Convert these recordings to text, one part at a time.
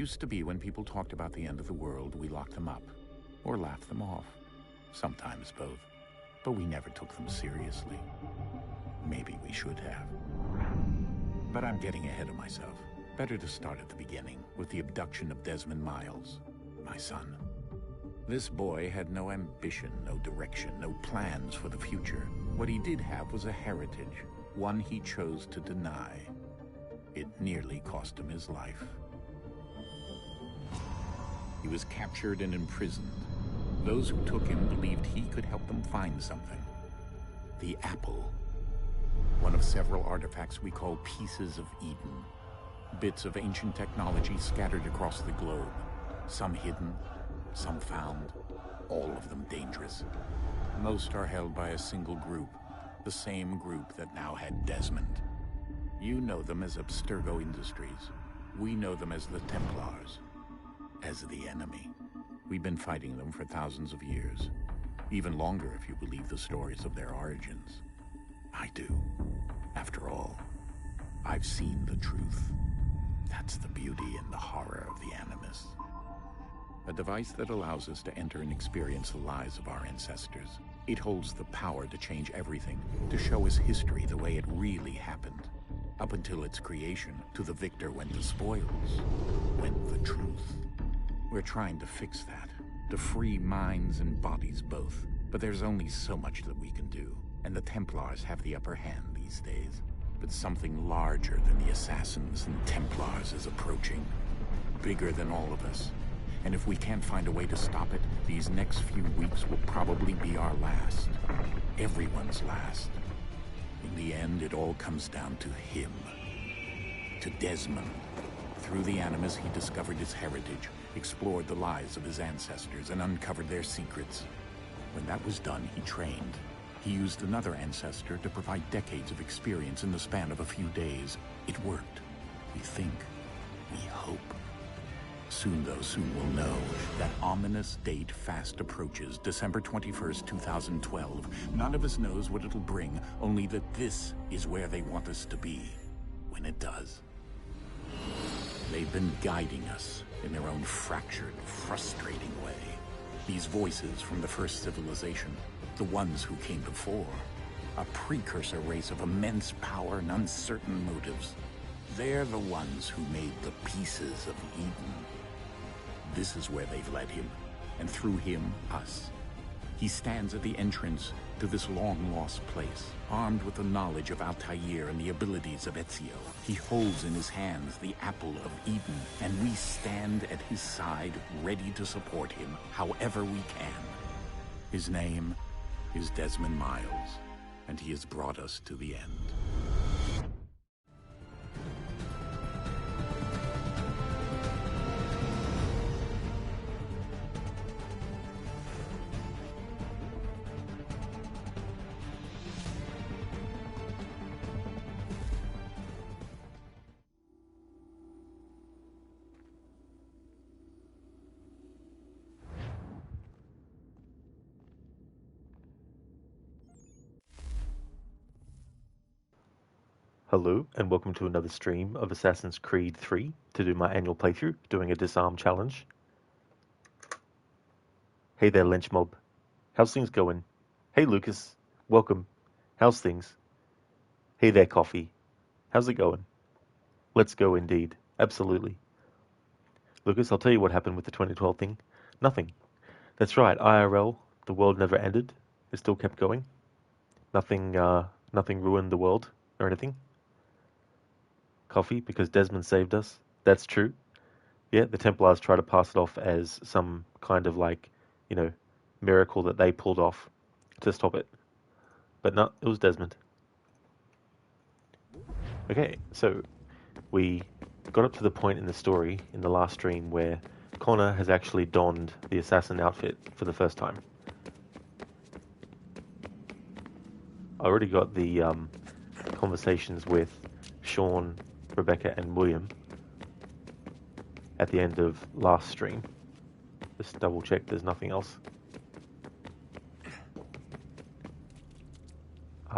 used to be when people talked about the end of the world, we locked them up. Or laughed them off. Sometimes both. But we never took them seriously. Maybe we should have. But I'm getting ahead of myself. Better to start at the beginning, with the abduction of Desmond Miles, my son. This boy had no ambition, no direction, no plans for the future. What he did have was a heritage, one he chose to deny. It nearly cost him his life. He was captured and imprisoned. Those who took him believed he could help them find something. The apple. One of several artifacts we call pieces of Eden. Bits of ancient technology scattered across the globe. Some hidden, some found, all of them dangerous. Most are held by a single group, the same group that now had Desmond. You know them as Abstergo Industries. We know them as the Templars, as the enemy. We've been fighting them for thousands of years, even longer if you believe the stories of their origins. I do. After all, I've seen the truth. That's the beauty and the horror of the Animus. A device that allows us to enter and experience the lives of our ancestors. It holds the power to change everything, to show us history the way it really happened. Up until its creation, to the victor went the spoils, went the truth. We're trying to fix that, to free minds and bodies both. But there's only so much that we can do, and the Templars have the upper hand these days. But something larger than the Assassins and Templars is approaching, bigger than all of us. And if we can't find a way to stop it, these next few weeks will probably be our last. Everyone's last. In the end, it all comes down to him. To Desmond. Through the Animus, he discovered his heritage, explored the lives of his ancestors, and uncovered their secrets. When that was done, he trained. He used another ancestor to provide decades of experience in the span of a few days. It worked. We think. We hope. Soon, though, soon we'll know. That ominous date fast approaches, December 21st, 2012. None of us knows what it'll bring, only that this is where they want us to be, when it does. They've been guiding us in their own fractured, frustrating way. These voices from the first civilization, the ones who came before, a precursor race of immense power and uncertain motives. They're the ones who made the pieces of Eden. This is where they've led him, and through him, us. He stands at the entrance to this long-lost place, armed with the knowledge of Altair and the abilities of Ezio. He holds in his hands the apple of Eden, and we stand at his side, ready to support him however we can. His name is Desmond Miles, and he has brought us to the end. Hello, and welcome to another stream of Assassin's Creed 3 to do my annual playthrough, doing a Disarm challenge. Hey there, Lynch Mob. How's things going? Hey, Lucas. Welcome. How's things? Hey there, Coffee. How's it going? Let's go, indeed. Absolutely. Lucas, I'll tell you what happened with the 2012 thing. Nothing. That's right, IRL, the world never ended. It still kept going. Nothing ruined the world or anything. Coffee, because Desmond saved us. That's true. Yeah, the Templars try to pass it off as some kind of miracle that they pulled off to stop it. But no, it was Desmond. Okay, so we got up to the point in the story in the last stream where Connor has actually donned the assassin outfit for the first time. I already got the conversations with Sean, Rebecca, and William at the end of last stream. Just double check there's nothing else.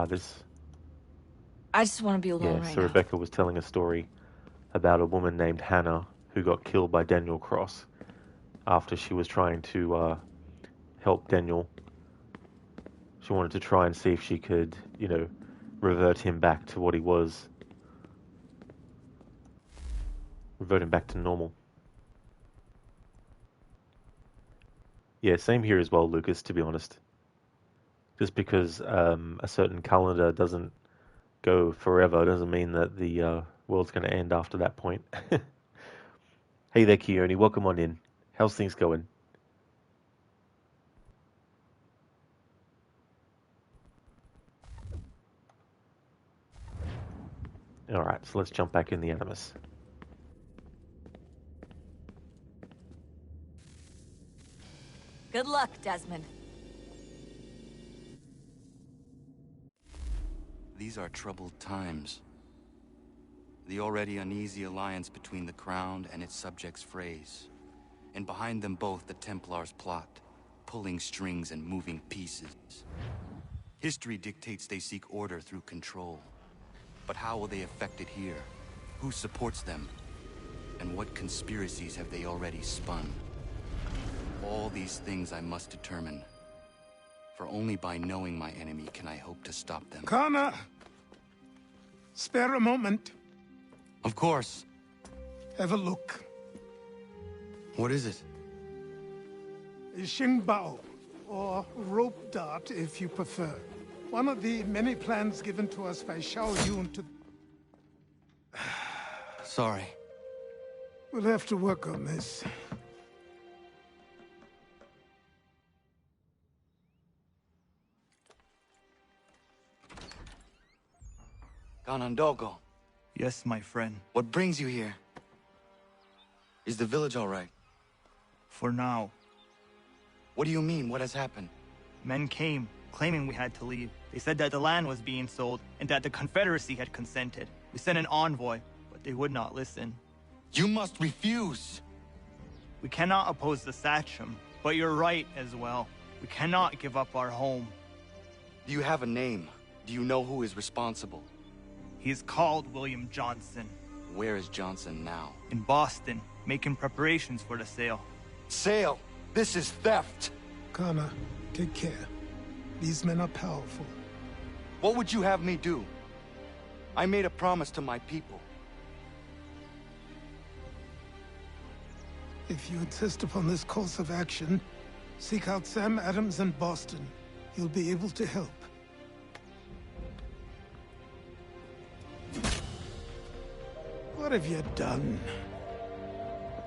This. I just want to be alone Yeah, right so now. Rebecca was telling a story about a woman named Hannah who got killed by Daniel Cross after she was trying to help Daniel. She wanted to try and see if she could, revert him back to what he was. Revert him back to normal. Yeah, same here as well, Lucas, to be honest. Just because a certain calendar doesn't go forever doesn't mean that the world's going to end after that point. Hey there, Keone. Welcome on in. How's things going? Alright, so let's jump back in the Animus. Good luck, Desmond. These are troubled times. The already uneasy alliance between the Crown and its subjects frays. And behind them both the Templars plot, pulling strings and moving pieces. History dictates they seek order through control. But how will they affect it here? Who supports them? And what conspiracies have they already spun? All these things I must determine. For only by knowing my enemy can I hope to stop them. Connor! Spare a moment. Of course. Have a look. What is it? A Xingbao, or rope dart if you prefer. One of the many plans given to us by Xiao Yun to... Sorry. We'll have to work on this. Ganondogo, Yes, my friend. what brings you here? Is the village all right? For now. What do you mean? What has happened? Men came, claiming we had to leave. They said that the land was being sold, and that the Confederacy had consented. We sent an envoy, but they would not listen. You must refuse! We cannot oppose the Sachem, but you're right as well. We cannot give up our home. Do you have a name? Do you know who is responsible? He is called William Johnson. Where is Johnson now? In Boston, making preparations for the sale. Sale! This is theft! Connor, take care. These men are powerful. What would you have me do? I made a promise to my people. If you insist upon this course of action, seek out Sam Adams in Boston. He'll be able to help. What have you done?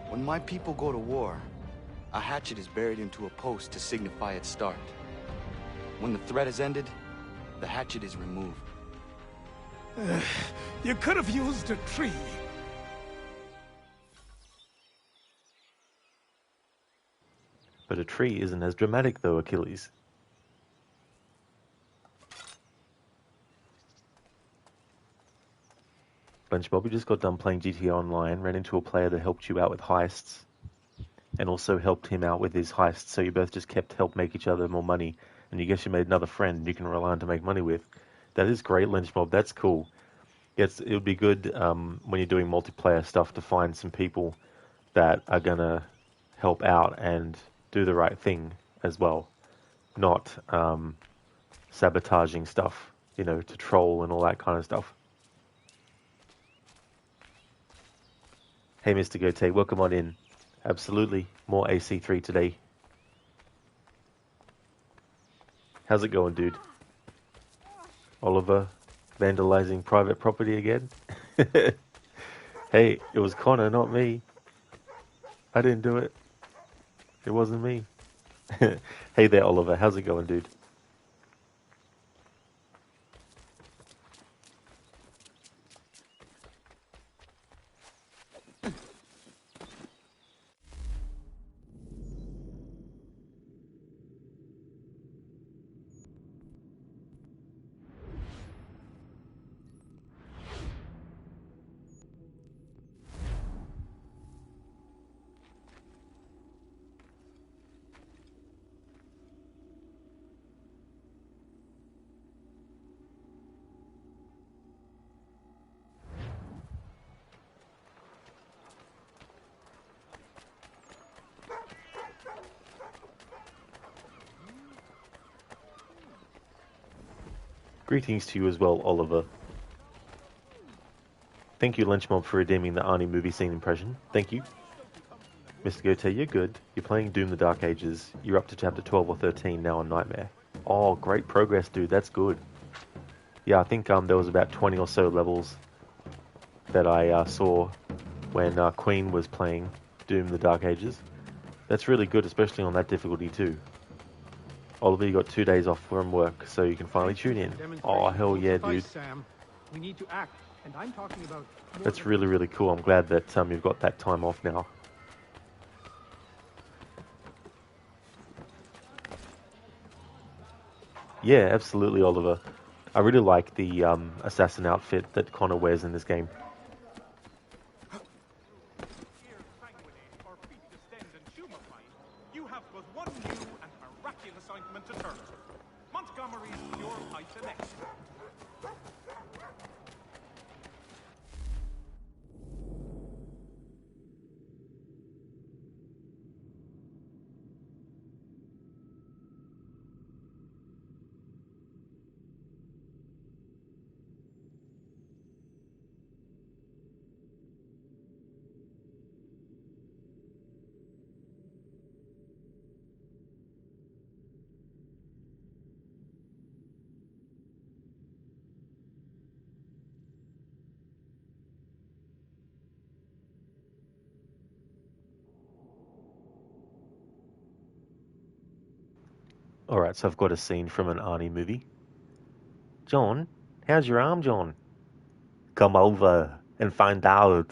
When my people go to war, a hatchet is buried into a post to signify its start. When the threat is ended, the hatchet is removed. You could have used a tree. But a tree isn't as dramatic though, Achilles. SpongeBob, you just got done playing GTA Online, ran into a player that helped you out with heists, and also helped him out with his heists, so you both just help make each other more money, and you guess you made another friend you can rely on to make money with. That is great, LynchMob, that's cool. Yes, it would be good when you're doing multiplayer stuff to find some people that are going to help out and do the right thing as well, not sabotaging stuff, to troll and all that kind of stuff. Hey, Mr. Gote, welcome on in. Absolutely. More AC3 today. How's it going, dude? Oliver, vandalizing private property again? Hey, it was Connor, not me. I didn't do it. It wasn't me. Hey there, Oliver. How's it going, dude? Greetings to you as well, Oliver. Thank you, Lynchmob, for redeeming the Arnie movie scene impression. Thank you. Mr. Gote, you're good. You're playing Doom the Dark Ages. You're up to chapter 12 or 13 now on Nightmare. Oh, great progress, dude. That's good. Yeah, I think there was about 20 or so levels that I saw when Queen was playing Doom the Dark Ages. That's really good, especially on that difficulty too. Oliver, you got 2 days off from work, so you can finally tune in. Oh, hell yeah, dude. We need to act, and I'm talking about. That's really, really cool. I'm glad that you've got that time off now. Yeah, absolutely, Oliver. I really like the assassin outfit that Connor wears in this game. You have but one new and miraculous ointment to turn to. Montgomery's Pure Python Extract. Alright, so I've got a scene from an Arnie movie. John, how's your arm, John? Come over and find out.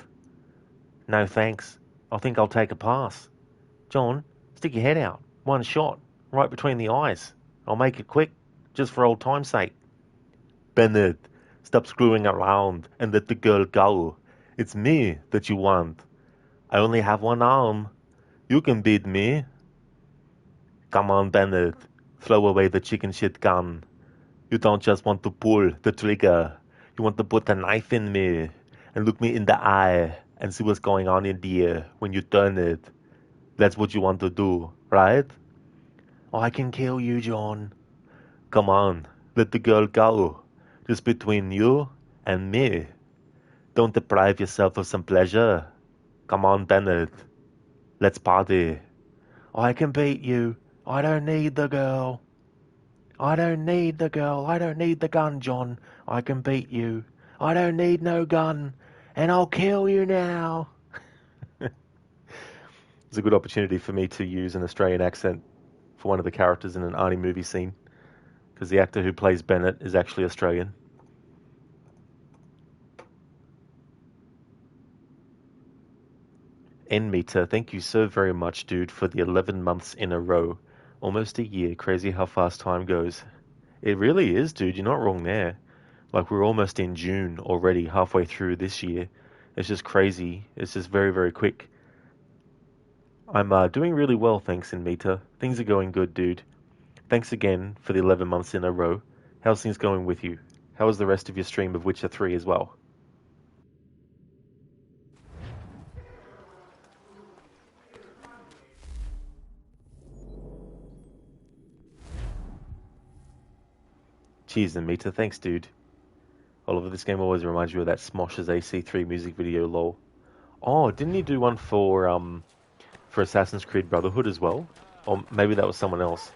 No thanks. I think I'll take a pass. John, stick your head out. One shot, right between the eyes. I'll make it quick, just for old time's sake. Bennett, stop screwing around and let the girl go. It's me that you want. I only have one arm. You can beat me. Come on, Bennett. Throw away the chicken shit gun. You don't just want to pull the trigger. You want to put a knife in me and look me in the eye and see what's going on in there when you turn it. That's what you want to do, right? Oh, I can kill you, John. Come on, let the girl go. Just between you and me. Don't deprive yourself of some pleasure. Come on, Bennett. Let's party. Oh, I can beat you. I don't need the girl. I don't need the girl. I don't need the gun, John. I can beat you. I don't need no gun. And I'll kill you now. It's a good opportunity for me to use an Australian accent for one of the characters in an Arnie movie scene, because the actor who plays Bennett is actually Australian. N-Meter, thank you so very much, dude, for the 11 months in a row. Almost a year. Crazy how fast time goes. It really is, dude. You're not wrong there. Like, we're almost in June already, halfway through this year. It's just crazy. It's just very, very quick. I'm doing really well, thanks, N-Meter. Things are going good, dude. Thanks again for the 11 months in a row. How's things going with you? How was the rest of your stream of Witcher 3 as well? Cheers, N-Meter. Thanks, dude. Oliver, this game always reminds you of that Smosh's AC3 music video, lol. Oh, didn't he do one for Assassin's Creed Brotherhood as well? Or maybe that was someone else.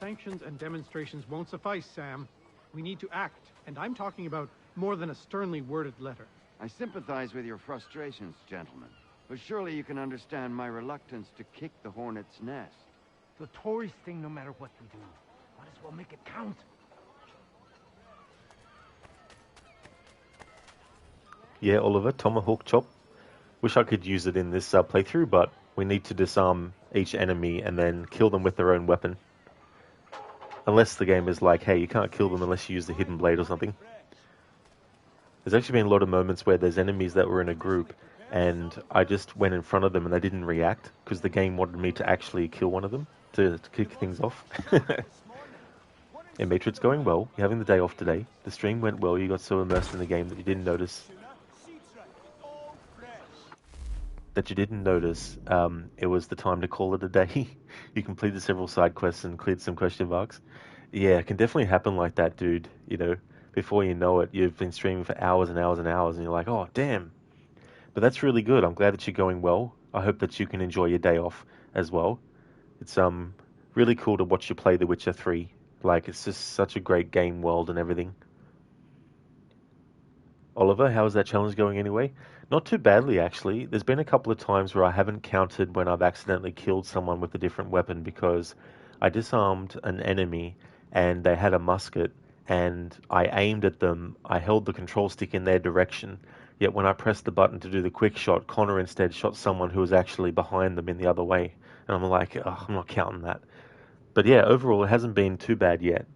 Sanctions and demonstrations won't suffice, Sam. We need to act, and I'm talking about more than a sternly worded letter. I sympathize with your frustrations, gentlemen. But surely you can understand my reluctance to kick the hornet's nest. The Tories thing, no matter what we do. Might as well make it count. Yeah, Oliver, Tomahawk Chop. Wish I could use it in this playthrough, but we need to disarm each enemy and then kill them with their own weapon. Unless the game is like, hey, you can't kill them unless you use the hidden blade or something. There's actually been a lot of moments where there's enemies that were in a group, and I just went in front of them and they didn't react because the game wanted me to actually kill one of them to kick things off. And Mitra, it's going well. You're having the day off today. The stream went well. You got so immersed in the game that you didn't notice. It was the time to call it a day. You completed several side quests and cleared some question marks. Yeah, it can definitely happen like that, dude. You know, before you know it, you've been streaming for hours and hours and hours, and you're like, oh, damn. But that's really good. I'm glad that you're going well. I hope that you can enjoy your day off as well. It's really cool to watch you play The Witcher 3. Like, it's just such a great game world and everything. Oliver, how's that challenge going anyway? Not too badly, actually. There's been a couple of times where I haven't counted when I've accidentally killed someone with a different weapon because I disarmed an enemy and they had a musket and I aimed at them. I held the control stick in their direction. Yet when I pressed the button to do the quick shot, Connor instead shot someone who was actually behind them in the other way. And I'm like, oh, I'm not counting that. But yeah, overall, it hasn't been too bad yet.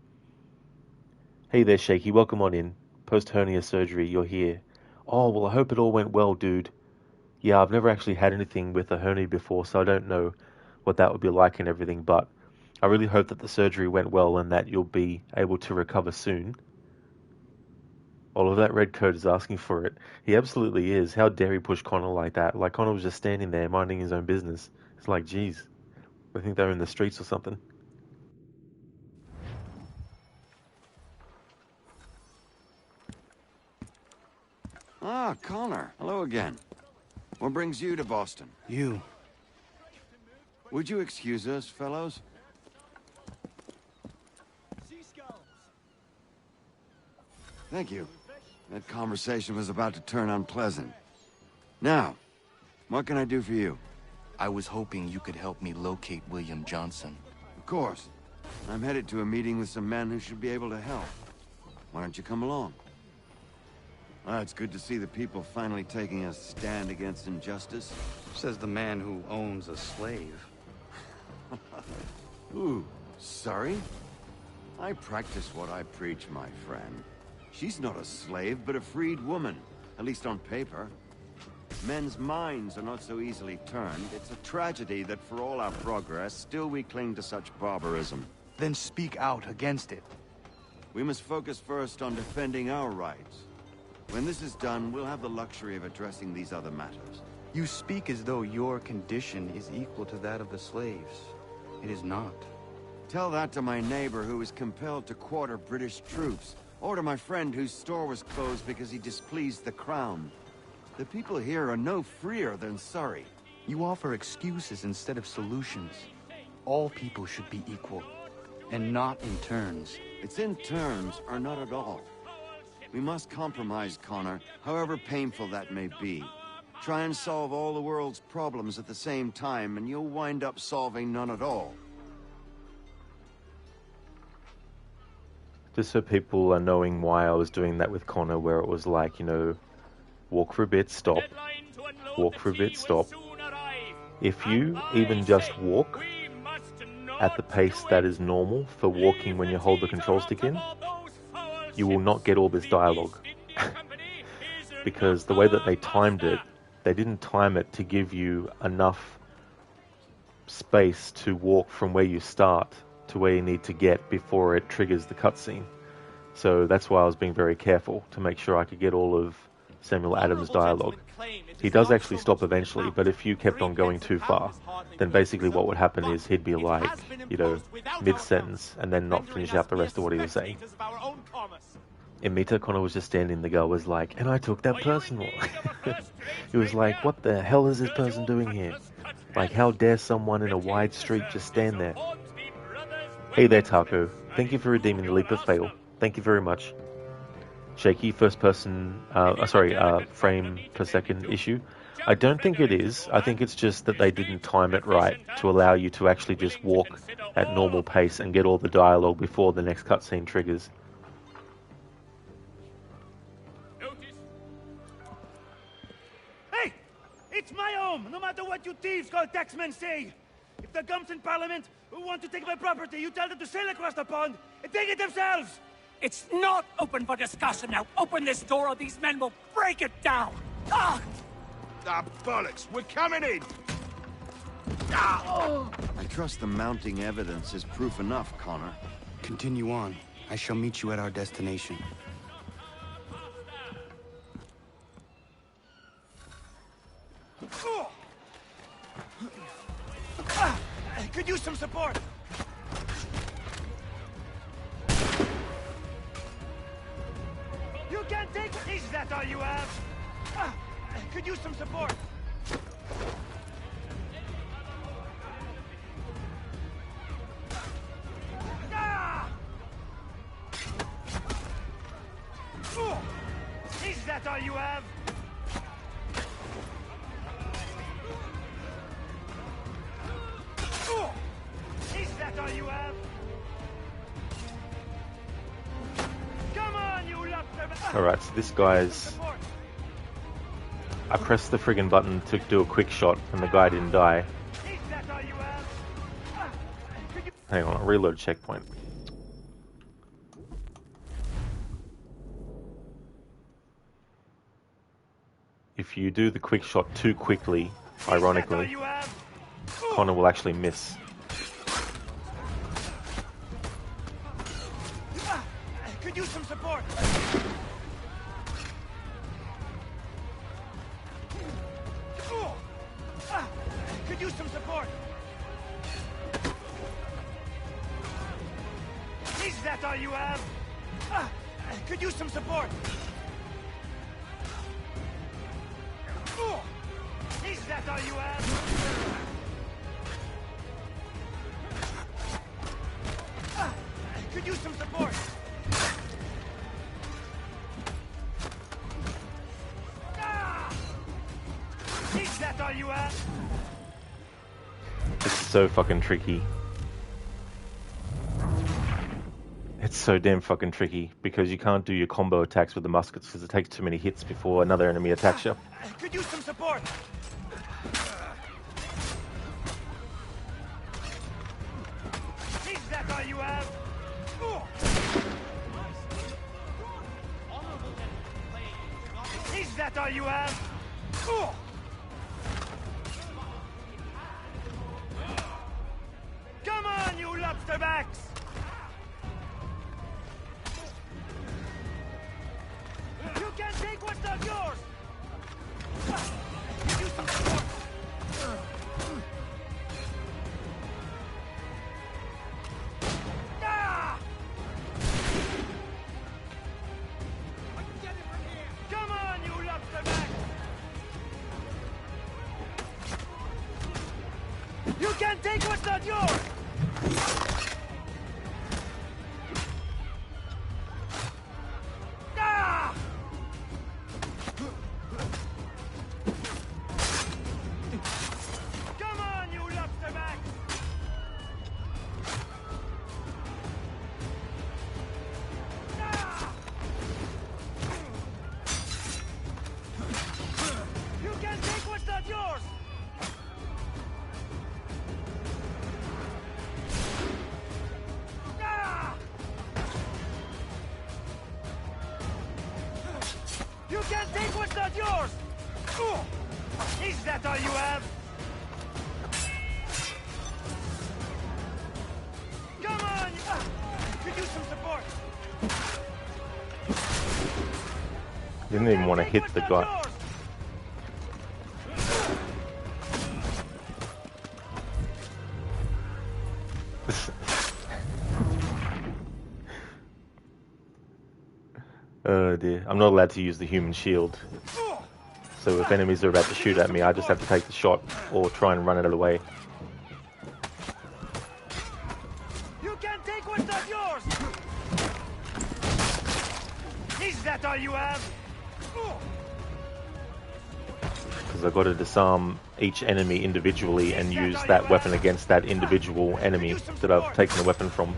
Hey there, Shaky. Welcome on in. Post-hernia surgery, you're here. Oh, well, I hope it all went well, dude. Yeah, I've never actually had anything with a hernia before, so I don't know what that would be like and everything, but I really hope that the surgery went well and that you'll be able to recover soon. All of that red coat is asking for it. He absolutely is. How dare he push Connor like that? Like, Connor was just standing there minding his own business. It's like, geez, I think they're in the streets or something. Ah, Connor. Hello again. What brings you to Boston? You. Would you excuse us, fellows? Thank you. That conversation was about to turn unpleasant. Now, what can I do for you? I was hoping you could help me locate William Johnson. Of course. I'm headed to a meeting with some men who should be able to help. Why don't you come along? It's good to see the people finally taking a stand against injustice. Says the man who owns a slave. Ooh, sorry? I practice what I preach, my friend. She's not a slave, but a freed woman. At least on paper. Men's minds are not so easily turned. It's a tragedy that for all our progress, still we cling to such barbarism. Then speak out against it. We must focus first on defending our rights. When this is done, we'll have the luxury of addressing these other matters. You speak as though your condition is equal to that of the slaves. It is not. Tell that to my neighbor who was compelled to quarter British troops, or to my friend whose store was closed because he displeased the crown. The people here are no freer than Surrey. You offer excuses instead of solutions. All people should be equal, and not in turns. It's in turns, or not at all. We must compromise, Connor, however painful that may be. Try and solve all the world's problems at the same time, and you'll wind up solving none at all. Just so people are knowing why I was doing that with Connor, where it was like, you know, walk for a bit, stop. Walk for a bit, stop. If you even just walk at the pace that is normal for walking when you hold the control stick in, you will not get all this dialogue. Because the way that they timed it, they didn't time it to give you enough space to walk from where you start to where you need to get before it triggers the cutscene. So that's why I was being very careful to make sure I could get all of Samuel Adams' dialogue. He does actually stop eventually, but if you kept on going too far, then basically what would happen is he'd be like, you know, mid-sentence and then not finish out the rest of what he was saying. In Mita, Connor was just standing, the girl was like, and I took that personal. He was like, what the hell is this person doing here? Like, how dare someone in a wide street just stand there? Hey there, Taco. Thank you for redeeming the leap of fail. Thank you very much. Shaky, first person, frame per second issue. I don't think it is. I think it's just that they didn't time it right to allow you to actually just walk at normal pace and get all the dialogue before the next cutscene triggers. Hey! It's my home, no matter what you thieves called taxmen say! If the gumps in Parliament who want to take my property, you tell them to sail across the pond and take it themselves! It's not open for discussion now. Open this door or these men will break it down. Ah! Ah, bollocks! We're coming in! Ah! I trust the mounting evidence is proof enough, Connor. Continue on. I shall meet you at our destination. Could use some support. You can't take it. Is that all you have? Could use some support. Is that all you have? Is that all you have? Come on, you lobster! Alright, so this guy's... I pressed the friggin' button to do a quick shot and the guy didn't die. Is that all you have? Hang on, reload checkpoint. If you do the quick shot too quickly, ironically, Connor will actually miss. Could use some support. Could use some support. Is that all you have? Could use some support. Is that all you have? Could use some support. Is that all you have? This is so fucking tricky. It's so damn fucking tricky because you can't do your combo attacks with the muskets because it takes too many hits before another enemy attacks you. Could use some support. Is that all you have? Is that all you have? Come on, you lobsterbacks! You can't take what's not yours! You some support. Come on, you lobsterbacks! You can't take what's not yours! Come on, you lobsterbacks! You can't take what's not yours! You can't take what's not yours! Is that all you have? Come on! Could use some support! Didn't even want to hit the guy. Oh dear, I'm not allowed to use the human shield. So if enemies are about to shoot at me, I just have to take the shot or try and run it away. You can't take what's not yours! Is that all you have? Because I've got to disarm each enemy individually and use that weapon against that individual enemy that I've taken the weapon from.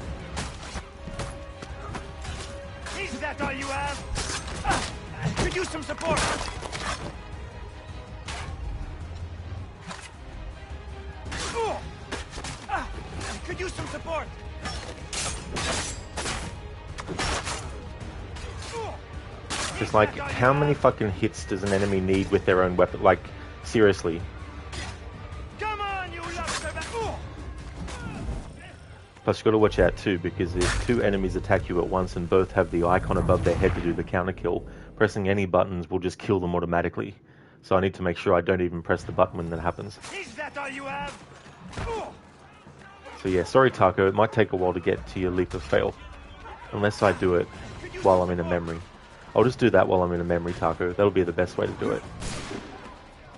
Is that all you have? Could use some support. Could use some support. Just like, how many fucking hits does an enemy need with their own weapon? Like, seriously. Come on, you lobster back. Oh! Plus, you got to watch out too, because if two enemies attack you at once and both have the icon above their head to do the counter kill, pressing any buttons will just kill them automatically. So I need to make sure I don't even press the button when that happens. Is that all you have? Oh! So yeah, sorry Taco, it might take a while to get to your leap of fail. Unless I do it while I'm in a memory. I'll just do that while I'm in a memory, Taco. That'll be the best way to do it.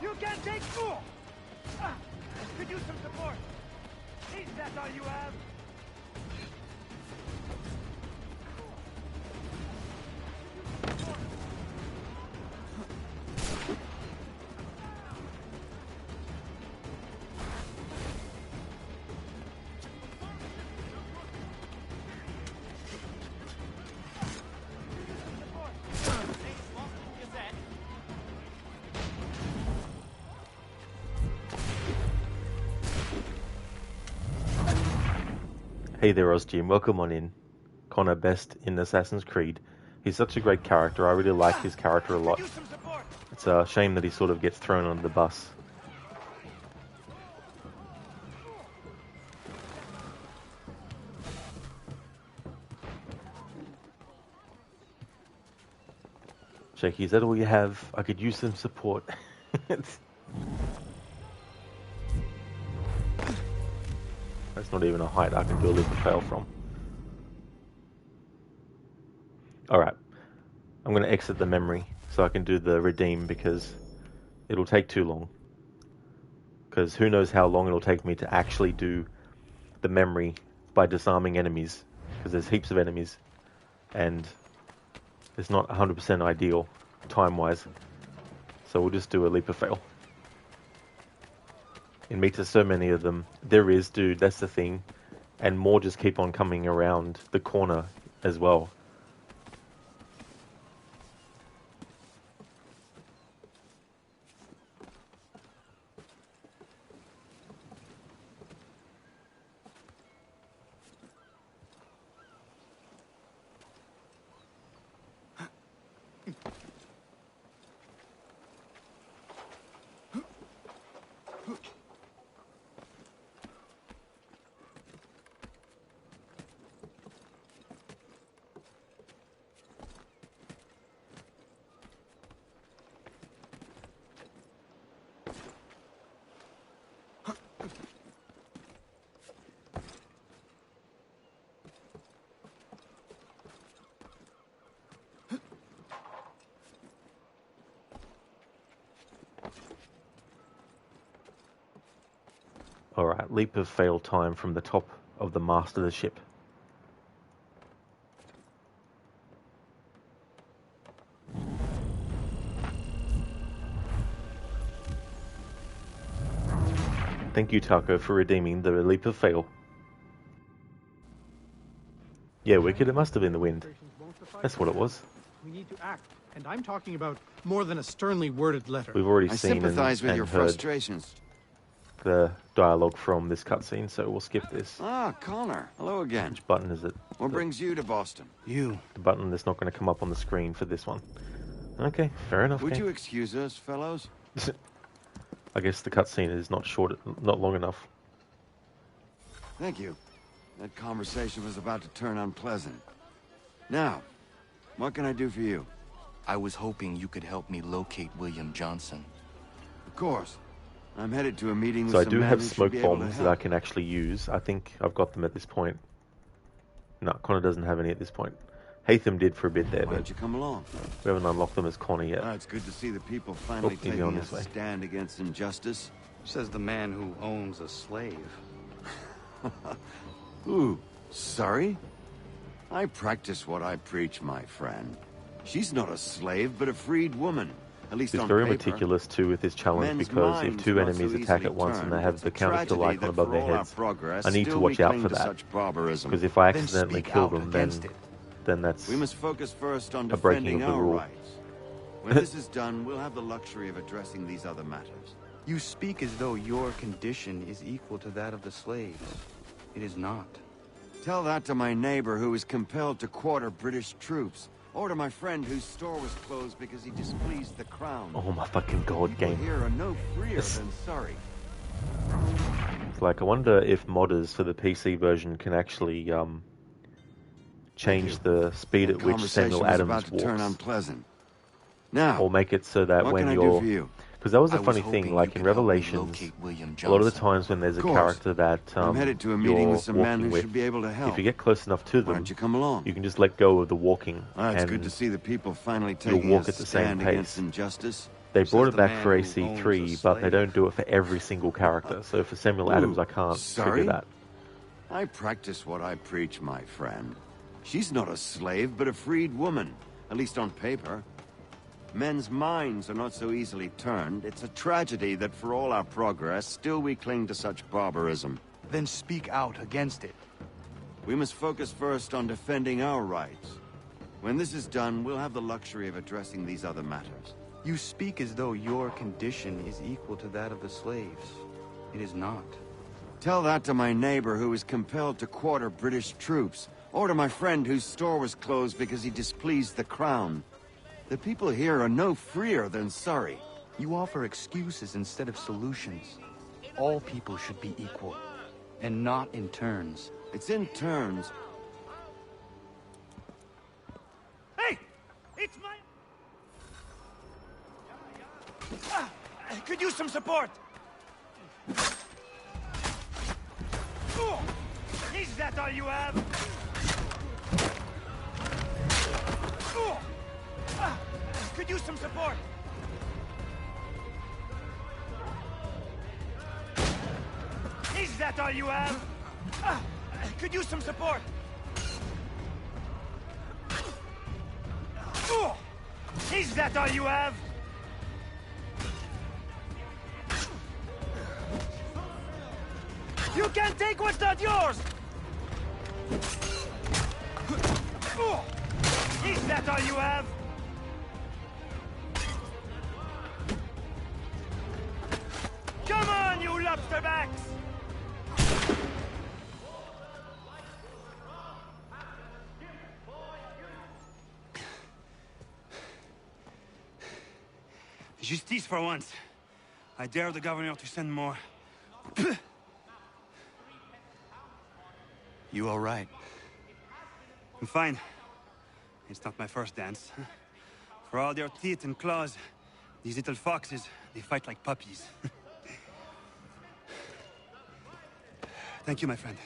You can't take fool! Could use some support. Is that all you have? Hey there, Ozjim. Welcome on in. Connor Best in Assassin's Creed. He's such a great character. I really like his character a lot. It's a shame that he sort of gets thrown under the bus. Shaky, is that all you have? I could use some support. That's not even a height I can do a leap of fail from. Alright. I'm going to exit the memory so I can do the redeem because it'll take too long. Because who knows how long it'll take me to actually do the memory by disarming enemies. Because there's heaps of enemies. And it's not 100% ideal time-wise. So we'll just do a leap of fail. In meet so many of them. There is, dude, that's the thing. And more just keep on coming around the corner as well. Alright, leap of fail time from the top of the mast of the ship. Thank you, Taco, for redeeming the leap of fail. Yeah, Wicked, it must have been the wind. That's what it was. We need to act, and I'm talking about more than a sternly worded letter. We've already I seen sympathize with and your heard frustrations. the dialogue from this cutscene, so we'll skip this. Ah, Connor. Hello again. Which button is it? What brings you to Boston? You. The button that's not going to come up on the screen for this one. Okay, fair enough. Would okay. you excuse us, fellows? I guess the cutscene is not long enough. Thank you. That conversation was about to turn unpleasant. Now, what can I do for you? I was hoping you could help me locate William Johnson. Of course. I'm headed to a meeting with So I some do men have who should smoke be able to bombs that help. I can actually use. I think I've got them at this point. No, Connor doesn't have any at this point. Haytham did for a bit there, Why but don't you come along? we haven't unlocked them as Connor yet. It's good to see the people finally Easy taking on a this way. stand against injustice. Says the man who owns a slave. Ooh, sorry? I practice what I preach, my friend. She's not a slave, but a freed woman. At least He's on very paper. meticulous too with his challenge Men's because if minds two not enemies so attack easily at once and they turned. have It's the a counter kill tragedy icon that above for their all our heads, progress, I need to still watch we out cling for to that. such barbarism. Because if I Then accidentally speak kill out them, against it. then that's We must focus first on a breaking defending of the our rule. rights. When this is done, we'll have the luxury of addressing these other matters. You speak as though your condition is equal to that of the slaves. It is not. Tell that to my neighbor who is compelled to quarter British troops, Order my friend whose store was closed because he displeased the crown. Oh my fucking god, People game. here are no freer than sorry. It's like, I wonder if modders for the PC version can actually change the speed at which Samuel Adams to turn walks. unpleasant. Now, Or make it so that what when can I do you're... for you? Because that was a I was funny hoping thing, you like could in help me Revelations, locate William a lot of the Johnson. times when there's a Of course. character that I'm headed to a meeting you're with some men walking who with, should be able to help. if you get close enough to Why them, don't you come along? you can just let go of the walking, It's and good to see the people finally you'll taking walk a at the same stand pace. against injustice. They brought Says it the back man for who AC3, owns a but they slave. don't do it for every single character. So for Samuel Adams, I can't sorry? figure that. I practice what I preach, my friend. She's not a slave, but a freed woman, at least on paper. Men's minds are not so easily turned. It's a tragedy that for all our progress, still we cling to such barbarism. Then speak out against it. We must focus first on defending our rights. When this is done, we'll have the luxury of addressing these other matters. You speak as though your condition is equal to that of the slaves. It is not. Tell that to my neighbor who was compelled to quarter British troops. Or to my friend whose store was closed because he displeased the crown. The people here are no freer than sorry. You offer excuses instead of solutions. All people should be equal, and not in turns. It's in turns. Hey! It's my... could use some support. Oh, is that all you have? Oh, could use some support. Is that all you have? Could use some support. Oh, is that all you have? You can't take what's not yours! Oh, is that all you have? Come on, you lobsterbacks! Justice for once. I dare the governor to send more. You all right? I'm fine. It's not my first dance. For all their teeth and claws, these little foxes, they fight like puppies. Thank you, my friend.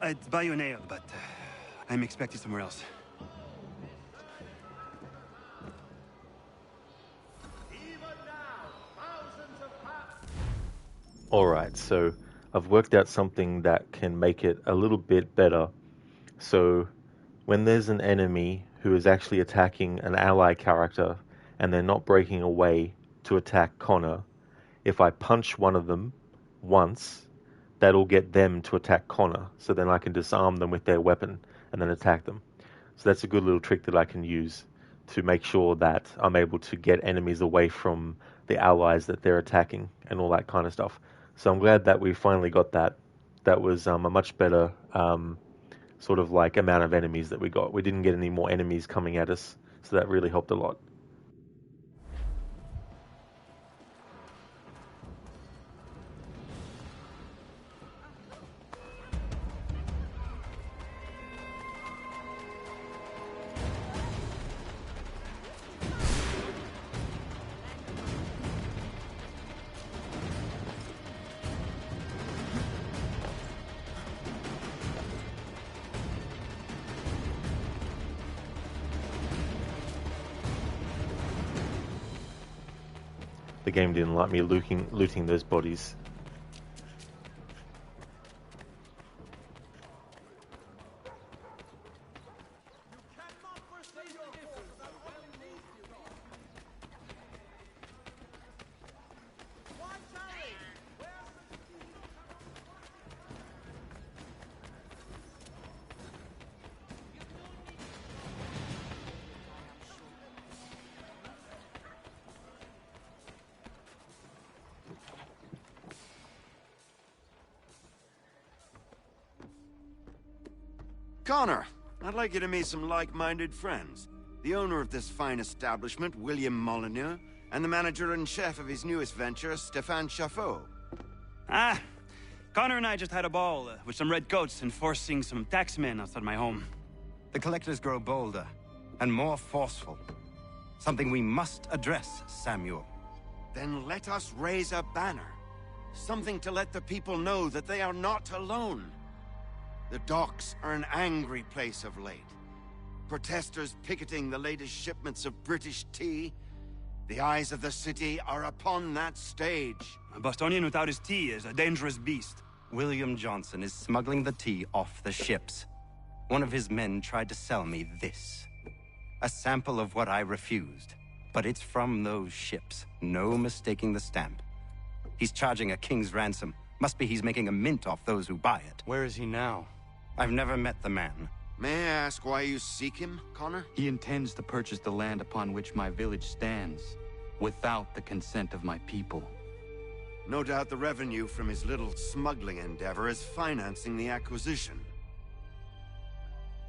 I'd buy you an ale, but I'm expected somewhere else. Alright, so I've worked out something that can make it a little bit better. So when there's an enemy who is actually attacking an ally character and they're not breaking away to attack Connor, if I punch one of them once, that'll get them to attack Connor. So then I can disarm them with their weapon and then attack them. So that's a good little trick that I can use to make sure that I'm able to get enemies away from the allies that they're attacking and all that kind of stuff. So I'm glad that we finally got that. That was a much better sort of like amount of enemies that we got. We didn't get any more enemies coming at us, so that really helped a lot. The game didn't like me looting those bodies. Connor, I'd like you to meet some like-minded friends. The owner of this fine establishment, William Molyneux, and the manager and chef of his newest venture, Stéphane Chaffeau. Ah, Connor and I just had a ball with some red coats enforcing some taxmen outside my home. The collectors grow bolder and more forceful. Something we must address, Samuel. Then let us raise a banner. Something to let the people know that they are not alone. The docks are an angry place of late. Protesters picketing the latest shipments of British tea. The eyes of the city are upon that stage. A Bostonian without his tea is a dangerous beast. William Johnson is smuggling the tea off the ships. One of his men tried to sell me this. A sample of what I refused. But it's from those ships. No mistaking the stamp. He's charging a king's ransom. Must be he's making a mint off those who buy it. Where is he now? I've never met the man. May I ask why you seek him, Connor? He intends to purchase the land upon which my village stands, without the consent of my people. No doubt the revenue from his little smuggling endeavor is financing the acquisition.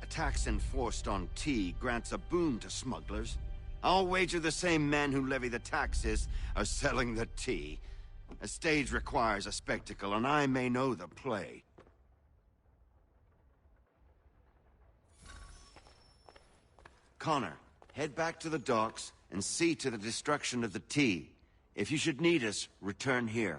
A tax enforced on tea grants a boon to smugglers. I'll wager the same men who levy the taxes are selling the tea. A stage requires a spectacle, and I may know the play. Connor, head back to the docks and see to the destruction of the tea. If you should need us, return here.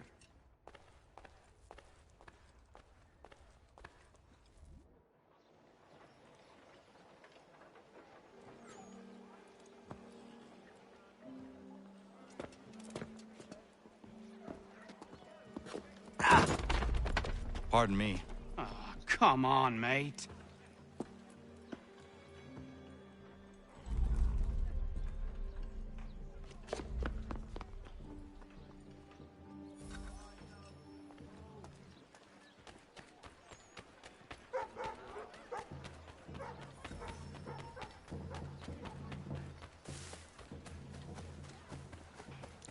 Pardon me. Oh, come on, mate.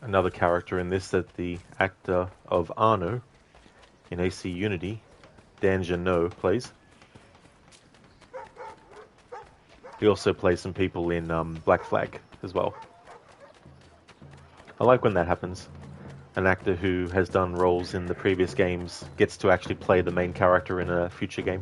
Another character in this that the actor of Arno in AC Unity, Dan Janot, plays. He also plays some people in Black Flag as well. I like when that happens. An actor who has done roles in the previous games gets to actually play the main character in a future game.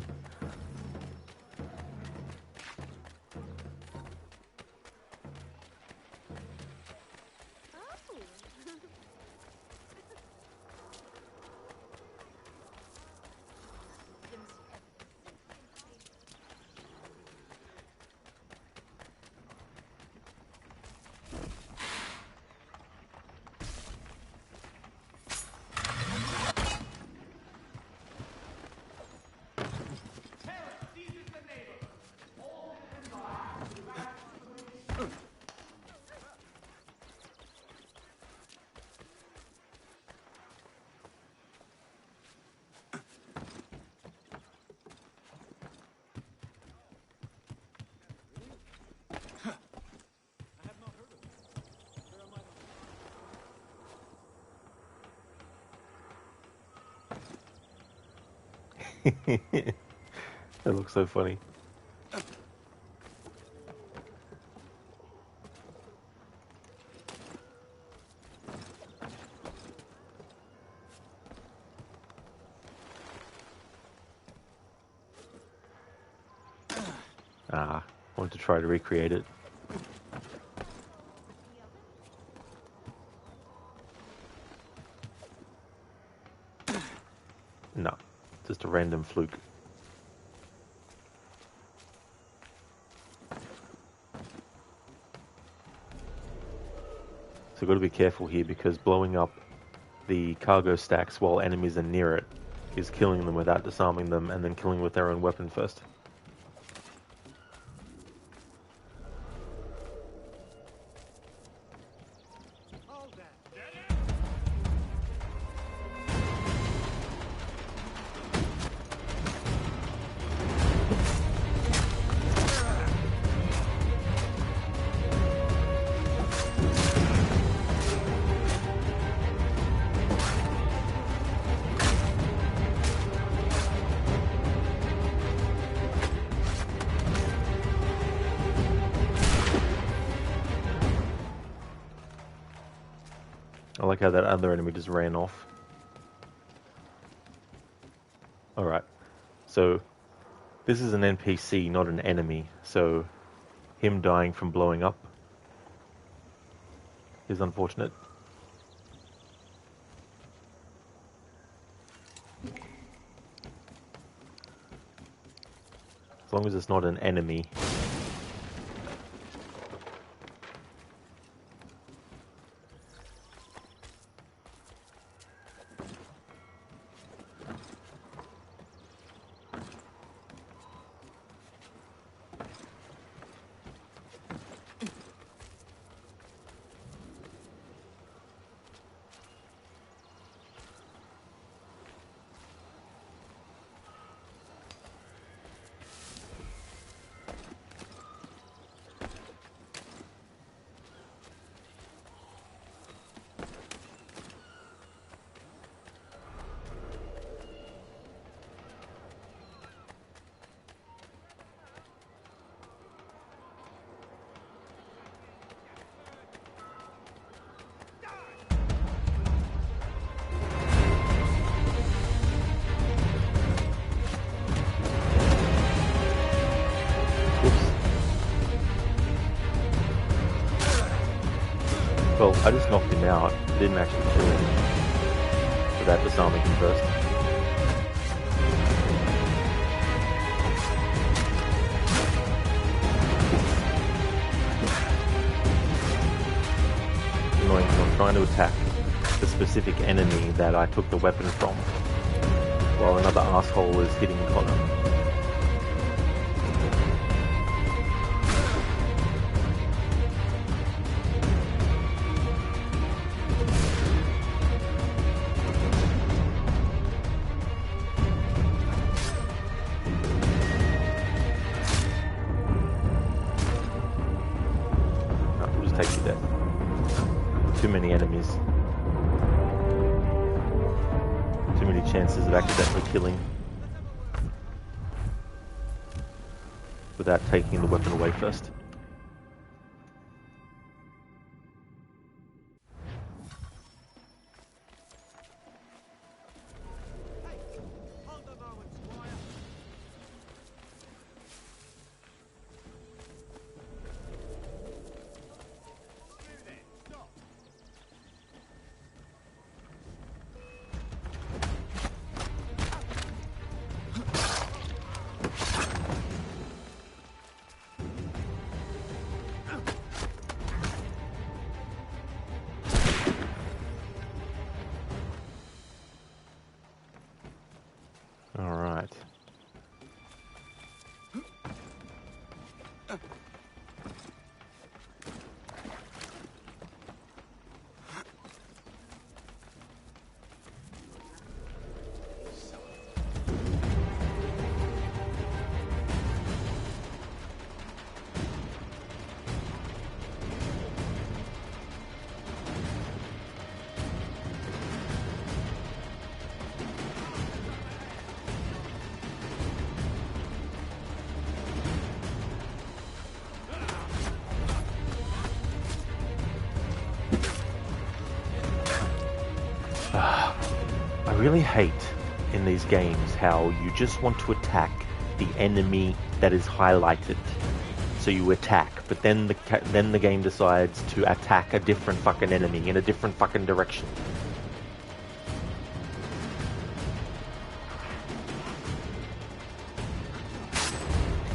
That looks so funny. Wanted to try to recreate it. No, just a random fluke. So got to be careful here because blowing up the cargo stacks while enemies are near it is killing them without disarming them and then killing with their own weapon first. like how that other enemy just ran off. Alright, so this is an NPC, not an enemy, so him dying from blowing up is unfortunate. As long as it's not an enemy. Well, I just knocked him out, didn't actually kill him without disarming him first. Annoying because I'm trying to attack the specific enemy that I took the weapon from, while another asshole is hitting Connor. Too many enemies. Too many chances of accidentally killing without taking the weapon away first. Alright. I really hate in these games how you just want to attack the enemy that is highlighted. So you attack, but then the game decides to attack a different fucking enemy in a different fucking direction.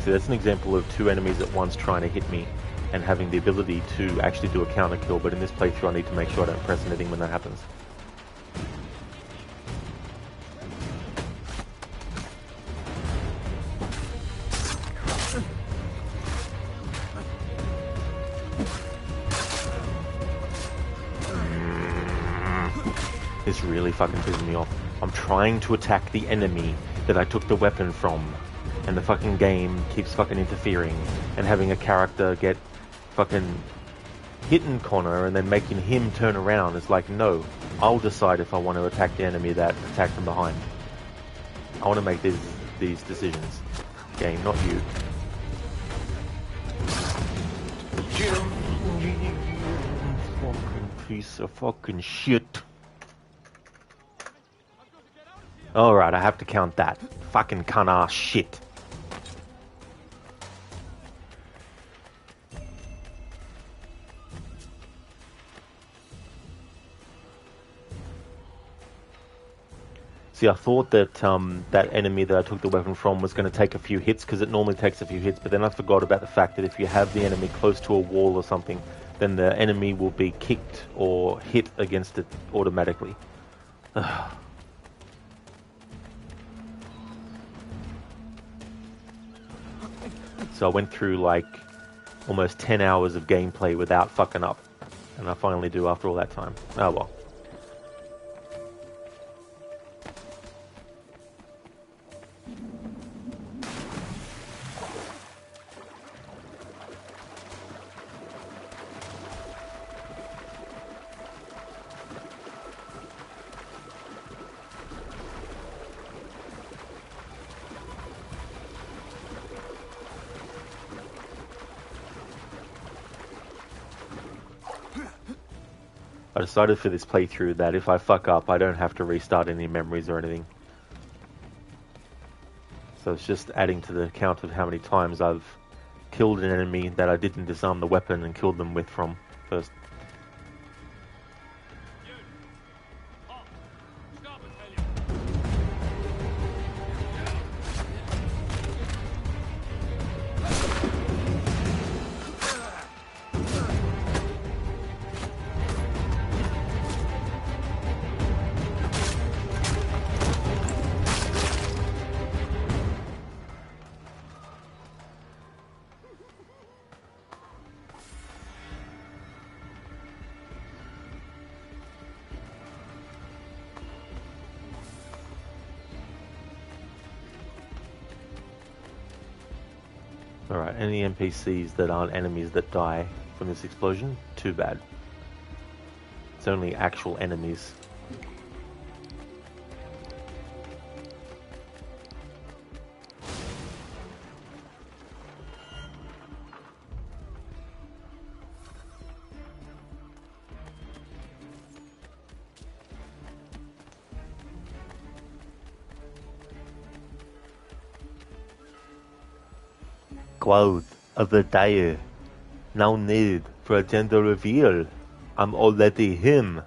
So that's an example of two enemies at once trying to hit me and having the ability to actually do a counter kill, but in this playthrough I need to make sure I don't press anything when that happens. This really fucking pisses me off. I'm trying to attack the enemy that I took the weapon from, and the fucking game keeps fucking interfering and having a character get fucking hitting Connor and then making him turn around. It's like, no, I'll decide if I want to attack the enemy that attacked from behind. I want to make these decisions. Game, not you. Fucking piece of fucking shit. Alright, I have to count that. Fucking cunt-ass shit. See, I thought that that enemy that I took the weapon from was going to take a few hits, because it normally takes a few hits, but then I forgot about the fact that if you have the enemy close to a wall or something, then the enemy will be kicked or hit against it automatically. So I went through like almost 10 hours of gameplay without fucking up, and I finally do after all that time. Oh well. I decided for this playthrough that if I fuck up, I don't have to restart any memories or anything. So it's just adding to the count of how many times I've killed an enemy that I didn't disarm the weapon and killed them with from first. Alright, any NPCs that aren't enemies that die from this explosion? Too bad. It's only actual enemies. Quote of the day. No need for a gender reveal. I'm already him.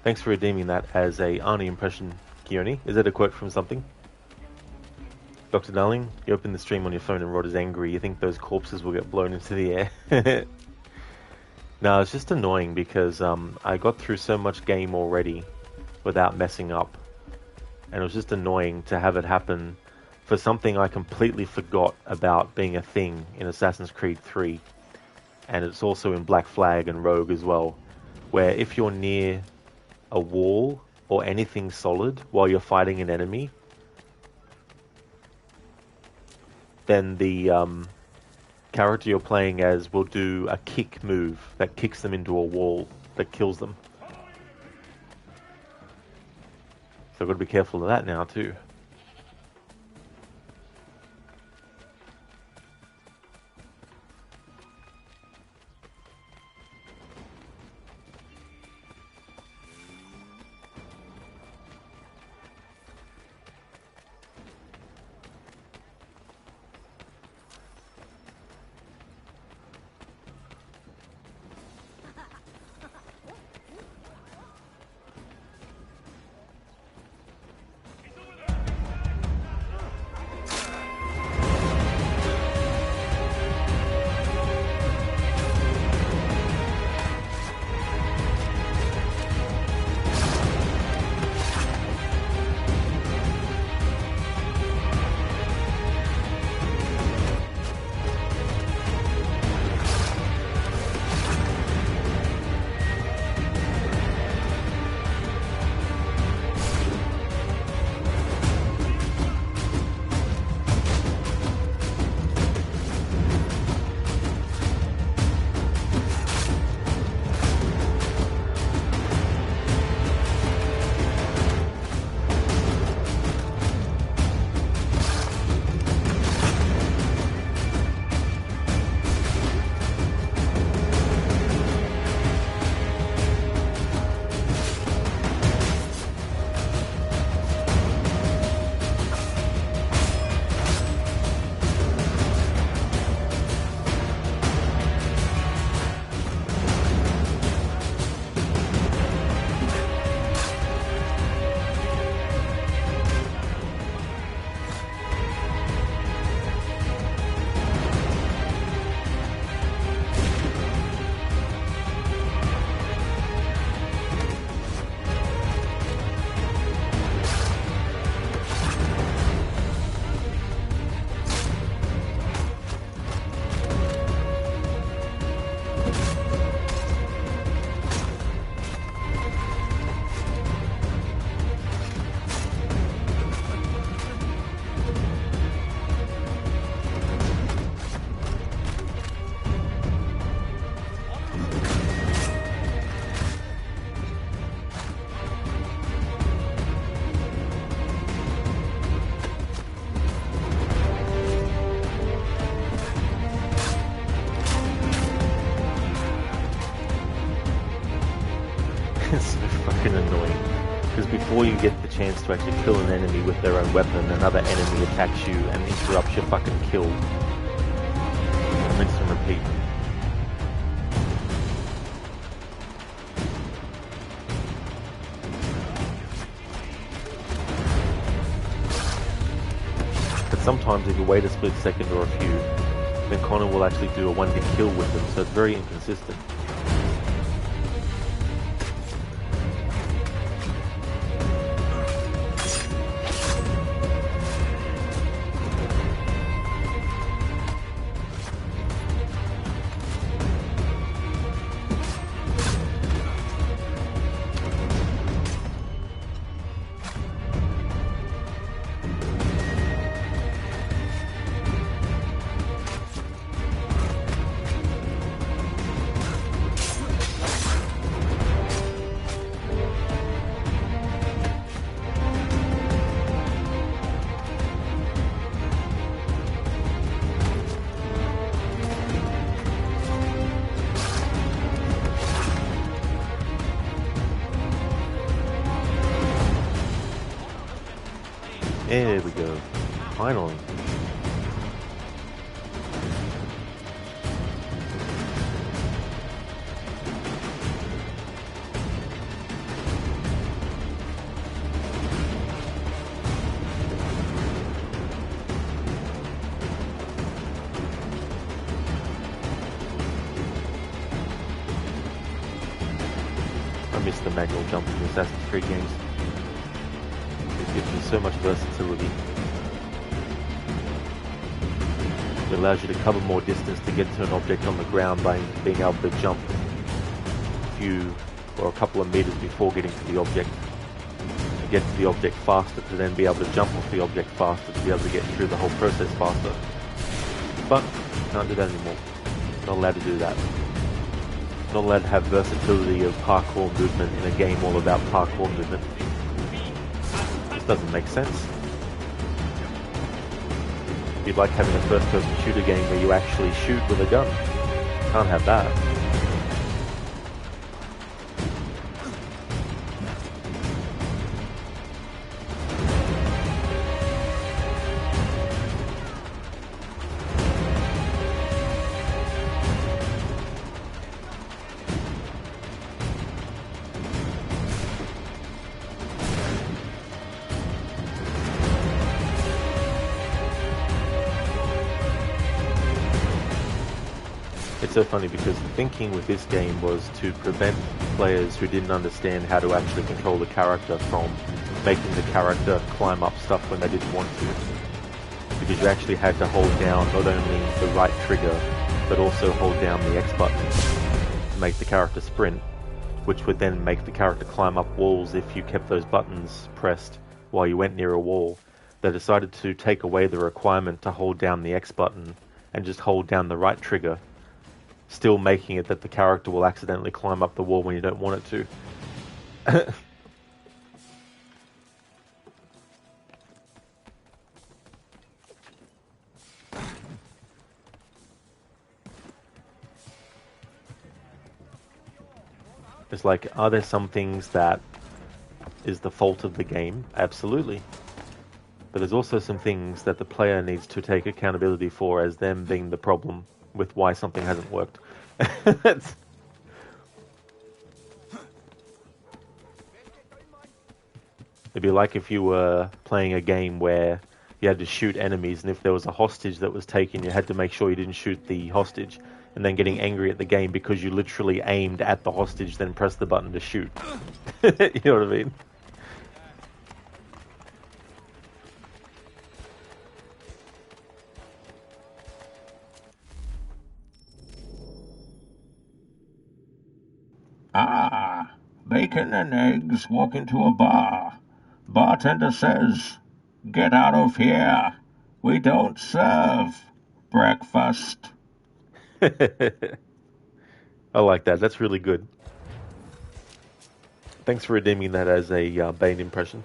Thanks for redeeming that as a Arnie impression, Kioni. Is that a quote from something? Dr. Darling, you open the stream on your phone and Rod is angry. You think those corpses will get blown into the air? No, it's just annoying because I got through so much game already without messing up. And it was just annoying to have it happen for something I completely forgot about being a thing in Assassin's Creed 3. And it's also in Black Flag and Rogue as well, where if you're near a wall or anything solid while you're fighting an enemy, then the character you're playing as will do a kick move that kicks them into a wall that kills them. So I've got to be careful of that now too. It's so fucking annoying. Because before you get the chance to actually kill an enemy with their own weapon, another enemy attacks you and interrupts your fucking kill. Rinse and repeat. But sometimes if you wait a split second or a few, then Connor will actually do a one-hit kill with them, so it's very inconsistent. There we go. Finally. I miss the manual jump in the Assassin's Creed games. It gives you so much versatility. It allows you to cover more distance to get to an object on the ground by being able to jump a few or a couple of meters before getting to the object. To get to the object faster, to then be able to jump off the object faster, to be able to get through the whole process faster. But can't do that anymore. Not allowed to do that. Not allowed to have versatility of parkour movement in a game all about parkour movement. This doesn't make sense. You'd like having a first-person shooter game where you actually shoot with a gun. Can't have that. It's so funny because the thinking with this game was to prevent players who didn't understand how to actually control the character from making the character climb up stuff when they didn't want to. Because you actually had to hold down not only the right trigger, but also hold down the X button to make the character sprint, which would then make the character climb up walls if you kept those buttons pressed while you went near a wall. They decided to take away the requirement to hold down the X button and just hold down the right trigger, still making it that the character will accidentally climb up the wall when you don't want it to. It's like, are there some things that is the fault of the game? Absolutely. But there's also some things that the player needs to take accountability for as them being the problem with why something hasn't worked. It'd be like if you were playing a game where you had to shoot enemies, and if there was a hostage that was taken, you had to make sure you didn't shoot the hostage, and then getting angry at the game because you literally aimed at the hostage, then pressed the button to shoot. You know what I mean? Ah, bacon and eggs walk into a bar. Bartender says, "Get out of here. We don't serve breakfast." I like that. That's really good. Thanks for redeeming that as a Bane impression.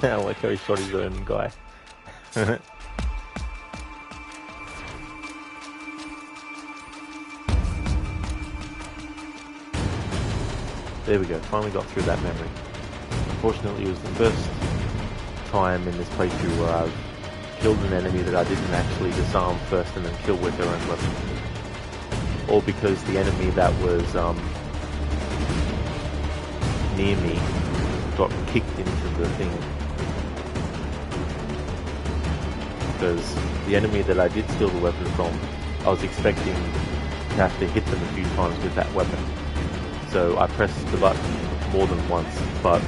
I like how he shot his own guy. There we go, finally got through that memory. Unfortunately, it was the first time in this playthrough where I've killed an enemy that I didn't actually disarm first and then kill with their own weapon. All because the enemy that was near me got kicked into the thing. Because the enemy that I did steal the weapon from, I was expecting to have to hit them a few times with that weapon. So I pressed the button more than once, but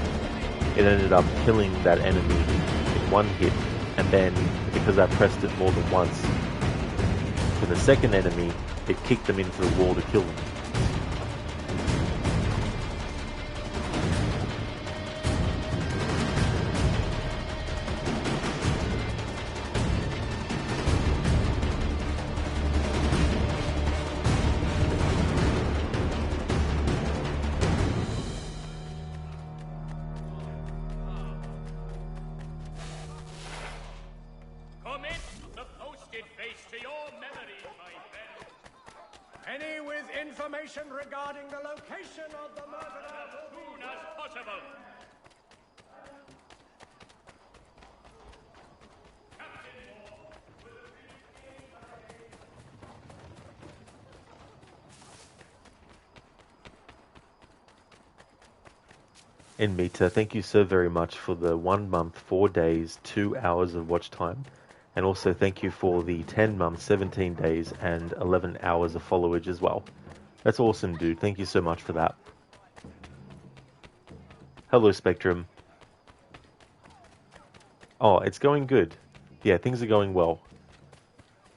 it ended up killing that enemy in one hit, and then because I pressed it more than once, for the second enemy, it kicked them into the wall to kill them. Any with information regarding the location of the murderer? As soon as possible. Inmita, thank you so very much for the 1 month, 4 days, 2 hours of watch time. And also thank you for the 10 months, 17 days, and 11 hours of followage as well. That's awesome, dude. Thank you so much for that. Hello, Spectrum. Oh, it's going good. Yeah, things are going well.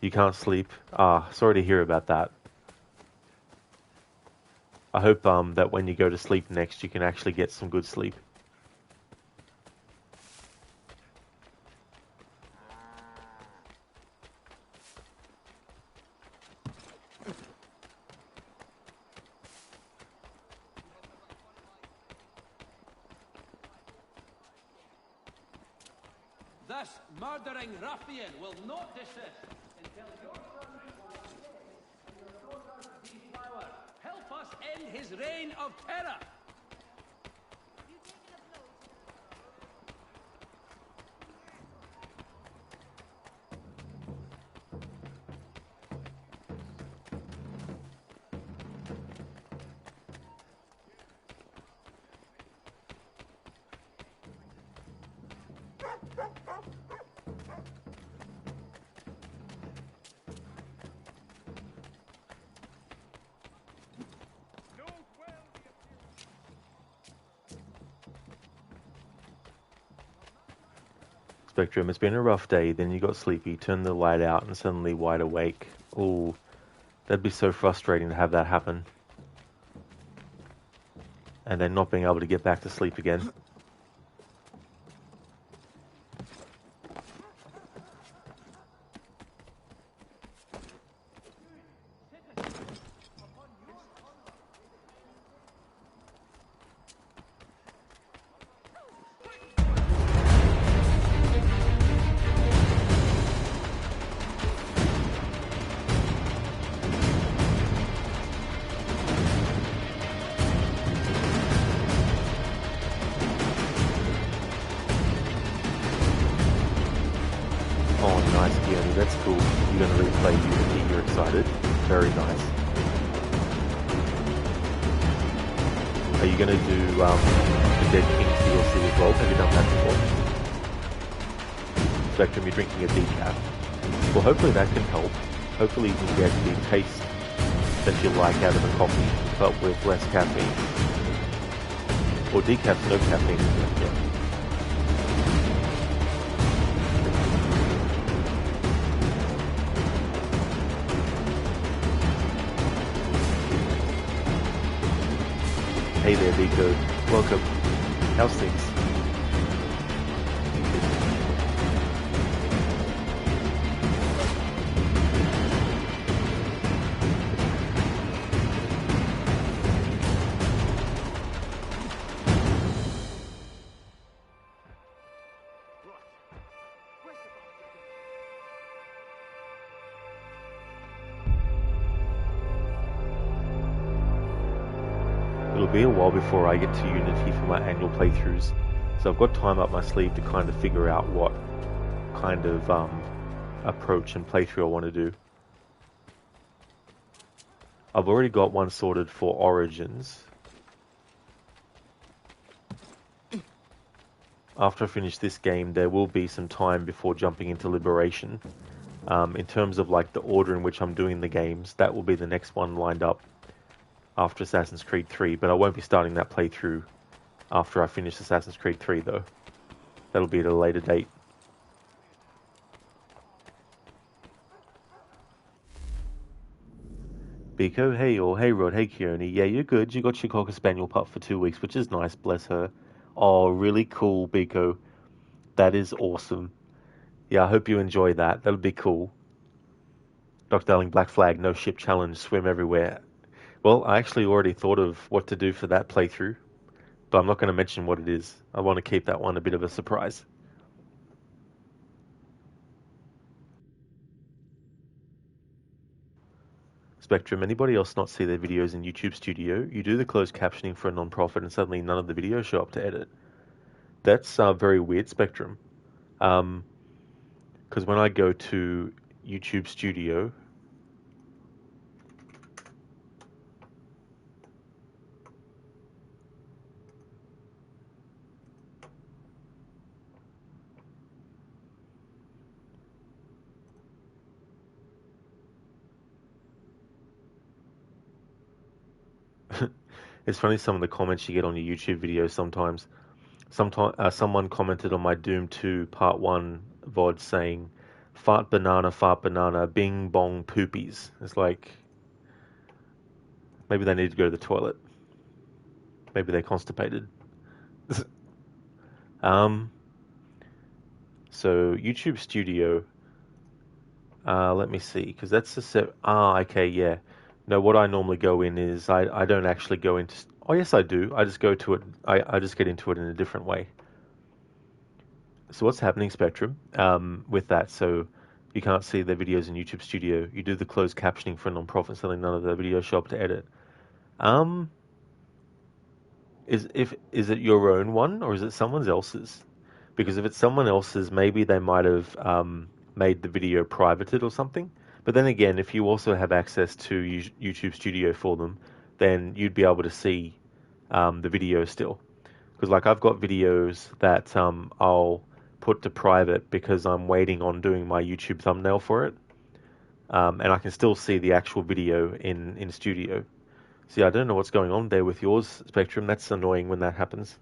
You can't sleep. Sorry to hear about that. I hope that when you go to sleep next, you can actually get some good sleep. This murdering ruffian will not desist until your son and your daughter's deflower help us end his reign of terror. Spectrum, it's been a rough day, then you got sleepy, turned the light out, and suddenly wide awake. Ooh, that'd be so frustrating to have that happen. And then not being able to get back to sleep again. That's cool. You're going to replay Unity. You're excited. Very nice. Are you going to do the Dead Kings DLC as well? Have you done that before? Spectrum, you're drinking a decaf. Well, hopefully that can help. Hopefully you can get the taste that you like out of a coffee, but with less caffeine. Or decaf, no caffeine. Yeah. Hey there, Vico. Welcome. How's things? It'll be a while before I get to Unity for my annual playthroughs, so I've got time up my sleeve to kind of figure out what kind of approach and playthrough I want to do. I've already got one sorted for Origins. After I finish this game, there will be some time before jumping into Liberation. In terms of like the order in which I'm doing the games, that will be the next one lined up after Assassin's Creed 3, but I won't be starting that playthrough after I finish Assassin's Creed 3 though. That'll be at a later date. Biko, hey all, hey Rod, hey Keone. Yeah, you're good. You got your Cocker Spaniel pup for 2 weeks, which is nice, bless her. Oh, really cool, Biko. That is awesome. Yeah, I hope you enjoy that. That'll be cool. Dr. Darling, Black Flag, no ship challenge, swim everywhere. Well, I actually already thought of what to do for that playthrough, but I'm not going to mention what it is. I want to keep that one a bit of a surprise. Spectrum, anybody else not see their videos in YouTube Studio? You do the closed captioning for a non-profit and suddenly none of the videos show up to edit. That's very weird, Spectrum. Because when I go to YouTube Studio, it's funny some of the comments you get on your YouTube videos sometimes. Someone commented on my Doom 2 Part 1 VOD saying, fart banana, bing bong poopies. It's like, maybe they need to go to the toilet. Maybe they're constipated. So YouTube Studio, let me see, because that's the set. Okay, yeah. No, what I normally go in is I don't actually go into. Oh, yes, I do. I just go to it. I just get into it in a different way. So what's happening, Spectrum, with that? So you can't see the videos in YouTube Studio. You do the closed captioning for a non-profit, so none of the videos show up to edit. Is it your own one or is it someone else's? Because if it's someone else's, maybe they might have made the video privated or something. But then again, if you also have access to YouTube Studio for them, then you'd be able to see the video still. Because like I've got videos that I'll put to private because I'm waiting on doing my YouTube thumbnail for it. And I can still see the actual video in Studio. See, I don't know what's going on there with yours, Spectrum. That's annoying when that happens.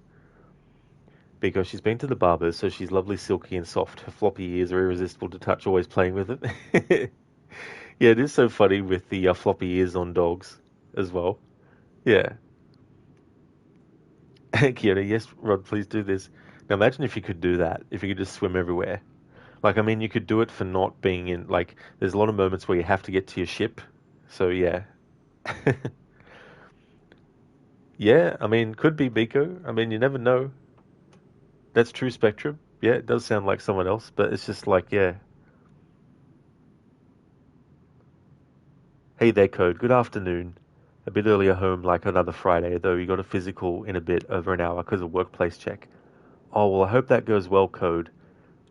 Because she's been to the barber, so she's lovely, silky and soft. Her floppy ears are irresistible to touch, always playing with it. Yeah, it is so funny with the floppy ears on dogs as well. Yeah. Kiana, yes, Rod, please do this. Now imagine if you could do that, if you could just swim everywhere. Like, I mean, you could do it for not being in, like, there's a lot of moments where you have to get to your ship. So, yeah. Yeah, I mean, could be Biko. I mean, you never know. That's true, Spectrum. Yeah, it does sound like someone else, but it's just like, yeah. Hey there, Code. Good afternoon. A bit earlier home like another Friday, though you got a physical in a bit over an hour because of workplace check. Oh, well, I hope that goes well, Code,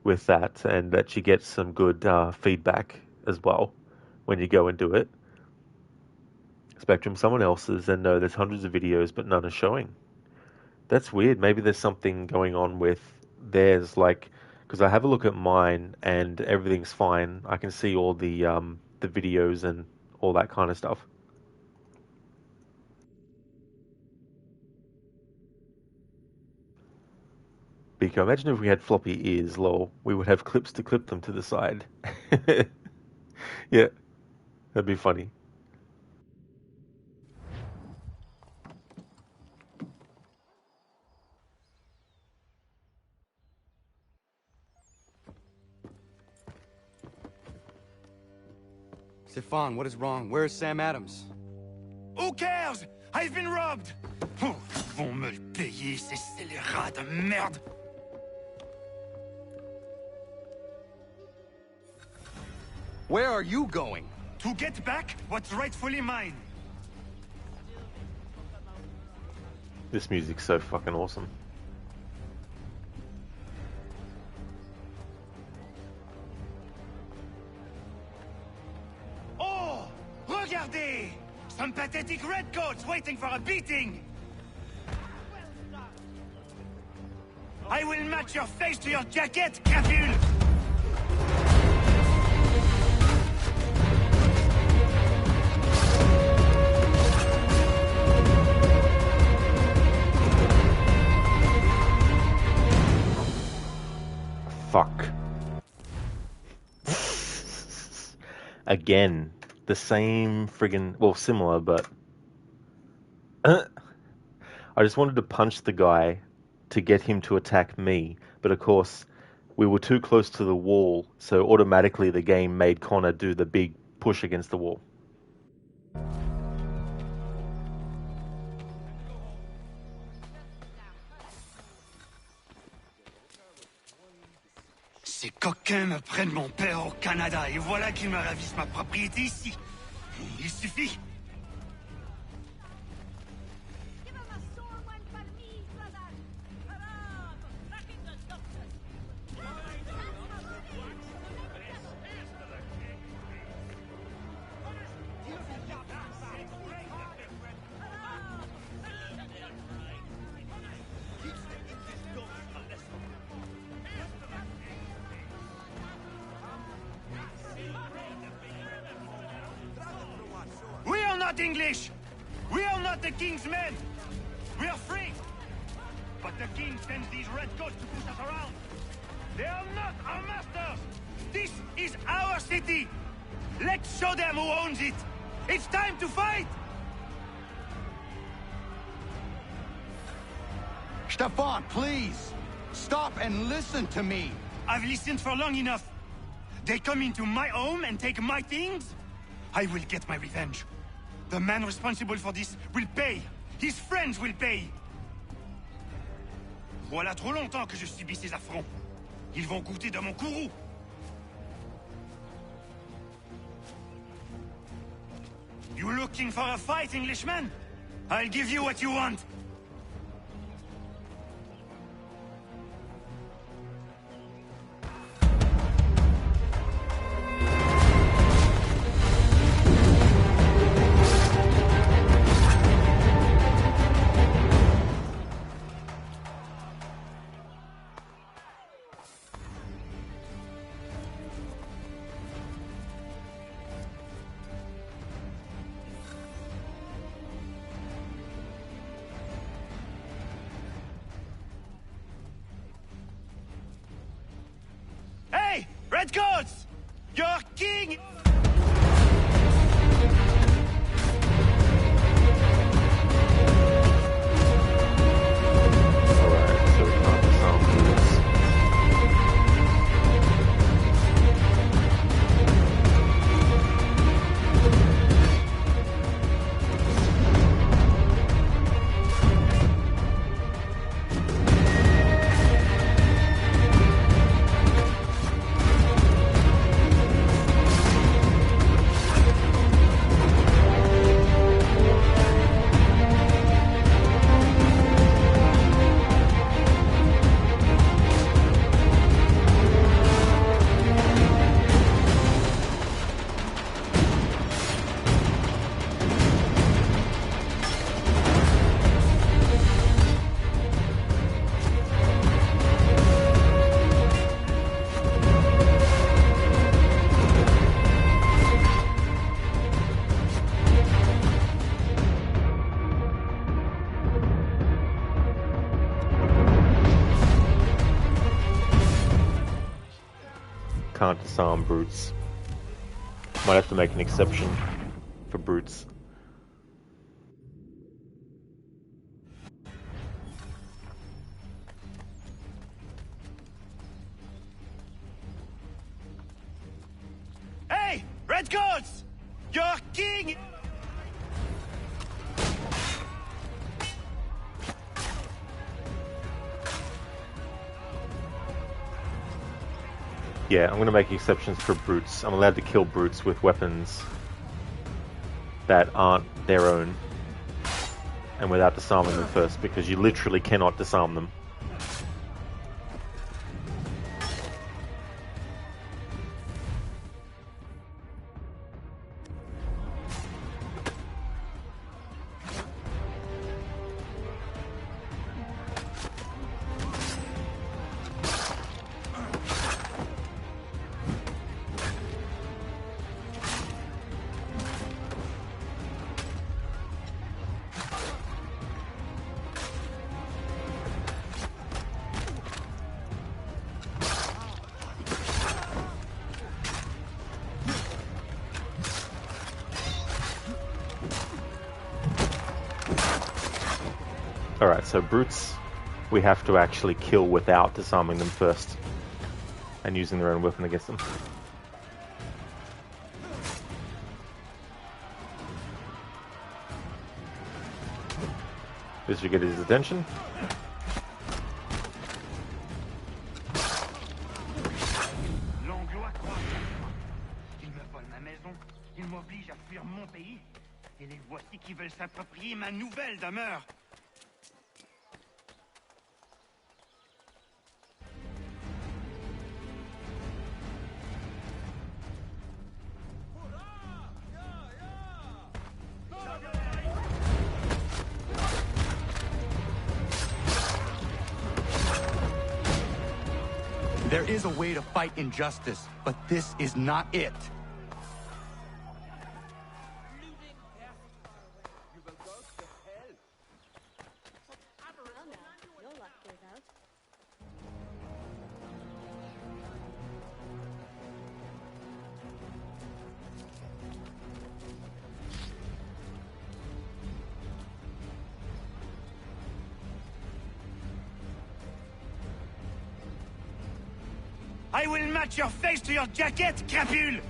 with that, and that you get some good feedback as well when you go and do it. Spectrum, someone else's, and no, there's hundreds of videos, but none are showing. That's weird. Maybe there's something going on with theirs, like, because I have a look at mine and everything's fine. I can see all the videos and all that kind of stuff. Biko, imagine if we had floppy ears, lol. We would have clips to clip them to the side. Yeah, that'd be funny. Stefan, what is wrong? Where is Sam Adams? Who cares? I've been robbed! Oh, ils vont me le payer, ces scélérats de merde! Where are you going? To get back what's rightfully mine. This music's so fucking awesome. Oh! Regardez! Some pathetic redcoats waiting for a beating! I will match your face to your jacket, crapule! Fuck. Again, the same friggin', well, similar, but I just wanted to punch the guy to get him to attack me, but of course we were too close to the wall, so automatically the game made Connor do the big push against the wall. Ces coquins me prennent mon père au Canada, et voilà qu'ils me ravissent ma propriété ici. Il suffit. We are not English! We are not the king's men! We are free! But the king sends these redcoats to push us around! They are not our masters! This is our city! Let's show them who owns it! It's time to fight! Stefan, please! Stop and listen to me! I've listened for long enough. They come into my home and take my things? I will get my revenge. The man responsible for this will pay. His friends will pay. Voilà trop longtemps que je subis ces affronts. Ils vont goûter de mon courroux. You looking for a fight, Englishman? I'll give you what you want. Hey! Redcoats! Your king! Alright, so we can't disarm this. can't disarm brutes. Might have to make an exception for brutes. Hey! Redcoats! Your king! Yeah, I'm going to make exceptions for brutes. I'm allowed to kill brutes with weapons that aren't their own and without disarming them first, because you literally cannot disarm them. Alright, so brutes we have to actually kill without disarming them first and using their own weapon against them. This should get his attention. L'Anglois croit qu'il me vole ma maison, il m'oblige à fuir mon pays, et les voici qui veulent s'approprier ma nouvelle demeure. There is a way to fight injustice, but this is not it. I will match your face to your jacket, crapule!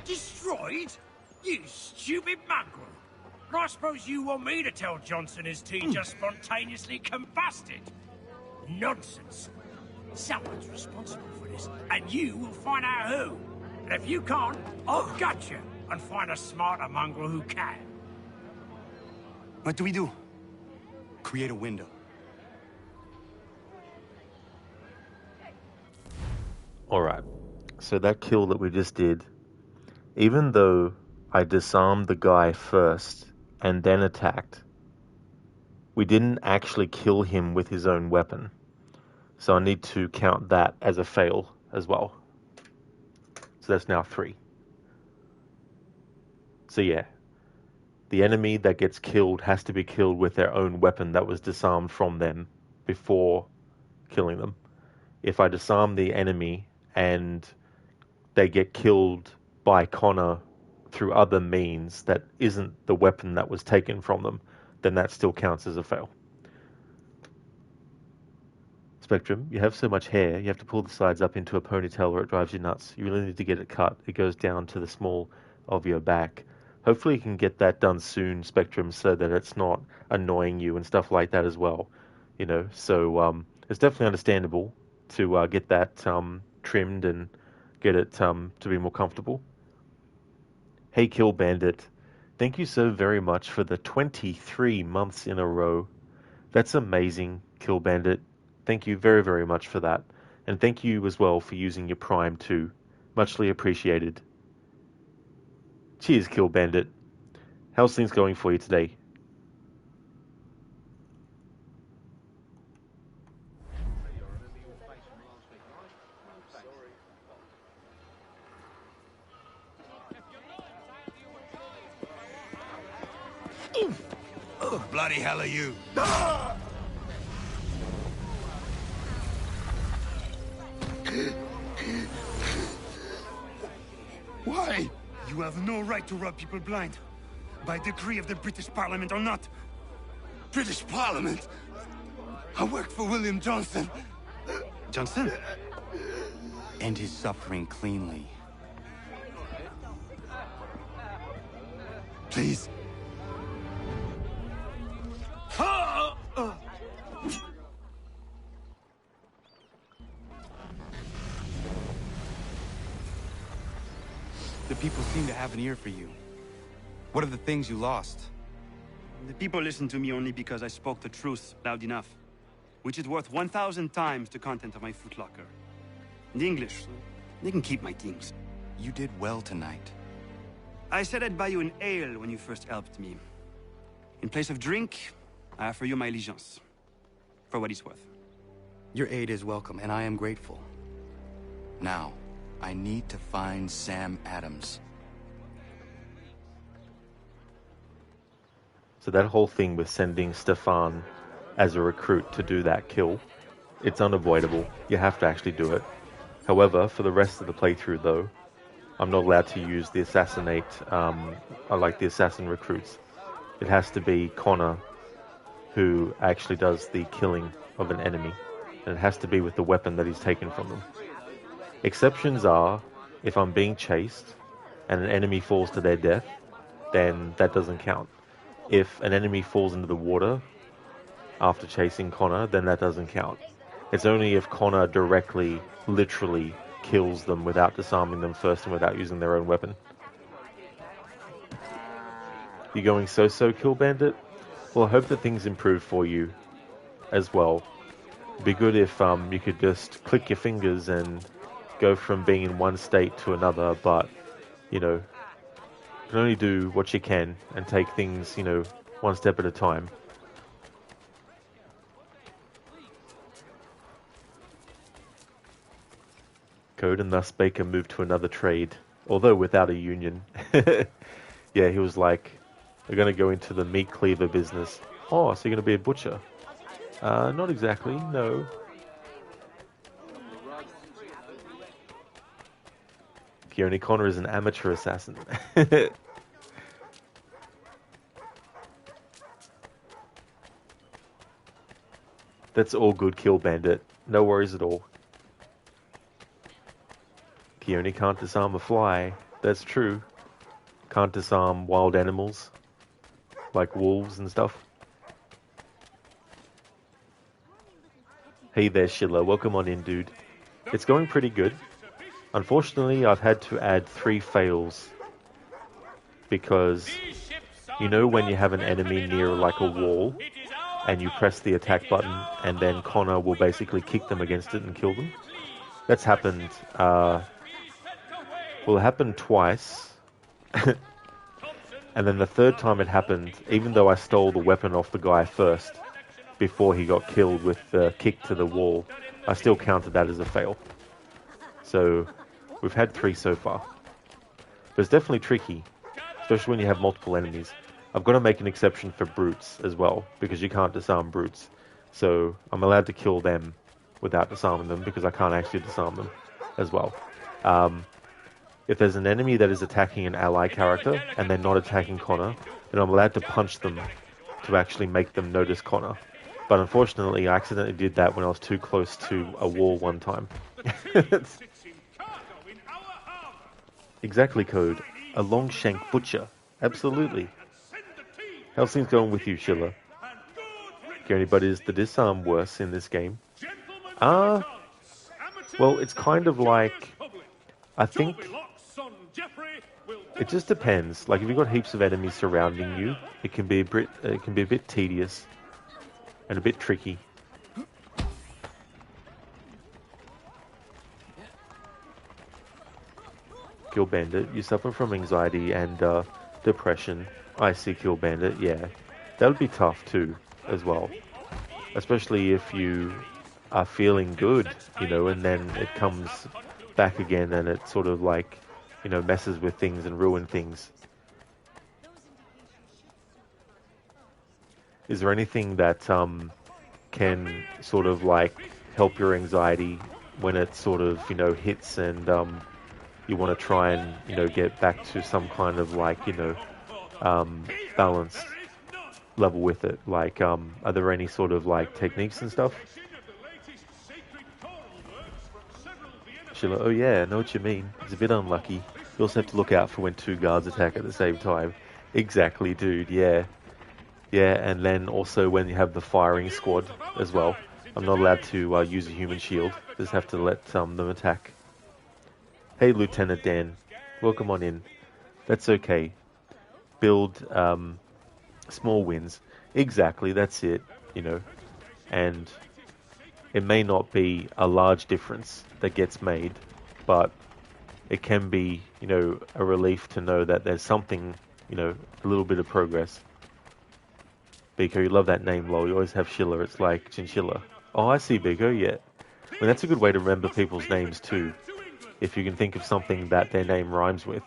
Destroyed? You stupid mongrel! I suppose you want me to tell Johnson his tea just spontaneously combusted? Nonsense. Someone's responsible for this, and you will find out who. And if you can't, I'll gut you and find a smarter mongrel who can. What do we do? Create a window. Alright, so that kill that we just did, even though I disarmed the guy first and then attacked, we didn't actually kill him with his own weapon. So I need to count that as a fail as well. So that's now 3. So yeah, the enemy that gets killed has to be killed with their own weapon that was disarmed from them before killing them. If I disarm the enemy and they get killed by Connor through other means that isn't the weapon that was taken from them, then that still counts as a fail. Spectrum, you have so much hair, you have to pull the sides up into a ponytail or it drives you nuts. You really need to get it cut. It goes down to the small of your back. Hopefully you can get that done soon, Spectrum, so that it's not annoying you and stuff like that as well. You know, so it's definitely understandable to get that trimmed and get it to be more comfortable. Hey Kill Bandit, thank you so very much for the 23 months in a row. That's amazing, Kill Bandit. Thank you very, very much for that. And thank you as well for using your Prime too. Muchly appreciated. Cheers, Kill Bandit. How's things going for you today? Bloody hell are you? Why? You have no right to rob people blind. By decree of the British Parliament or not. British Parliament? I work for William Johnson. Johnson? End his suffering cleanly. Please. The people seem to have an ear for you. What are the things you lost? The people listen to me only because I spoke the truth loud enough. Which is worth 1,000 times the content of my footlocker. The English, they can keep my things. You did well tonight. I said I'd buy you an ale when you first helped me. In place of drink, I offer you my allegiance. For what it's worth. Your aid is welcome, and I am grateful. Now, I need to find Sam Adams. So that whole thing with sending Stefan as a recruit to do that kill, it's unavoidable. You have to actually do it. However, for the rest of the playthrough though, I'm not allowed to use the assassinate, I like the assassin recruits. It has to be Connor who actually does the killing of an enemy. And it has to be with the weapon that he's taken from them. Exceptions are, if I'm being chased and an enemy falls to their death, then that doesn't count. If an enemy falls into the water after chasing Connor, then that doesn't count. It's only if Connor directly, literally kills them without disarming them first and without using their own weapon. You going so-so, Kill Bandit? Well, I hope that things improve for you as well. It'd be good if you could just click your fingers and go from being in one state to another, but, you know, you can only do what you can and take things, you know, one step at a time. Code, and thus Baker moved to another trade, although without a union. Yeah, he was like, we're going to go into the meat cleaver business. Oh, so you're going to be a butcher? Not exactly, no. Keone Connor is an amateur assassin. That's all good, Kill Bandit. No worries at all. Keone can't disarm a fly. That's true. Can't disarm wild animals, like wolves and stuff. Hey there, Schiller. Welcome on in, dude. It's going pretty good. Unfortunately, I've had to add 3 fails. Because, you know when you have an enemy near like a wall, and you press the attack button, and then Connor will basically kick them against it and kill them? That's happened, well, it happened twice. And then the third time it happened, even though I stole the weapon off the guy first, before he got killed with the kick to the wall, I still counted that as a fail. So, we've had 3 so far. But it's definitely tricky, especially when you have multiple enemies. I've got to make an exception for brutes as well, because you can't disarm brutes. So, I'm allowed to kill them without disarming them, because I can't actually disarm them as well. If there's an enemy that is attacking an ally character, and they're not attacking Connor, then I'm allowed to punch them to actually make them notice Connor. But unfortunately, I accidentally did that when I was too close to a wall one time. Exactly, Code. A Longshank butcher. Absolutely. How's things going with you, Schiller? But is the disarm worse in this game? Well, it's kind of like... I think... It just depends. Like, if you've got heaps of enemies surrounding you, it can be a bit tedious and a bit tricky. Kill Bandit, you suffer from anxiety and depression. I see, Kill Bandit, yeah. That would be tough too, as well. Especially if you are feeling good, you know, and then it comes back again and it sort of like, you know, messes with things and ruin things. Is there anything that can sort of like help your anxiety when it sort of, you know, hits and you want to try and, you know, get back to some kind of like, you know, balance level with it? Like, are there any sort of like techniques and stuff? Sheila, oh yeah, I know what you mean. It's a bit unlucky. You also have to look out for when two guards attack at the same time. Exactly, dude, yeah. Yeah, and then also when you have the firing squad as well. I'm not allowed to use a human shield. Just have to let them attack. Hey, Lieutenant Dan. Welcome on in. That's okay. Build small wins. Exactly, that's it, you know. And it may not be a large difference that gets made, but it can be, you know, a relief to know that there's something, you know, a little bit of progress. Biko, you love that name, lol. You always have Shilla. It's like Chinchilla. Oh, I see, Biko, yeah. I mean, that's a good way to remember people's names, too. If you can think of something that their name rhymes with.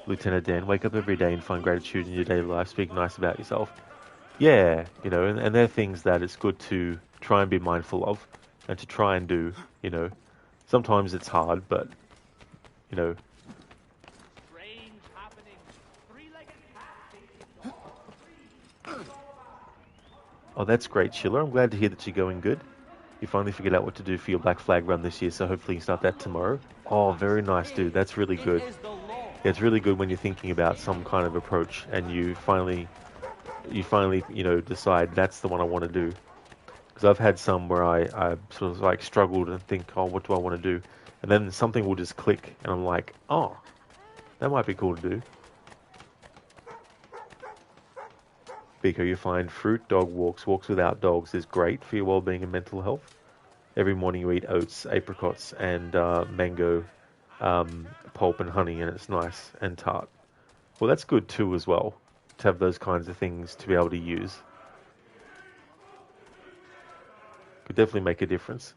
Lieutenant Dan, wake up every day and find gratitude in your daily life. Speak nice about yourself. Yeah, you know, and there are things that it's good to try and be mindful of and to try and do, you know. Sometimes it's hard, but, you know. Oh, that's great, Schiller. I'm glad to hear that you're going good. You finally figured out what to do for your Black Flag run this year, so hopefully you can start that tomorrow. Oh, very nice, dude. That's really good. Yeah, it's really good when you're thinking about some kind of approach and you finally, you know, decide that's the one I want to do. Because I've had some where I sort of like struggled and think, oh, what do I want to do? And then something will just click and I'm like, oh, that might be cool to do. Biko, you find fruit, dog walks without dogs is great for your well-being and mental health. Every morning you eat oats, apricots, and mango pulp and honey, and it's nice and tart. Well, that's good too as well, to have those kinds of things to be able to use. Could definitely make a difference.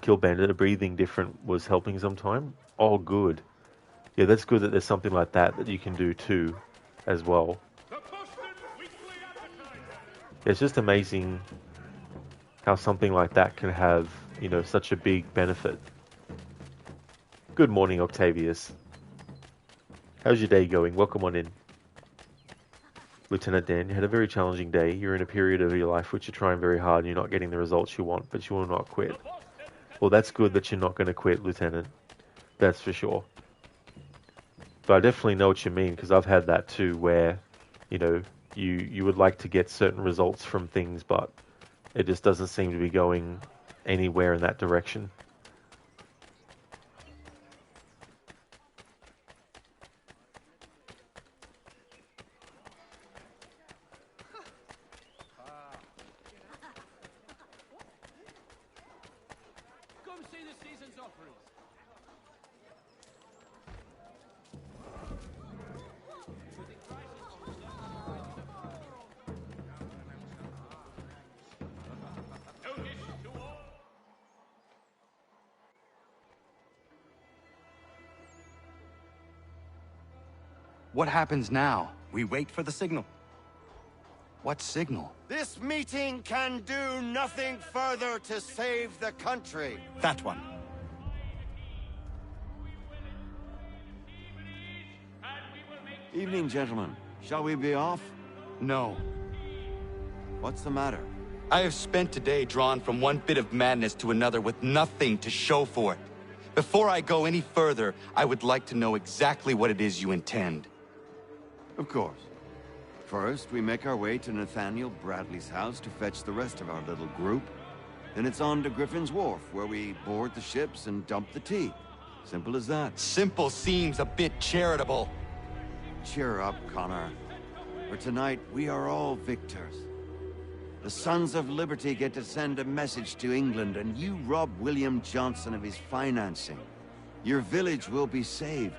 Kill Bandit, a breathing different was helping sometime. Oh, good. Yeah, that's good that there's something like that you can do too, as well. It's just amazing how something like that can have, you know, such a big benefit. Good morning, Octavius. How's your day going? Welcome on in. Lieutenant Dan, you had a very challenging day. You're in a period of your life which you're trying very hard and you're not getting the results you want, but you will not quit. Well, that's good that you're not going to quit, Lieutenant. That's for sure. But I definitely know what you mean, because I've had that too, where, you know, you would like to get certain results from things, but it just doesn't seem to be going anywhere in that direction. Come see the season's offerings. What happens now? We wait for the signal. What signal? This meeting can do nothing further to save the country. That one. Evening, gentlemen. Shall we be off? No. What's the matter? I have spent today drawn from one bit of madness to another with nothing to show for it. Before I go any further, I would like to know exactly what it is you intend. Of course. First, we make our way to Nathaniel Bradley's house to fetch the rest of our little group. Then it's on to Griffin's Wharf, where we board the ships and dump the tea. Simple as that. Simple seems a bit charitable. Cheer up, Connor. For tonight, we are all victors. The Sons of Liberty get to send a message to England, and you rob William Johnson of his financing. Your village will be saved.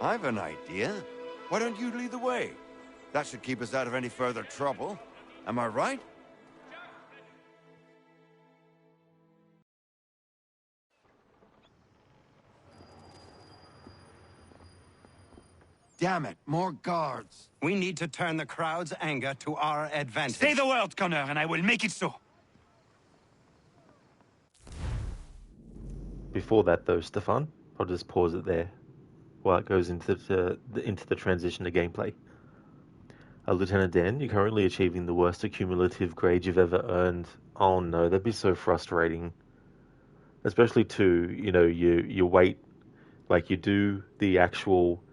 I've an idea. Why don't you lead the way? That should keep us out of any further trouble. Am I right? Damn it, more guards. We need to turn the crowd's anger to our advantage. Say the word, Connor, and I will make it so. Before that, though, Stefan, I'll just pause it there while it goes into the transition to gameplay. Lieutenant Dan, you're currently achieving the worst accumulative grade you've ever earned. Oh no, that'd be so frustrating. Especially to, you wait, like you do the actual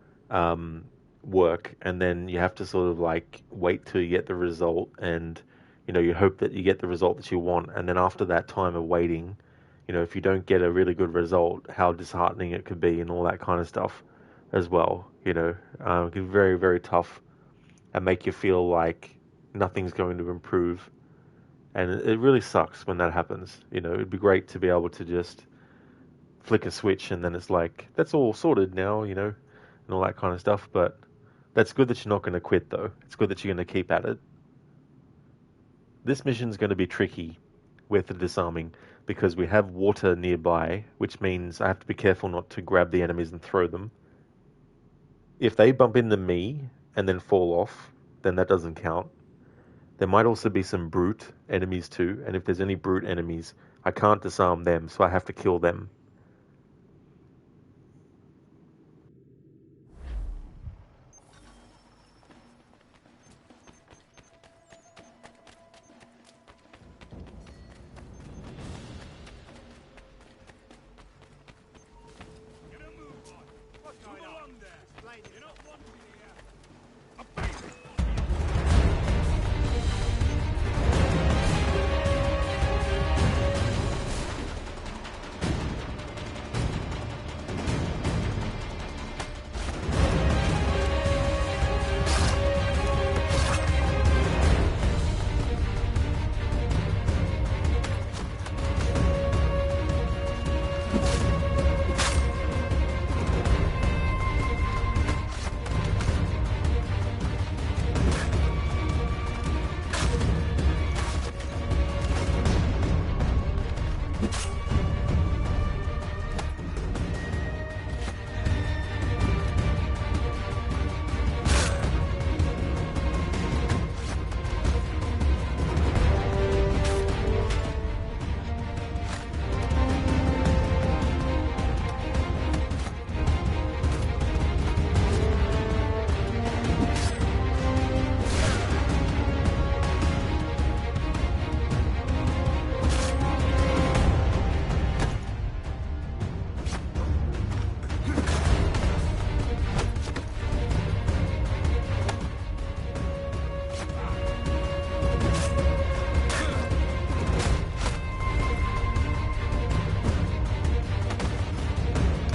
work, and then you have to sort of like wait till you get the result, and you hope that you get the result that you want, and then after that time of waiting, if you don't get a really good result, how disheartening it could be and all that kind of stuff as well. It can be very, very tough and make you feel like nothing's going to improve. And it really sucks when that happens. It'd be great to be able to just flick a switch and then it's like, that's all sorted now, and all that kind of stuff. But that's good that you're not going to quit, though. It's good that you're going to keep at it. This mission's going to be tricky with the disarming because we have water nearby, which means I have to be careful not to grab the enemies and throw them. If they bump into me and then fall off, then that doesn't count. There might also be some brute enemies too, and if there's any brute enemies, I can't disarm them, so I have to kill them.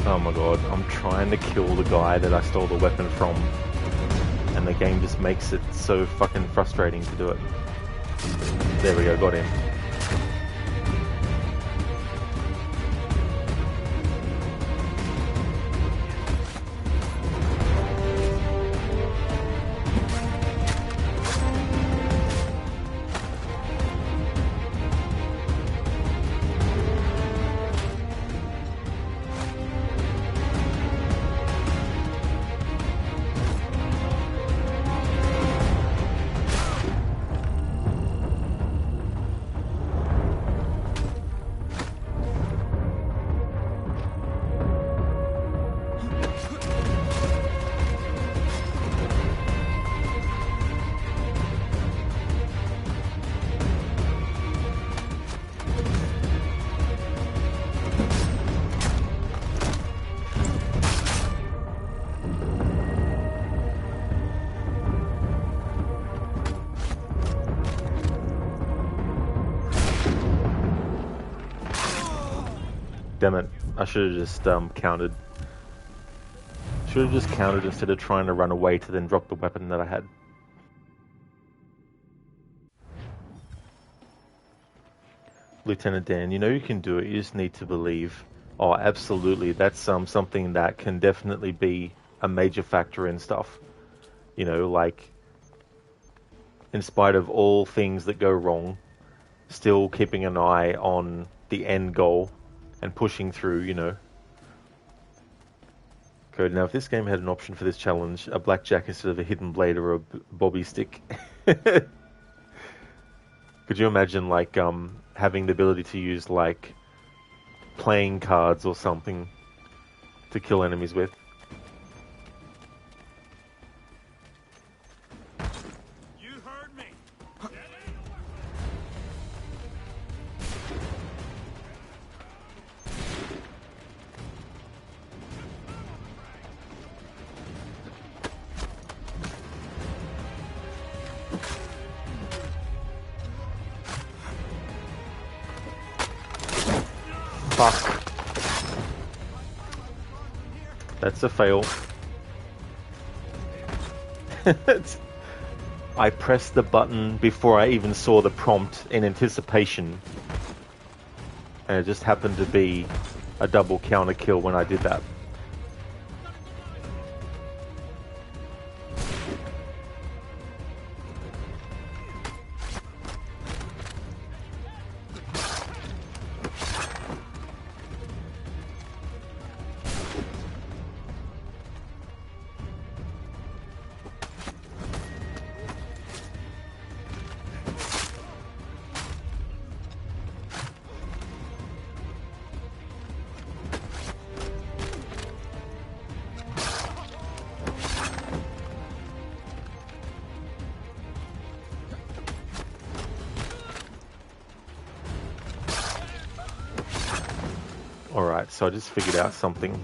Oh my god, I'm trying to kill the guy that I stole the weapon from, and the game just makes it so fucking frustrating to do it. There we go, got him. Damn it, I should have just countered. Should have just countered instead of trying to run away to then drop the weapon that I had. Lieutenant Dan, you know you can do it, you just need to believe. Oh, absolutely, that's something that can definitely be a major factor in stuff. Like, in spite of all things that go wrong, still keeping an eye on the end goal and pushing through, Code. Now, if this game had an option for this challenge, a blackjack instead of a hidden blade or a bobby stick. Could you imagine, like, having the ability to use, like, playing cards or something to kill enemies with? You heard me. Fuck. That's a fail. I pressed the button before I even saw the prompt in anticipation. And it just happened to be a double counter kill when I did that. Alright, so I just figured out something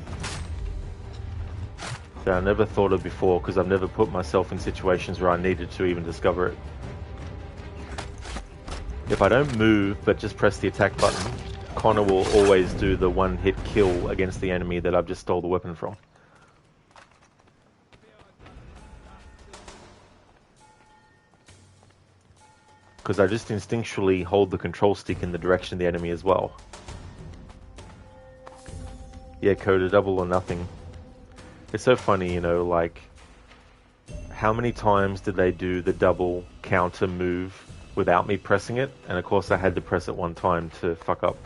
that I never thought of before because I've never put myself in situations where I needed to even discover it. If I don't move but just press the attack button, Connor will always do the one-hit kill against the enemy that I've just stole the weapon from. Because I just instinctually hold the control stick in the direction of the enemy as well. Yeah, Code, a double or nothing. It's so funny, you know, like, how many times did they do the double counter move without me pressing it? And of course I had to press it one time to fuck up.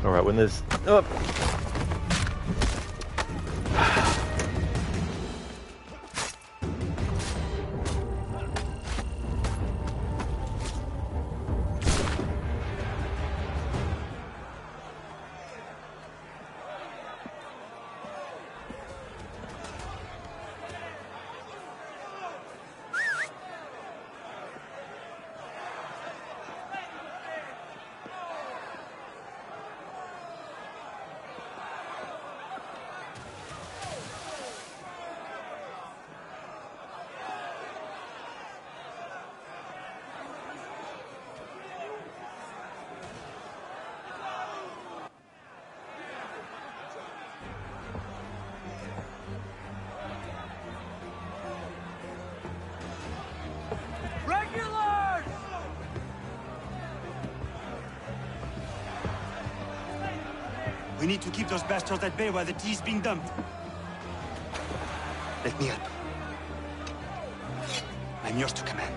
Alright, when there's... Oh. We need to keep those bastards at bay while the tea's being dumped. Let me help. I'm yours to command.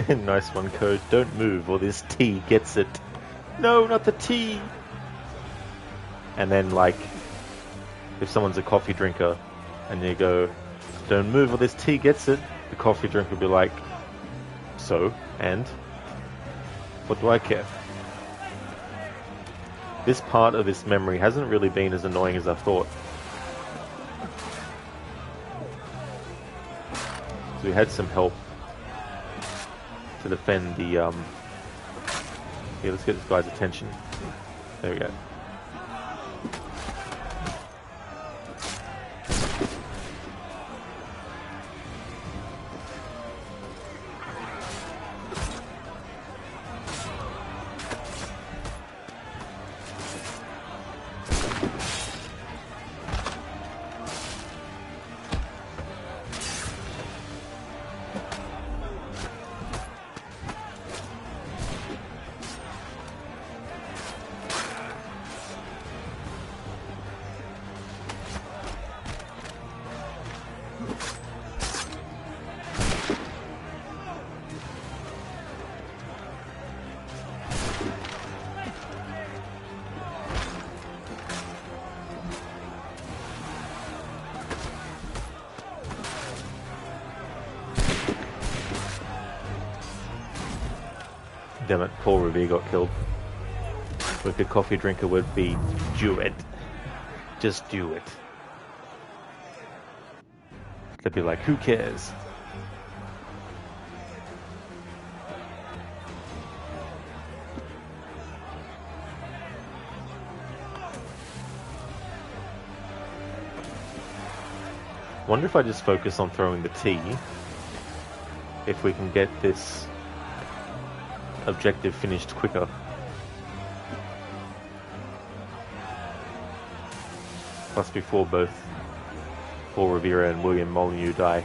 Nice one, Code. Don't move or this tea gets it. No, not the tea! And then, like, if someone's a coffee drinker and you go, don't move or this tea gets it, the coffee drinker will be like, so, and? What do I care? This part of this memory hasn't really been as annoying as I thought. So we had some help to defend the, Here, let's get this guy's attention. There we go. Damn it, poor Revere got killed. Like a coffee drinker would be, do it. Just do it. They'd be like, who cares? Wonder if I just focus on throwing the T, if we can get this objective finished quicker. Plus before both Paul Revere and William Molyneux die.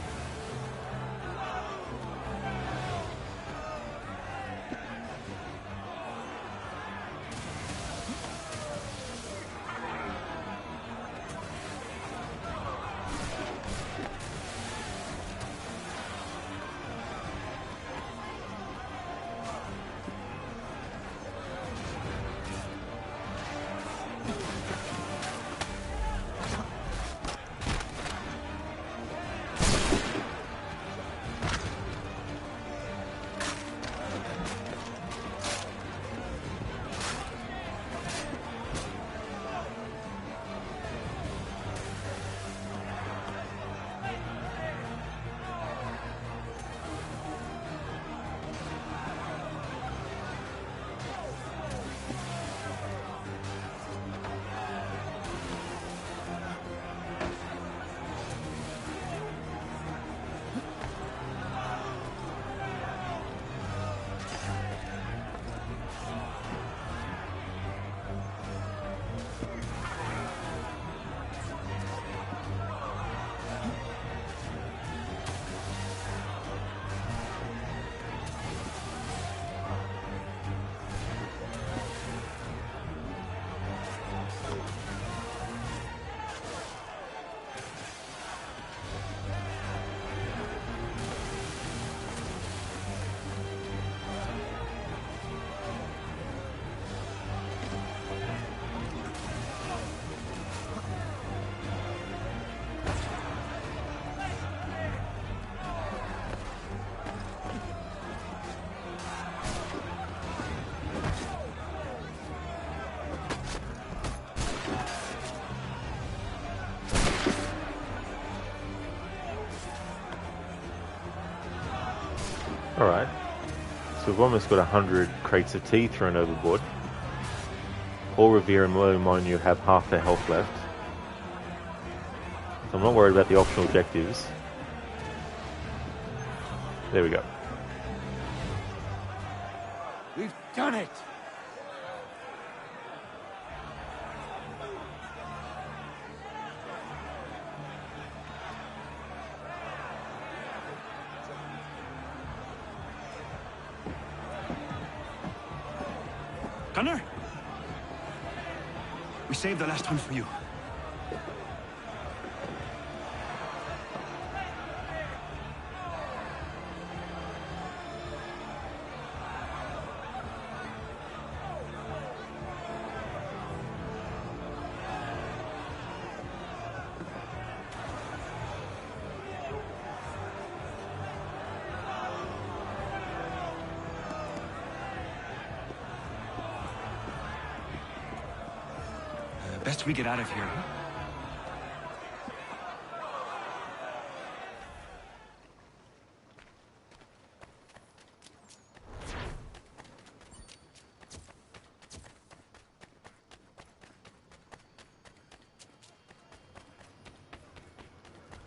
Alright, so we've almost got 100 crates of tea thrown overboard. Paul Revere and William Molyneux have half their health left. So I'm not worried about the optional objectives. There we go. We've done it! Gunner? We saved the last one for you. Best we get out of here.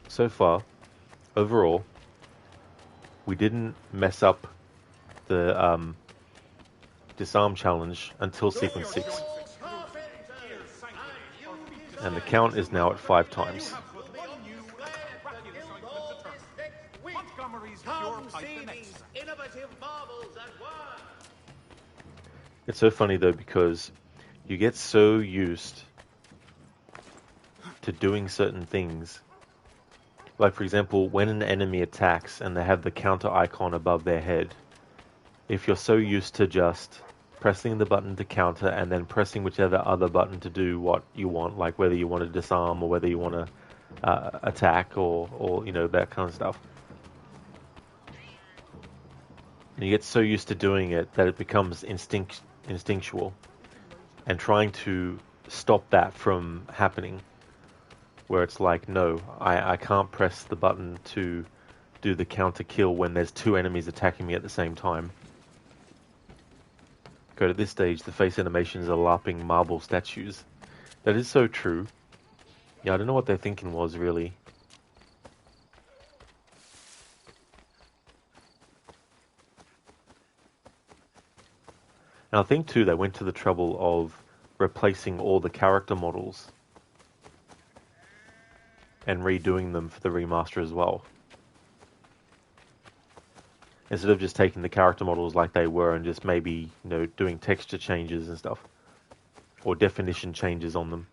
So far, overall, we didn't mess up the disarm challenge until sequence 6. And the count is now at 5 times. It's so funny though, because you get so used to doing certain things. Like for example, when an enemy attacks and they have the counter icon above their head, if you're so used to just pressing the button to counter and then pressing whichever other button to do what you want, like whether you want to disarm or whether you want to attack or you know, that kind of stuff. And you get so used to doing it that it becomes instinctual. And trying to stop that from happening, where it's like, no, I can't press the button to do the counter kill when there's 2 enemies attacking me at the same time. Go to this stage, the face animations are LARPing marble statues. That is so true. Yeah, I don't know what their thinking was, really. And I think too they went to the trouble of replacing all the character models and redoing them for the remaster as well. Instead of just taking the character models like they were and just maybe, doing texture changes and stuff. Or definition changes on them.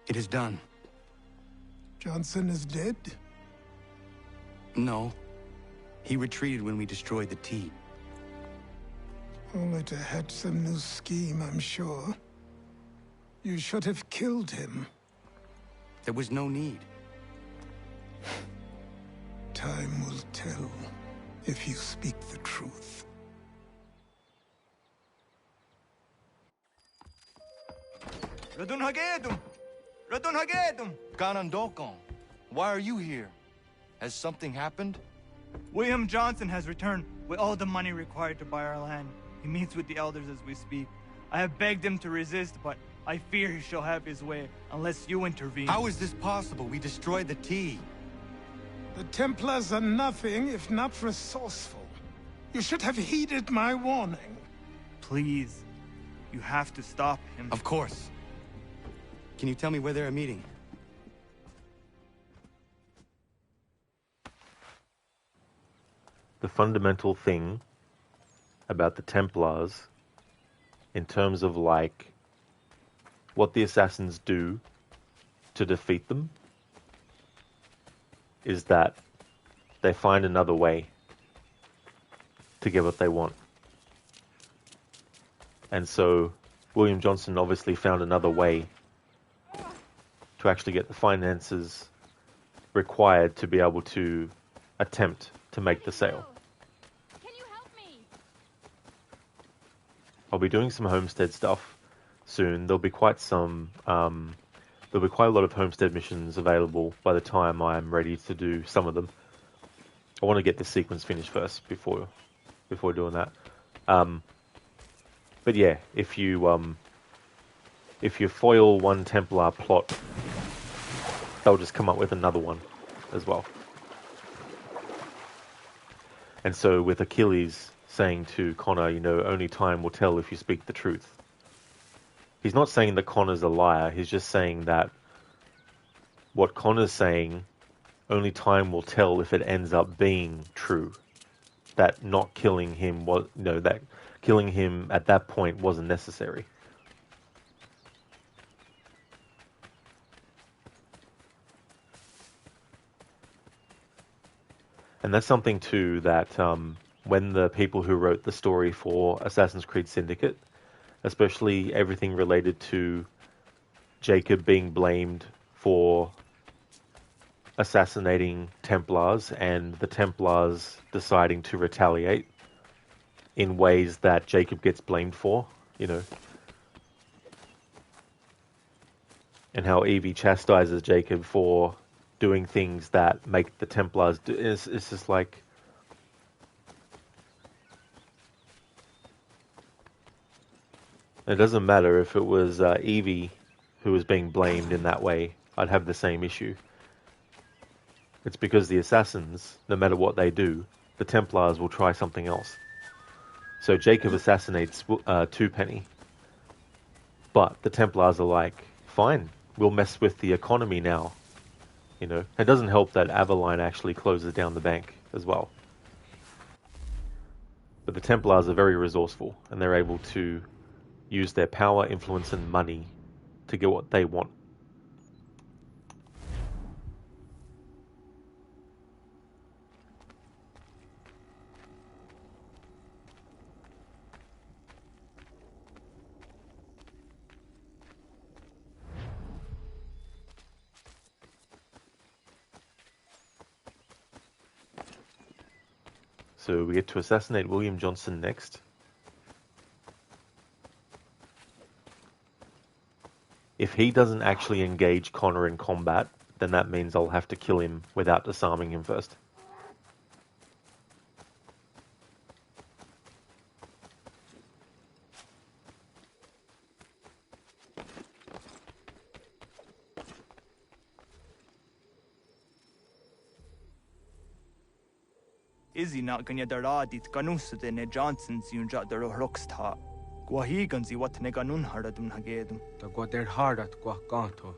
It is done. Johnson is dead? No. He retreated when we destroyed the tea. Only to hatch some new scheme, I'm sure. You should have killed him. There was no need. Time will tell if you speak the truth. Ganondokon, why are you here? Has something happened? William Johnson has returned with all the money required to buy our land. He meets with the elders as we speak. I have begged him to resist, but I fear he shall have his way unless you intervene. How is this possible? We destroyed the tea. The Templars are nothing if not resourceful. You should have heeded my warning. Please, you have to stop him. Of course. Can you tell me where they're meeting? The fundamental thing about the Templars, in terms of what the assassins do to defeat them, is that they find another way to get what they want. And so William Johnson obviously found another way to actually get the finances required to be able to attempt to make the sale. Can you help me? I'll be doing some homestead stuff soon. There'll be quite a lot of homestead missions available by the time I'm ready to do some of them. I want to get this sequence finished first before doing that. But yeah, if you foil one Templar plot, they'll just come up with another one as well. And so with Achilles saying to Connor, only time will tell if you speak the truth. He's not saying that Connor's a liar. He's just saying that what Connor's saying, only time will tell if it ends up being true. That not killing him that killing him at that point wasn't necessary. And that's something too that when the people who wrote the story for Assassin's Creed Syndicate, especially everything related to Jacob being blamed for assassinating Templars and the Templars deciding to retaliate in ways that Jacob gets blamed for, and how Evie chastises Jacob for doing things that make the Templars do. It's just like, it doesn't matter if it was Evie who was being blamed in that way. I'd have the same issue. It's because the assassins, no matter what they do, the Templars will try something else. So Jacob assassinates Twopenny. But the Templars are like, fine, we'll mess with the economy now. You know, it doesn't help that Aveline actually closes down the bank as well. But the Templars are very resourceful, and they're able to use their power, influence, and money to get what they want. So we get to assassinate William Johnson next. If he doesn't actually engage Connor in combat, then that means I'll have to kill him without disarming him first. Izzy not gonna daradit ganusade ne Johnsons yun jat der rocksta. Gwahi ganzi wat ne ganun haradum hagedum. Da gwa der hardat gwa ganto.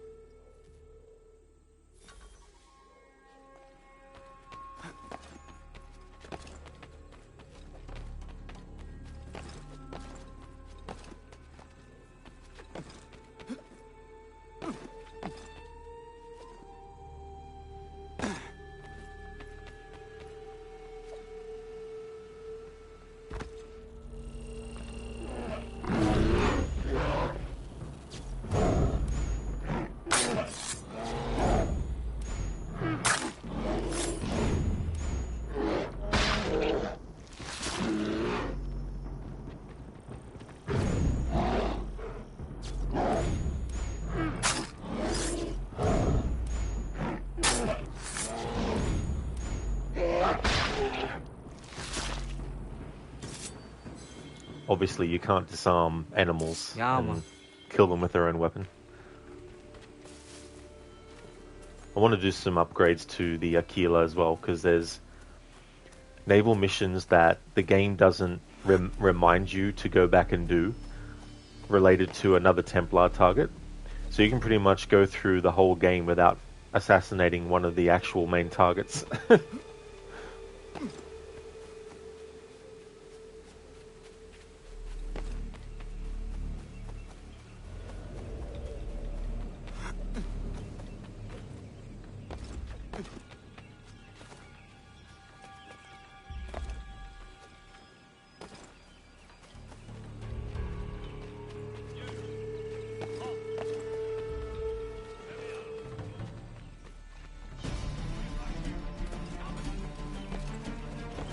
Obviously, you can't disarm animals and kill them with their own weapon. I want to do some upgrades to the Aquila as well, because there's naval missions that the game doesn't remind you to go back and do, related to another Templar target. So you can pretty much go through the whole game without assassinating one of the actual main targets.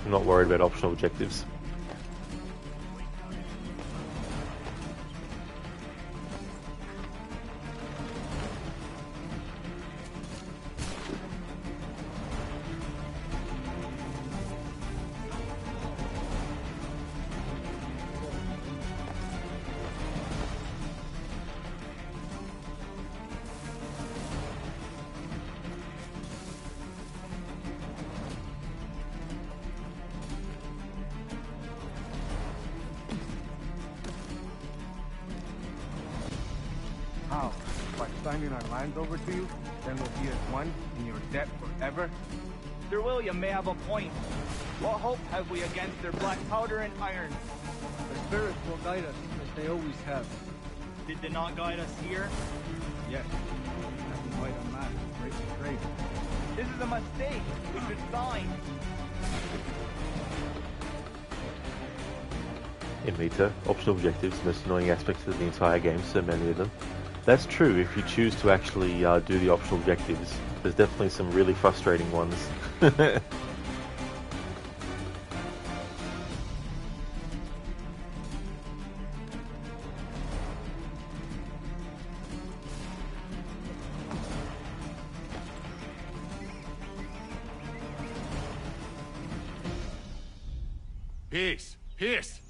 I'm not worried about optional objectives. How? By signing our lands over to you? Then we'll be as one in your debt forever? Sir William may have a point. What hope have we against their black powder and iron? The spirits will guide us, as they always have. Did they not guide us here? Yes. Having white unmasked, great trade. This is a mistake. We should sign. In Meta, optional objectives, the most annoying aspects of the entire game, so many of them. That's true if you choose to actually do the optional objectives. There's definitely some really frustrating ones. Peace! Peace!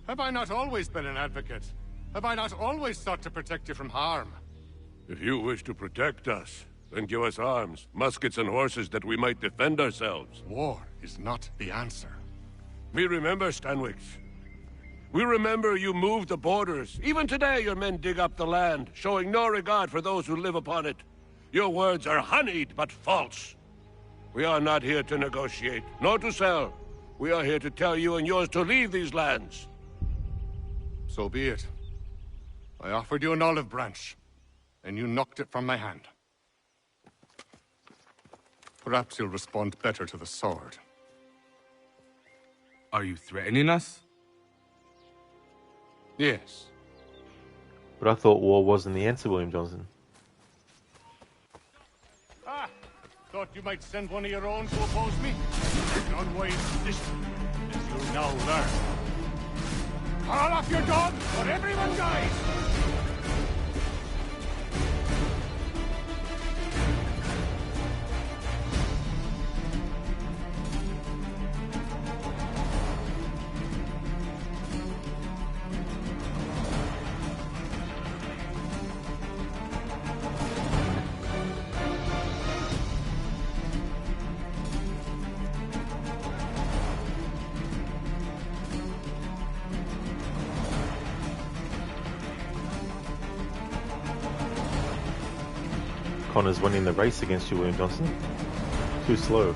Have I not always been an advocate? Have I not always sought to protect you from harm? If you wish to protect us, then give us arms, muskets and horses that we might defend ourselves. War is not the answer. We remember, Stanwix. We remember you moved the borders. Even today your men dig up the land, showing no regard for those who live upon it. Your words are honeyed, but false. We are not here to negotiate, nor to sell. We are here to tell you and yours to leave these lands. So be it. I offered you an olive branch, and you knocked it from my hand. Perhaps you'll respond better to the sword. Are you threatening us? Yes. But I thought war wasn't the answer, William Johnson. Thought you might send one of your own to oppose me? An unwise position, as you'll now learn. Call off your dog, or everyone dies! Connor's winning the race against you, William Johnson. Too slow.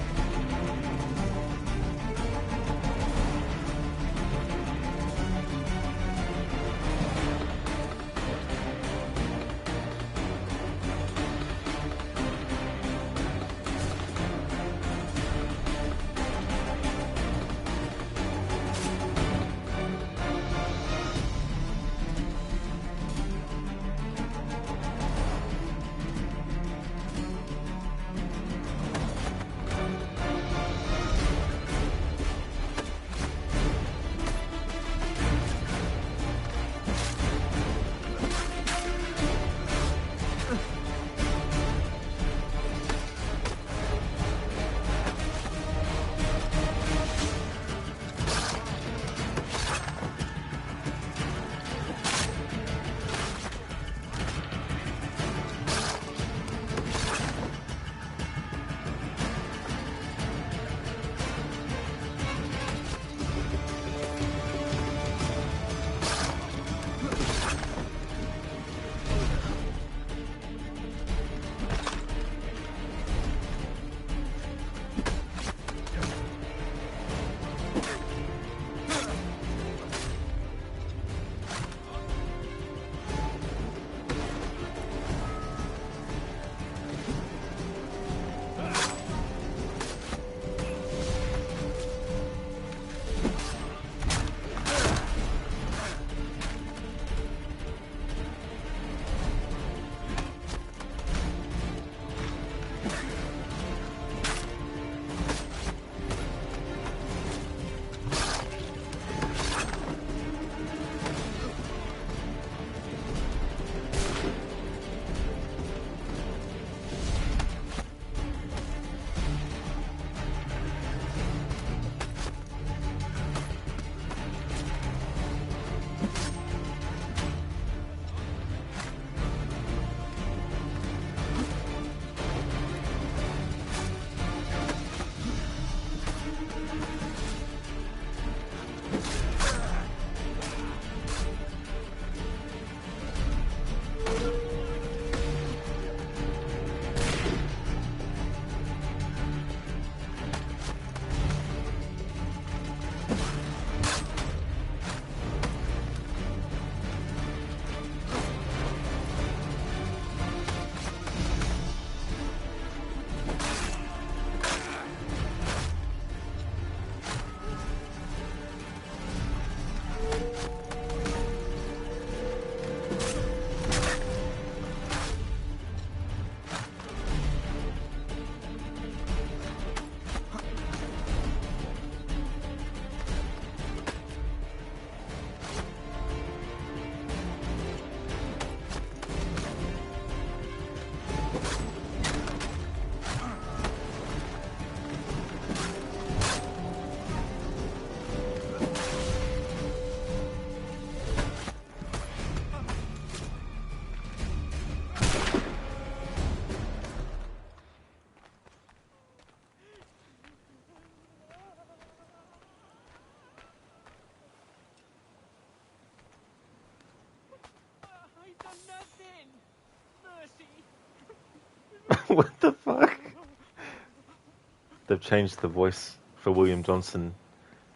they've changed the voice for William Johnson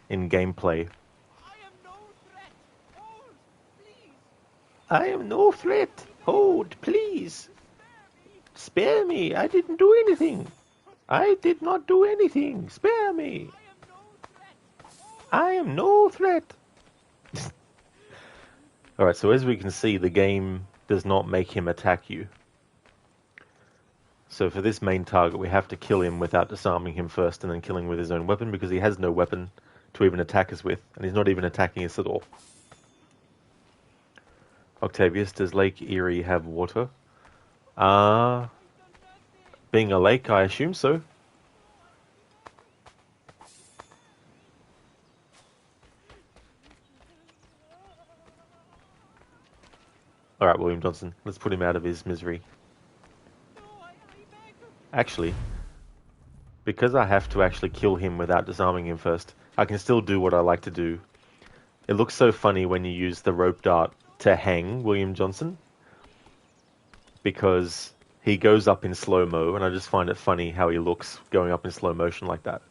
in gameplay. I am no threat. Hold, please. Spare me. I didn't do anything. I did not do anything. Spare me. I am no threat. Alright, so as we can see, the game does not make him attack you. So for this main target, we have to kill him without disarming him first and then killing with his own weapon, because he has no weapon to even attack us with, and he's not even attacking us at all. Octavius, does Lake Erie have water? Being a lake, I assume so. Alright, William Johnson, let's put him out of his misery. Actually, because I have to actually kill him without disarming him first, I can still do what I like to do. It looks so funny when you use the rope dart to hang William Johnson, because he goes up in slow-mo, and I just find it funny how he looks going up in slow motion like that.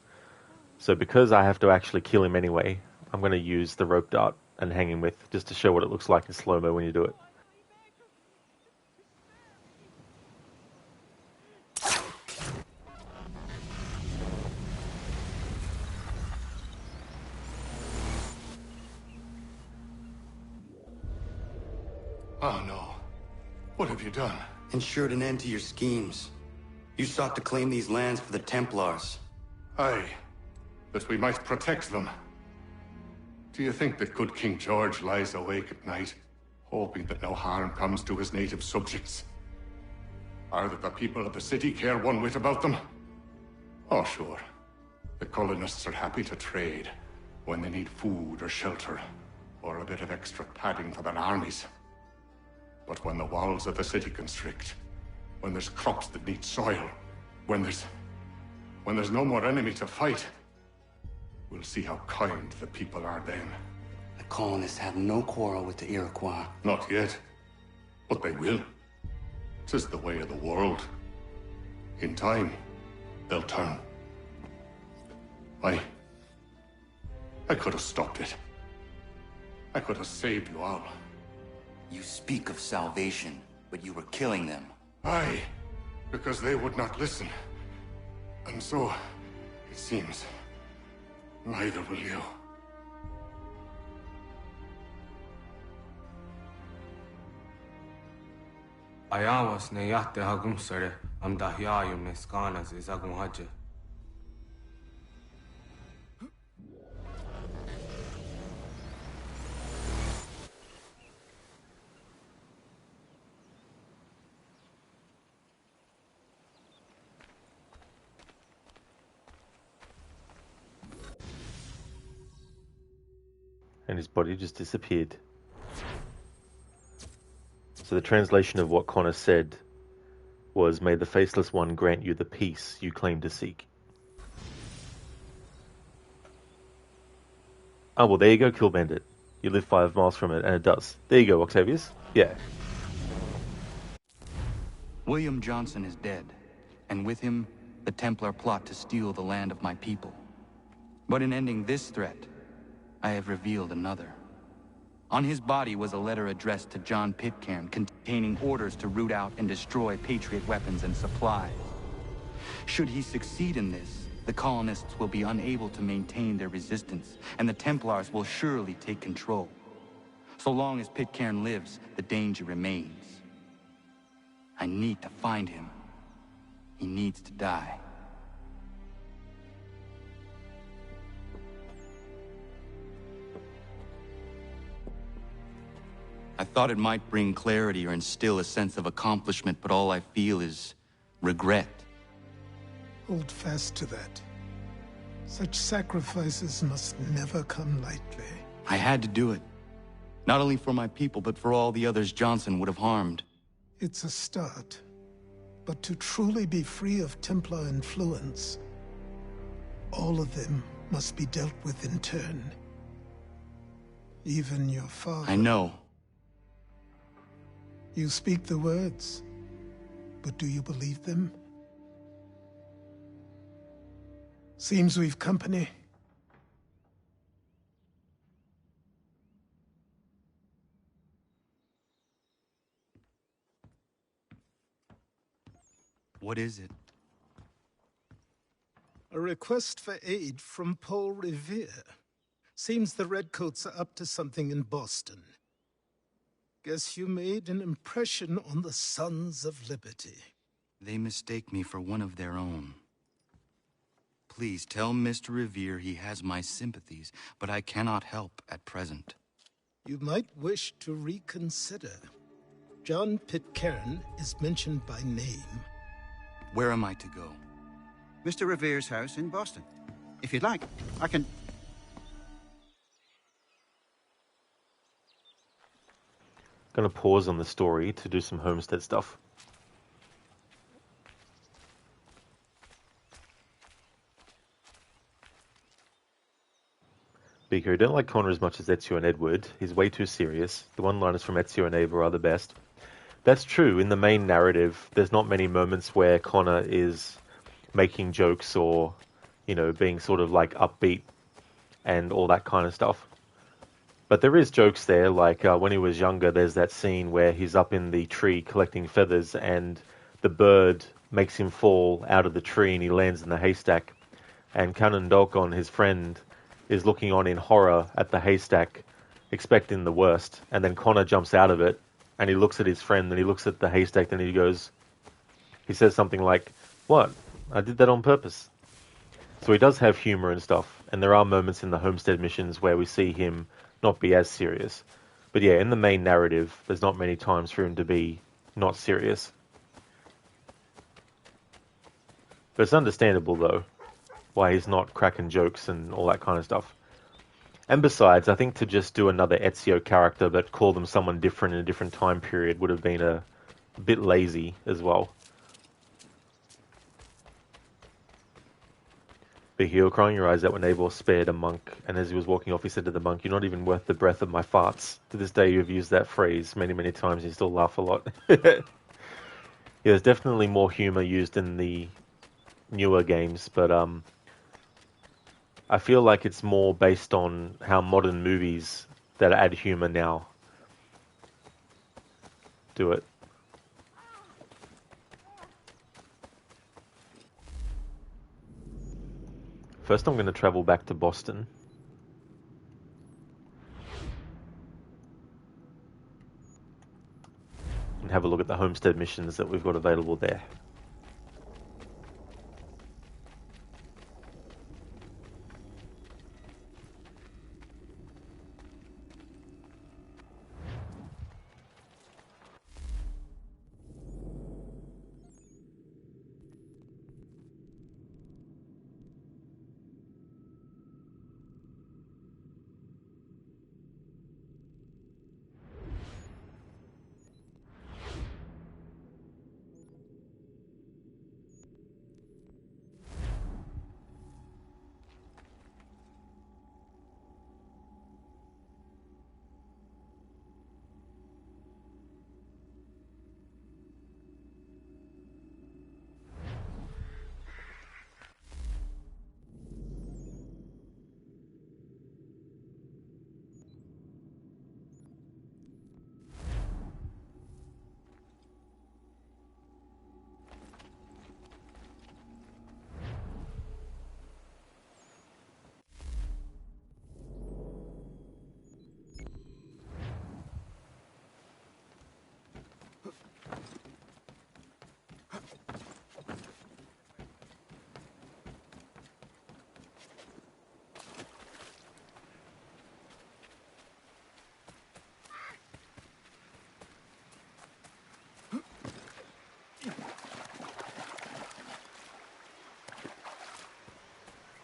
So because I have to actually kill him anyway, I'm going to use the rope dart and hang him with, just to show what it looks like in slow-mo when you do it. Oh no. What have you done? Ensured an end to your schemes. You sought to claim these lands for the Templars. Aye, that we might protect them. Do you think that good King George lies awake at night, hoping that no harm comes to his native subjects? Or that the people of the city care one whit about them? Oh, sure. The colonists are happy to trade when they need food or shelter, or a bit of extra padding for their armies. But when the walls of the city constrict, when there's crops that need soil, when there's no more enemy to fight, we'll see how kind the people are then. The colonists have no quarrel with the Iroquois. Not yet, but they will. 'Tis the way of the world. In time, they'll turn. I could have stopped it. I could have saved you all. You speak of salvation, but you were killing them. Aye, because they would not listen. And so, it seems, neither will you. Ayawas ne yate hagum sare am dahyayum ne skanas is agum haje. And his body just disappeared. So the translation of what Connor said was, "May the Faceless One grant you the peace you claim to seek." Oh, well, there you go, Kill Bandit. You live 5 miles from it, and it does. There you go, Octavius. Yeah. William Johnson is dead, and with him, the Templar plot to steal the land of my people. But in ending this threat, I have revealed another. On his body was a letter addressed to John Pitcairn containing orders to root out and destroy Patriot weapons and supplies. Should he succeed in this, the colonists will be unable to maintain their resistance, and the Templars will surely take control. So long as Pitcairn lives, the danger remains. I need to find him. He needs to die. I thought it might bring clarity or instill a sense of accomplishment, but all I feel is regret. Hold fast to that. Such sacrifices must never come lightly. I had to do it. Not only for my people, but for all the others Johnson would have harmed. It's a start. But to truly be free of Templar influence, all of them must be dealt with in turn. Even your father. I know. You speak the words, but do you believe them? Seems we've company. What is it? A request for aid from Paul Revere. Seems the Redcoats are up to something in Boston. Guess you made an impression on the Sons of Liberty. They mistake me for one of their own. Please tell Mr. Revere he has my sympathies, but I cannot help at present. You might wish to reconsider. John Pitcairn is mentioned by name. Where am I to go? Mr. Revere's house in Boston. If you'd like, I can... Gonna pause on the story to do some homestead stuff. Biko, don't like Connor as much as Ezio and Edward. He's way too serious. The one-liners from Ezio and Ava are the best. That's true. In the main narrative, there's not many moments where Connor is making jokes or, you know, being sort of like upbeat and all that kind of stuff. But there is jokes there, like when he was younger, there's that scene where he's up in the tree collecting feathers and the bird makes him fall out of the tree and he lands in the haystack. And Canon Dolkon, his friend, is looking on in horror at the haystack, expecting the worst. And then Connor jumps out of it and he looks at his friend and he looks at the haystack and he says something like, "What? I did that on purpose." So he does have humor and stuff. And there are moments in the homestead missions where we see him not be as serious. But yeah, in the main narrative, there's not many times for him to be not serious. But it's understandable, though, why he's not cracking jokes and all that kind of stuff. And besides, I think to just do another Ezio character but call them someone different in a different time period would have been a bit lazy as well. But you were crying your eyes out when Eivor spared a monk, and as he was walking off he said to the monk, "You're not even worth the breath of my farts." To this day you have used that phrase many, many times and you still laugh a lot. Yeah, there's definitely more humour used in the newer games, but I feel like it's more based on how modern movies that add humour now do it. First I'm going to travel back to Boston. And have a look at the homestead missions that we've got available there.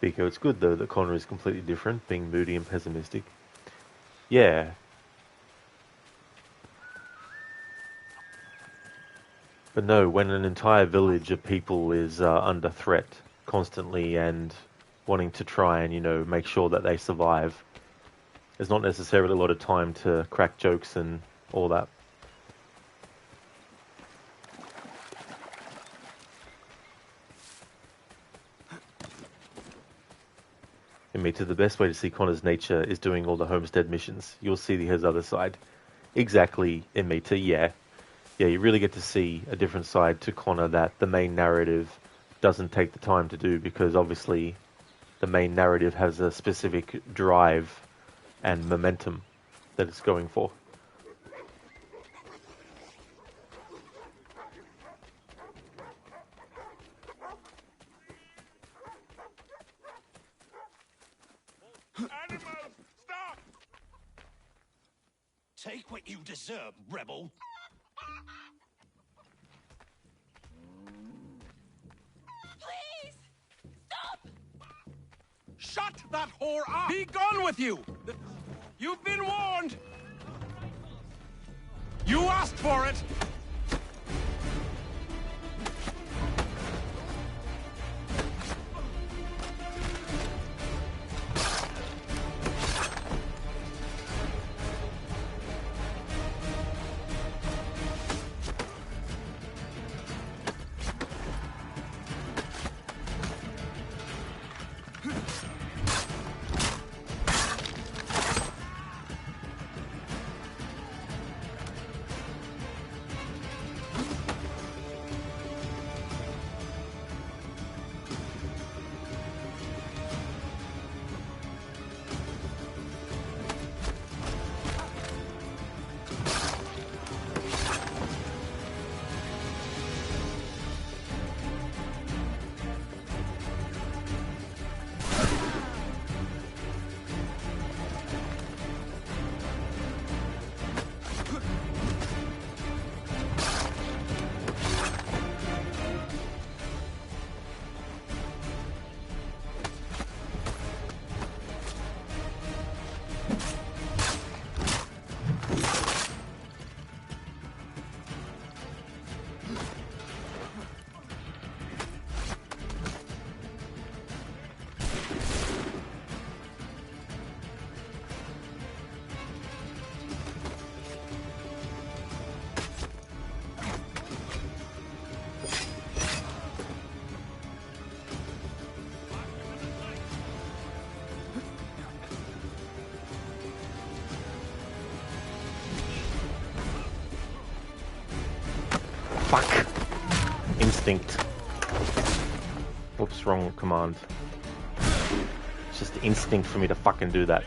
Biko, it's good though that Connor is completely different, being moody and pessimistic. Yeah. But no, when an entire village of people is under threat constantly and wanting to try and, you know, make sure that they survive, there's not necessarily a lot of time to crack jokes and all that. Amita, the best way to see Connor's nature is doing all the homestead missions. You'll see his other side. Exactly, Amita, yeah. Yeah, you really get to see a different side to Connor that the main narrative doesn't take the time to do, because obviously the main narrative has a specific drive and momentum that it's going for. Animals, stop! Take what you deserve, rebel. Please! Stop! Shut that whore up! Be gone with you! You've been warned! You asked for it! Fuck. Instinct. Whoops, wrong command. It's just instinct for me to fucking do that.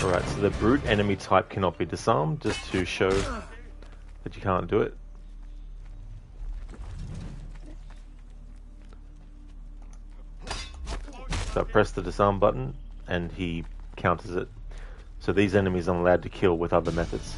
Alright, so the brute enemy type cannot be disarmed, just to show that you can't do it. So I press the disarm button and he counters it. So these enemies I'm allowed to kill with other methods.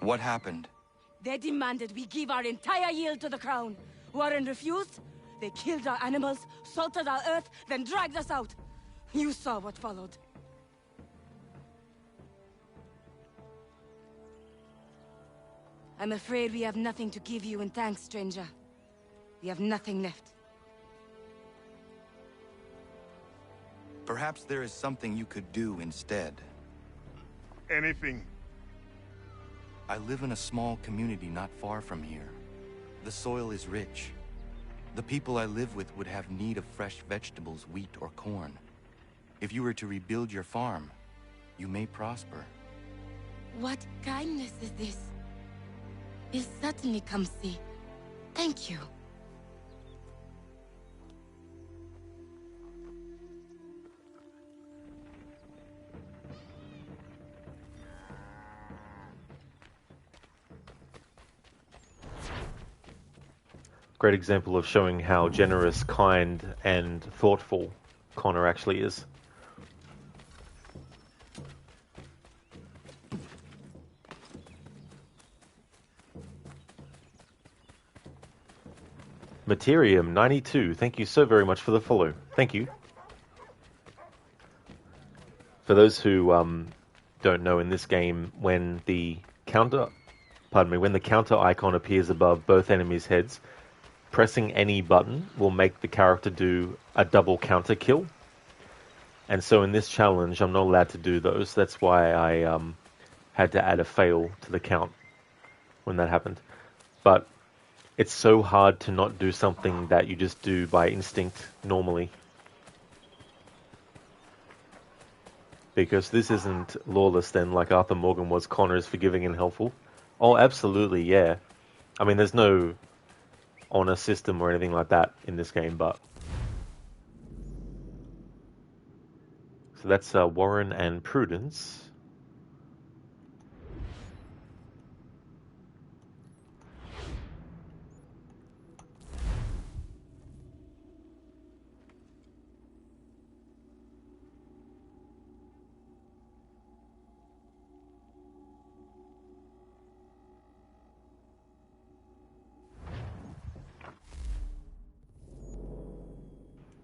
What happened? They demanded we give our entire yield to the crown. Warren refused. They killed our animals, salted our earth, then dragged us out. You saw what followed. I'm afraid we have nothing to give you in thanks, stranger. We have nothing left. Perhaps there is something you could do instead. Anything. I live in a small community not far from here. The soil is rich. The people I live with would have need of fresh vegetables, wheat, or corn. If you were to rebuild your farm, you may prosper. What kindness is this? We'll certainly come see. Thank you. Great example of showing how generous, kind, and thoughtful Connor actually is. Materium92, thank you so very much for the follow. Thank you. For those who don't know, in this game, when the counter icon appears above both enemies' heads, pressing any button will make the character do a double counter kill. And so in this challenge, I'm not allowed to do those. That's why I had to add a fail to the count when that happened. But it's so hard to not do something that you just do by instinct normally. Because this isn't lawless then, like Arthur Morgan was. Connor is forgiving and helpful. Oh, absolutely, yeah. I mean, there's no honor system or anything like that in this game, but... So that's Warren and Prudence.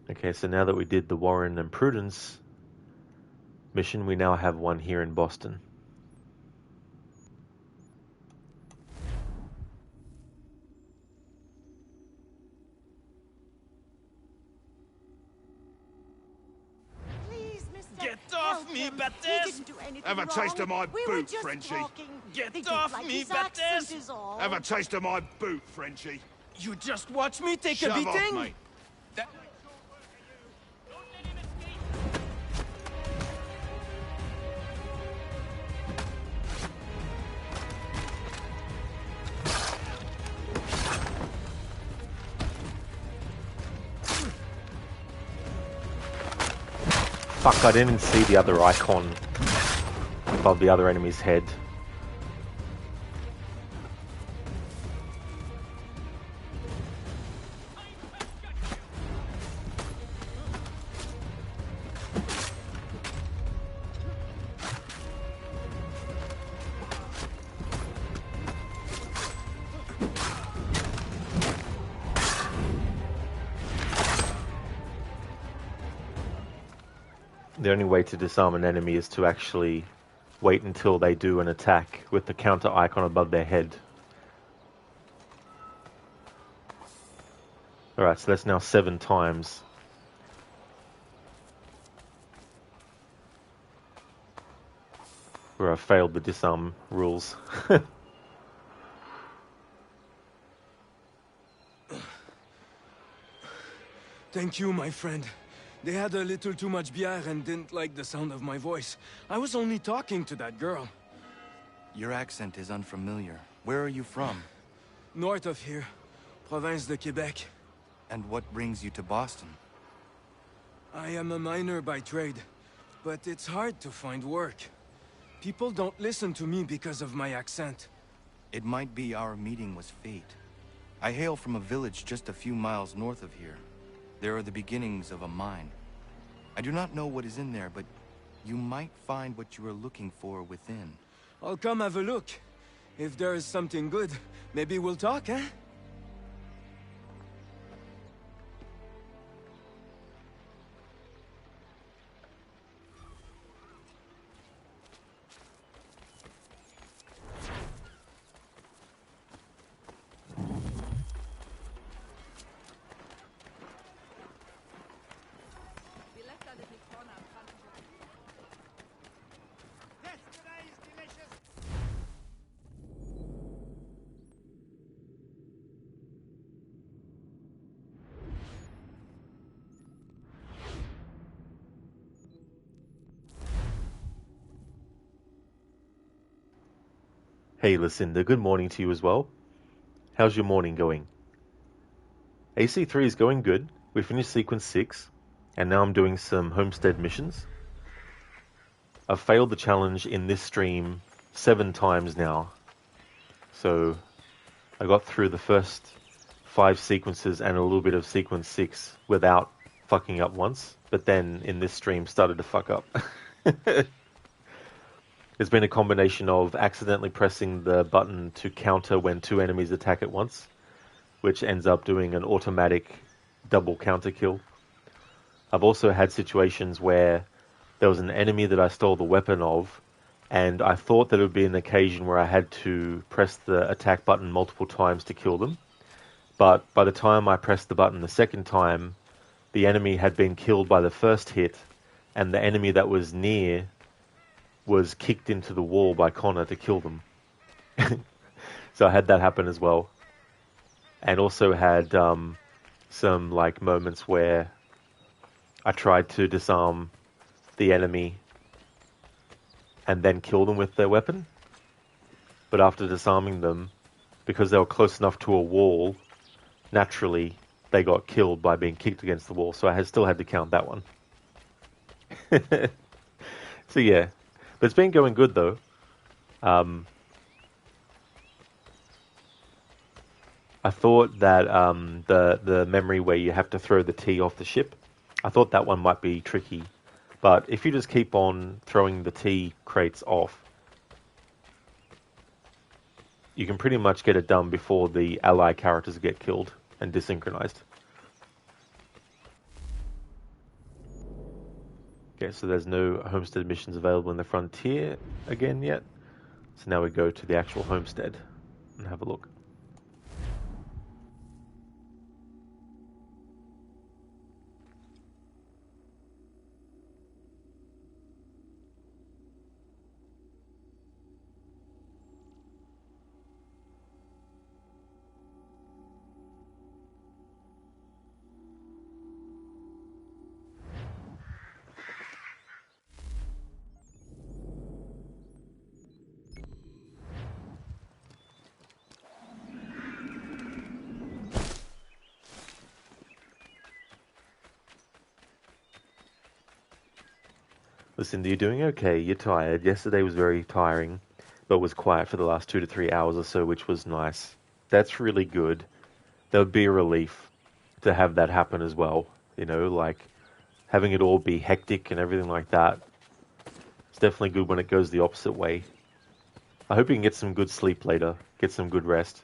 Okay, so now that we did the Warren and Prudence mission, we now have one here in Boston. Please, Mr. Get off me, Baptiste! Have a taste of my boot, Frenchie. Get off me, Baptiste! Have a taste of my boot, Frenchie. You just watch me take Shove a beating? off, mate. Fuck, I didn't see the other icon above the other enemy's head. The only way to disarm an enemy is to actually wait until they do an attack with the counter icon above their head. Alright, so that's now 7 times. Where I failed the disarm rules. Thank you, my friend. They had a little too much beer and didn't like the sound of my voice. I was only talking to that girl. Your accent is unfamiliar. Where are you from? North of here. Province de Quebec. And what brings you to Boston? I am a miner by trade, but it's hard to find work. People don't listen to me because of my accent. It might be our meeting was fate. I hail from a village just a few miles north of here. There are the beginnings of a mine. I do not know what is in there, but you might find what you are looking for within. I'll come have a look. If there is something good, maybe we'll talk, eh? Hey, Lucinda, good morning to you as well. How's your morning going? AC3 is going good. We finished sequence 6, and now I'm doing some homestead missions. I've failed the challenge in this stream 7 times now. So I got through the first 5 sequences and a little bit of sequence 6 without fucking up once, but then in this stream started to fuck up. It's been a combination of accidentally pressing the button to counter when 2 enemies attack at once, which ends up doing an automatic double counter kill. I've also had situations where there was an enemy that I stole the weapon of, and I thought that it would be an occasion where I had to press the attack button multiple times to kill them. But by the time I pressed the button the second time, the enemy had been killed by the first hit, and the enemy that was near was kicked into the wall by Connor to kill them. So I had that happen as well. And also had some like moments where I tried to disarm the enemy and then kill them with their weapon. But after disarming them, because they were close enough to a wall, naturally they got killed by being kicked against the wall. So I still had to count that one. So yeah. But it's been going good though. I thought that the memory where you have to throw the tea off the ship, I thought that one might be tricky. But if you just keep on throwing the tea crates off, you can pretty much get it done before the ally characters get killed and desynchronized. Okay, so there's no homestead missions available in the frontier again yet. So now we go to the actual homestead and have a look. Listen, you're doing okay. You're tired. Yesterday was very tiring, but was quiet for the last 2 to 3 hours or so, which was nice. That's really good. That would be a relief to have that happen as well. You know, like having it all be hectic and everything like that. It's definitely good when it goes the opposite way. I hope you can get some good sleep later. Get some good rest.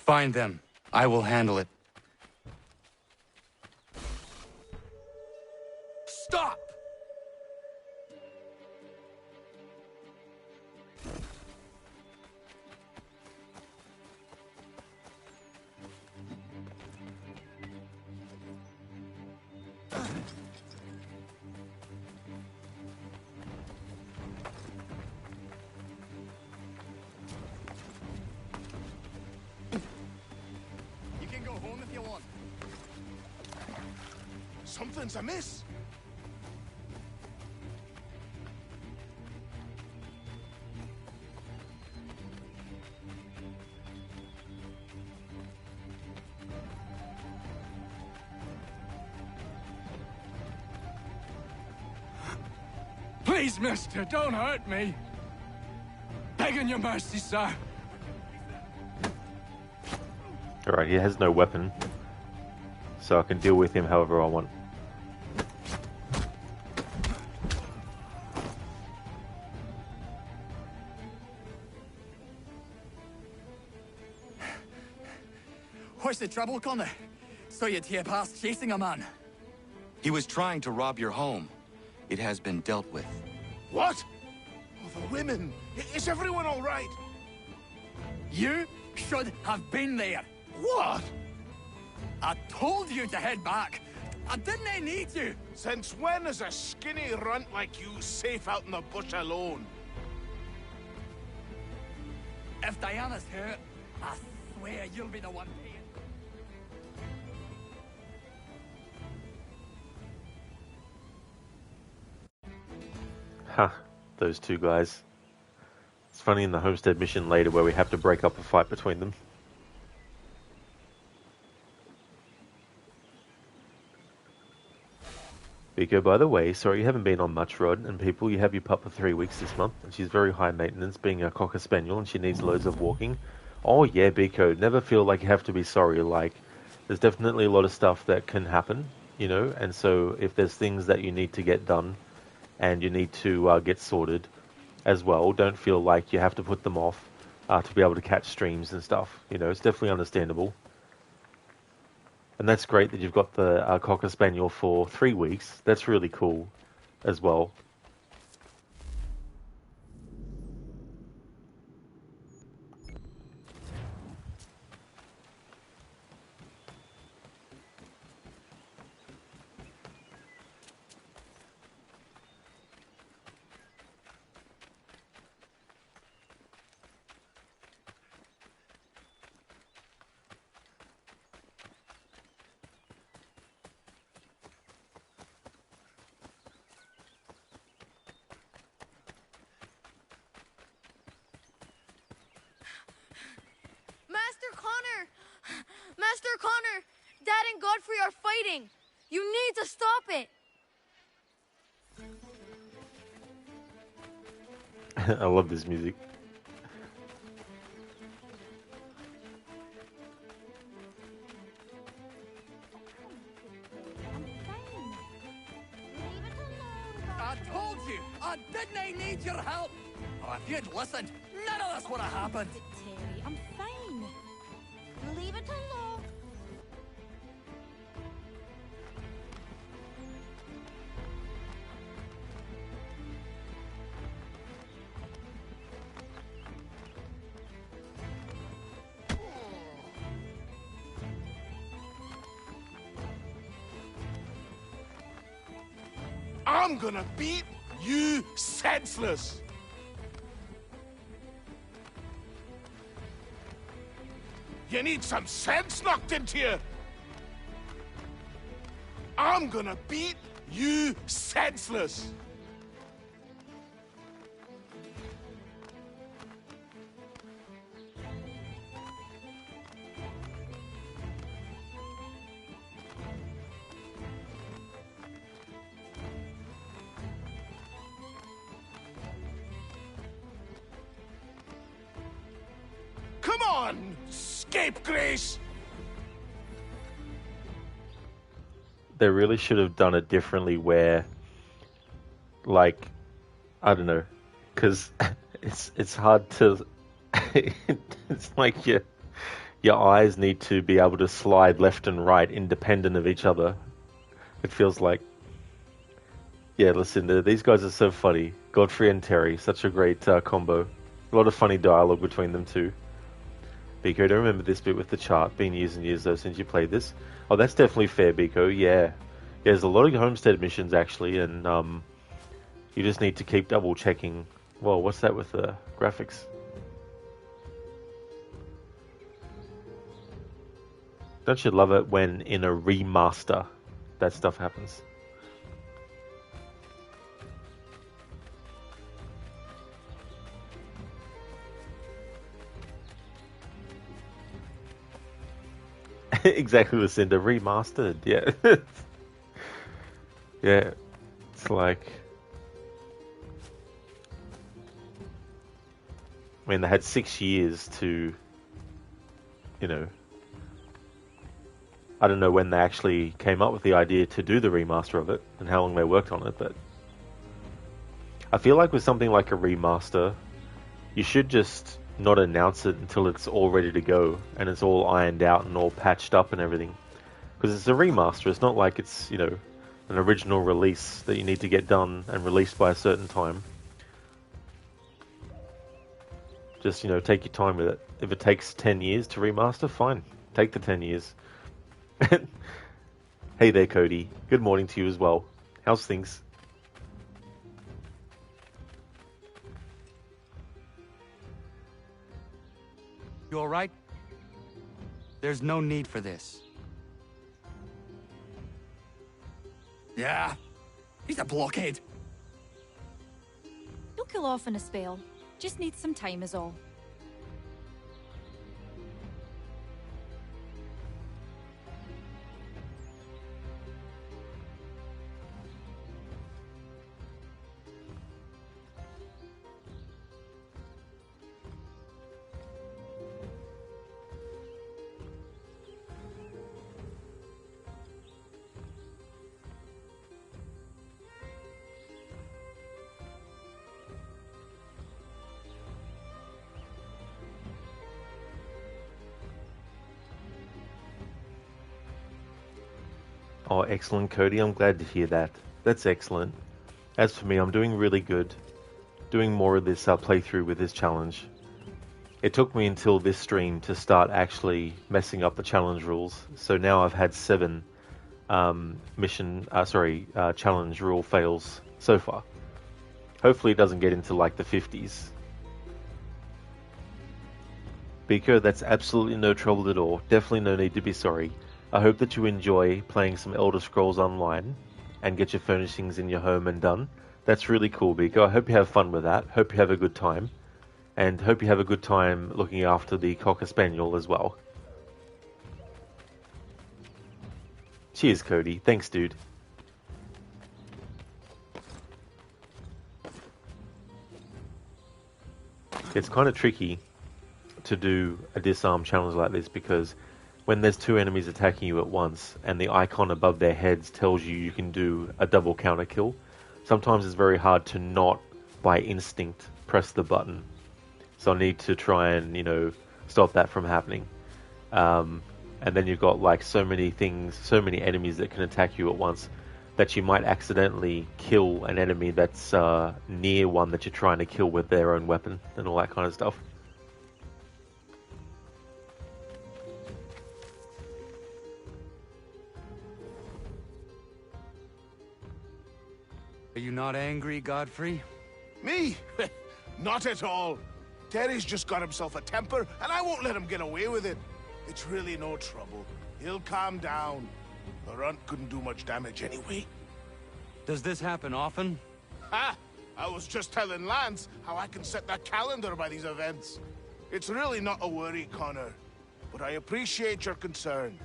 Find them. I will handle it. Stop! Something's amiss. Please, mister, don't hurt me. Begging your mercy, sir. Alright, he has no weapon, so I can deal with him however I want. What's the trouble, Connor? So you'd hear past chasing a man. He was trying to rob your home. It has been dealt with. What? Oh, The women! Is everyone all right? You should have been there. What? I told you to head back. I didn't need you. Since when is a skinny runt like you safe out in the bush alone? If Diana's hurt, I swear you'll be the one paying. Huh, those two guys. It's funny in the Homestead mission later where we have to break up a fight between them. Biko, by the way, sorry you haven't been on much, Rod, and people, you have your pup for 3 weeks this month, and she's very high maintenance, being a Cocker Spaniel, and she needs loads of walking. Oh yeah, Biko, never feel like you have to be sorry, like, there's definitely a lot of stuff that can happen, you know, and so if there's things that you need to get done, and you need to get sorted as well, don't feel like you have to put them off to be able to catch streams and stuff, you know, it's definitely understandable. And that's great that you've got the Cocker Spaniel for 3 weeks. That's really cool as well. Master Connor! Dad and Godfrey are fighting! You need to stop it! I love this music. I told you, I didn't need your help. Oh, if you'd listened, none of this would have happened. Terry, I'm fine. Leave it alone. I'm gonna beat you senseless! You need some sense knocked into you! I'm gonna beat you senseless! Come on, scapegrace! They really should have done it differently where, like, I don't know, because it's hard to, it's like your eyes need to be able to slide left and right independent of each other. It feels like, yeah, listen, these guys are so funny. Godfrey and Terry, such a great combo. A lot of funny dialogue between them too. Biko, don't remember this bit with the chart. Been years and years though since you played this. Oh, that's definitely fair, Biko. Yeah. There's a lot of homestead missions actually, and you just need to keep double checking. Well, what's that with the graphics? Don't you love it when in a remaster that stuff happens? Exactly, Lucinda. Remastered, yeah. Yeah. It's like... I mean, they had 6 years to, you know... I don't know when they actually came up with the idea to do the remaster of it, and how long they worked on it, but... I feel like with something like a remaster, you should just not announce it until it's all ready to go and it's all ironed out and all patched up and everything, because it's a remaster. It's not like it's, you know, an original release that you need to get done and released by a certain time. Just, take your time with it. If it takes 10 years to remaster, fine. Take the 10 years. Hey there, Cody. Good morning to you as well. How's things? You all right? There's no need for this. Yeah, he's a blockhead. He'll cool off in a spell. Just needs some time is all. Oh, excellent, Cody. I'm glad to hear that. That's excellent. As for me, I'm doing really good. Doing more of this playthrough with this challenge. It took me until this stream to start actually messing up the challenge rules. So now I've had 7 challenge rule fails so far. Hopefully it doesn't get into like the 50s. Biko, that's absolutely no trouble at all. Definitely no need to be sorry. I hope that you enjoy playing some Elder Scrolls Online and get your furnishings in your home and done. That's really cool, Biko. I hope you have fun with that. Hope you have a good time. And hope you have a good time looking after the Cocker Spaniel as well. Cheers, Cody. Thanks, dude. It's kind of tricky to do a disarm challenge like this because when there's 2 enemies attacking you at once and the icon above their heads tells you you can do a double counter kill, sometimes it's very hard to not, by instinct, press the button. So I need to try and, stop that from happening. And then you've got like so many enemies that can attack you at once that you might accidentally kill an enemy that's near one that you're trying to kill with their own weapon and all that kind of stuff. Are you not angry, Godfrey? Me? Not at all. Terry's just got himself a temper, and I won't let him get away with it. It's really no trouble. He'll calm down. The runt couldn't do much damage anyway. Does this happen often? Ha! I was just telling Lance how I can set the calendar by these events. It's really not a worry, Connor. But I appreciate your concern.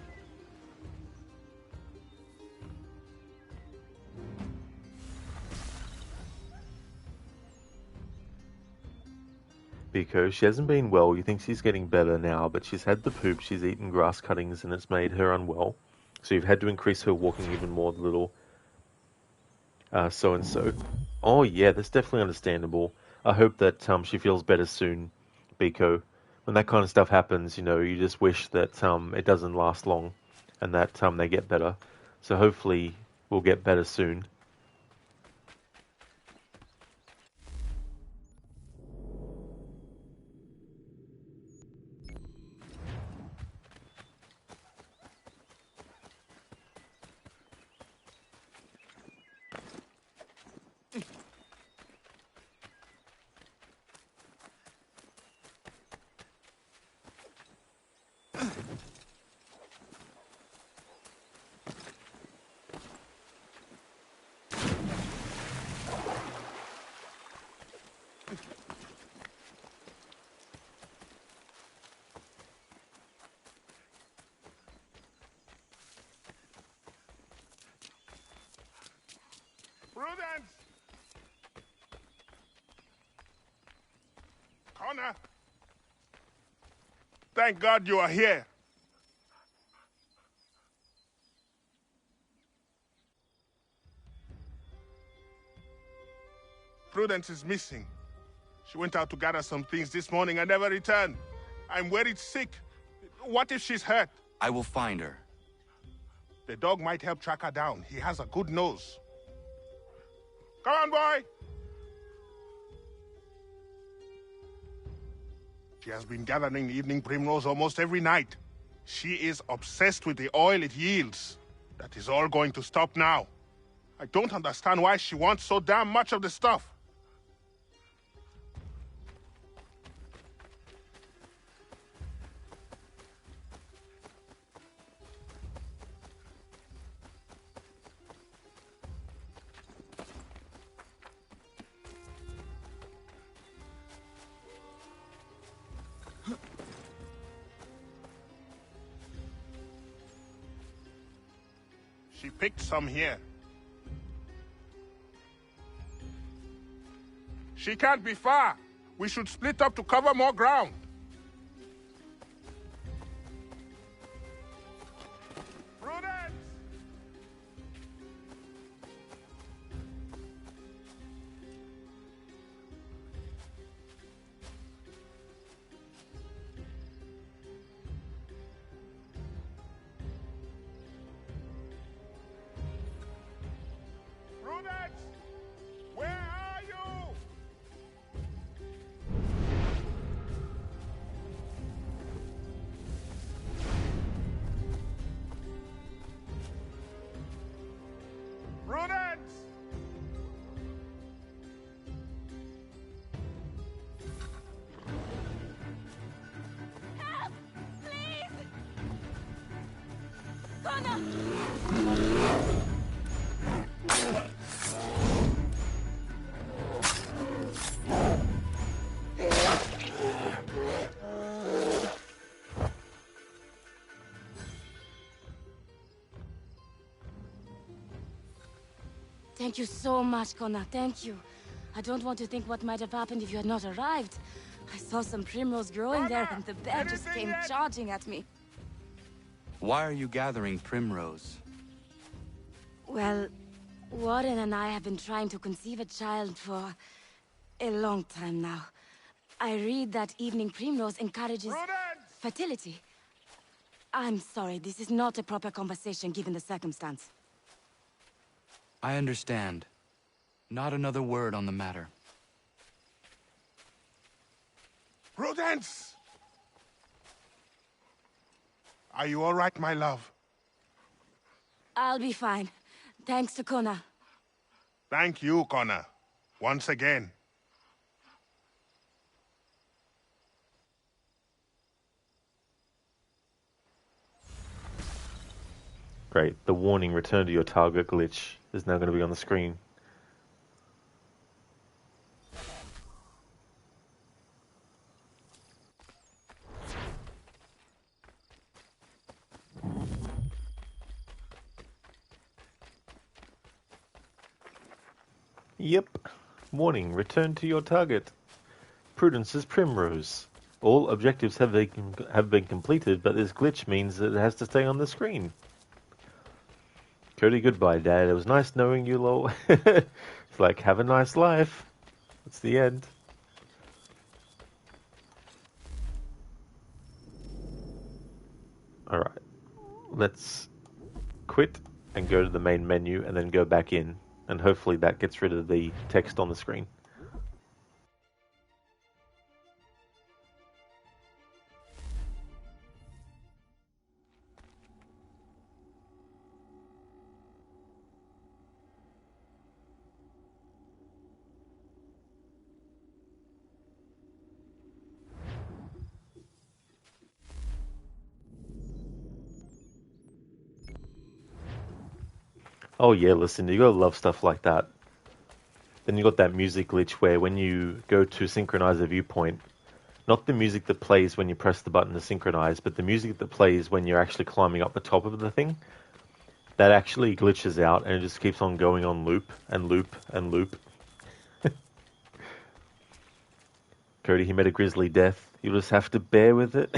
Because she hasn't been well. You think she's getting better now, but she's had the poop, she's eaten grass cuttings, and it's made her unwell. So you've had to increase her walking even more, the little so-and-so. Oh yeah, that's definitely understandable. I hope that she feels better soon, Biko. When that kind of stuff happens, you just wish that it doesn't last long, and that they get better. So hopefully we'll get better soon. Prudence! Connor! Thank God you are here. Prudence is missing. She went out to gather some things this morning and never returned. I'm worried sick. What if she's hurt? I will find her. The dog might help track her down. He has a good nose. Come on, boy! She has been gathering the evening primrose almost every night. She is obsessed with the oil it yields. That is all going to stop now. I don't understand why she wants so damn much of the stuff. She picked some here. She can't be far. We should split up to cover more ground. Prudence! Prudence! Where are you? Prudence! Help! Please! Connor! Thank you so much, Connor. Thank you. I don't want to think what might have happened if you had not arrived. I saw some primrose growing there, and the bear just came charging at me. Why are you gathering primrose? Well, Warren and I have been trying to conceive a child for a long time now. I read that evening primrose encourages fertility. I'm sorry, this is not a proper conversation given the circumstance. I understand. Not another word on the matter. Prudence! Are you all right, my love? I'll be fine. Thanks to Connor. Thank you, Connor. Once again. Great. The warning return to your target glitch is now going to be on the screen. Yep. Warning, return to your target. Prudence's Primrose. All objectives have been completed, but this glitch means that it has to stay on the screen. Cody, goodbye, Dad. It was nice knowing you, lol. It's like, have a nice life. That's the end. Alright. Let's quit and go to the main menu and then go back in. And hopefully that gets rid of the text on the screen. Oh yeah, listen, you gotta love stuff like that. Then you got that music glitch where when you go to synchronize a viewpoint, not the music that plays when you press the button to synchronize, but the music that plays when you're actually climbing up the top of the thing, that actually glitches out and it just keeps on going on loop and loop and loop. Cody, he met a grisly death. You'll just have to bear with it.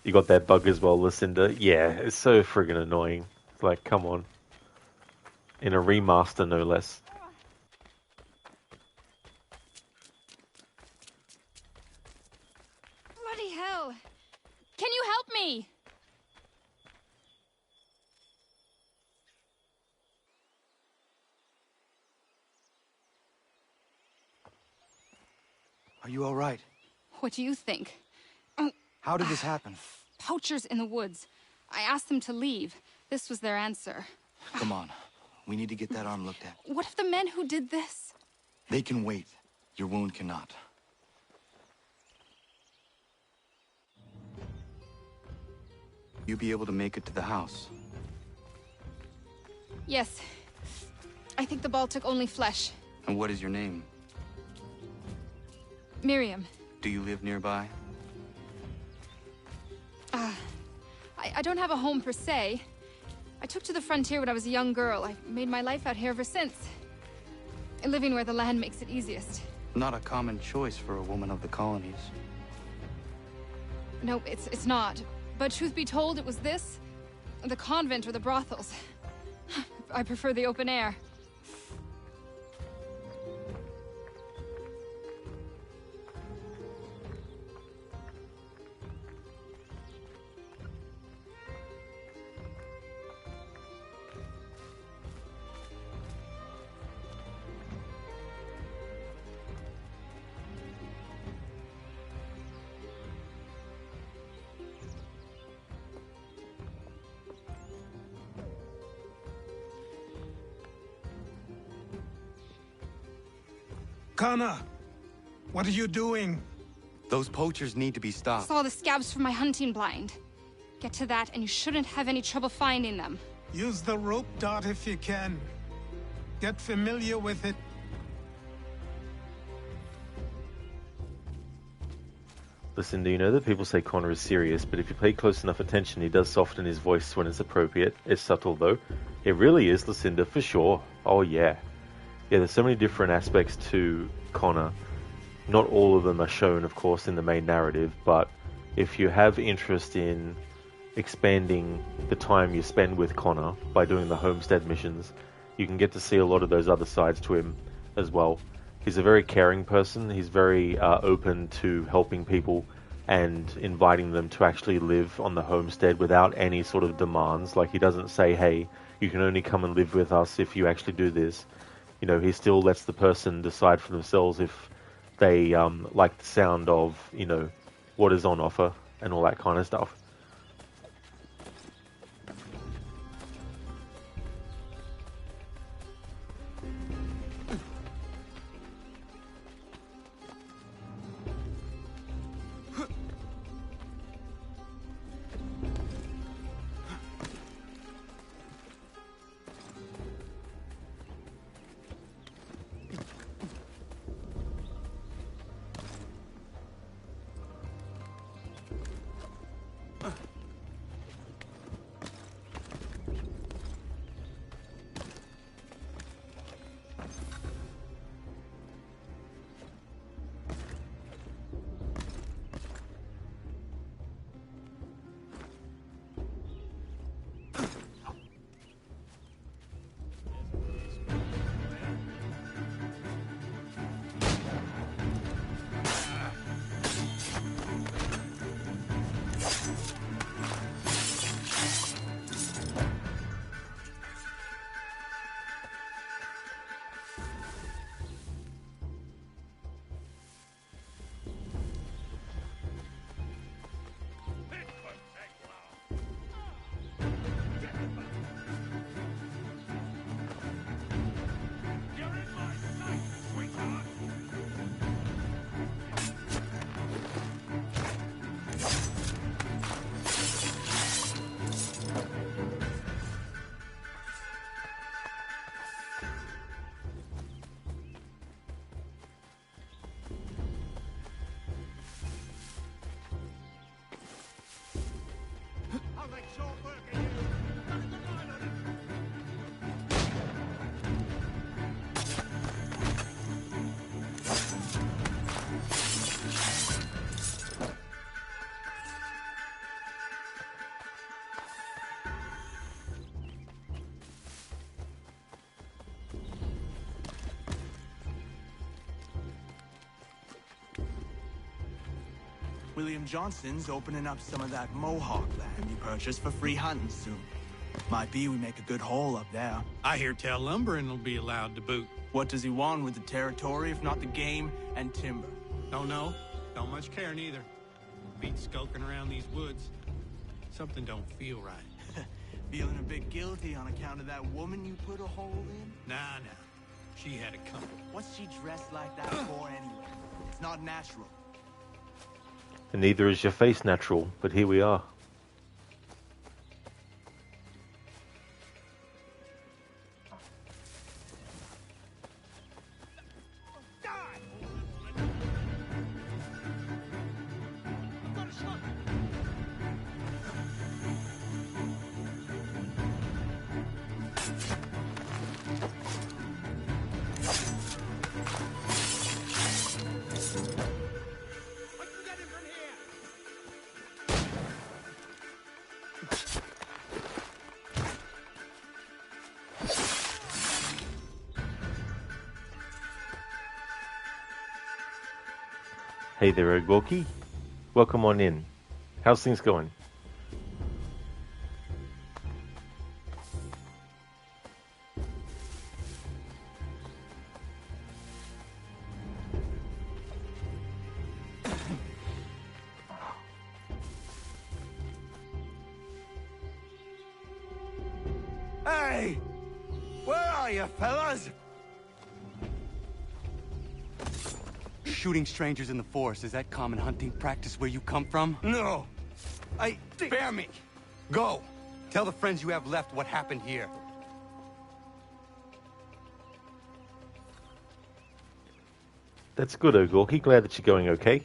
You got that bug as well, Lucinda. Yeah, it's so friggin' annoying. It's like, come on. In a remaster, no less. Bloody hell! Can you help me? Are you all right? What do you think? How did this happen? Poachers in the woods. I asked them to leave. This was their answer. Come on. We need to get that arm looked at. What if the men who did this? They can wait. Your wound cannot. You be able to make it to the house? Yes. I think the ball took only flesh. And what is your name? Miriam. Do you live nearby? I don't have a home per se. I took to the frontier when I was a young girl. I've made my life out here ever since. Living where the land makes it easiest. Not a common choice for a woman of the colonies. No, it's not. But truth be told, it was this, the convent or the brothels. I prefer the open air. Kana, what are you doing? Those poachers need to be I stopped. saw the scabs from my hunting blind. Get to that and you shouldn't have any trouble finding them. Use the rope dart if you can. Get familiar with it. Listen, do you know that people say Connor is serious, but if you pay close enough attention, he does soften his voice when it's appropriate. It's subtle, though. It really is Lucinda, for sure. Oh, yeah. Yeah, there's so many different aspects to Connor. Not all of them are shown, of course, in the main narrative, but if you have interest in expanding the time you spend with Connor by doing the homestead missions, you can get to see a lot of those other sides to him as well. He's a very caring person. He's very open to helping people and inviting them to actually live on the homestead without any sort of demands. Like, he doesn't say, hey, you can only come and live with us if you actually do this. You know, he still lets the person decide for themselves if they like the sound of, you know, what is on offer and all that kind of stuff. William Johnson's opening up some of that Mohawk land he purchased for free hunting soon. Might be we make a good haul up there. I hear tell lumbering will be allowed to boot. What does he want with the territory if not the game and timber? Don't know. Don't much care neither. Beat skulking around these woods. Something don't feel right. Feeling a bit guilty on account of that woman you put a hole in? Nah. She had it coming. What's she dressed like that for anyway? It's not natural. And neither is your face natural, but here we are. Hey there, Ogorki. Welcome on in. How's things going? Hey! Where are you, fellas? Shooting strangers in the forest, is that common hunting practice where you come from? No. Spare me. Go. Tell the friends you have left what happened here. That's good, Ogorki. Glad that you're going okay.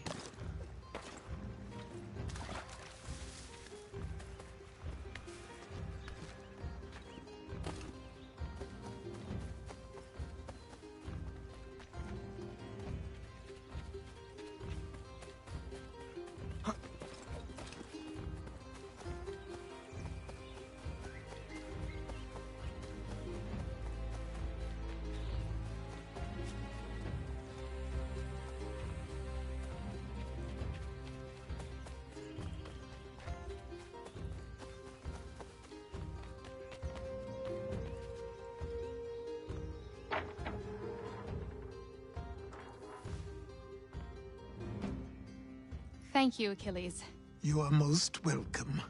Thank you, Achilles. You are most welcome.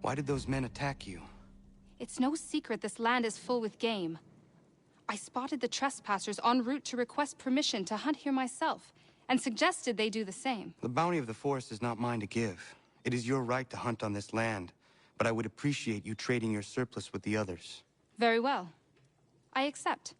Why did those men attack you? It's no secret this land is full with game. I spotted the trespassers en route to request permission to hunt here myself, and suggested they do the same. The bounty of the forest is not mine to give. It is your right to hunt on this land, but I would appreciate you trading your surplus with the others. Very well. I accept.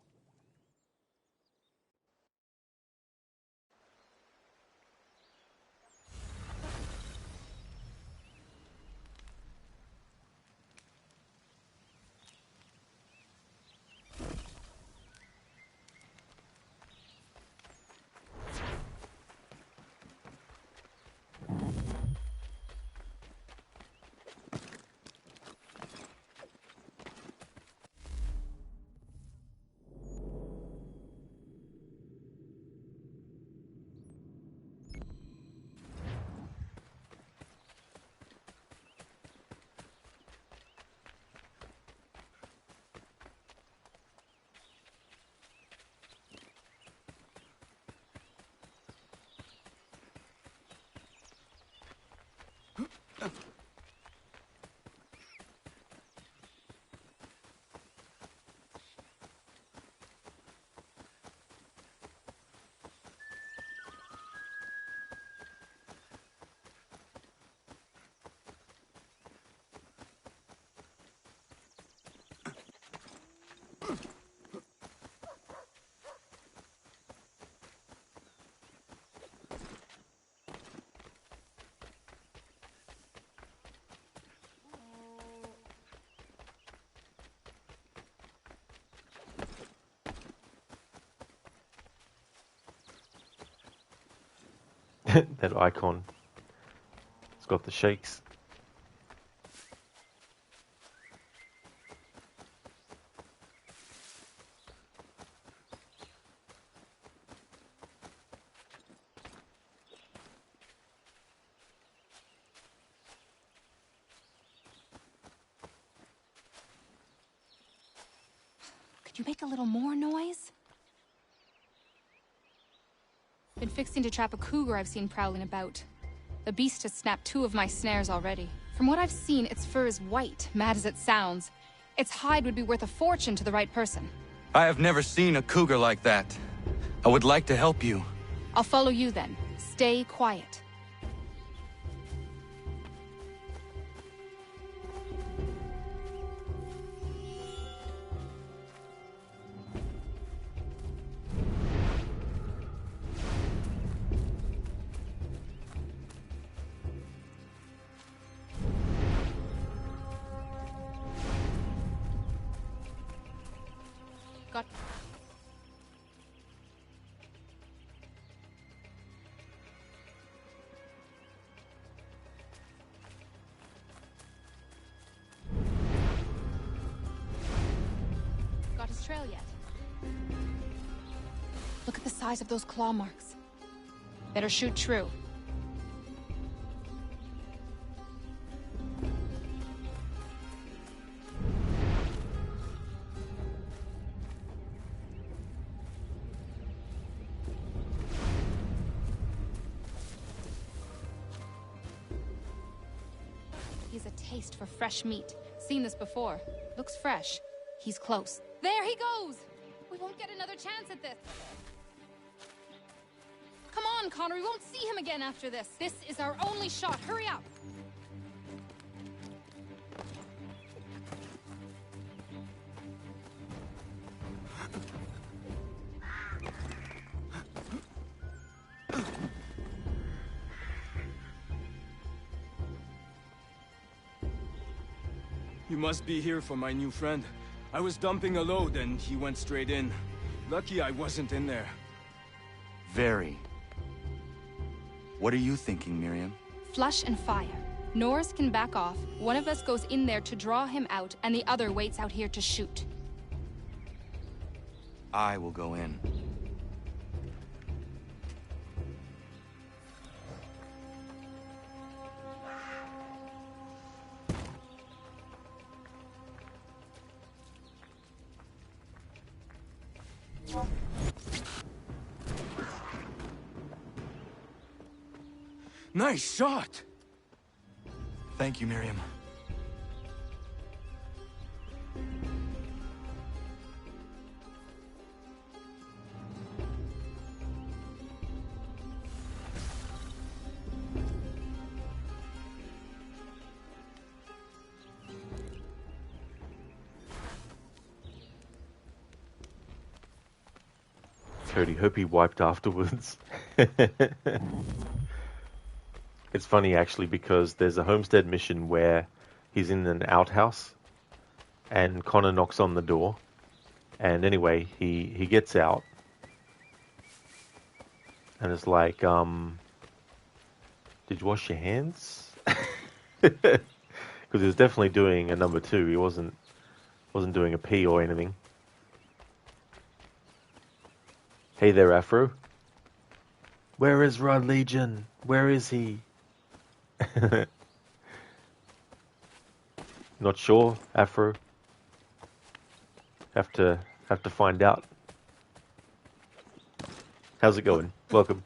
That icon. It's got the shakes. Could you make a little more noise? fixing to trap a cougar I've seen prowling about. The beast has snapped 2 of my snares already. From what I've seen, its fur is white, mad as it sounds. Its hide would be worth a fortune to the right person. I have never seen a cougar like that. I would like to help you. I'll follow you then. Stay quiet. Got... Got his trail yet? Look at the size of those claw marks. Better shoot true. He's a taste for fresh meat. Seen this before. Looks fresh. He's close. There he goes! We won't get another chance at this. Come on, Connor. We won't see him again after this. This is our only shot. Hurry up! You must be here for my new friend. I was dumping a load and he went straight in. Lucky I wasn't in there. Very. What are you thinking, Miriam? Flush and fire. Norris can back off. One of us goes in there to draw him out, and the other waits out here to shoot. I will go in. Nice shot! Thank you, Miriam. Cody, hope he wiped afterwards. It's funny actually because there's a homestead mission where he's in an outhouse and Connor knocks on the door, and anyway he gets out and it's like, did you wash your hands? Because he was definitely doing a number 2. He wasn't doing a pee or anything. Hey there, Afro. Where is Rod Legion? Where is he? Not sure, Afro. Have to find out. How's it going? Welcome.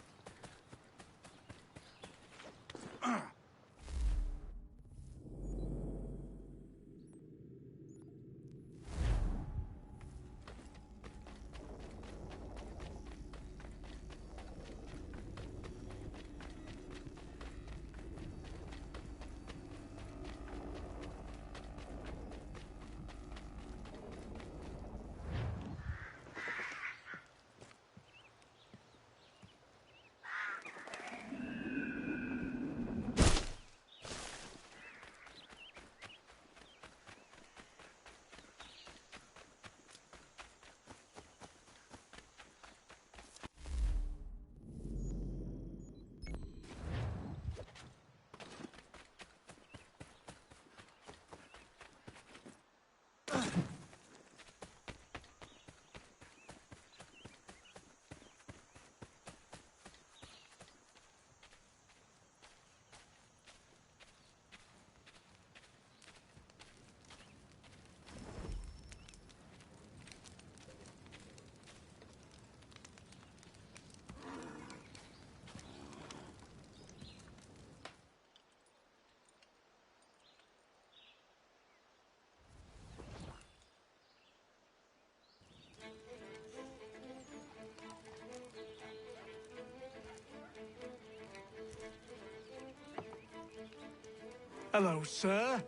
Hello, sir.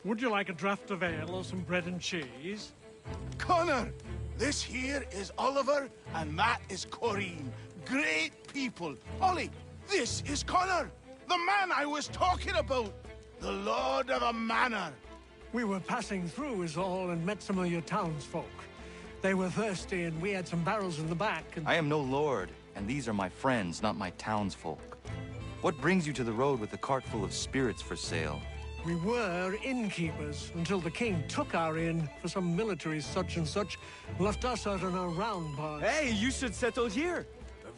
Would you like a draught of ale or some bread and cheese? Connor, this here is Oliver, and that is Corinne. Great people. Ollie, this is Connor, the man I was talking about. The Lord of the Manor. We were passing through is all and met some of your townsfolk. They were thirsty and we had some barrels in the back and... I am no lord, and these are my friends, not my townsfolk. What brings you to the road with a cart full of spirits for sale? We were innkeepers until the king took our inn for some military such and such, left us out on our round bar. Hey, you should settle here.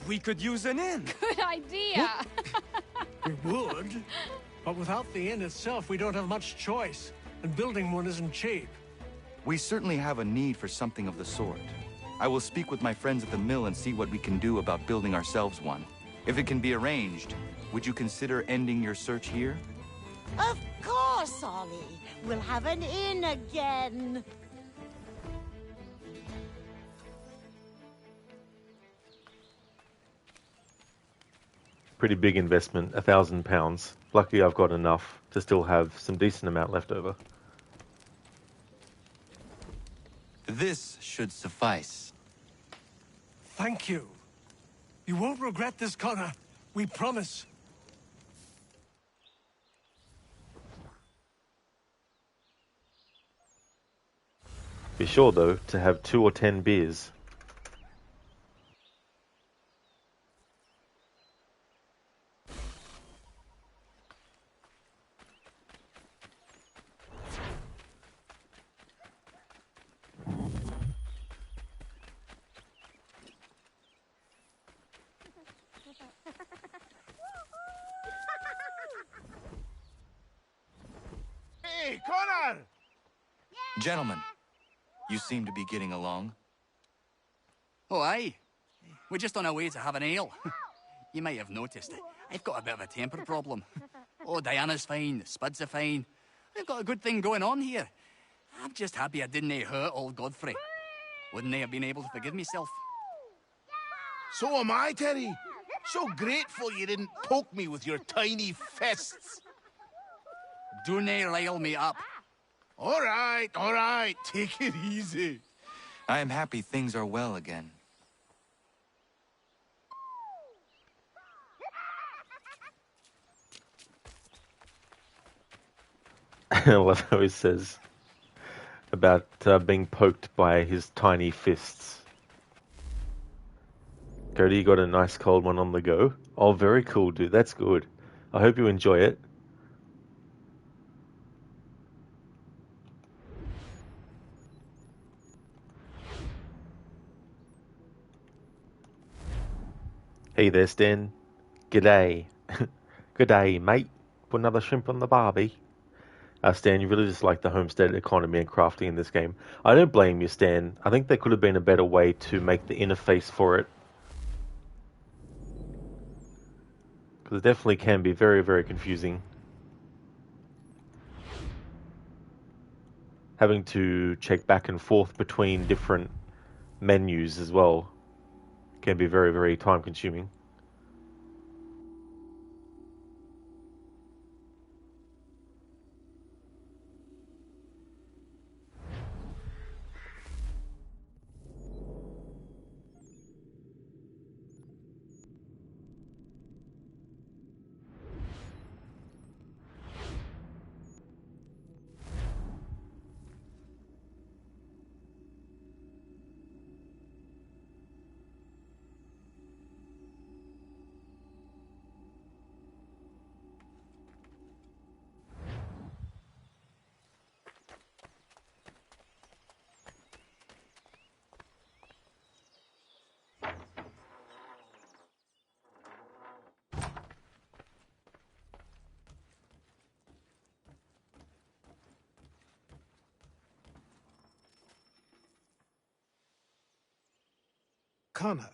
We could use an inn. Good idea. We would, but without the inn itself, we don't have much choice, and building one isn't cheap. We certainly have a need for something of the sort. I will speak with my friends at the mill and see what we can do about building ourselves one. If it can be arranged, would you consider ending your search here? Of course, Ollie. We'll have an inn again. Pretty big investment, £1,000. Luckily I've got enough to still have some decent amount left over. This should suffice. Thank you. You won't regret this, Connor. We promise. Be sure, though, to have 2 or 10 beers. Hey, Connor! Gentlemen, you seem to be getting along. Oh, aye. We're just on our way to have an ale. You might have noticed it. I've got a bit of a temper problem. Oh, Diana's fine, the Spuds are fine. We've got a good thing going on here. I'm just happy I didn't hurt old Godfrey. Wouldn't I have been able to forgive myself? So am I, Terry. So grateful you didn't poke me with your tiny fists. Don't rile me up. All right. Take it easy. I am happy things are well again. I love how he says about being poked by his tiny fists. Cody, you got a nice cold one on the go. Oh, very cool, dude. That's good. I hope you enjoy it. Hey there, Stan. G'day. G'day, mate. Put another shrimp on the barbie. Stan, you really just like the homestead economy and crafting in this game. I don't blame you, Stan. I think there could have been a better way to make the interface for it. Because it definitely can be very, very confusing. Having to check back and forth between different menus as well can be very, very time consuming. Connor,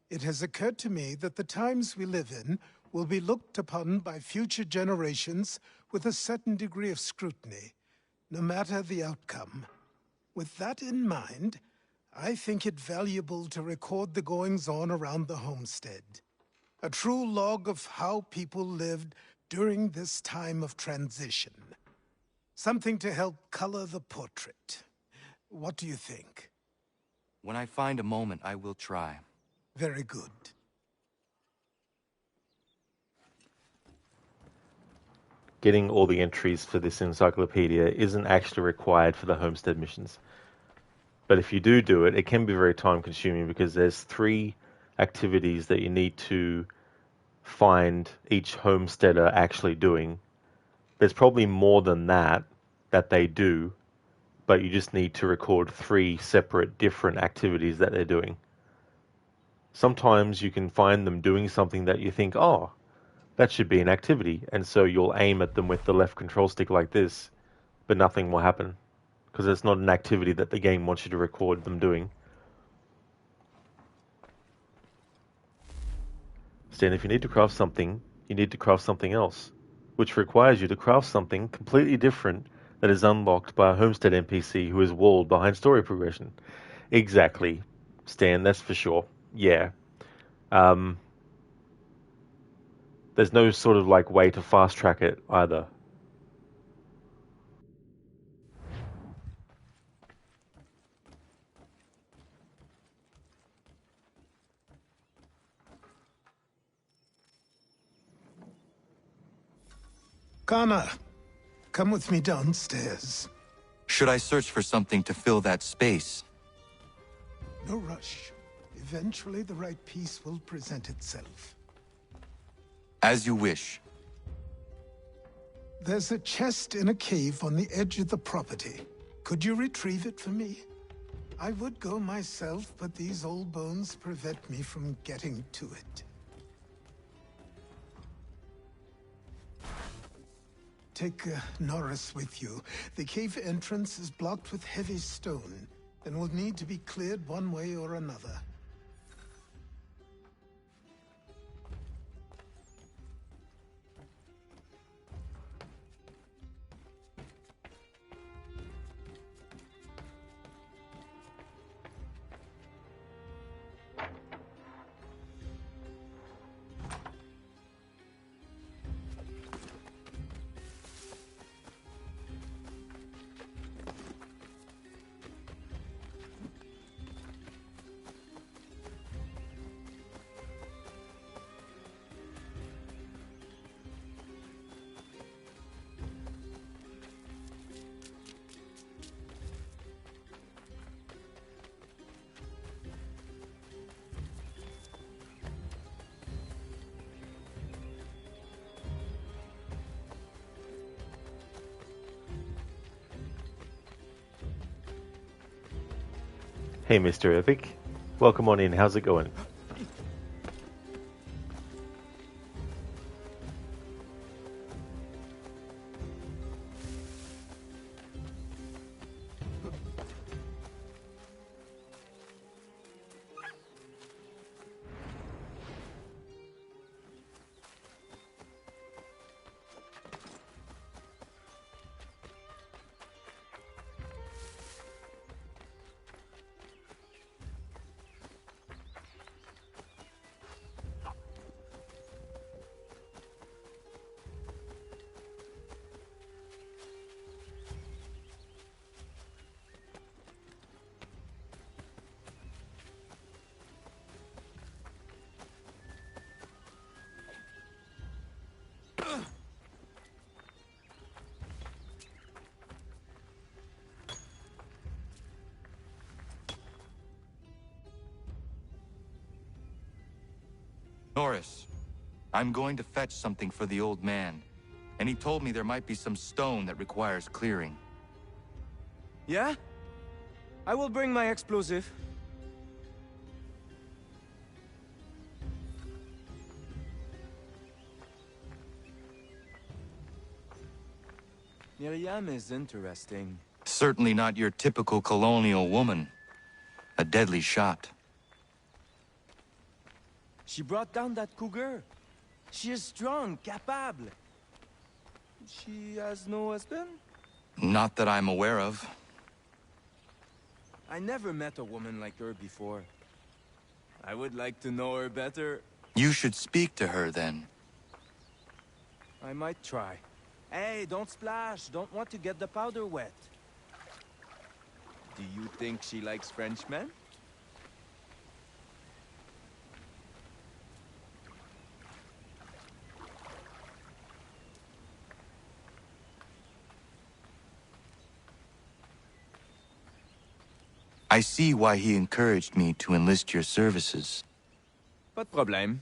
it has occurred to me that the times we live in will be looked upon by future generations with a certain degree of scrutiny, no matter the outcome. With that in mind, I think it valuable to record the goings-on around the homestead. A true log of how people lived during this time of transition. Something to help color the portrait. What do you think? When I find a moment, I will try. Very good. Getting all the entries for this encyclopedia isn't actually required for the homestead missions. But if you do it, it can be very time consuming because there's 3 activities that you need to find each homesteader actually doing. There's probably more than that they do, but you just need to record 3 separate different activities that they're doing. Sometimes you can find them doing something that you think, oh, that should be an activity, and so you'll aim at them with the left control stick like this, but nothing will happen, because it's not an activity that the game wants you to record them doing. Stan, if you need to craft something, you need to craft something else, which requires you to craft something completely different that is unlocked by a homestead NPC who is walled behind story progression. Exactly, Stan, that's for sure. Yeah. There's no sort of like way to fast track it either. Kana, come with me downstairs. Should I search for something to fill that space? No rush. Eventually the right piece will present itself. As you wish. There's a chest in a cave on the edge of the property. Could you retrieve it for me? I would go myself, but these old bones prevent me from getting to it. Take Norris with you. The cave entrance is blocked with heavy stone, and will need to be cleared one way or another. Hey, Mr. Epic. Welcome on in. How's it going? Norris, I'm going to fetch something for the old man, and he told me there might be some stone that requires clearing. Yeah? I will bring my explosive. Miriam is interesting. Certainly not your typical colonial woman. A deadly shot. She brought down that cougar. She is strong, capable. She has no husband? Not that I'm aware of. I never met a woman like her before. I would like to know her better. You should speak to her then. I might try. Hey, don't splash. Don't want to get the powder wet. Do you think she likes Frenchmen? I see why he encouraged me to enlist your services. Pas de problème.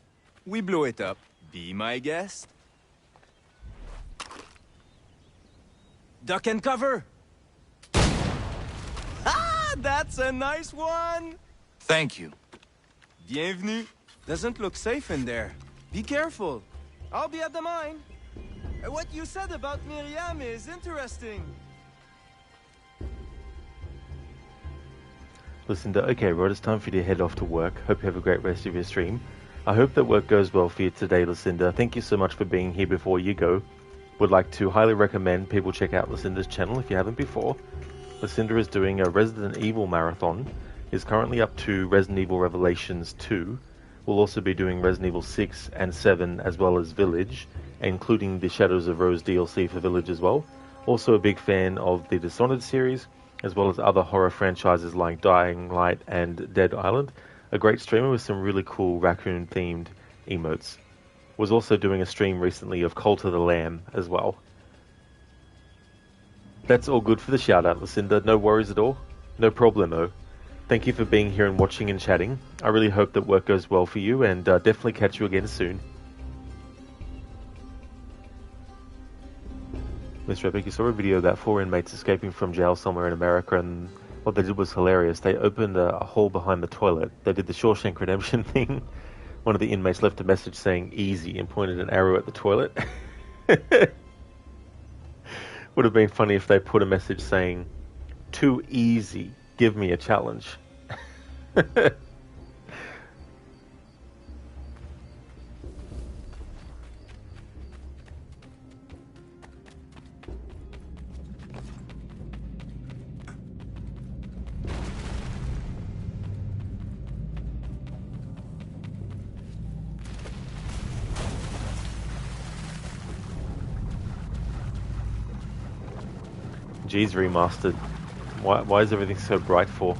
We blow it up. Be my guest. Duck and cover! Ah, that's a nice one! Thank you. Bienvenue. Doesn't look safe in there. Be careful. I'll be at the mine. What you said about Miriam is interesting. Lucinda, okay, Rod, it's time for you to head off to work. Hope you have a great rest of your stream. I hope that work goes well for you today, Lucinda. Thank you so much for being here before you go. Would like to highly recommend people check out Lucinda's channel if you haven't before. Lucinda is doing a Resident Evil marathon. Is currently up to Resident Evil Revelations 2. We'll also be doing Resident Evil 6 and 7 as well as Village, including the Shadows of Rose DLC for Village as well. Also a big fan of the Dishonored series, as well as other horror franchises like Dying Light and Dead Island. A great streamer with some really cool raccoon-themed emotes. Was also doing a stream recently of Cult of the Lamb as well. That's all good for the shout-out, Lucinda. No worries at all. No problemo. Thank you for being here and watching and chatting. I really hope that work goes well for you, and definitely catch you again soon. Mr. Epic, you saw a video about 4 inmates escaping from jail somewhere in America, and what they did was hilarious. They opened a hole behind the toilet. They did the Shawshank Redemption thing. One of the inmates left a message saying easy and pointed an arrow at the toilet. Would have been funny if they put a message saying, too easy, give me a challenge. Geez, remastered. Why is everything so bright for?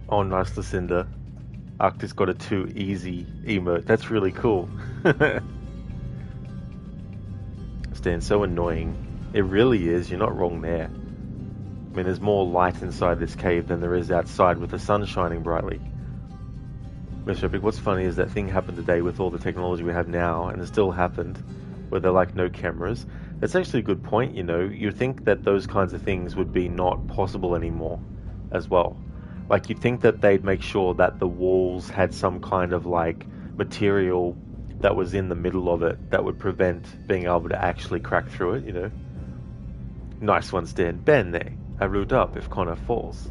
Oh, nice, Lucinda. Arctis got a too easy emote. That's really cool. Stan, so annoying. It really is. You're not wrong there. I mean, there's more light inside this cave than there is outside with the sun shining brightly. Mr. Epic, what's funny is that thing happened today with all the technology we have now, and it still happened, where there are like no cameras. That's actually a good point, you know. You'd think that those kinds of things would be not possible anymore as well. Like, you'd think that they'd make sure that the walls had some kind of, like, material that was in the middle of it that would prevent being able to actually crack through it, you know? Nice one, Stan. Bene. I root up if Connor falls.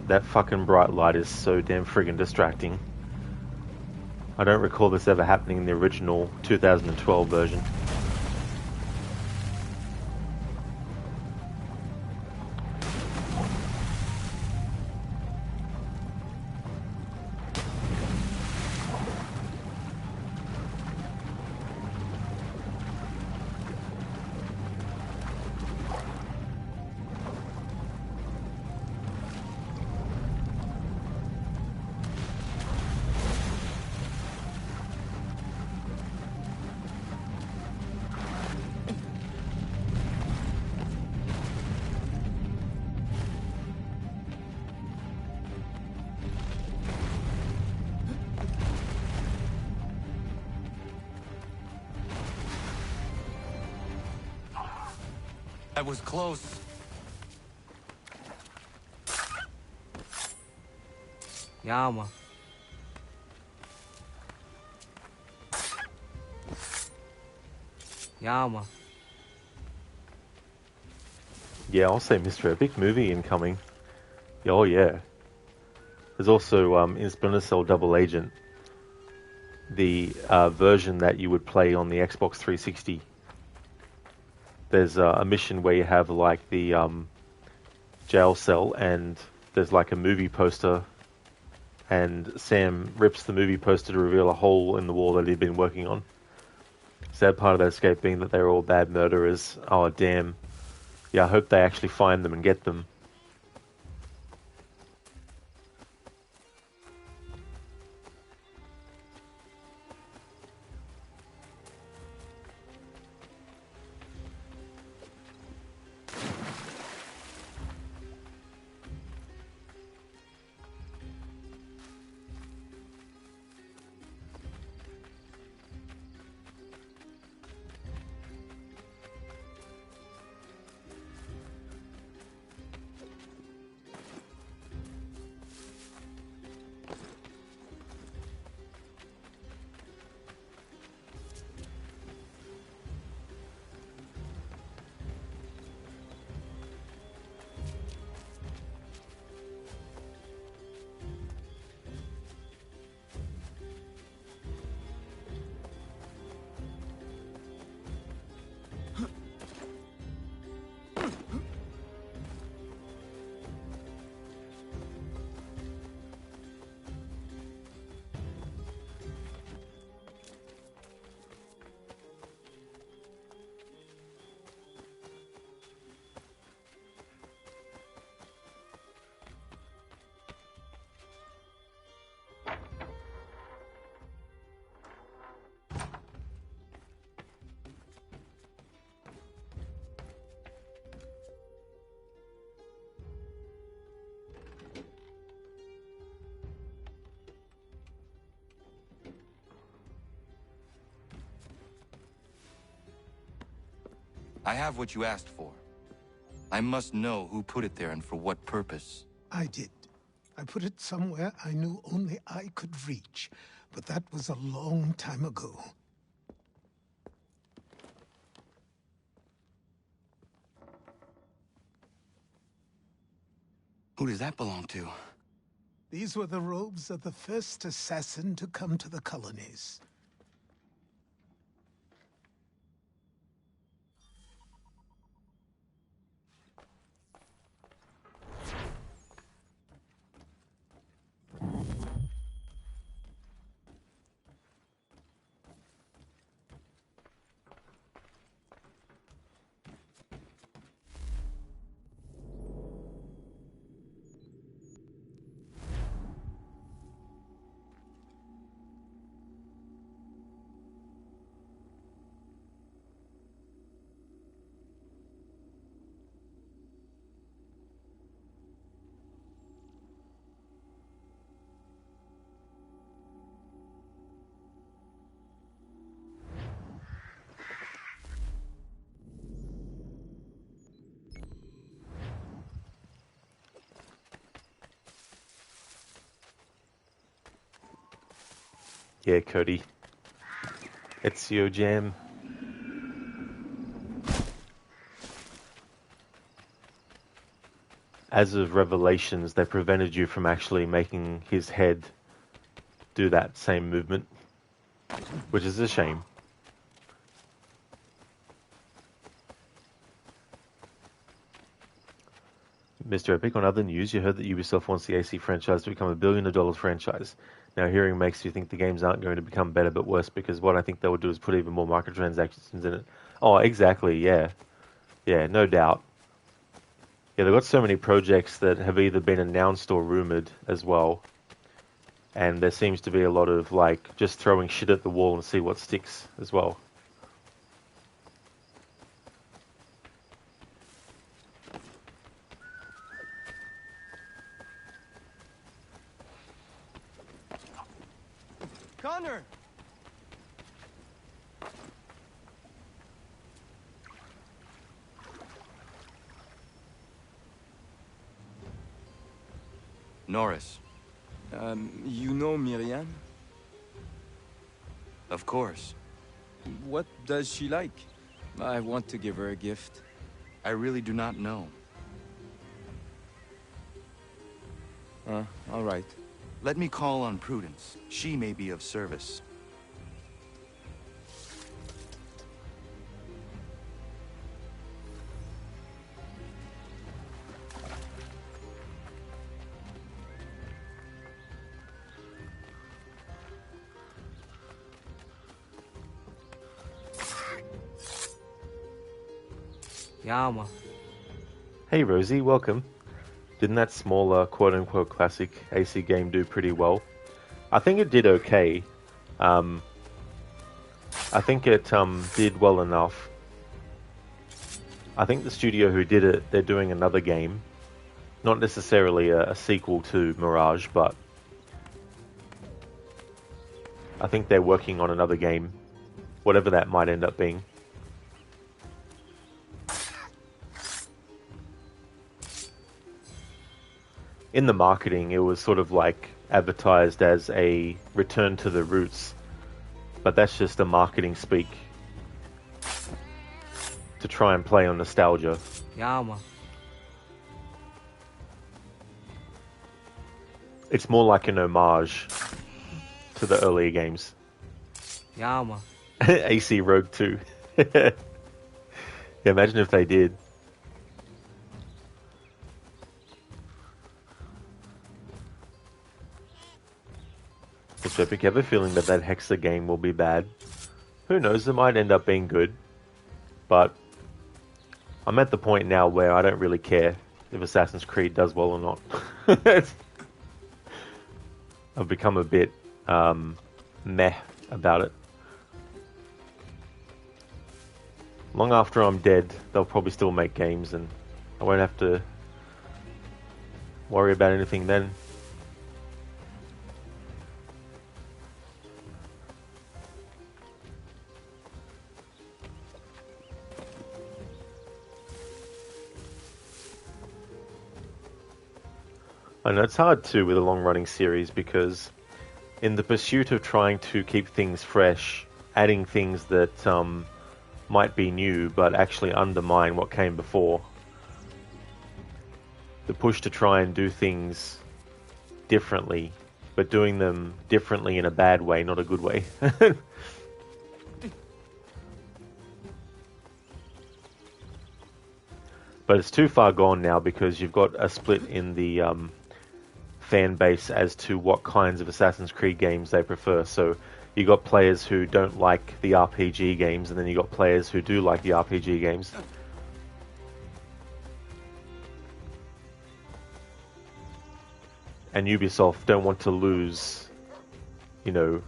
That fucking bright light is so damn friggin' distracting. I don't recall this ever happening in the original 2012 version. That was close. Yama. Yama. Yeah, I'll say Mr. Epic movie incoming. Oh yeah. There's also in Splinter Cell Double Agent, the version that you would play on the Xbox 360. There's a mission where you have like the jail cell and there's like a movie poster, and Sam rips the movie poster to reveal a hole in the wall that he'd been working on. Sad part of that escape being that they're all bad murderers. Oh damn. Yeah, I hope they actually find them and get them. I have what you asked for. I must know who put it there and for what purpose. I did. I put it somewhere I knew only I could reach, but that was a long time ago. Who does that belong to? These were the robes of the first assassin to come to the colonies. Yeah, Cody. It's your jam. as of Revelations, they prevented you from actually making his head do that same movement, which is a shame. Mr. Epic, on other news, you heard that Ubisoft wants the AC franchise to become $1 billion franchise. Now, hearing makes you think the games aren't going to become better but worse, because what I think they would do is put even more microtransactions in it. Oh, exactly, yeah. Yeah, no doubt. Yeah, they've got so many projects that have either been announced or rumored as well. And there seems to be a lot of, like, just throwing shit at the wall and see what sticks as well. Connor! Norris. You know Miriam? Of course. What does she like? I want to give her a gift. I really do not know. All right. Let me call on Prudence. She may be of service. Yama. Hey Rosie, welcome. Didn't that smaller quote-unquote classic AC game do pretty well? I think it did okay. I think it did well enough. I think the studio who did it, they're doing another game. Not necessarily a sequel to Mirage, but I think they're working on another game. Whatever that might end up being. In the marketing, it was sort of like advertised as a return to the roots, but that's just a marketing speak to try and play on nostalgia. Yama. It's more like an homage to the earlier games. Yama. AC Rogue 2. Yeah, imagine if they did. Mr. Epic, have a feeling that Hexa game will be bad. Who knows, it might end up being good. But I'm at the point now where I don't really care if Assassin's Creed does well or not. I've become a bit meh about it. Long after I'm dead, they'll probably still make games and I won't have to worry about anything then. I know it's hard too with a long-running series because in the pursuit of trying to keep things fresh, adding things that might be new but actually undermine what came before, the push to try and do things differently, but doing them differently in a bad way, not a good way. But it's too far gone now because you've got a split in the fan base as to what kinds of Assassin's Creed games they prefer. So you got players who don't like the RPG games, and then you got players who do like the RPG games. And Ubisoft don't want to lose, you know,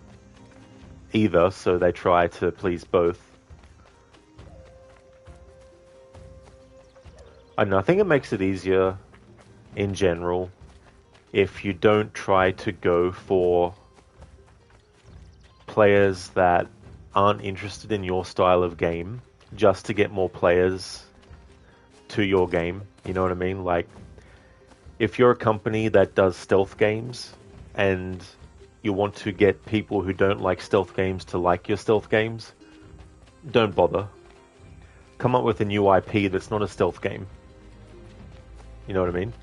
either, so they try to please both. I don't know, I think it makes it easier in general if you don't try to go for players that aren't interested in your style of game just to get more players to your game. You know what I mean? Like, if you're a company that does stealth games and you want to get people who don't like stealth games to like your stealth games, don't bother. Come up with a new IP that's not a stealth game. You know what I mean?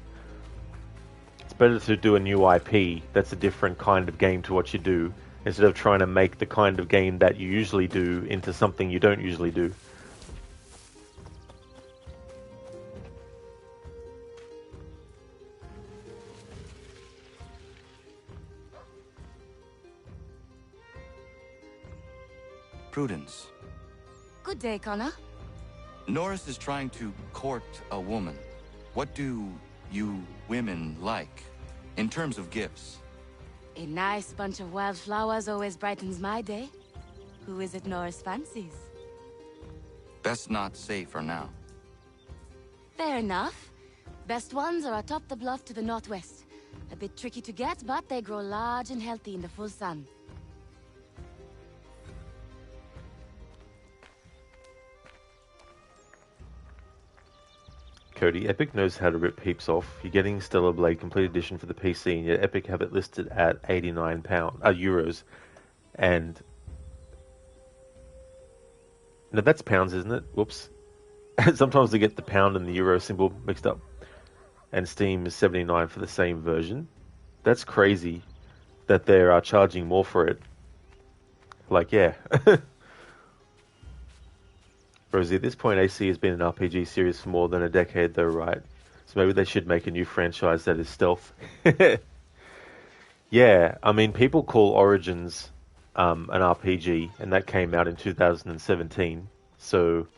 better to do a new IP that's a different kind of game to what you do, instead of trying to make the kind of game that you usually do into something you don't usually do. Prudence. Good day, Connor. Norris is trying to court a woman. What do you women like, in terms of gifts? A nice bunch of wildflowers always brightens my day. Who is it Norris fancies? Best not say for now. Fair enough. Best ones are atop the bluff to the northwest. A bit tricky to get, but they grow large and healthy in the full sun. Cody, Epic knows how to rip heaps off. You're getting Stellar Blade Complete Edition for the PC, and yet Epic have it listed at €89, and no, that's pounds, isn't it? Whoops. Sometimes they get the pound and the euro symbol mixed up. And Steam is $79 for the same version. That's crazy that they are charging more for it. Like, yeah. Rosie, at this point, AC has been an RPG series for more than a decade, though, right? So maybe they should make a new franchise that is stealth. Yeah, I mean, people call Origins an RPG, and that came out in 2017. So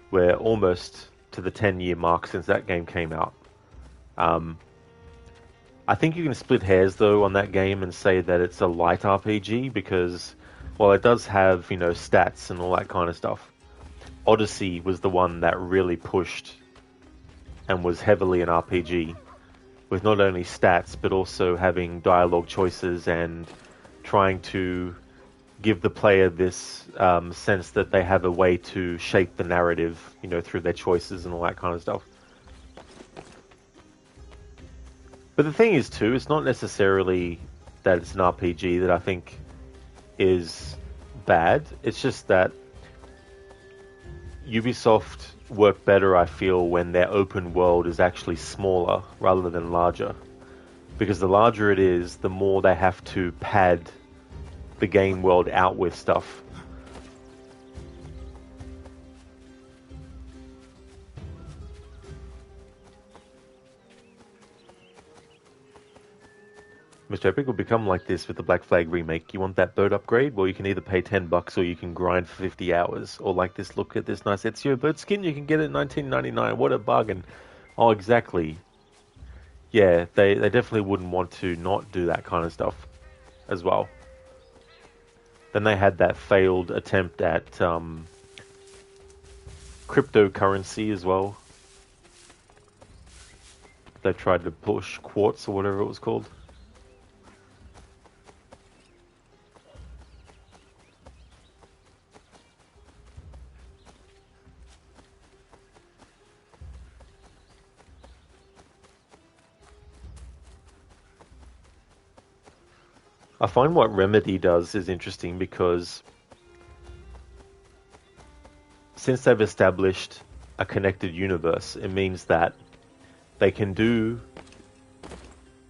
we're almost to the 10-year mark since that game came out. I think you can split hairs, though, on that game and say that it's a light RPG because, well, it does have, you know, stats and all that kind of stuff. Odyssey was the one that really pushed and was heavily an RPG, with not only stats, but also having dialogue choices and trying to give the player this sense that they have a way to shape the narrative, you know, through their choices and all that kind of stuff. But the thing is, too, it's not necessarily that it's an RPG that I think is bad. It's just that Ubisoft work better, I feel, when their open world is actually smaller rather than larger. Because the larger it is, the more they have to pad the game world out with stuff. Mr. Epic will become like this with the Black Flag remake. You want that boat upgrade? Well, you can either pay $10 or you can grind for 50 hours. Or like this, look at this nice Ezio boat skin, you can get it at $19.99. What a bargain. Oh, exactly. Yeah, they definitely wouldn't want to not do that kind of stuff as well. Then they had that failed attempt at cryptocurrency as well. They tried to push Quartz or whatever it was called. I find what Remedy does is interesting because since they've established a connected universe, it means that they can do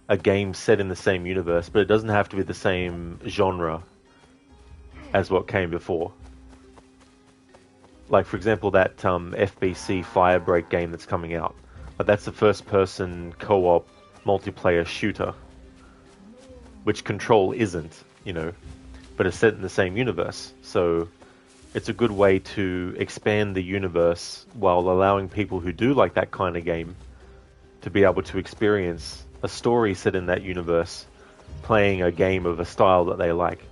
a game set in the same universe, but it doesn't have to be the same genre as what came before. Like, for example, that FBC Firebreak game that's coming out. But that's the first-person co-op multiplayer shooter, which Control isn't, you know, but it's set in the same universe. So it's a good way to expand the universe while allowing people who do like that kind of game to be able to experience a story set in that universe, playing a game of a style that they like.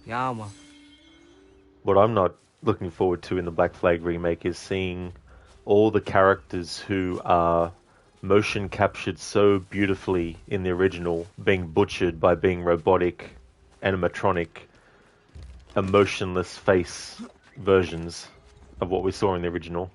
Yama. What I'm not looking forward to in the Black Flag remake is seeing all the characters who are motion captured so beautifully in the original being butchered by being robotic, animatronic, emotionless face versions of what we saw in the original.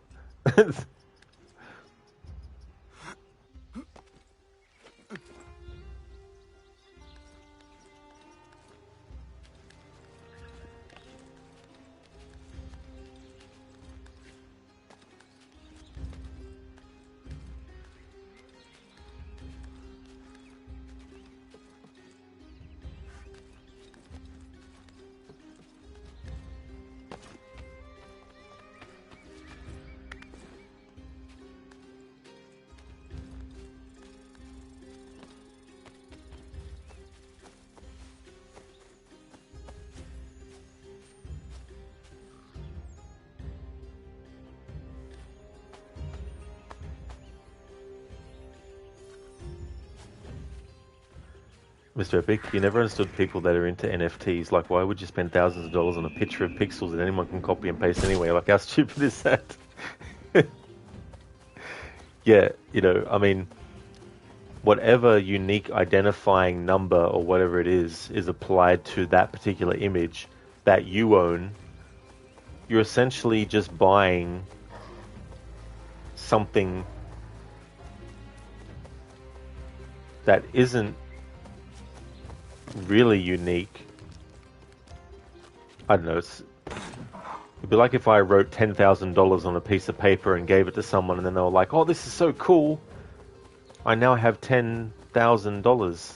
Mr. Epic, you never understood people that are into NFTs. Like, why would you spend thousands of dollars on a picture of pixels that anyone can copy and paste anyway? Like, how stupid is that? Yeah, you know, I mean, whatever unique identifying number or whatever it is applied to that particular image that you own, you're essentially just buying something that isn't really unique. I don't know, it'd be like if I wrote $10,000 on a piece of paper and gave it to someone and then they were like, oh, this is so cool, I now have $10,000.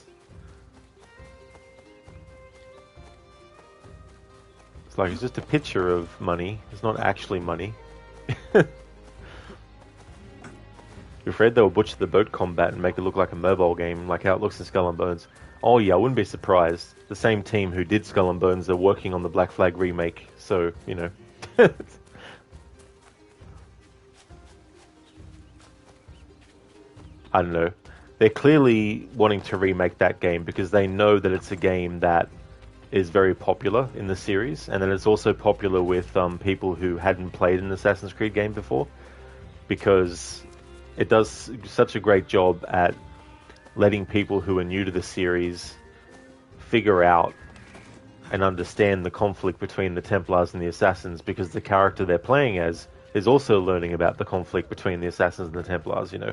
It's like, it's just a picture of money, it's not actually money. You're afraid they'll butcher the boat combat and make it look like a mobile game, like how it looks in Skull and Bones. Oh yeah, I wouldn't be surprised. The same team who did Skull and Bones are working on the Black Flag remake, so, you know. I don't know. They're clearly wanting to remake that game because they know that it's a game that is very popular in the series, and then it's also popular with people who hadn't played an Assassin's Creed game before, because it does such a great job at letting people who are new to the series figure out and understand the conflict between the Templars and the Assassins, because the character they're playing as is also learning about the conflict between the Assassins and the Templars, you know.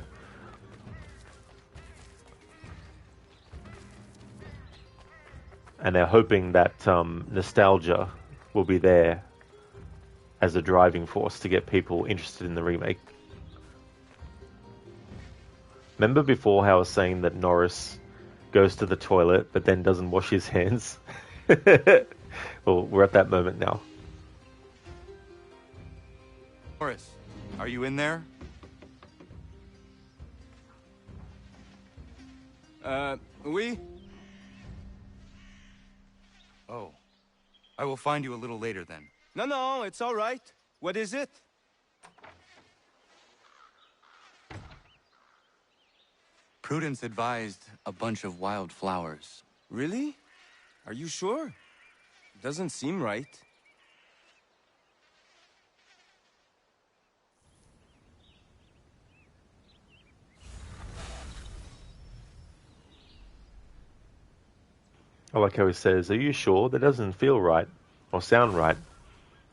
And they're hoping that nostalgia will be there as a driving force to get people interested in the remake. Remember before how I was saying that Norris goes to the toilet but then doesn't wash his hands? Well, we're at that moment now. Norris, are you in there? Oui? Oh. I will find you a little later then. No, it's all right. What is it? Prudence advised a bunch of wild flowers. Really? Are you sure? Doesn't seem right. I like how he says, are you sure? That doesn't feel right or sound right.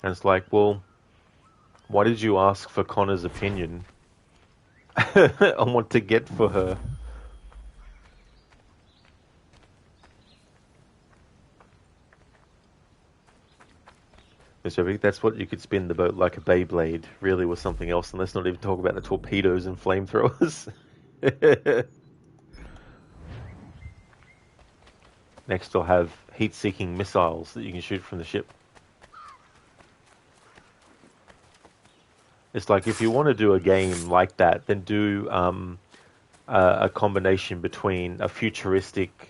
And it's like, well, why did you ask for Connor's opinion on what to get for her? Mr. Epic, that's what you could spin the boat like a Beyblade. Really was something else, and let's not even talk about the torpedoes and flamethrowers. Next, I'll have heat-seeking missiles that you can shoot from the ship. It's like, if you want to do a game like that, then do a combination between a futuristic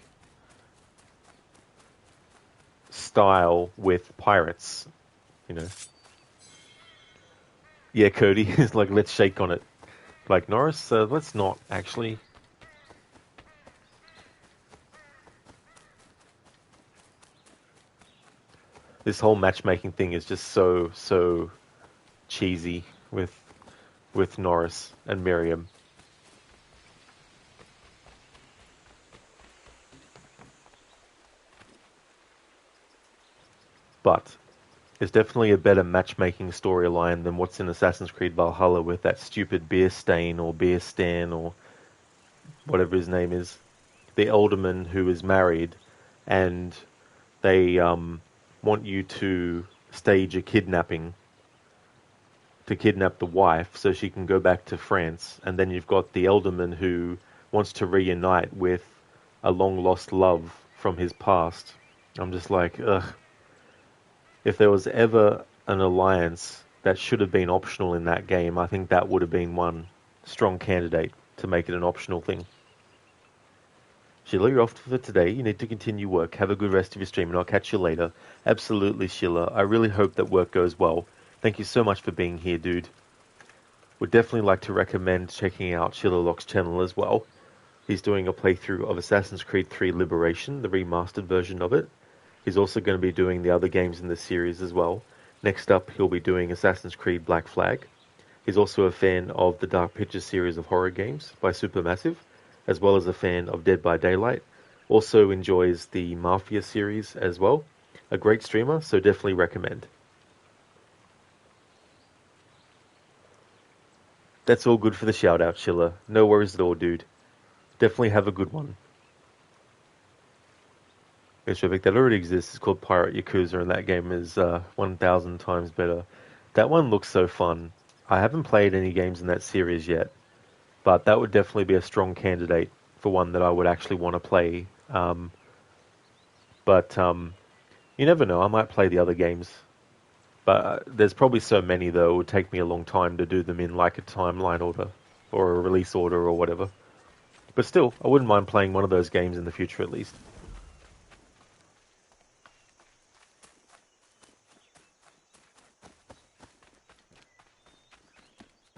style with pirates, you know. Yeah, Cody, is like, let's shake on it. Like, Norris, let's not, actually. This whole matchmaking thing is just so cheesy with Norris and Miriam. But it's definitely a better matchmaking storyline than what's in Assassin's Creed Valhalla with that stupid beer stain or beer stan or whatever his name is. The alderman who is married, and they want you to stage a kidnapping to kidnap the wife so she can go back to France. And then you've got the alderman who wants to reunite with a long-lost love from his past. I'm just like, ugh. If there was ever an alliance that should have been optional in that game, I think that would have been one strong candidate to make it an optional thing. Sheila, you're off for today. You need to continue work. Have a good rest of your stream, and I'll catch you later. Absolutely, Sheila. I really hope that work goes well. Thank you so much for being here, dude. Would definitely like to recommend checking out Sheila Locke's channel as well. He's doing a playthrough of Assassin's Creed 3 Liberation, the remastered version of it. He's also going to be doing the other games in the series as well. Next up, he'll be doing Assassin's Creed Black Flag. He's also a fan of the Dark Pictures series of horror games by Supermassive, as well as a fan of Dead by Daylight. Also enjoys the Mafia series as well. A great streamer, so definitely recommend. That's all good for the shout out, Schiller. No worries at all, dude. Definitely have a good one. Yes, Rivik, that already exists. It's called Pirate Yakuza, and that game is 1,000 times better. That one looks so fun. I haven't played any games in that series yet, but that would definitely be a strong candidate for one that I would actually want to play. But you never know. I might play the other games. But there's probably so many, though, it would take me a long time to do them in like a timeline order or a release order or whatever. But still, I wouldn't mind playing one of those games in the future at least.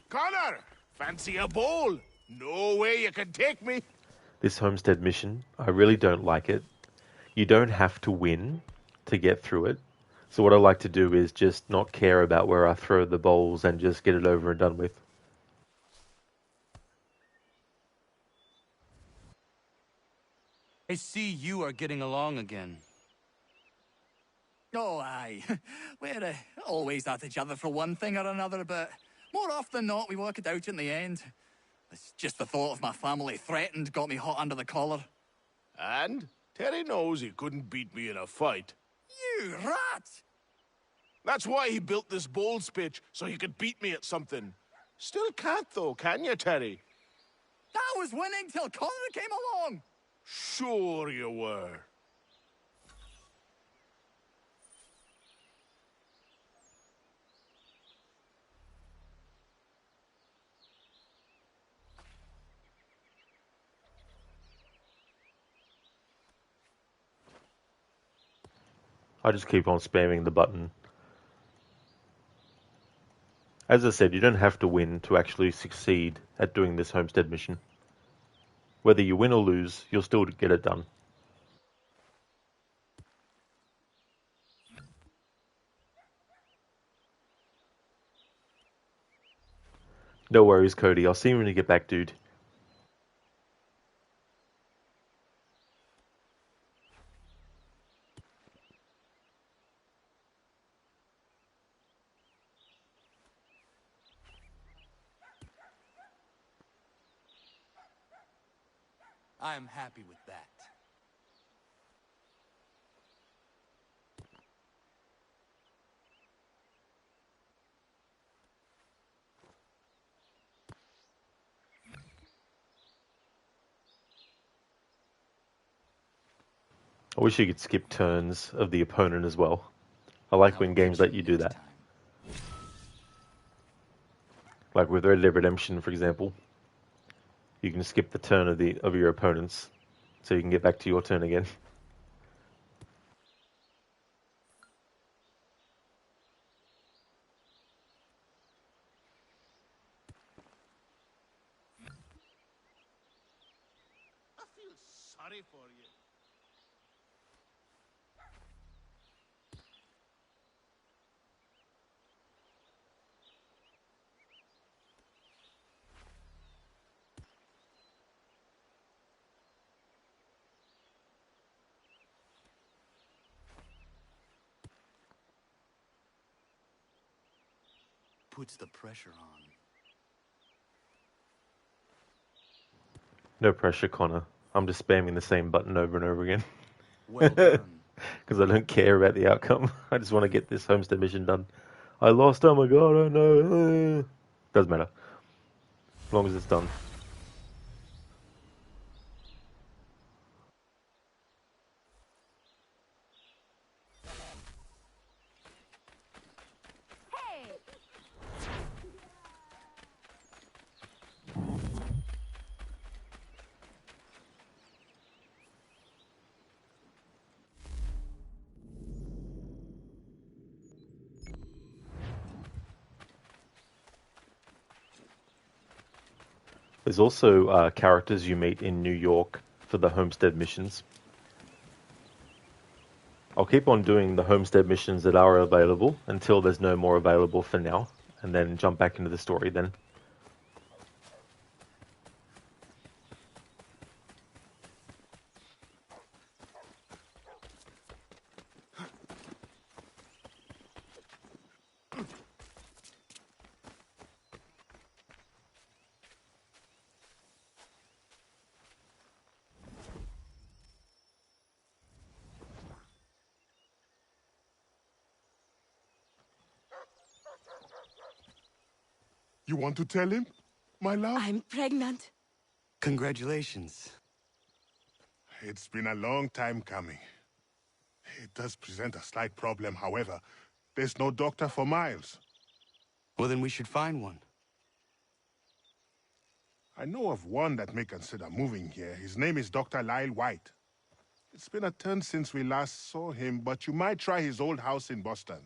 Connor, fancy a bowl? No way you can take me. This homestead mission, I really don't like it. You don't have to win to get through it. So what I like to do is just not care about where I throw the bowls and just get it over and done with. I see you are getting along again. Oh, aye. We're always at each other for one thing or another, but more often than not, we work it out in the end. It's just the thought of my family threatened got me hot under the collar. And Terry knows he couldn't beat me in a fight. You rat! That's why he built this bowls pitch, so he could beat me at something. Still can't, though, can you, Terry? I was winning till Connor came along! Sure you were. I just keep on spamming the button. As I said, you don't have to win to actually succeed at doing this homestead mission. Whether you win or lose, you'll still get it done. No worries, Cody. I'll see you when you get back, dude. I am happy with that. I wish you could skip turns of the opponent as well. I like when games let you do that. Like with Red Dead Redemption, for example. You can skip the turn of your opponents, so you can get back to your turn again. I feel sorry for you. puts the pressure on. No pressure, Connor. I'm just spamming the same button over and over again. Well done. Because I don't care about the outcome. I just want to get this homestead mission done. I lost, oh my god, oh no. Doesn't matter. As long as it's done. There's also characters you meet in New York for the homestead missions. I'll keep on doing the homestead missions that are available until there's no more available for now, and then jump back into the story then. You want to tell him, my love? I'm pregnant. Congratulations. It's been a long time coming. It does present a slight problem, however. There's no doctor for Miles. Well, then we should find one. I know of one that may consider moving here. His name is Dr. Lyle White. It's been a turn since we last saw him, but you might try his old house in Boston.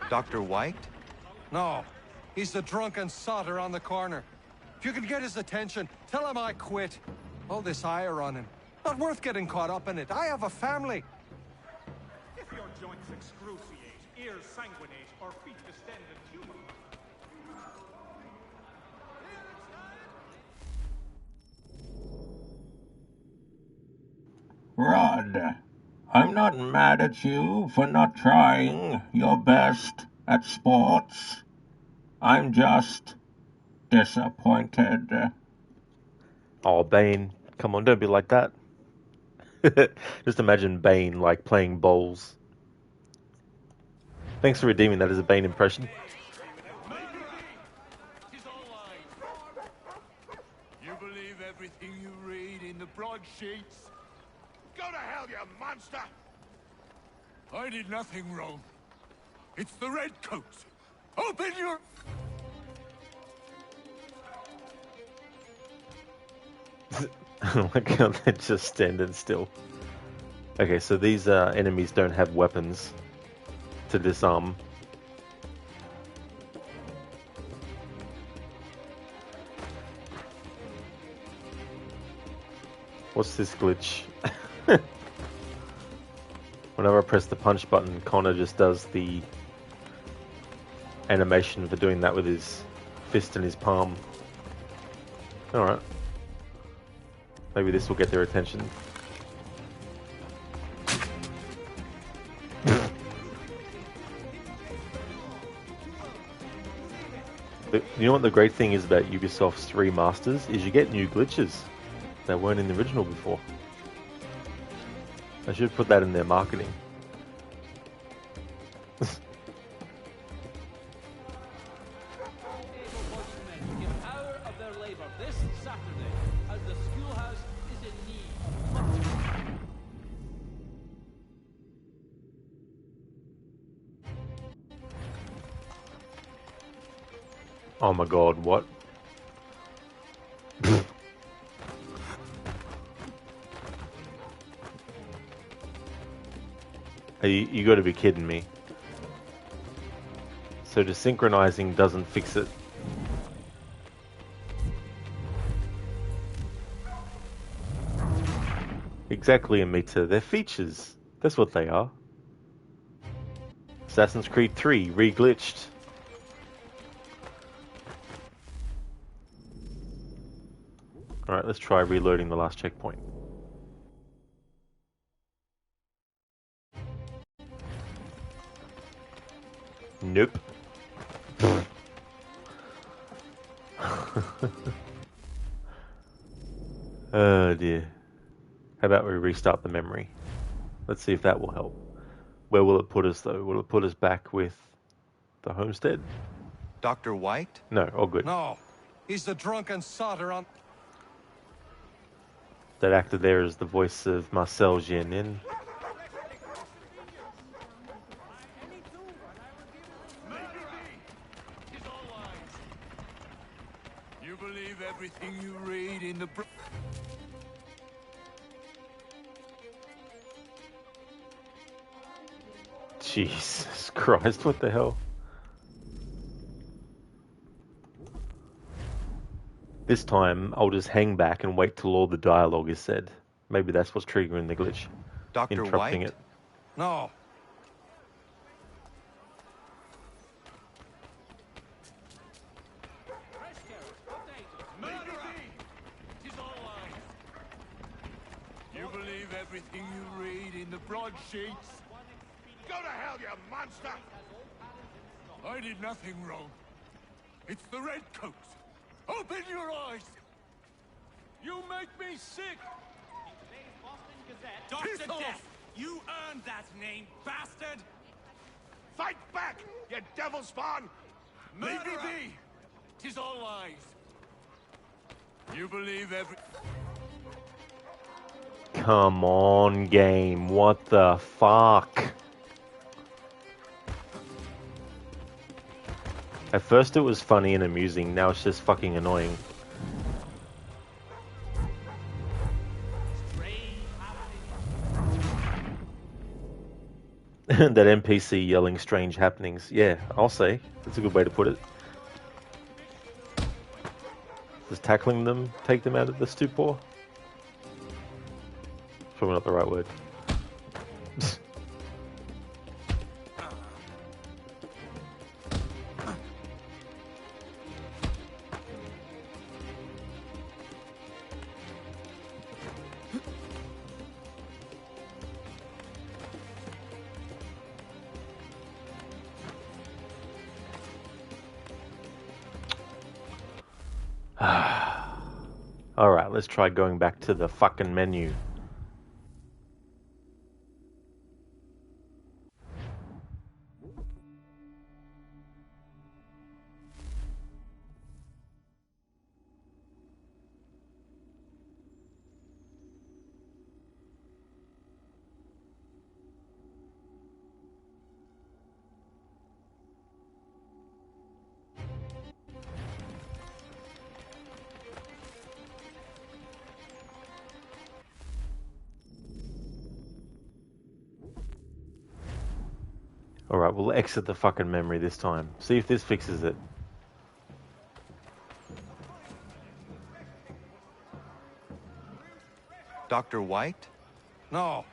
Dr. White? No, he's the drunken sotter on the corner. If you can get his attention, tell him I quit. All this ire on him. Not worth getting caught up in it. I have a family. If your joints excruciate, ears sanguinate, or feet distend in tumor. Rod, I'm not mad at you for not trying your best at sports. I'm just disappointed. Oh, Bane. Come on, don't be like that. Just imagine Bane, like, playing bowls. Thanks for redeeming that as a Bane impression. You believe everything you read in the broadsheets? Go to hell, you monster! I did nothing wrong. It's the Redcoats. Open your... Oh my god, they're just standing still. Okay, so these enemies don't have weapons to disarm. What's this glitch? Whenever I press the punch button, Connor just does the animation for doing that with his fist in his palm. Alright. Maybe this will get their attention. You know what the great thing is about Ubisoft's remasters is you get new glitches that weren't in the original before. I should put that in their marketing. Oh my god, what? Hey, you gotta be kidding me. So desynchronizing doesn't fix it. Exactly, Amita. They're features. That's what they are. Assassin's Creed 3 re-glitched. Alright, let's try reloading the last checkpoint. Nope. Oh dear. How about we restart the memory? Let's see if that will help. Where will it put us though? Will it put us back with the homestead? Dr. White? No, all good. No, he's the drunken sotter on... That actor there is the voice of Marcel Jeannin. You believe everything you read in the... Jesus Christ, what the hell? This time, I'll just hang back and wait till all the dialogue is said. Maybe that's what's triggering the glitch. Dr. Interrupting White? it. No. You believe everything you read in the broadsheets? Go to hell, you monster! I did nothing wrong. It's the redcoats. Open your eyes! You make me sick! Dr. Death, you earned that name, bastard! Fight back, you devil spawn! Maybe be. 'Tis all lies. You believe every... Come on, game. What the fuck? At first it was funny and amusing, now it's just fucking annoying. That NPC yelling strange happenings. Yeah, I'll say. That's a good way to put it. Does tackling them take them out of the stupor? Probably not the right word. Alright, let's try going back to the fucking menu. Alright, we'll exit the fucking memory this time. See if this fixes it. Dr. White? No.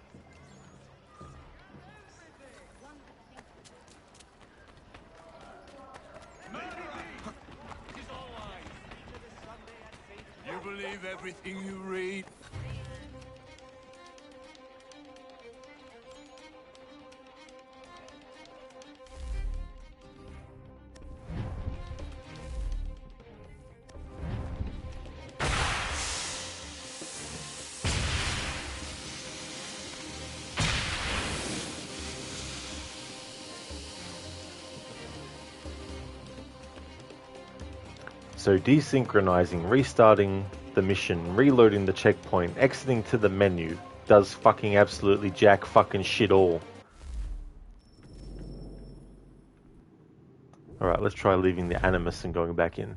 You believe everything you read? So desynchronizing, restarting the mission, reloading the checkpoint, exiting to the menu does fucking absolutely jack fucking shit all. Alright, let's try leaving the Animus and going back in.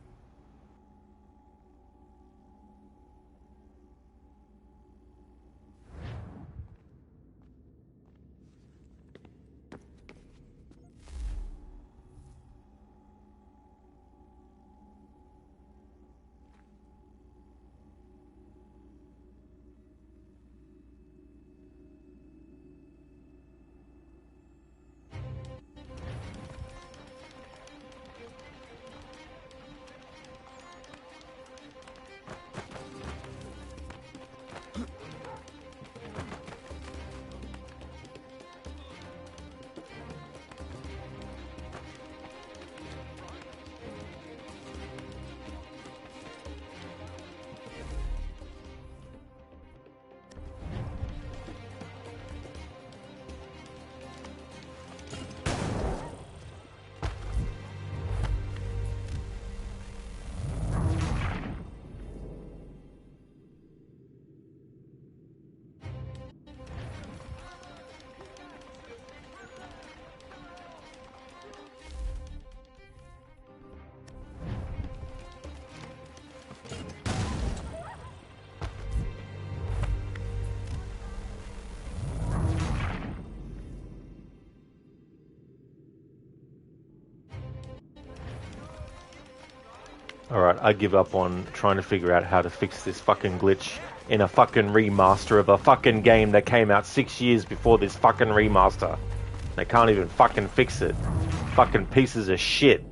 Alright, I give up on trying to figure out how to fix this fucking glitch in a fucking remaster of a fucking game that came out 6 years before this fucking remaster. They can't even fucking fix it. Fucking pieces of shit.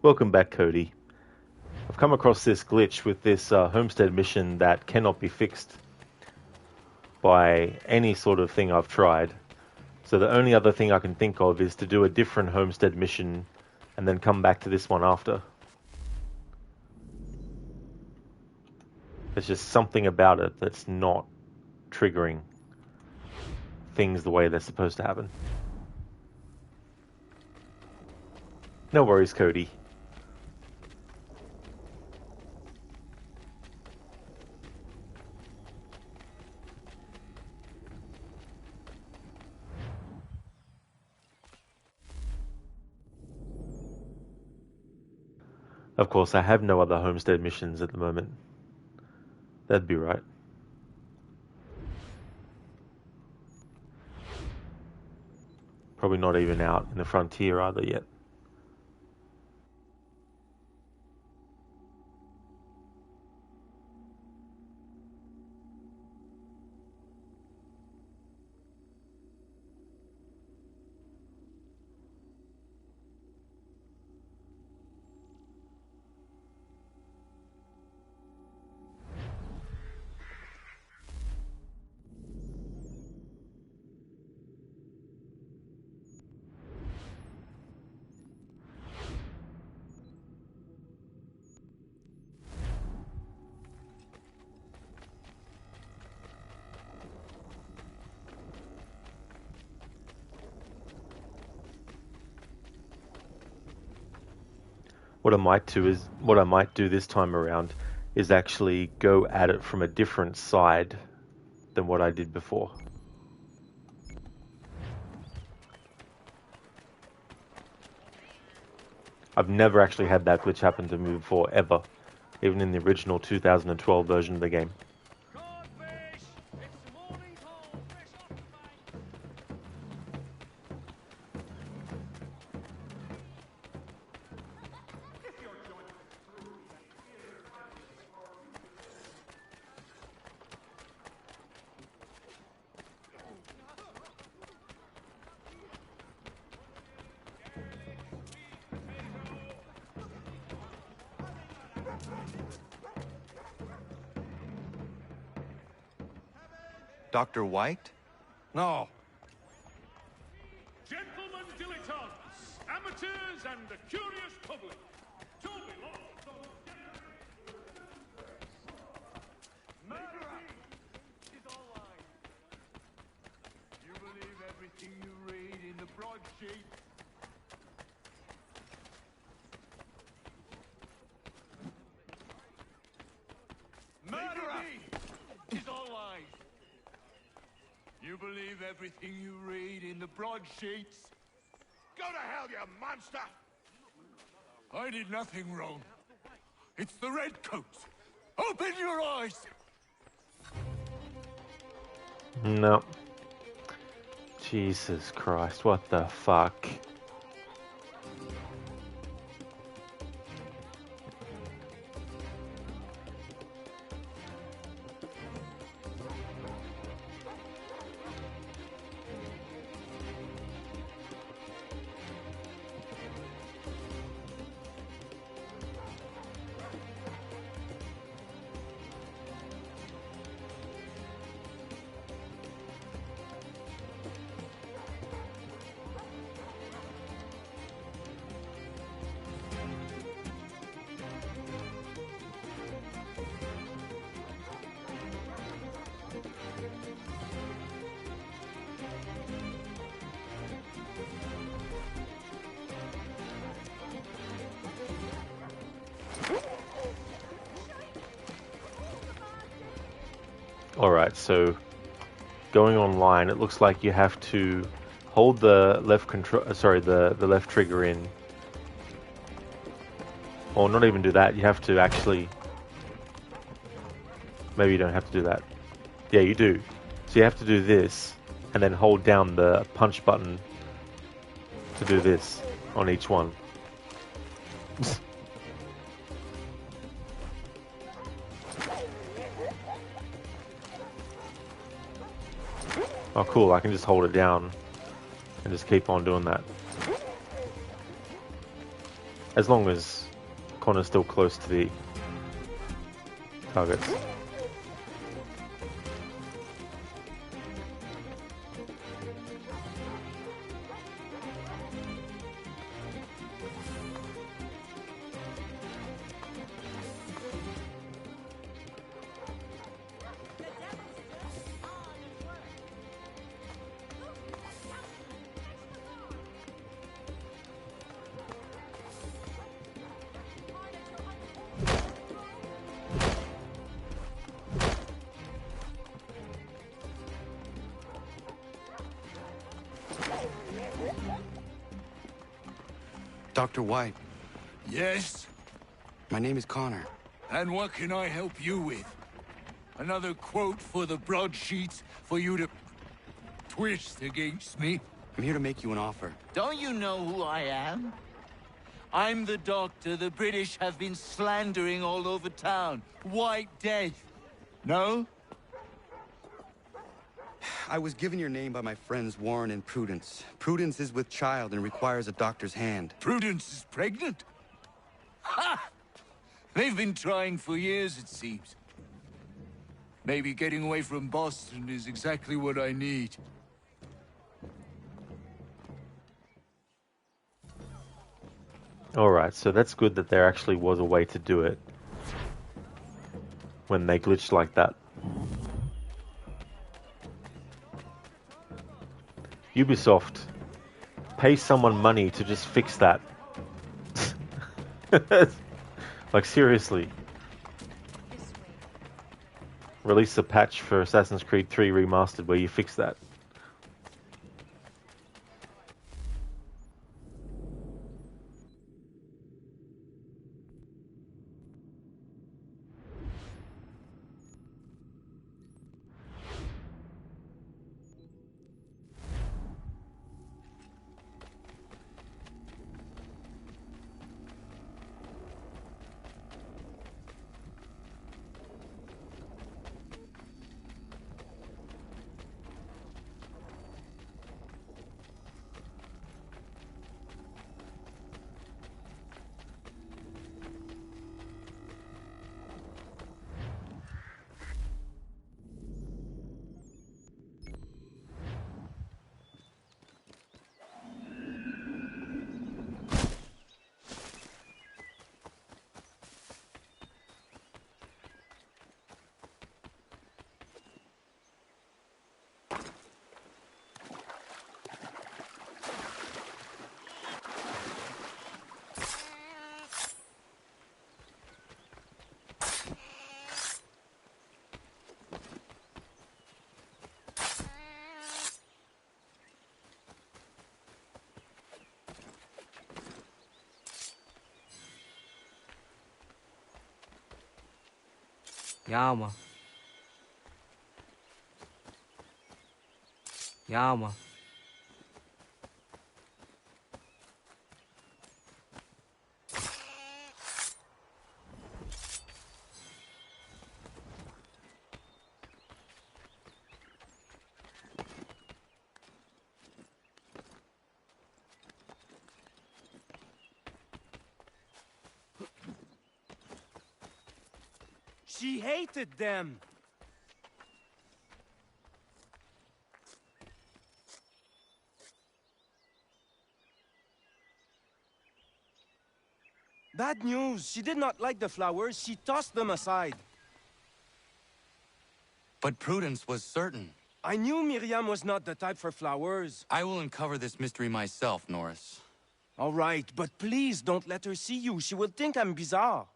Welcome back, Cody. I've come across this glitch with this homestead mission that cannot be fixed by any sort of thing I've tried. So the only other thing I can think of is to do a different homestead mission and then come back to this one after. There's just something about it that's not triggering things the way they're supposed to happen. No worries, Cody. Of course, I have no other homestead missions at the moment. That'd be right. Probably not even out in the frontier either yet. What I might do this time around is actually go at it from a different side than what I did before. I've never actually had that glitch happen to me before, ever. Even in the original 2012 version of the game. Dr. White? No. Gentlemen dilettantes, amateurs, and the curious public. To belong to Murderer! Is all lies. You believe everything you read in the broadsheet? Murderer! Is all lies. You believe everything you read in the broadsheets? Go to hell, you monster! I did nothing wrong. It's the redcoats. Open your eyes! No. Jesus Christ, what the fuck? Alright, so going online, it looks like you have to hold the left the left trigger in. Or not even do that, you have to actually... Maybe you don't have to do that. Yeah, you do. So you have to do this, and then hold down the punch button to do this on each one. Oh cool, I can just hold it down and just keep on doing that. As long as Connor's still close to the targets. Dr. White. Yes? My name is Connor. And what can I help you with? Another quote for the broadsheets for you to twist against me? I'm here to make you an offer. Don't you know who I am? I'm the doctor the British have been slandering all over town. White Death. No? I was given your name by my friends Warren and Prudence. Prudence is with child and requires a doctor's hand. Prudence is pregnant? Ha! They've been trying for years, it seems. Maybe getting away from Boston is exactly what I need. Alright, so that's good that there actually was a way to do it when they glitched like that. Ubisoft, pay someone money to just fix that. Like, seriously. Release a patch for Assassin's Creed 3 Remastered where you fix that. Yama. Yama. She hated them. Bad news. She did not like the flowers. She tossed them aside. But Prudence was certain. I knew Miriam was not the type for flowers. I will uncover this mystery myself, Norris. All right, but please don't let her see you. She will think I'm bizarre.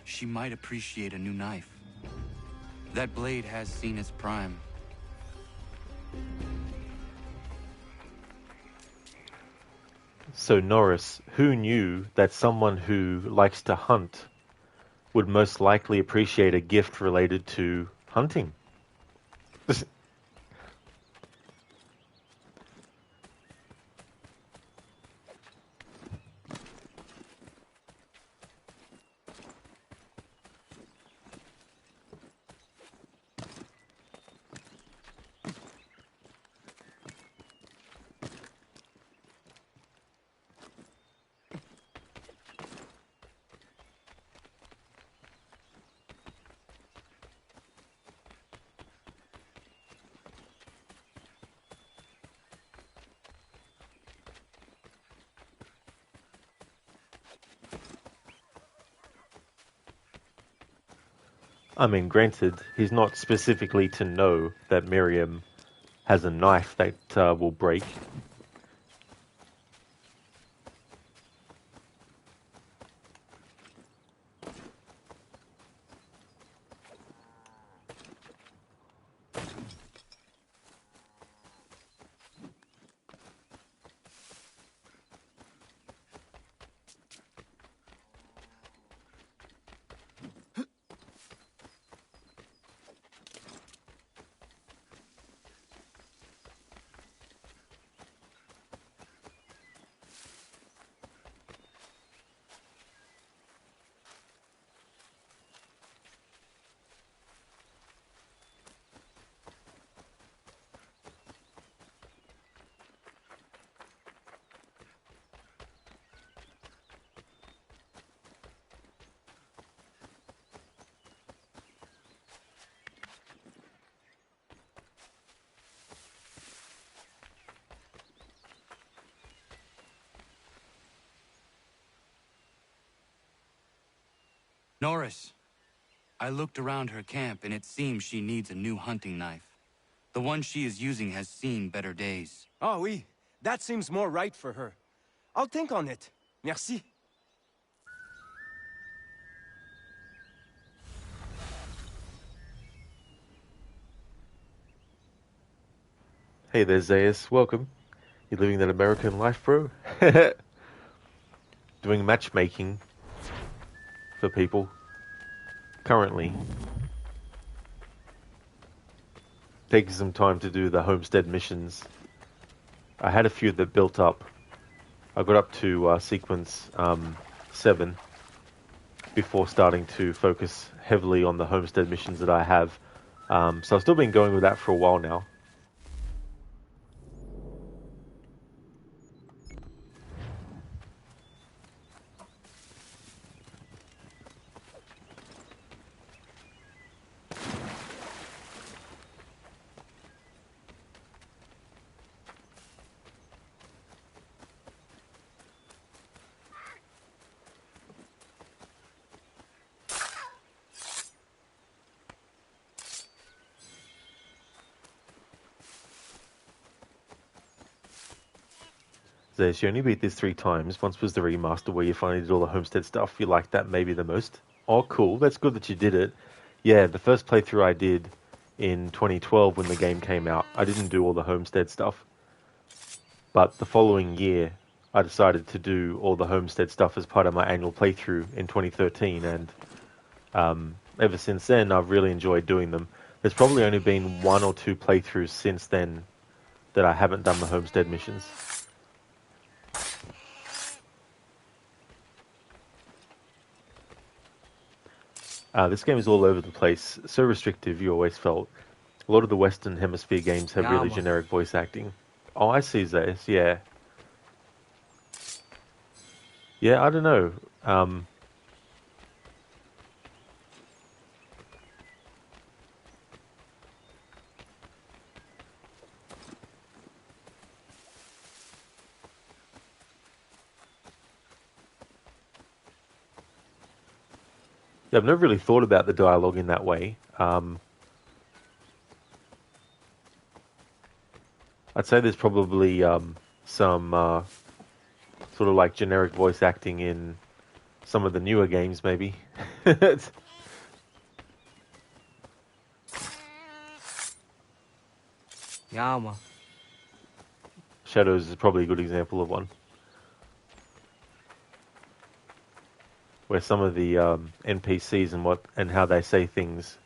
She might appreciate a new knife. That blade has seen its prime. So Norris, who knew that someone who likes to hunt would most likely appreciate a gift related to hunting? I mean, granted, he's not specifically to know that Miriam has a knife that will break. Norris, I looked around her camp and it seems she needs a new hunting knife. The one she is using has seen better days. Oh, oui. That seems more right for her. I'll think on it. Merci. Hey there, Zaius. Welcome. You're living that American life, bro? Doing matchmaking for people. Currently. Taking some time to do the homestead missions. I had a few that built up. I got up to sequence 7 before starting to focus heavily on the homestead missions that I have. So I've still been going with that for a while now. So you only beat this 3 times. Once was the remaster where you finally did all the homestead stuff. You liked that maybe the most. Oh, cool. That's good that you did it. Yeah, the first playthrough I did in 2012 when the game came out, I didn't do all the homestead stuff. But the following year, I decided to do all the homestead stuff as part of my annual playthrough in 2013. And ever since then, I've really enjoyed doing them. There's probably only been 1 or 2 playthroughs since then that I haven't done the homestead missions. This game is all over the place, so restrictive you always felt. A lot of the Western Hemisphere games have really generic voice acting. Oh, I see, Zaius, yeah. Yeah, I don't know. I've never really thought about the dialogue in that way. I'd say there's probably some sort of like generic voice acting in some of the newer games, maybe. Yama. Shadows is probably a good example of one. Where some of the NPCs and how they say things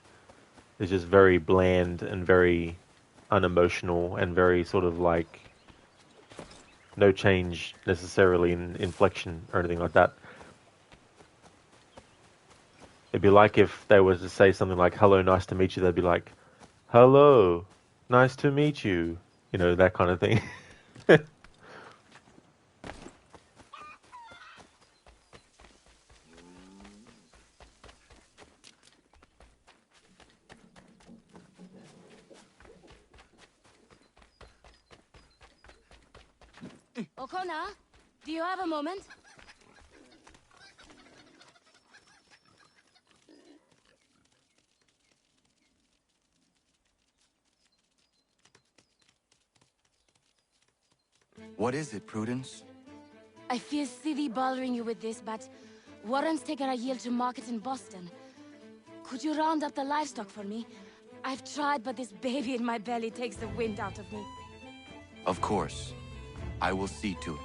is just very bland and very unemotional and very sort of like no change necessarily in inflection or anything like that. It'd be like if they were to say something like, hello, nice to meet you, they'd be like, hello, nice to meet you. You know, that kind of thing. Okona, do you have a moment? What is it, Prudence? I feel silly bothering you with this, but Warren's taken a yield to market in Boston. Could you round up the livestock for me? I've tried, but this baby in my belly takes the wind out of me. Of course. I will see to it.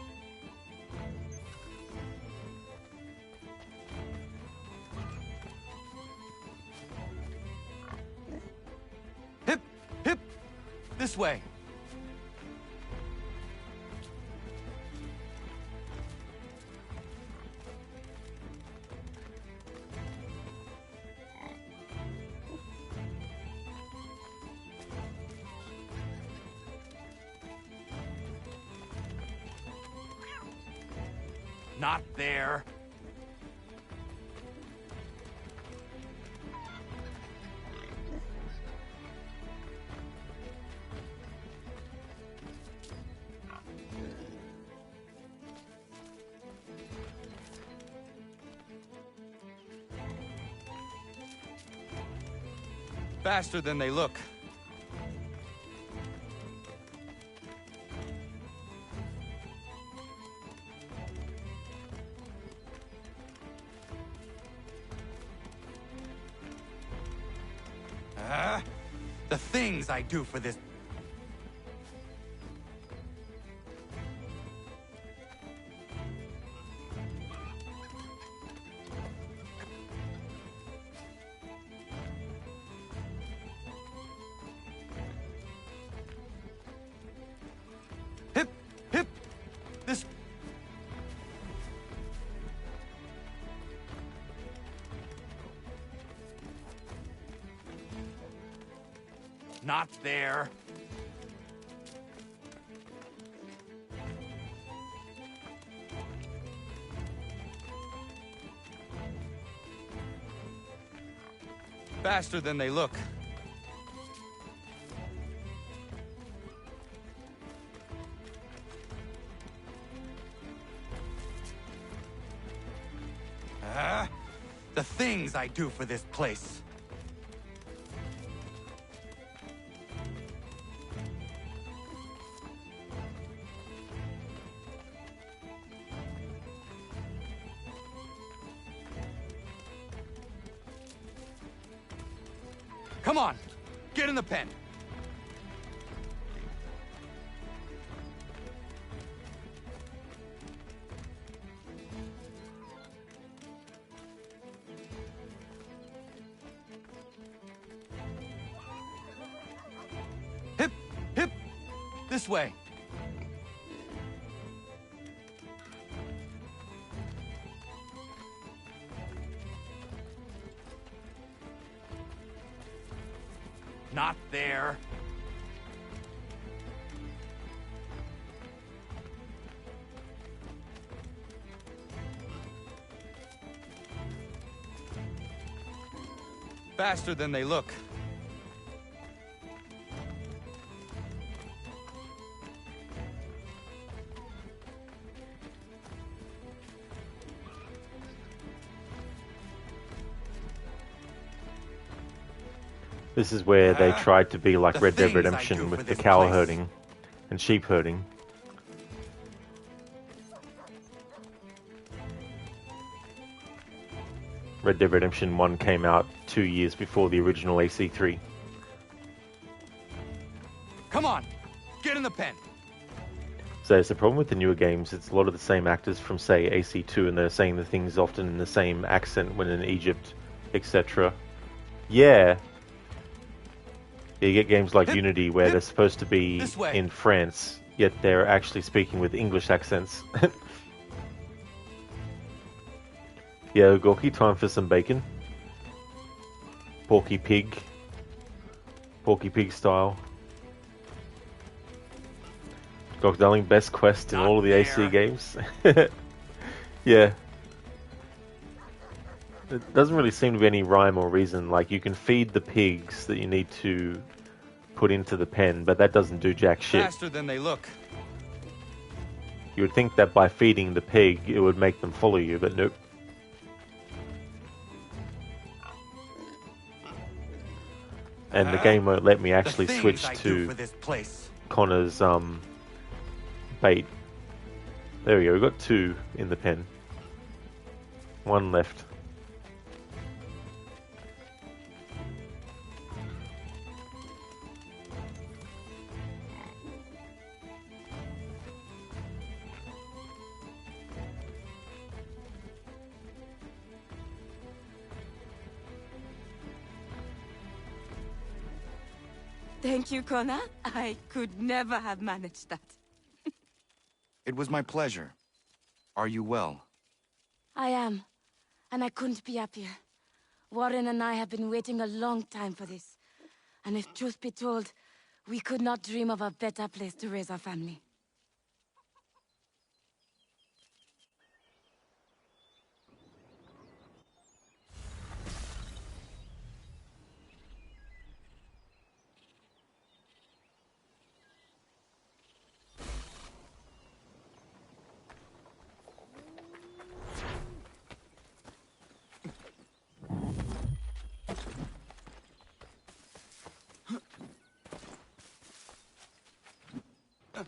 Hip! Hip! This way! Not there. Faster than they look. The things I do for this. Hip, hip, this. Not there. Faster than they look. The things I do for this place. Come on, get in the pen. Hip, hip, this way. Not there. Faster than they look. This is where they tried to be like Red Dead Redemption with the cow herding and sheep herding. Red Dead Redemption 1 came out 2 years before the original AC3. Come on, get in the pen. So it's the problem with the newer games, it's a lot of the same actors from, say, AC2, and they're saying the things often in the same accent when in Egypt, etc. Yeah. You get games like Unity where they're supposed to be in France, yet they're actually speaking with English accents. Yeah, Gorky, time for some bacon. Porky pig. Porky pig style. God, darling, best quest in all of the AC games. Yeah. It doesn't really seem to be any rhyme or reason. Like, you can feed the pigs that you need to put into the pen, but that doesn't do jack shit. Faster than they look. You would think that by feeding the pig, it would make them follow you, but nope. And the game won't let me actually switch to Connor's bait. There we go, we've got 2 in the pen. 1 left. Thank you, Connor. I could never have managed that. It was my pleasure. Are you well? I am, and I couldn't be happier. Warren and I have been waiting a long time for this. And if truth be told, we could not dream of a better place to raise our family.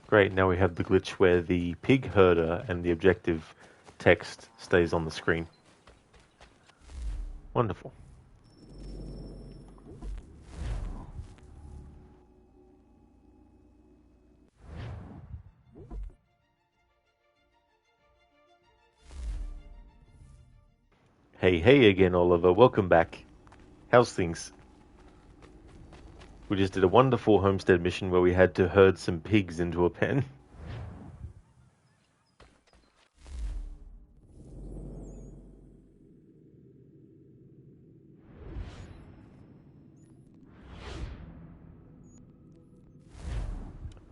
Great, now we have the glitch where the pig herder and the objective text stays on the screen. Wonderful. Hey again, Oliver. Welcome back. How's things? We just did a wonderful homestead mission where we had to herd some pigs into a pen.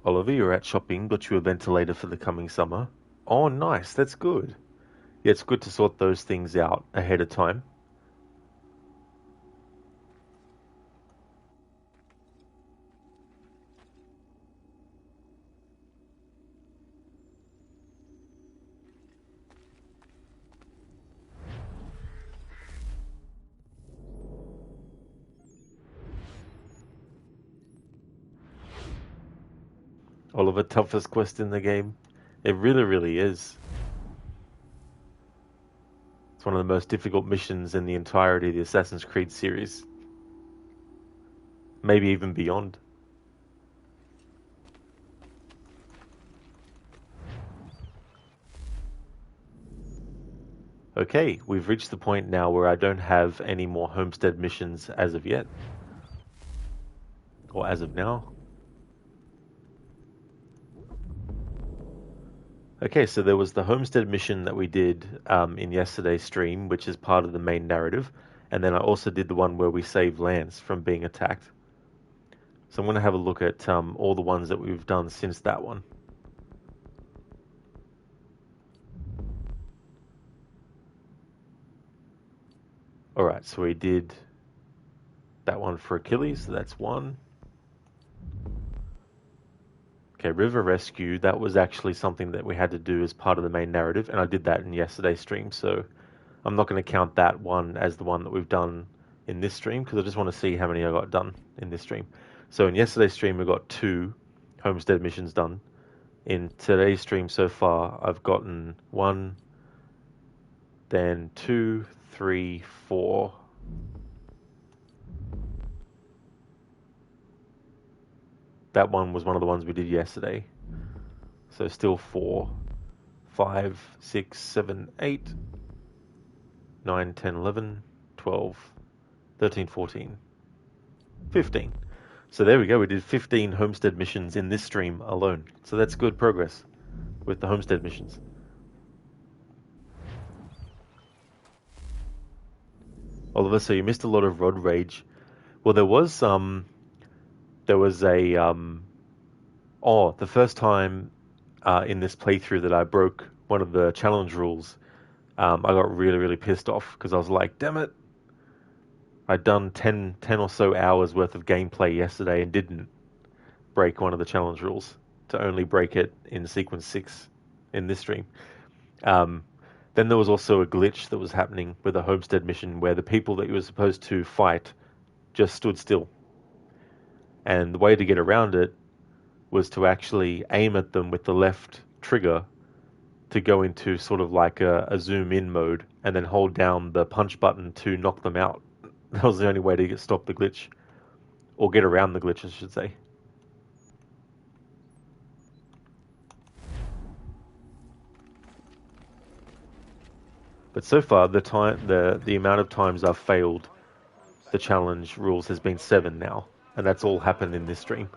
Oliver, you're out shopping. Got you a ventilator for the coming summer. Oh, nice. That's good. Yeah, it's good to sort those things out ahead of time. Oliver, toughest quest in the game. It really is. It's one of the most difficult missions in the entirety of the Assassin's Creed series. Maybe even beyond. Okay, we've reached the point now where I don't have any more homestead missions as of yet. Or as of now. Okay, so there was the homestead mission that we did in yesterday's stream, which is part of the main narrative. And then I also did the one where we saved Lance from being attacked. So I'm going to have a look at all the ones that we've done since that one. Alright, so we did that one for Achilles, so that's one. Okay, River Rescue, that was actually something that we had to do as part of the main narrative, and I did that in yesterday's stream, so I'm not going to count that one as the one that we've done in this stream, because I just want to see how many I got done in this stream. So in yesterday's stream, we got 2 homestead missions done. In today's stream so far, I've gotten 1, then 2, 3, 4. That one was one of the ones we did yesterday. So still 4, 5, 6, 7, 8, 9, 10, 11, 12, 13, 14, 15. So there we go. We did 15 homestead missions in this stream alone. So that's good progress with the homestead missions. Oliver, so you missed a lot of Rod Rage. Well, there was a the first time in this playthrough that I broke one of the challenge rules, I got really pissed off because I was like, damn it, I'd done 10 or so hours worth of gameplay yesterday and didn't break one of the challenge rules, to only break it in sequence 6 in this stream. Then there was also a glitch that was happening with a homestead mission where the people that you were supposed to fight just stood still. And the way to get around it was to actually aim at them with the left trigger to go into sort of like a zoom in mode, and then hold down the punch button to knock them out. That was the only way to stop the glitch. Or get around the glitch, I should say. But so far, the amount of times I've failed the challenge rules has been 7 now. And that's all happened in this stream.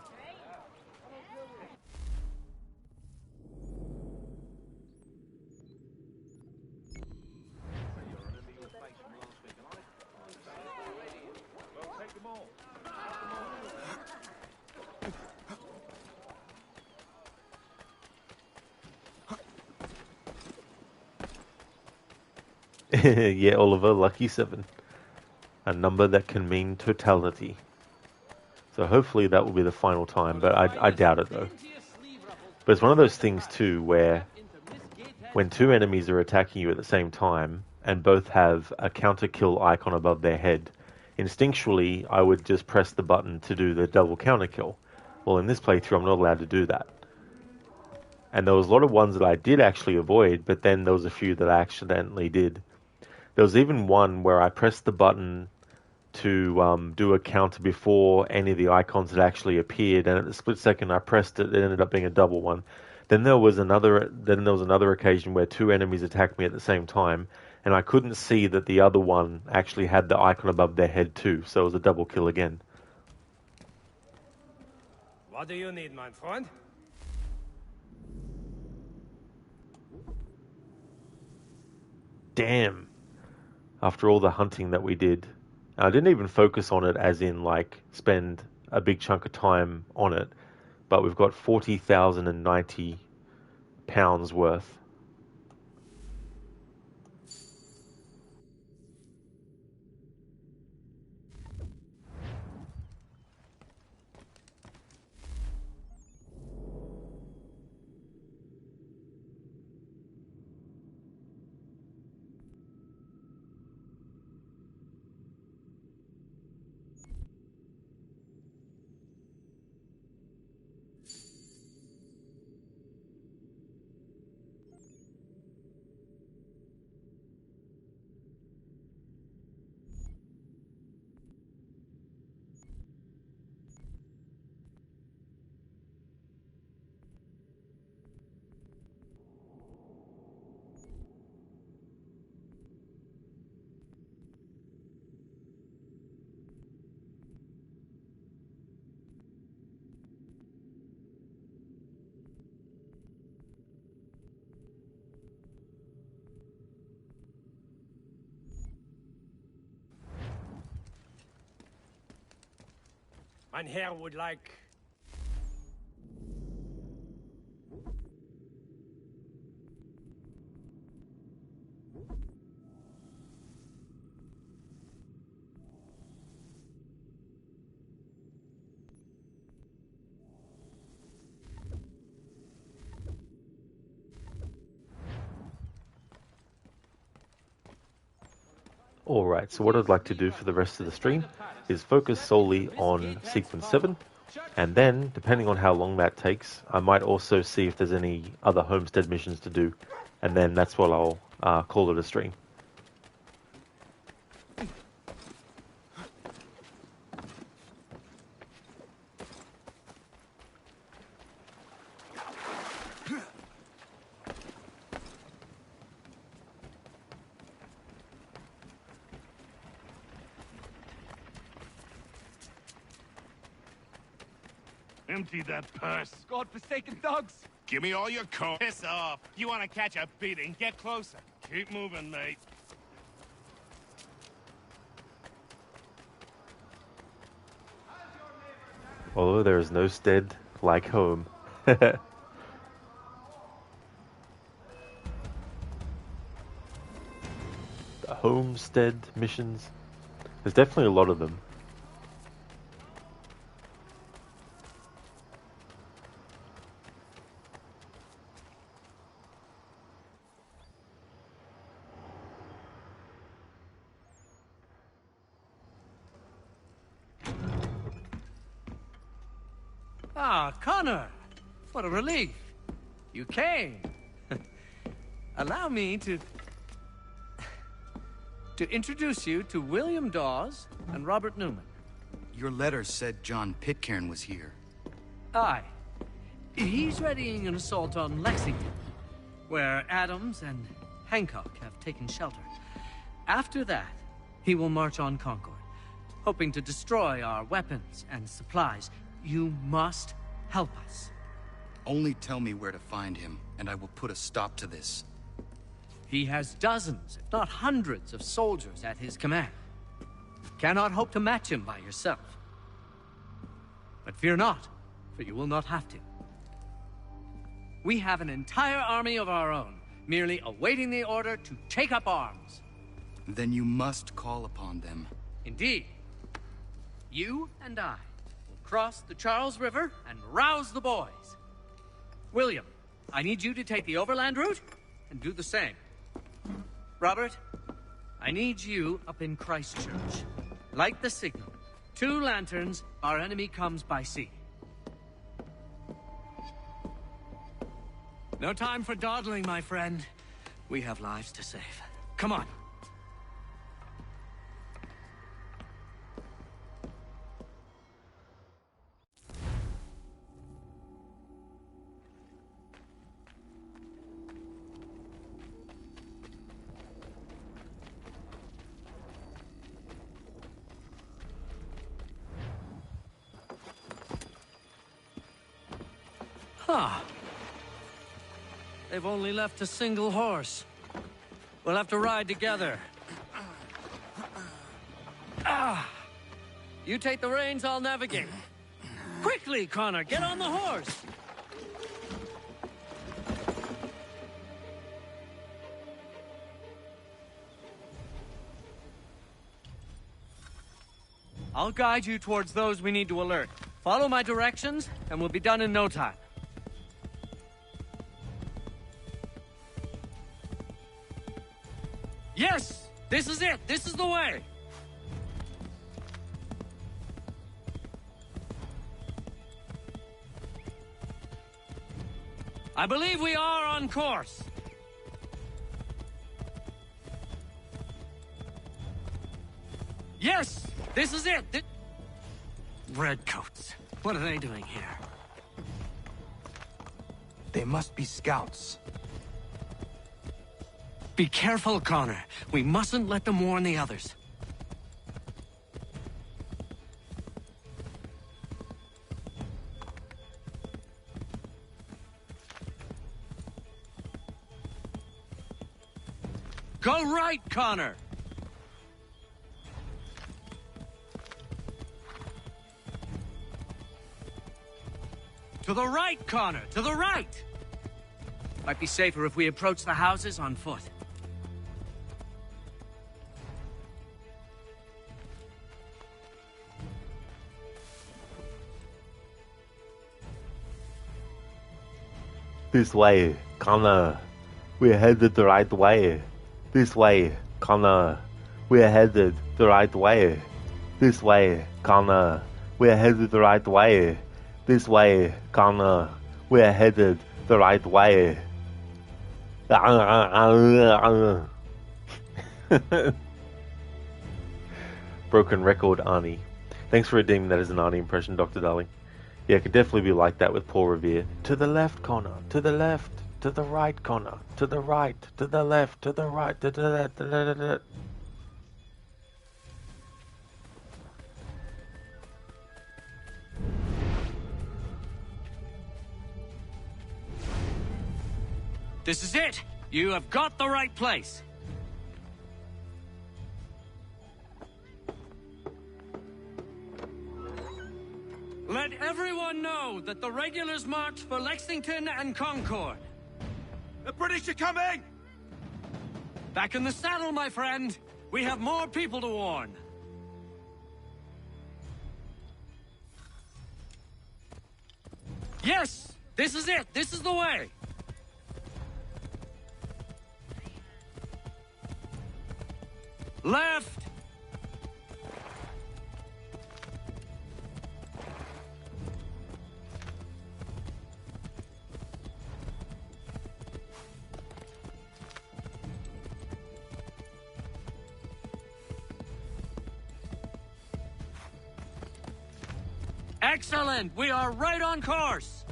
Yeah, Oliver, lucky 7. A number that can mean totality. So hopefully that will be the final time, but I doubt it though. But it's one of those things too where when 2 enemies are attacking you at the same time and both have a counter kill icon above their head, instinctually I would just press the button to do the double counter kill. Well, in this playthrough I'm not allowed to do that. And there was a lot of ones that I did actually avoid, but then there was a few that I accidentally did. There was even one where I pressed the button to do a counter before any of the icons had actually appeared, and at the split second I pressed it, it ended up being a double one. Then there was another occasion where two enemies attacked me at the same time, and I couldn't see that the other one actually had the icon above their head too, so it was a double kill again. What do you need, my friend? Damn. After all the hunting that we did. I didn't even focus on it as in, like, spend a big chunk of time on it, but we've got 40,090 pounds worth. Mein Herr would like... Alright, so what I'd like to do for the rest of the stream is focus solely on Sequence 7, and then, depending on how long that takes, I might also see if there's any other homestead missions to do, and then that's what I'll call it a stream. Empty that purse. God-forsaken thugs! Give me all your coin. Piss off. You want to catch a beating? Get closer. Keep moving, mate. Although there is no stead like home. The homestead missions. There's definitely a lot of them. Ah, Connor! What a relief. You came. Allow me to introduce you to William Dawes and Robert Newman. Your letter said John Pitcairn was here. Aye. He's readying an assault on Lexington, where Adams and Hancock have taken shelter. After that, he will march on Concord, hoping to destroy our weapons and supplies. You must help us. Only tell me where to find him, and I will put a stop to this. He has dozens, if not hundreds, of soldiers at his command. You cannot hope to match him by yourself. But fear not, for you will not have to. We have an entire army of our own, merely awaiting the order to take up arms. Then you must call upon them. Indeed. You and I cross the Charles River and rouse the boys. William, I need you to take the overland route and do the same. Robert, I need you up in Christchurch. Light the signal. 2 lanterns, our enemy comes by sea. No time for dawdling, my friend. We have lives to save. Come on. Huh. They've only left a single horse. We'll have to ride together. Ah! You take the reins, I'll navigate. Quickly, Connor, get on the horse! I'll guide you towards those we need to alert. Follow my directions, and we'll be done in no time. Yes! This is it! This is the way! I believe we are on course. Yes! This is it! Redcoats. What are they doing here? They must be scouts. Be careful, Connor. We mustn't let them warn the others. Go right, Connor! To the right, Connor! To the right! Might be safer if we approach the houses on foot. This way, Connor. We're headed the right way. This way, Connor. We're headed the right way. This way, Connor. We're headed the right way. This way, Connor. We're headed the right way. Broken record, Arnie. Thanks for redeeming that as an Arnie impression, Dr. Darling. Yeah, it could definitely be like that with Paul Revere. To the left, Connor. To the left. To the right, Connor. To the right. To the left. To the right. To the left. To the left. This is it! You have got the right place! Let everyone know that the regulars marched for Lexington and Concord. The British are coming! Back in the saddle, my friend. We have more people to warn. Yes! This is it! This is the way! Left! Excellent! We are right on course!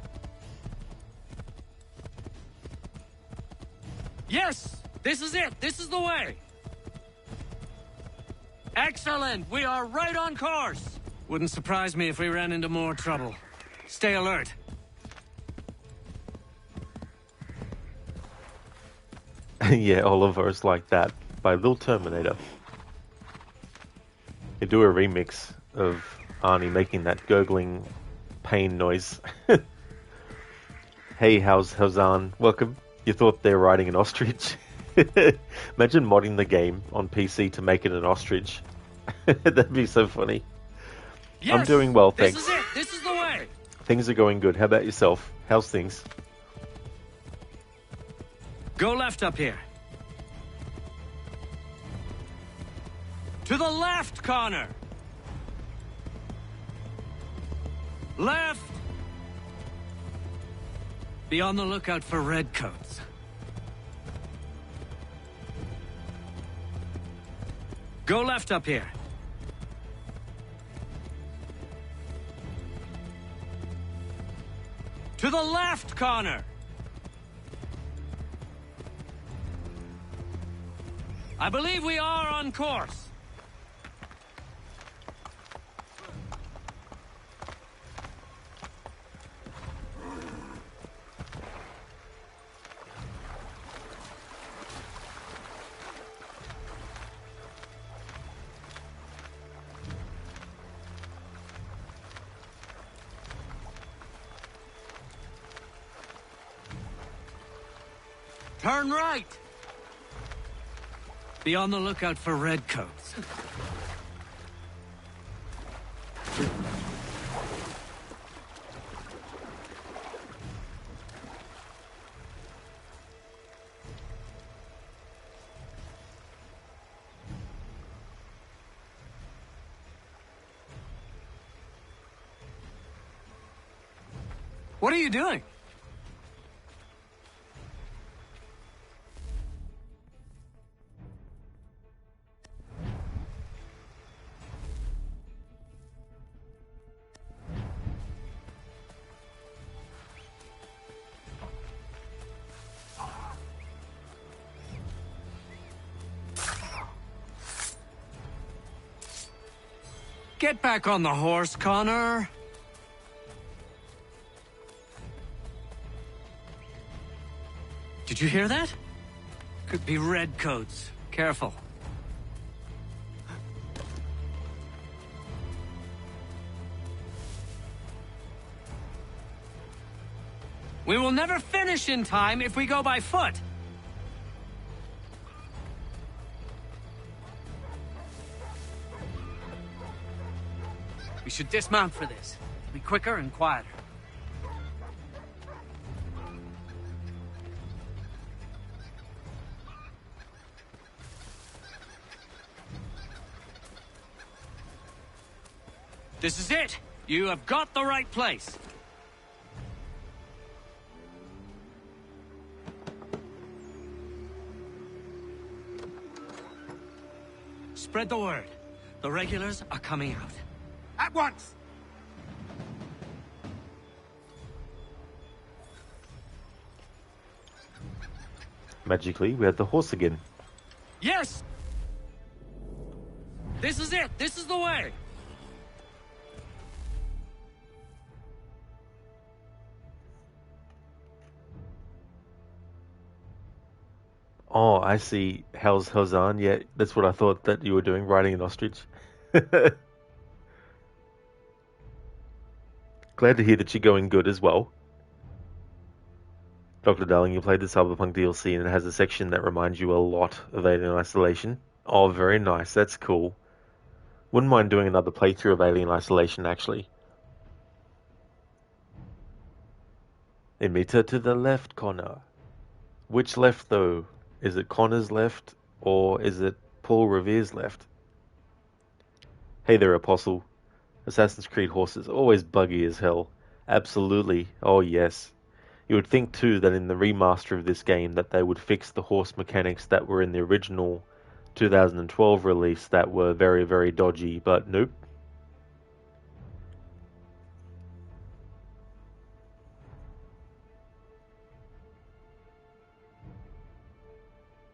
Yes! This is it! This is the way! Excellent! We are right on course! Wouldn't surprise me if we ran into more trouble. Stay alert. Yeah, Oliver's like that by Lil Terminator. They do a remix of Arnie making that gurgling pain noise. Hey, how's Hazan? Welcome. You thought they were riding an ostrich? Imagine modding the game on PC to make it an ostrich. That'd be so funny. Yes, I'm doing well, thanks. This is it. This is the way. Things are going good. How about yourself? How's things? Go left up here. To the left, Connor. Left. Be on the lookout for redcoats. Go left up here. To the left, Connor! I believe we are on course. Turn right! Be on the lookout for redcoats. What are you doing? Get back on the horse, Connor. Did you hear that? Could be redcoats. Careful. We will never finish in time if we go by foot. We should dismount for this. It'll be quicker and quieter. This is it! You have got the right place! Spread the word. The regulars are coming out. At once! Magically, we had the horse again. Yes! This is it! This is the way! Oh, I see. How's Hozan? Yeah, that's what I thought that you were doing, riding an ostrich. Glad to hear that you're going good as well. Dr. Darling, you played the Cyberpunk DLC and it has a section that reminds you a lot of Alien Isolation. Oh, very nice. That's cool. Wouldn't mind doing another playthrough of Alien Isolation, actually. Emitter to the left, Connor. Which left, though? Is it Connor's left, or is it Paul Revere's left? Hey there, Apostle. Assassin's Creed horses, always buggy as hell. Absolutely. Oh, yes. You would think, too, that in the remaster of this game that they would fix the horse mechanics that were in the original 2012 release that were very, very dodgy, but nope.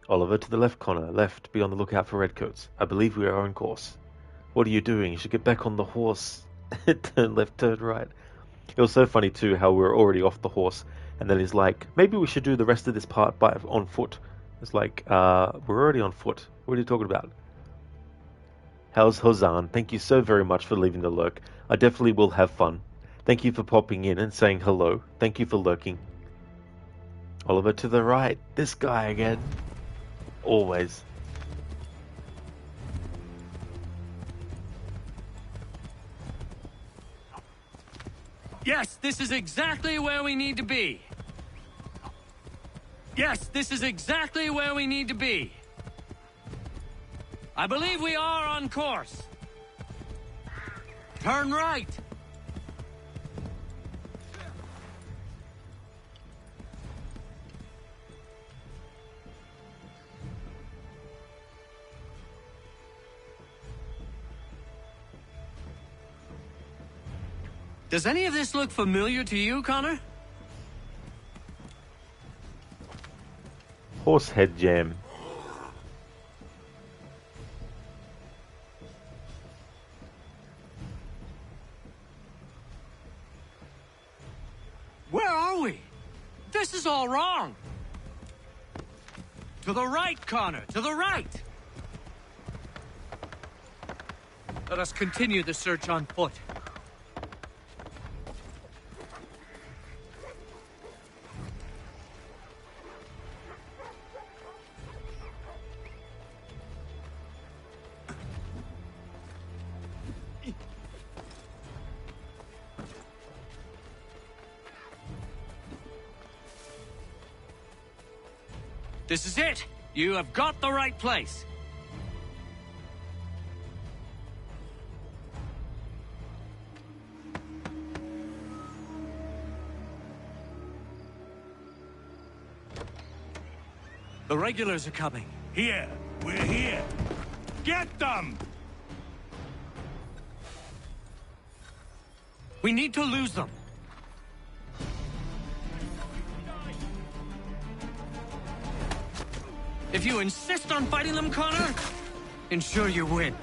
Oliver, to the left, Connor. Left, be on the lookout for redcoats. I believe we are on course. What are you doing? You should get back on the horse. Turn left, turn right. It was so funny, too, how we were already off the horse, and then he's like, maybe we should do the rest of this part on foot. It's like, we're already on foot. What are you talking about? How's Hozan? Thank you so very much for leaving the lurk. I definitely will have fun. Thank you for popping in and saying hello. Thank you for lurking. Oliver, to the right. This guy again. Always. Yes, this is exactly where we need to be. Yes, this is exactly where we need to be. I believe we are on course. Turn right. Does any of this look familiar to you, Connor? Horsehead jam. Where are we? This is all wrong. To the right, Connor, to the right. Let us continue the search on foot. This is it. You have got the right place. The regulars are coming. Here. We're here. Get them! We need to lose them. If you insist on fighting them, Connor, ensure you win.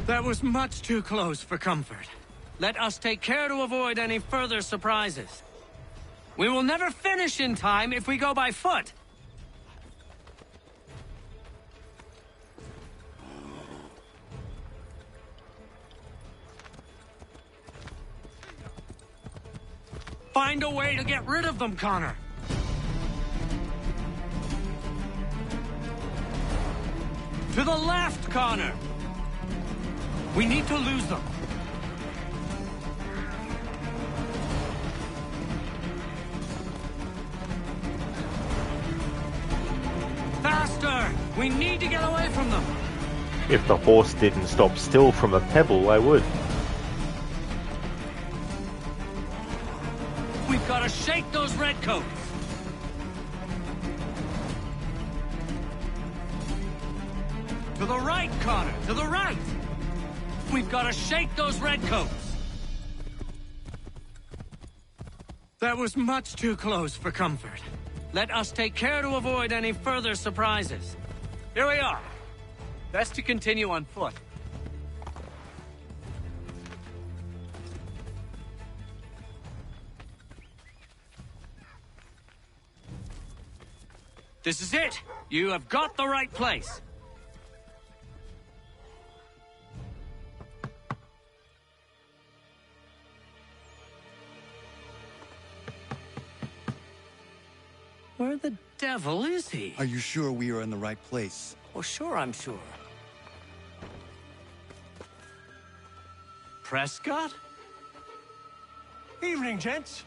That was much too close for comfort. Let us take care to avoid any further surprises. We will never finish in time if we go by foot. Find a way to get rid of them, Connor. To the left, Connor. We need to lose them. Faster! We need to get away from them. If the horse didn't stop still from a pebble, I would. We've got to shake those redcoats. To the right, Connor, to the right. We've got to shake those redcoats. That was much too close for comfort. Let us take care to avoid any further surprises. Here we are. Best to continue on foot. This is it. You have got the right place. Where the devil is he? Are you sure we are in the right place? Oh, sure, I'm sure. Prescott? Evening, gents.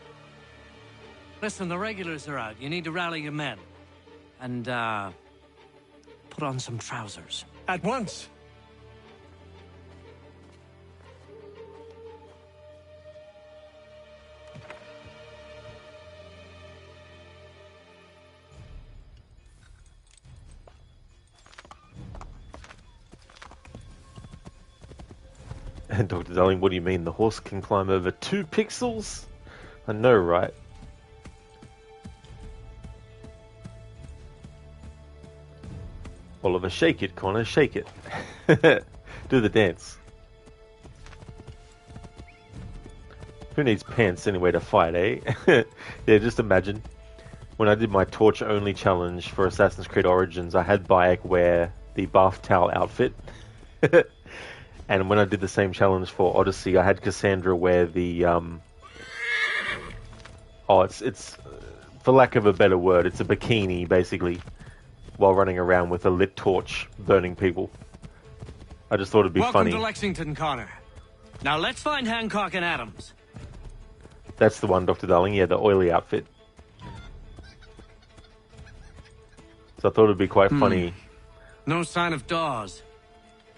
Listen, the regulars are out. You need to rally your men. And, put on some trousers. At once. And Dr. Darling, what do you mean? The horse can climb over 2 pixels? I know, right? Oliver, shake it, Connor, shake it. Do the dance. Who needs pants anyway to fight, eh? Yeah, just imagine. When I did my torch-only challenge for Assassin's Creed Origins, I had Bayek wear the bath towel outfit. And when I did the same challenge for Odyssey, I had Cassandra wear the, it's for lack of a better word, it's a bikini, basically, while running around with a lit torch, burning people. I just thought it'd be funny. Welcome to Lexington, Connor. Now let's find Hancock and Adams. That's the one, Dr. Darling, yeah, the oily outfit. So I thought it'd be quite funny. No sign of Dawes.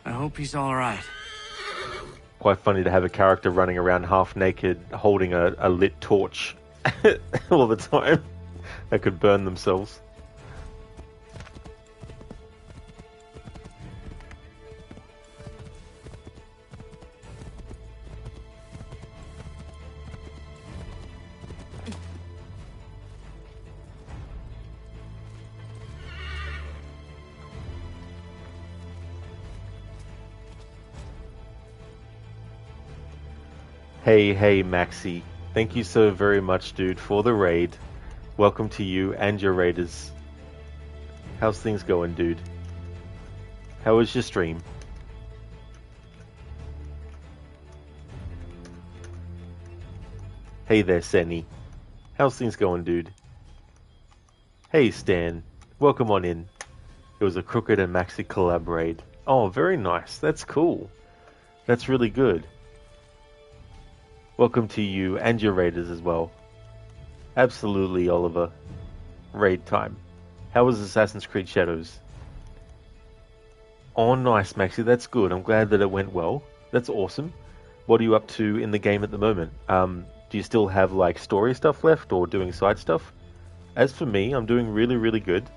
I hope he's all right. Quite funny to have a character running around half naked, holding a lit torch all the time. They could burn themselves. Hey, Maxi. Thank you so very much, dude, for the raid. Welcome to you and your raiders. How's things going, dude? How was your stream? Hey there, Senny. How's things going, dude? Hey, Stan. Welcome on in. It was a Crooked and Maxi collab raid. Oh, very nice. That's cool. That's really good. Welcome to you and your raiders as well. Absolutely, Oliver. Raid time. How was Assassin's Creed Shadows? Oh, nice, Maxi. That's good. I'm glad that it went well. That's awesome. What are you up to in the game at the moment? Do you still have, like, story stuff left or doing side stuff? As for me, I'm doing really, really good.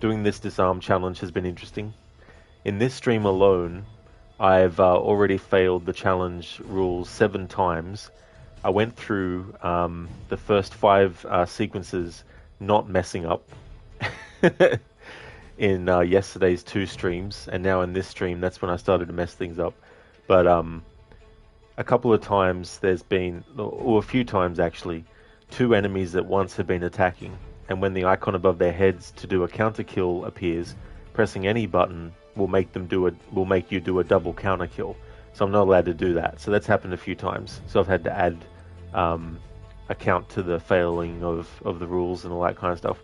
Doing this Disarm challenge has been interesting. In this stream alone, I've already failed the challenge rules 7 times. I went through the first 5 sequences not messing up in yesterday's 2 streams, and now in this stream, that's when I started to mess things up. But a couple of times there's been, or a few times actually, 2 enemies at once have been attacking, and when the icon above their heads to do a counter kill appears, pressing any button will make you do a double counter kill. So I'm not allowed to do that. So that's happened a few times. So I've had to add a count to the failing of the rules and all that kind of stuff.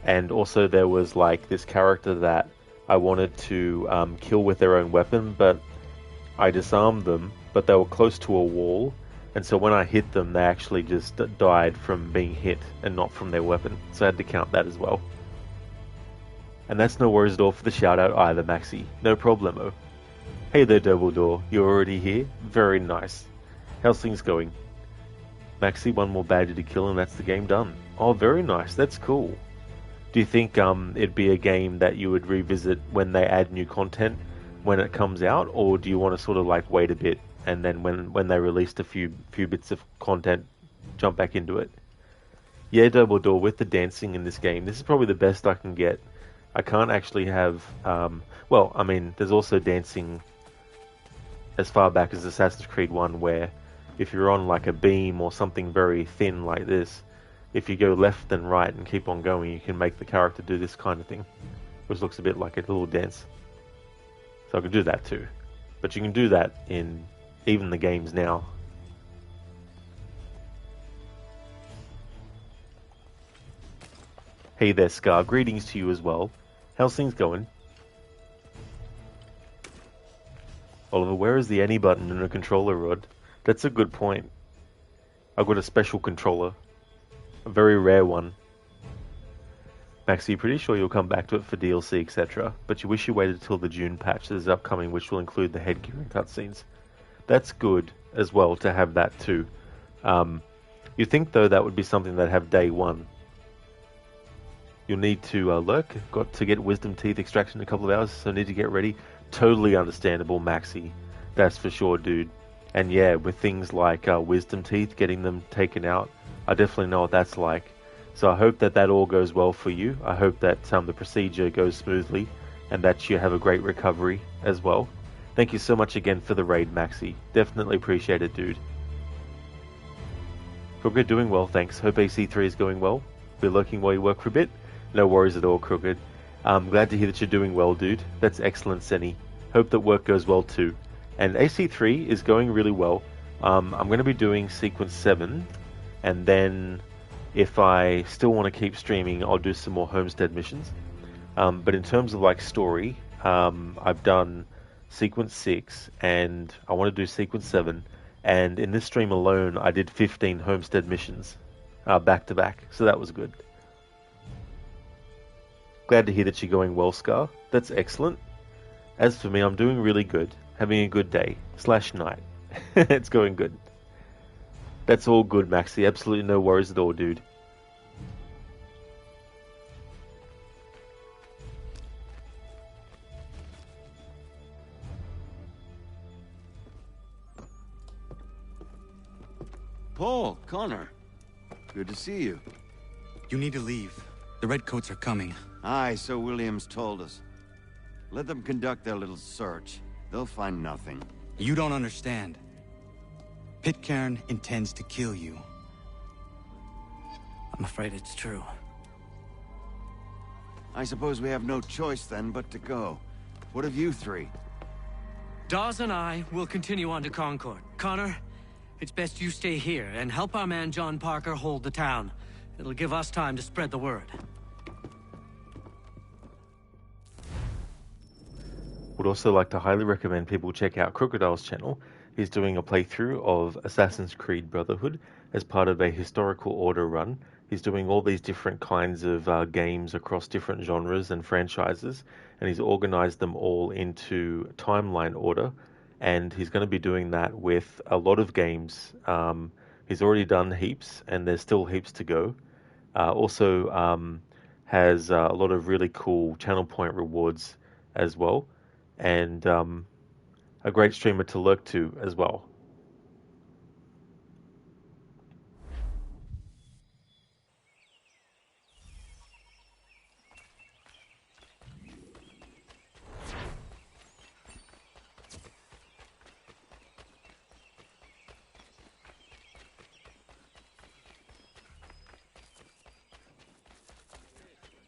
And also there was like this character that I wanted to kill with their own weapon, but I disarmed them, but they were close to a wall. And so when I hit them, they actually just died from being hit and not from their weapon. So I had to count that as well. And that's no worries at all for the shout out either, Maxi. No problemo. Hey there, Dumbledore. You're already here? Very nice. How's things going? Maxi, 1 more badger to kill and that's the game done. Oh, very nice. That's cool. Do you think it'd be a game that you would revisit when they add new content when it comes out? Or do you want to sort of like wait a bit and then when they released a few bits of content, jump back into it? Yeah, Dumbledore, with the dancing in this game, this is probably the best I can get. I can't actually have... well, I mean, there's also dancing as far back as Assassin's Creed 1 where if you're on like a beam or something very thin like this, if you go left and right and keep on going, you can make the character do this kind of thing, which looks a bit like a little dance. So I can do that too. But you can do that in even the games now. Hey there, Scar. Greetings to you as well. How's things going? Oliver, where is the any button in a controller rod? That's a good point. I've got a special controller. A very rare one. Maxi, pretty sure you'll come back to it for DLC, etc. But you wish you waited till the June patch that is upcoming, which will include the headgear and cutscenes. That's good as well to have that too. You'd think though that would be something that have day 1. You'll need to lurk. Got to get wisdom teeth extraction in a couple of hours, so need to get ready. Totally understandable, Maxi. That's for sure, dude. And yeah, with things like wisdom teeth, getting them taken out, I definitely know what that's like. So I hope that that all goes well for you. I hope that the procedure goes smoothly and that you have a great recovery as well. Thank you so much again for the raid, Maxi. Definitely appreciate it, dude. Crooked, doing well, thanks. Hope AC3 is going well. Be lurking while you work for a bit. No worries at all, Crooked. I'm glad to hear that you're doing well, dude. That's excellent, Senny. Hope that work goes well too. And AC3 is going really well. I'm going to be doing Sequence 7, and then if I still want to keep streaming, I'll do some more Homestead missions. But in terms of like story, I've done Sequence 6, and I want to do Sequence 7. And in this stream alone, I did 15 Homestead missions back to back, so that was good. Glad to hear that you're going well, Scar. That's excellent. As for me, I'm doing really good. Having a good day. / night. It's going good. That's all good, Maxie. Absolutely no worries at all, dude. Paul, Connor. Good to see you. You need to leave. The Redcoats are coming. Aye, so Williams told us. Let them conduct their little search. They'll find nothing. You don't understand. Pitcairn intends to kill you. I'm afraid it's true. I suppose we have no choice then but to go. What of you three? Dawes and I will continue on to Concord. Connor, it's best you stay here and help our man John Parker hold the town. It'll give us time to spread the word. Would also like to highly recommend people check out Crocodile's channel. He's doing a playthrough of Assassin's Creed Brotherhood as part of a historical order run. He's doing all these different kinds of games across different genres and franchises, and he's organized them all into timeline order, and he's going to be doing that with a lot of games. He's already done heaps, and there's still heaps to go. Also has a lot of really cool channel point rewards as well, and a great streamer to lurk to as well.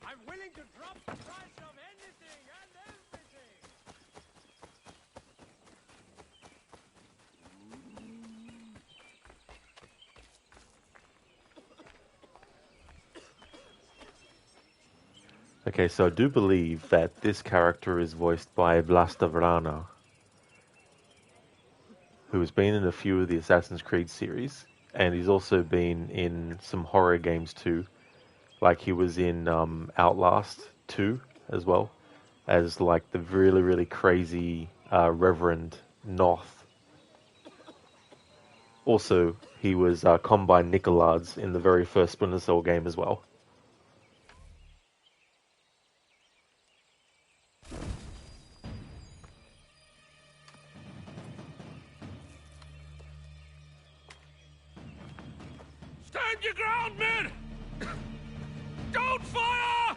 I'm willing to drop the price of anything and everything. Okay, so I do believe that this character is voiced by Vlasta Vrana, who has been in a few of the Assassin's Creed series, and he's also been in some horror games too. Like he was in Outlast 2 as well, as like the really, really crazy Reverend Noth. Also, he was Combine Nicolards in the very first Splinter Cell game as well. Stand your ground, men! Don't fire!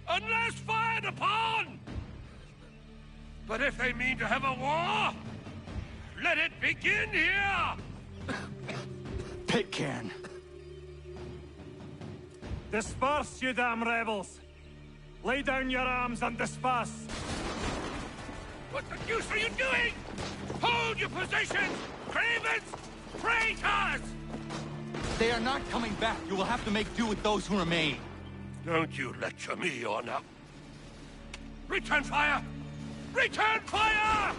Unless fired upon! But if they mean to have a war, let it begin here! Pitcairn! Disperse, you damn rebels! Lay down your arms and disperse! What the deuce are you doing? Hold your positions! Cravens! Traitors! They are not coming back. You will have to make do with those who remain. Don't you lecture me on up. Return fire! Return fire!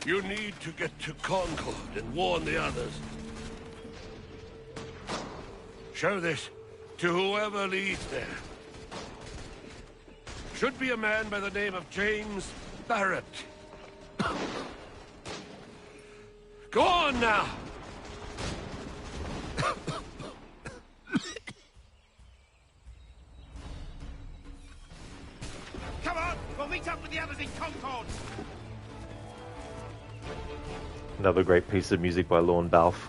You need to get to Concord and warn the others. Show this to whoever leads there. Should be a man by the name of James Barrett. Go on now! Come on! We'll meet up with the others in Concord! Another great piece of music by Lorne Balfe.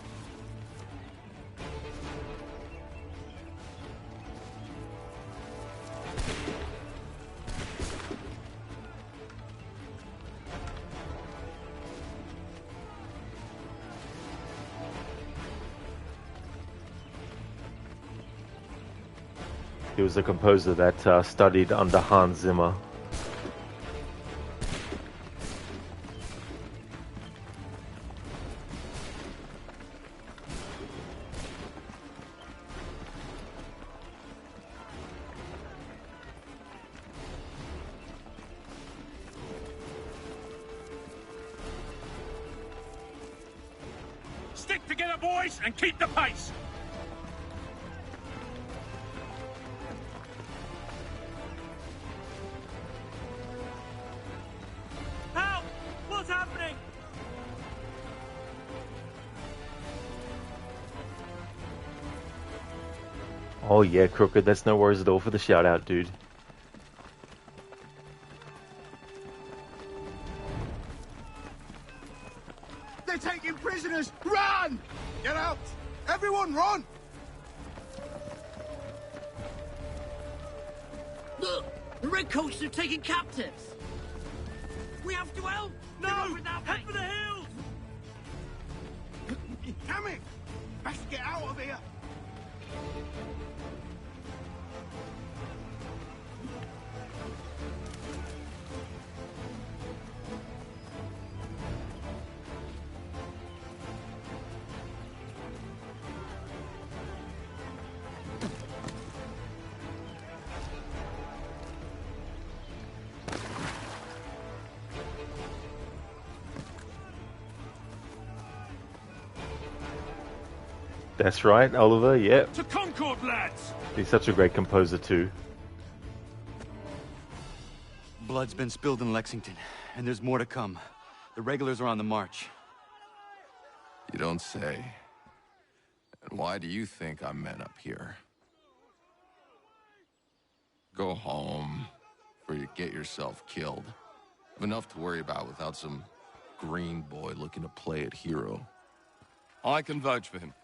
He was a composer that studied under Hans Zimmer. Stick together, boys, and keep the pace! Oh yeah, Crooked, that's no worries at all for the shout out, dude. They're taking prisoners! Run! Get out! Everyone run! Look! The Redcoats are taking captives! We have to help! No! Head for the hills! Coming! Best get out of here! That's right, Oliver, yep. To Concord, lads! He's such a great composer too. Blood's been spilled in Lexington, and there's more to come. The regulars are on the march. You don't say. And why do you think I'm men up here? Go home, before you get yourself killed. Have enough to worry about without some green boy looking to play at hero. I can vouch for him.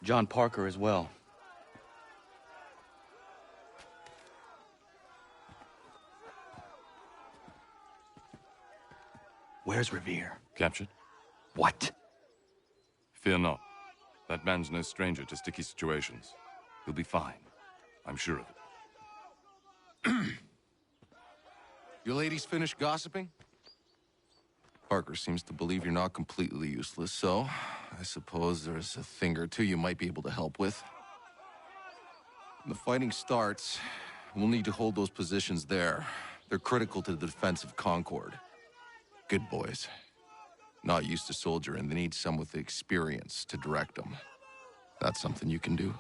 John Parker as well. Where's Revere? Captured? What? Fear not. That man's no stranger to sticky situations. He'll be fine. I'm sure of it. You ladies finished gossiping? Parker seems to believe you're not completely useless, so I suppose there's a thing or two you might be able to help with. When the fighting starts, we'll need to hold those positions there. They're critical to the defense of Concord. Good boys. Not used to soldiering, they need some with the experience to direct them. That's something you can do.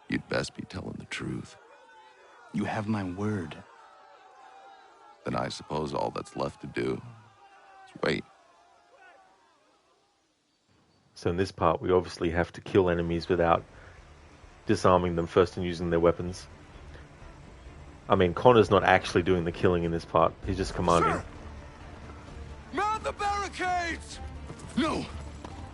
You'd best be telling the truth. You have my word. Then I suppose all that's left to do is wait. So in this part, we obviously have to kill enemies without disarming them first and using their weapons. I mean, Connor's not actually doing the killing in this part. He's just commanding. Sir! Mount the barricades! No!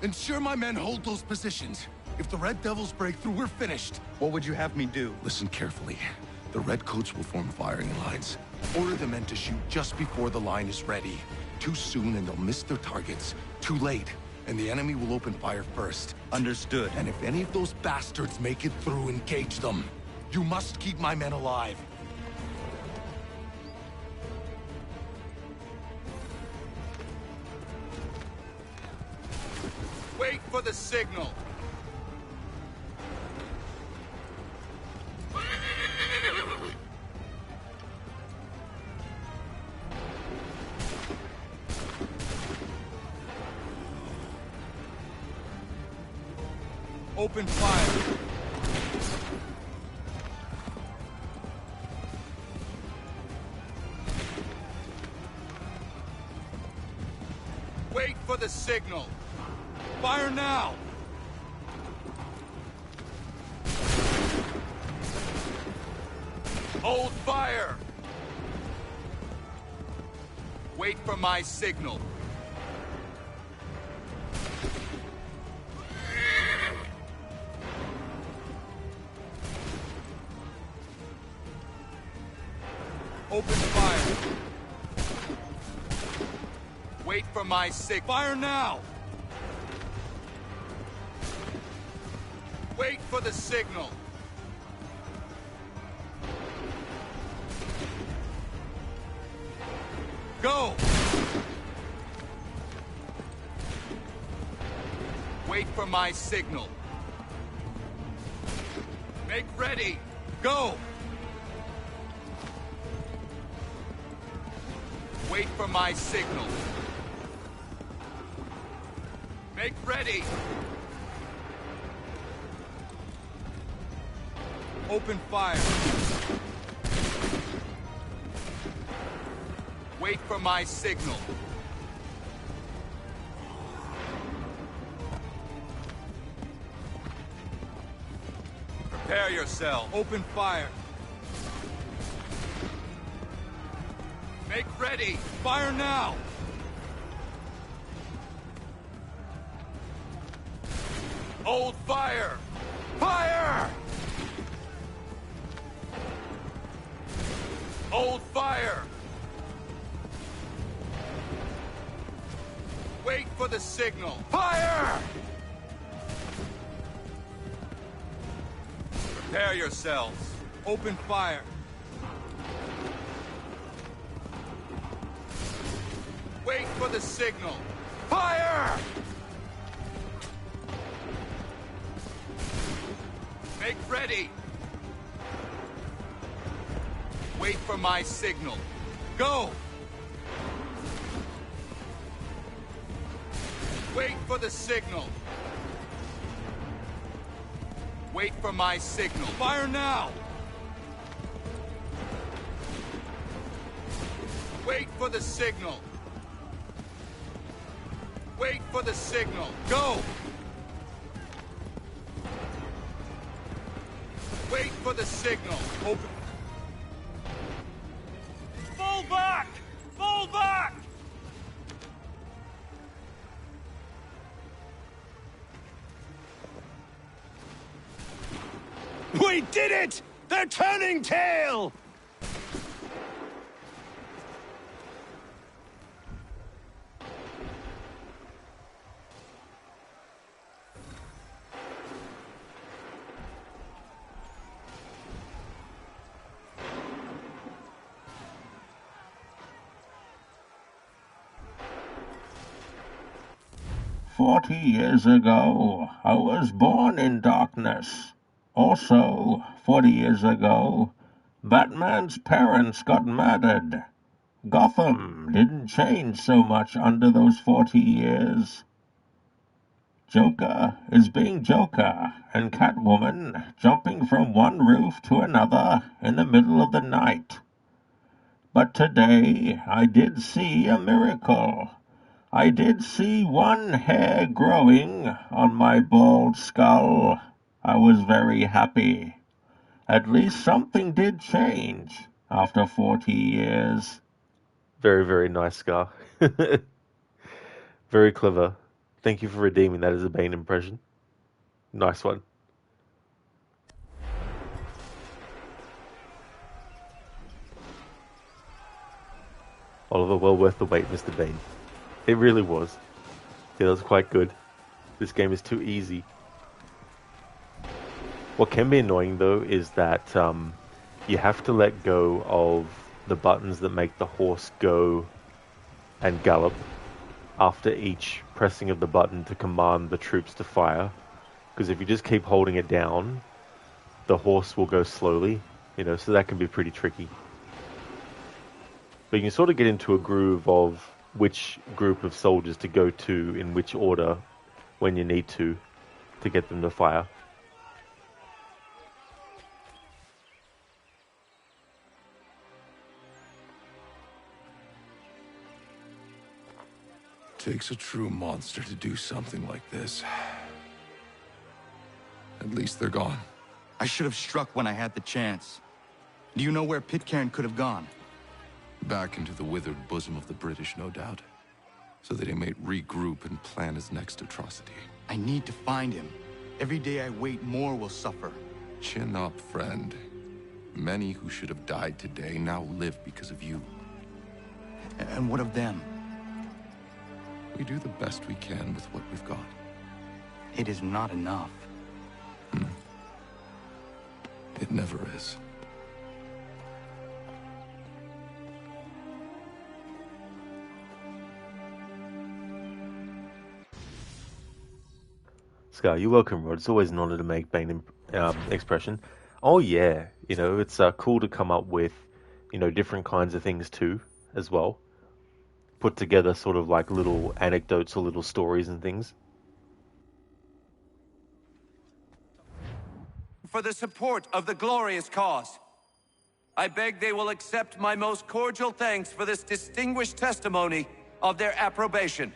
Ensure my men hold those positions. If the Red Devils break through, we're finished. What would you have me do? Listen carefully. The Redcoats will form firing lines. Order the men to shoot just before the line is ready. Too soon and they'll miss their targets. Too late, and the enemy will open fire first. Understood. And if any of those bastards make it through, engage them. You must keep my men alive. Wait for the signal. Open fire. Wait for the signal. Fire now! Hold fire! Wait for my signal. Open fire. Wait for my signal. Fire now! Wait for the signal. Go! Wait for my signal. Make ready. Go! Wait for my signal. Make ready. Open fire. Wait for my signal. yourself. Open fire. Make ready. Fire now. Hold fire. Fire! Hold fire. Wait for the signal. Fire! Prepare yourselves. Open fire. Wait for the signal. Fire! Make ready. Wait for my signal. Go! Wait for the signal. Wait for my signal. Fire now! Wait for the signal. Wait for the signal. Go! Wait for the signal. Open. Fall back! Fall back! We did it! They're turning tail! "40 years ago, I was born in darkness. Also, 40 years ago, Batman's parents got murdered. Gotham didn't change so much under those 40 years. Joker is being Joker, and Catwoman jumping from one roof to another in the middle of the night. But today, I did see a miracle. I did see one hair growing on my bald skull. I was very happy. At least something did change after 40 years. Very, very nice, Scar. Very clever. Thank you for redeeming that as a Bane impression. Nice one. Oliver, well worth the wait, Mr. Bane. It really was. Yeah, that was quite good. This game is too easy. What can be annoying, though, is that you have to let go of the buttons that make the horse go and gallop after each pressing of the button to command the troops to fire. Because if you just keep holding it down, the horse will go slowly, so that can be pretty tricky. But you can sort of get into a groove of which group of soldiers to go to in which order when you need to get them to fire. Takes a true monster to do something like this. At least they're gone. I should have struck when I had the chance. Do you know where Pitcairn could have gone? Back into the withered bosom of the British, no doubt. So that he may regroup and plan his next atrocity. I need to find him. Every day I wait, more will suffer. Chin up, friend. Many who should have died today now live because of you. And what of them? We do the best we can with what we've got. It is not enough. It never is. Scar, you're welcome, Rod. It's always an honor to make Bane expression. Oh yeah, it's cool to come up with, different kinds of things too, as well. Put together sort of like little anecdotes or little stories and things. For the support of the glorious cause. I beg they will accept my most cordial thanks for this distinguished testimony of their approbation.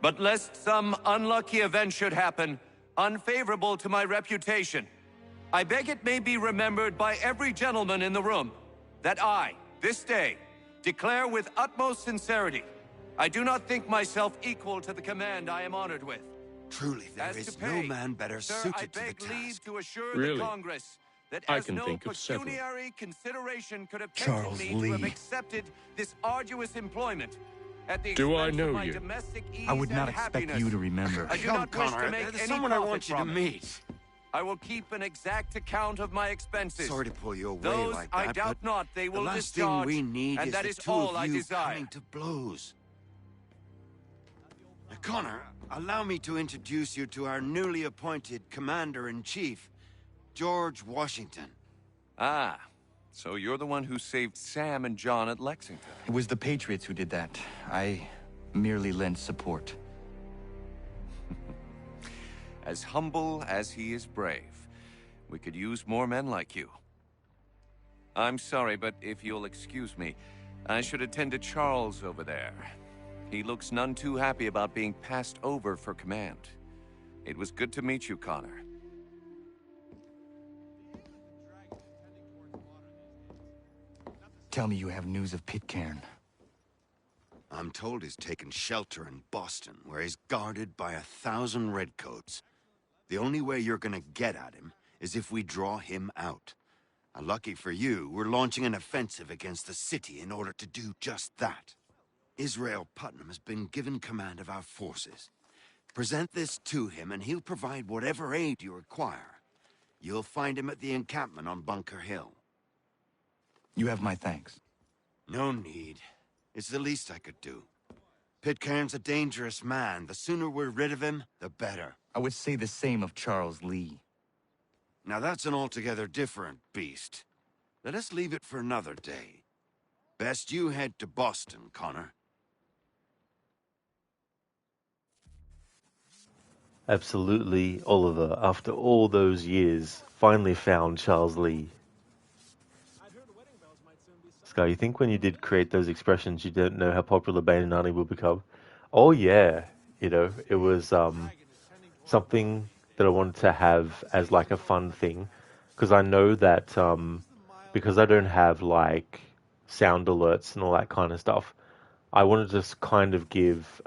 But lest some unlucky event should happen, unfavorable to my reputation, I beg it may be remembered by every gentleman in the room that I, this day, declare with utmost sincerity, I do not think myself equal to the command I am honored with. Truly, there is no man better suited to the task. Leave to assure Really? the Congress that I as can no think of several. pecuniary consideration could have Charles tempted me to have Lee. accepted this arduous employment at the Do I expense know of my you? domestic ease I would not and expect happiness. you to remember. I do Come, not wish Connor, to make there's any someone I profit want you to from it. meet. I will keep an exact account of my expenses. Sorry to pull you away Those like that, I doubt but not they will the last discharge, thing we need and is that the is two all of I you desire. coming to blows. Now, Connor, allow me to introduce you to our newly appointed Commander-in-Chief, George Washington. Ah, so you're the one who saved Sam and John at Lexington. It was the Patriots who did that. I merely lent support. As humble as he is brave. We could use more men like you. I'm sorry, but if you'll excuse me, I should attend to Charles over there. He looks none too happy about being passed over for command. It was good to meet you, Connor. Tell me you have news of Pitcairn. I'm told he's taken shelter in Boston, where he's guarded by 1,000 redcoats. The only way you're gonna get at him is if we draw him out. And lucky for you, we're launching an offensive against the city in order to do just that. Israel Putnam has been given command of our forces. Present this to him and he'll provide whatever aid you require. You'll find him at the encampment on Bunker Hill. You have my thanks. No need. It's the least I could do. Pitcairn's a dangerous man. The sooner we're rid of him, the better. I would say the same of Charles Lee. Now that's an altogether different beast. Let us leave it for another day. Best you head to Boston, Connor. Absolutely, Oliver, after all those years, finally found Charles Lee. Sky, you think when you did create those expressions, you didn't know how popular Bane and Arnie would become? Oh yeah, you know, it was something that I wanted to have as like a fun thing, because I know that because I don't have like sound alerts and all that kind of stuff, I wanted to just kind of give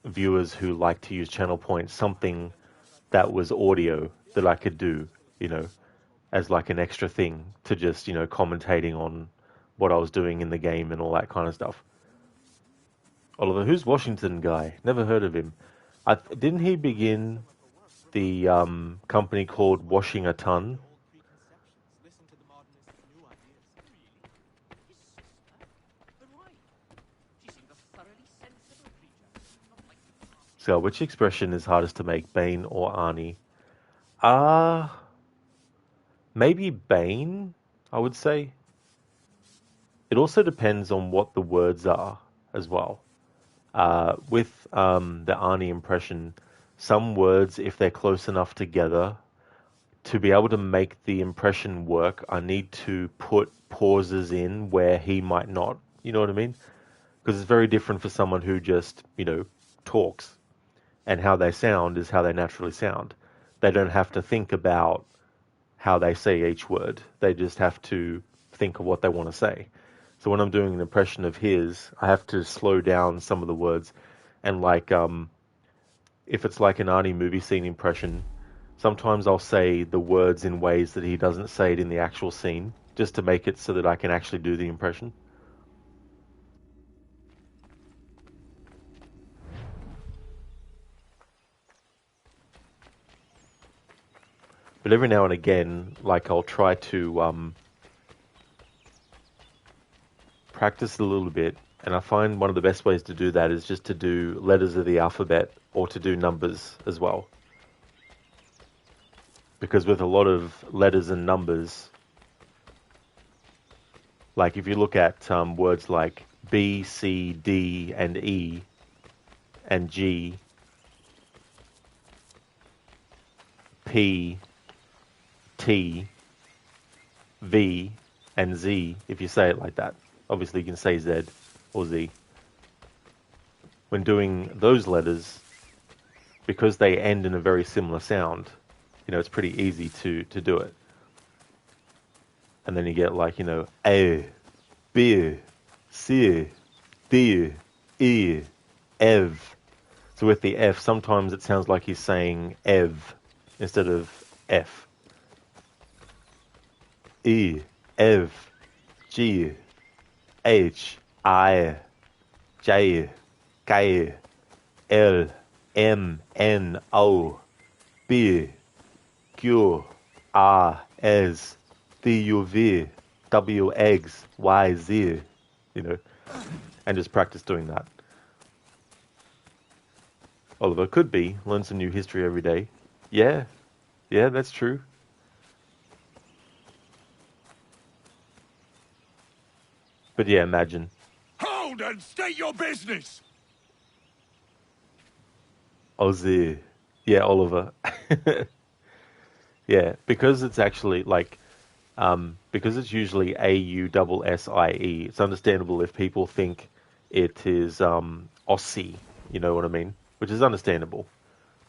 viewers who like to use channel points something that was audio that I could do, you know, as like an extra thing to just, you know, commentating on what I was doing in the game and all that kind of stuff. Oliver, who's Washington guy? Never heard of him. Didn't he begin the company called Washing a Ton? So, which expression is hardest to make, Bane or Arnie? Maybe Bane, I would say. It also depends on what the words are as well. With the Arnie impression, some words, if they're close enough together, to be able to make the impression work, I need to put pauses in where he might not. You know what I mean? Because it's very different for someone who just, you know, talks. And how they sound is how they naturally sound. They don't have to think about how they say each word. They just have to think of what they want to say. So when I'm doing an impression of his, I have to slow down some of the words. And like, if it's like an Arnie movie scene impression, sometimes I'll say the words in ways that he doesn't say it in the actual scene, just to make it so that I can actually do the impression. But every now and again, like I'll try to practice a little bit, and I find one of the best ways to do that is just to do letters of the alphabet or to do numbers as well. Because with a lot of letters and numbers, like if you look at words like B, C, D, and E, and G, P, T, V, and Z, if you say it like that. Obviously you can say Z or Z. When doing those letters, because they end in a very similar sound, You know, it's pretty easy to do it. And then you get like, you know, A, B, C, D, E, Ev. So with the F, sometimes it sounds like he's saying Ev instead of F. E, Ev, G, H, I, J, K, L, M, N, O, B, Q, R, S, D, U, V, W, X, Y, Z, you know, and just practice doing that. Oliver, could be. Learn some new history every day. Yeah, that's true. But yeah, imagine. Hold and state your business! Ozzy. Yeah, Oliver. Yeah, because it's actually like, because it's usually Aussie, it's understandable if people think it is Aussie, you know what I mean? Which is understandable.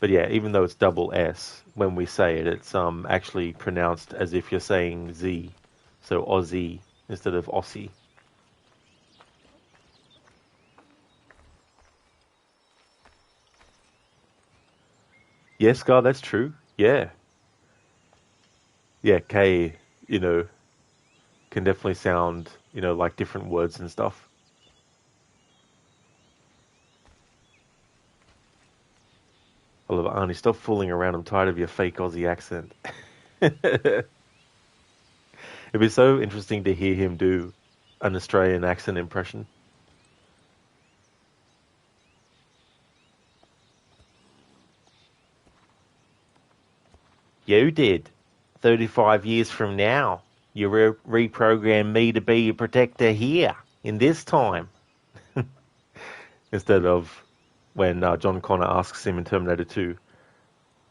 But yeah, even though it's double S, when we say it, it's actually pronounced as if you're saying Z. So Aussie instead of Aussie. Yes, Scar, that's true. Yeah. Yeah, K, you know, can definitely sound, you know, like different words and stuff. Oliver, Arnie, stop fooling around. I'm tired of your fake Aussie accent. It'd be so interesting to hear him do an Australian accent impression. You did. 35 years from now, you reprogram me to be your protector here, in this time. Instead of when John Connor asks him in Terminator 2,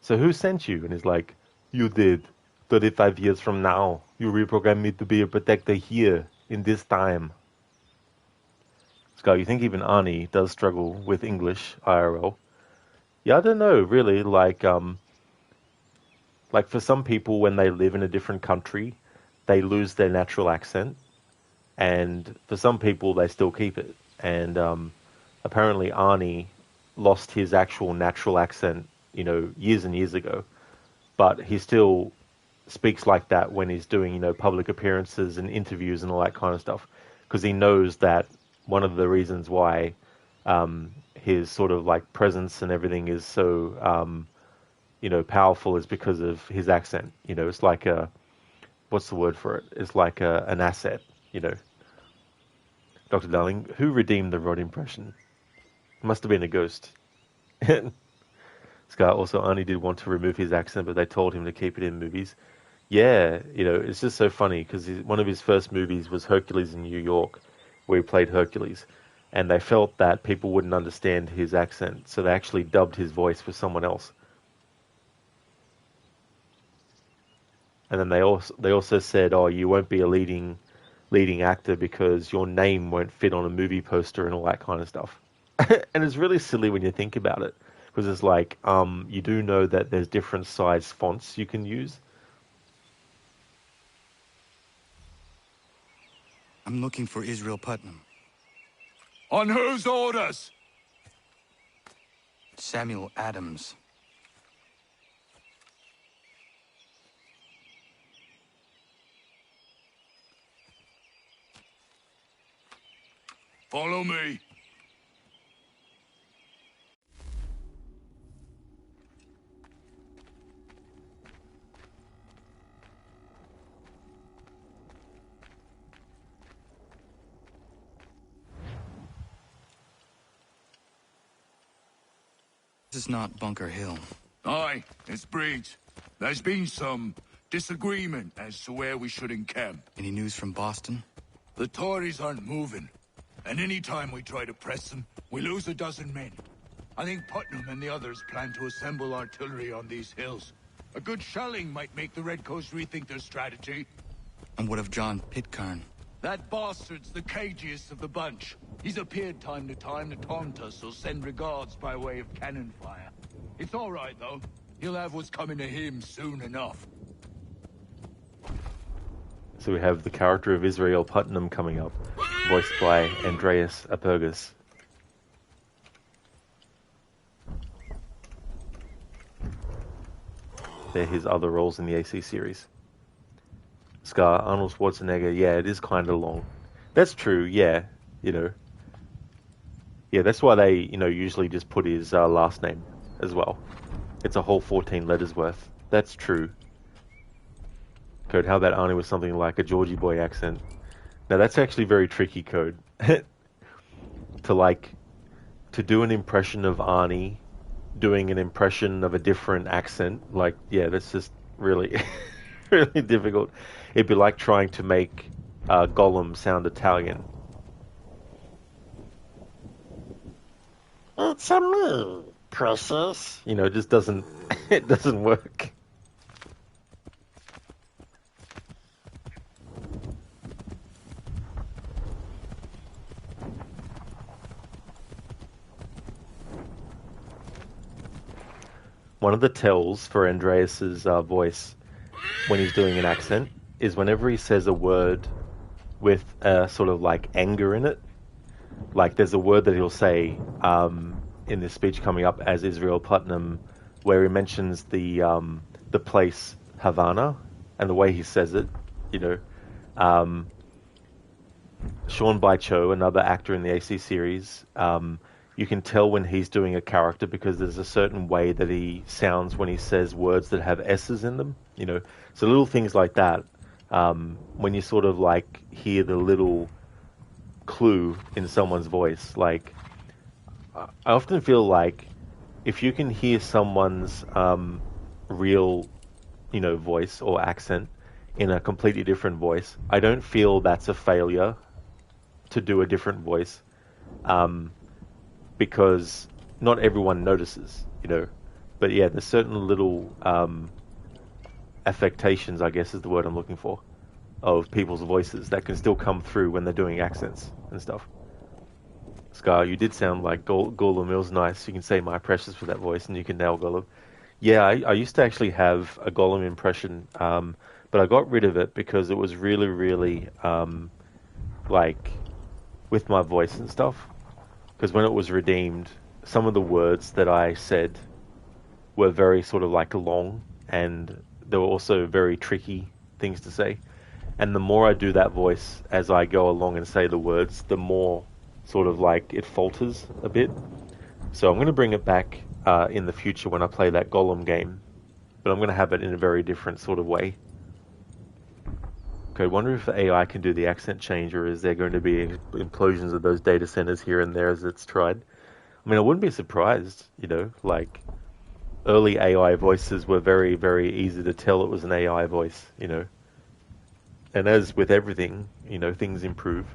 so who sent you? And he's like, you did. 35 years from now, you reprogram me to be a protector here, in this time. Scott, you think even Arnie does struggle with English IRL? Yeah, I don't know, really. Like for some people, when they live in a different country, they lose their natural accent. And for some people, they still keep it. And apparently Arnie lost his actual natural accent, you know, years and years ago. But he still speaks like that when he's doing, you know, public appearances and interviews and all that kind of stuff. Because he knows that one of the reasons why his sort of like presence and everything is so, you know, powerful is because of his accent. You know, it's like a, what's the word for it? It's like an asset, you know. Dr. Darling, who redeemed the Rod impression? Must have been a ghost. Scar, also, Arnie did want to remove his accent, but they told him to keep it in movies. Yeah, you know, it's just so funny, because one of his first movies was Hercules in New York, where he played Hercules. And they felt that people wouldn't understand his accent, so they actually dubbed his voice for someone else. And then they also said, oh, you won't be a leading actor because your name won't fit on a movie poster and all that kind of stuff. And it's really silly when you think about it, because it's like, you do know that there's different size fonts you can use. I'm looking for Israel Putnam. On whose orders? Samuel Adams. Follow me. This is not Bunker Hill. Aye, it's Breach. There's been some disagreement as to where we should encamp. Any news from Boston? The Tories aren't moving. And any time we try to press them, we lose a dozen men. I think Putnam and the others plan to assemble artillery on these hills. A good shelling might make the Redcoats rethink their strategy. And what of John Pitcairn? That bastard's the cagiest of the bunch. He's appeared time to taunt us or send regards by way of cannon fire. It's all right, though. He'll have what's coming to him soon enough. So we have the character of Israel Putnam coming up, voiced by Andreas Apergus. They're his other roles in the AC series. Scar, Arnold Schwarzenegger, yeah, it is kind of long. That's true, yeah, you know. Yeah, that's why they, you know, usually just put his last name as well. It's a whole 14 letters worth. That's true. Code, how about Arnie with something like a Georgie boy accent? Now that's actually very tricky, Code. To do an impression of Arnie doing an impression of a different accent, like, yeah, that's just really, really difficult. It'd be like trying to make Gollum sound Italian. It's a me, precious. You know, it just doesn't, it doesn't work. One of the tells for Andreas's voice when he's doing an accent is whenever he says a word with sort of like anger in it. Like there's a word that he'll say in this speech coming up as Israel Putnam, where he mentions the place Havana and the way he says it. You know, Sean Baicho, another actor in the AC series. You can tell when he's doing a character because there's a certain way that he sounds when he says words that have S's in them, you know. So little things like that, when you sort of like hear the little clue in someone's voice, like I often feel like if you can hear someone's real, you know, voice or accent in a completely different voice, I don't feel that's a failure to do a different voice. Because not everyone notices, you know. But yeah, there's certain little affectations, I guess is the word I'm looking for, of people's voices that can still come through when they're doing accents and stuff. Scar, you did sound like Gollum. It was nice. You can say my precious with that voice and you can nail Gollum. Yeah, I used to actually have a Gollum impression, but I got rid of it because it was really, really, like, with my voice and stuff. Because when it was redeemed, some of the words that I said were very sort of like long, and they were also very tricky things to say. And the more I do that voice as I go along and say the words, the more sort of like it falters a bit. So I'm going to bring it back in the future when I play that Gollum game, but I'm going to have it in a very different sort of way. Okay, I wonder if the AI can do the accent change, or is there going to be implosions of those data centers here and there as it's tried? I mean, I wouldn't be surprised, you know, like early AI voices were very, very easy to tell it was an AI voice, you know. And as with everything, you know, things improve.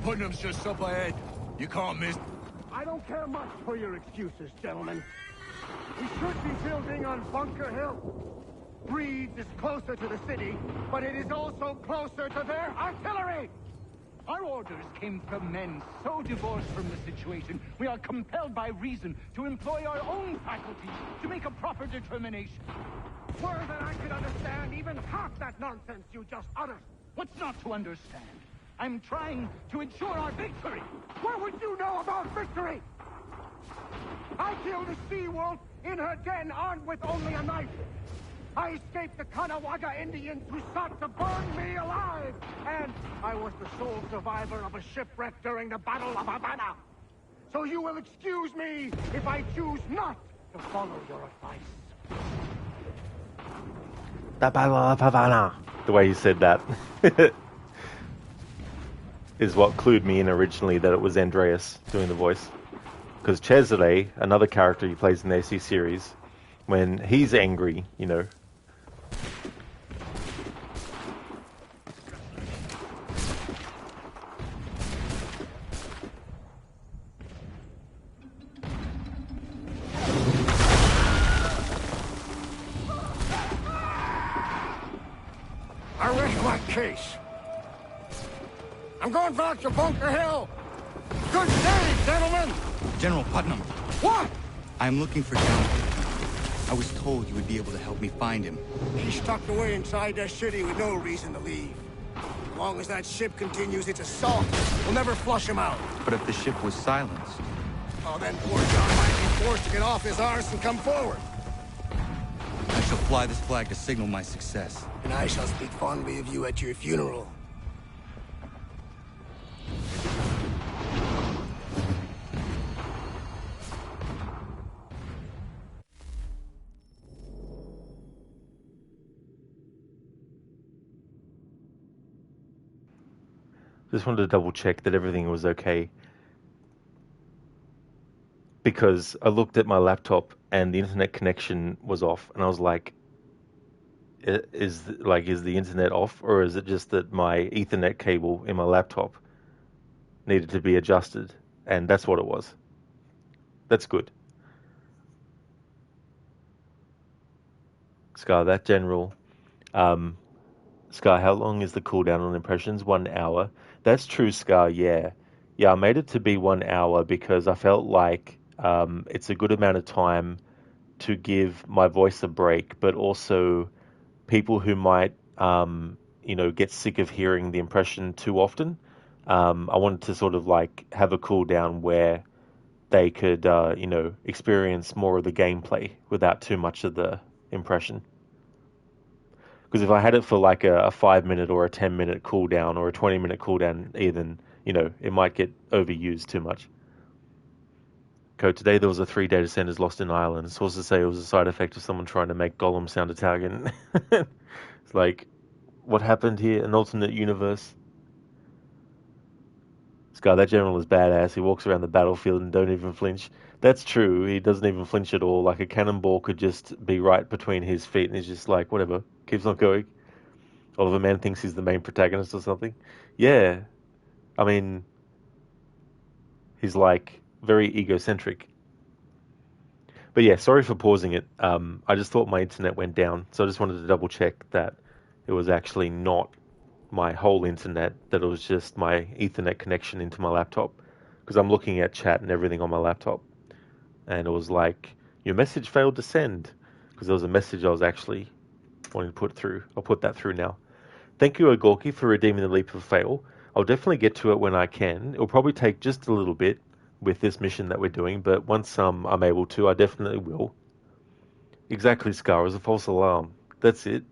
Putnam's just up ahead. You can't miss. I don't care much for your excuses, gentlemen. We should be building on Bunker Hill. Breed's is closer to the city, but it is also closer to their artillery! Our orders came from men so divorced from the situation, we are compelled by reason to employ our own faculties to make a proper determination. Were that I could understand even half that nonsense you just uttered. What's not to understand? I'm trying to ensure our victory. What would you know about victory? I killed a sea-wolf in her den armed with only a knife. I escaped the Kanawagha Indians who sought to burn me alive. And I was the sole survivor of a shipwreck during the Battle of Havana. So you will excuse me if I choose not to follow your advice. The Battle of Havana. The way he said that is what clued me in originally that it was Andreas doing the voice. Because Cesare, another character he plays in the AC series, when he's angry, you know, case. I'm going back to Bunker Hill. Good day, gentlemen! General Putnam, What? I'm looking for John. I was told you would be able to help me find him. He's tucked away inside that city with no reason to leave. As long as that ship continues its assault, we'll never flush him out. But if the ship was silenced... Oh, then poor John might be forced to get off his arse and come forward. I shall fly this flag to signal my success. And I shall speak fondly of you at your funeral. Just wanted to double check that everything was okay. Because I looked at my laptop and the internet connection was off, and I was like, is the internet off, or is it just that my Ethernet cable in my laptop needed to be adjusted? And that's what it was. That's good. Scar, that general. Scar, how long is the cooldown on impressions? 1 hour. That's true, Scar, yeah. Yeah, I made it to be 1 hour because I felt like it's a good amount of time to give my voice a break, but also people who might, get sick of hearing the impression too often. I wanted to sort of like have a cooldown where they could, experience more of the gameplay without too much of the impression. Because if I had it for like a 5-minute or a 10-minute cooldown or a 20-minute cooldown, even, it might get overused too much. Code, today there was 3 data centers lost in Ireland. Sources say it was a side effect of someone trying to make Gollum sound Italian. It's like, what happened here? An alternate universe? This guy, that general is badass. He walks around the battlefield and don't even flinch. That's true. He doesn't even flinch at all. Like a cannonball could just be right between his feet and he's just like, whatever. Keeps on going. Oliver Mann thinks he's the main protagonist or something. Yeah. I mean, he's like very egocentric. But yeah, sorry for pausing it. I just thought my internet went down. So I just wanted to double check that it was actually not my whole internet, that it was just my Ethernet connection into my laptop. Because I'm looking at chat and everything on my laptop. And it was like, your message failed to send. Because there was a message I was actually wanting to put through. I'll put that through now. Thank you, Ogorki, for redeeming the leap of fail. I'll definitely get to it when I can. It'll probably take just a little bit with this mission that we're doing, but once I'm able to, I definitely will. Exactly, Scar, as a false alarm. That's it.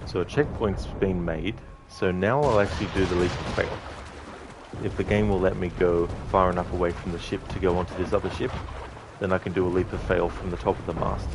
So a checkpoint's been made, so now I'll actually do the leap of fail. If the game will let me go far enough away from the ship to go onto this other ship, then I can do a leap of fail from the top of the mast.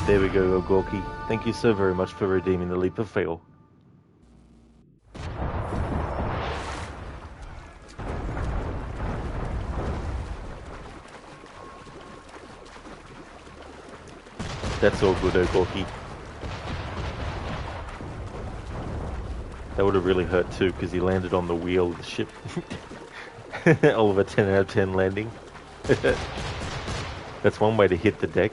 There we go, Gorky. Thank you so very much for redeeming the leap of fail. That's all good, Gorky. That would have really hurt too, because he landed on the wheel of the ship. All of a 10 out of 10 landing. That's one way to hit the deck.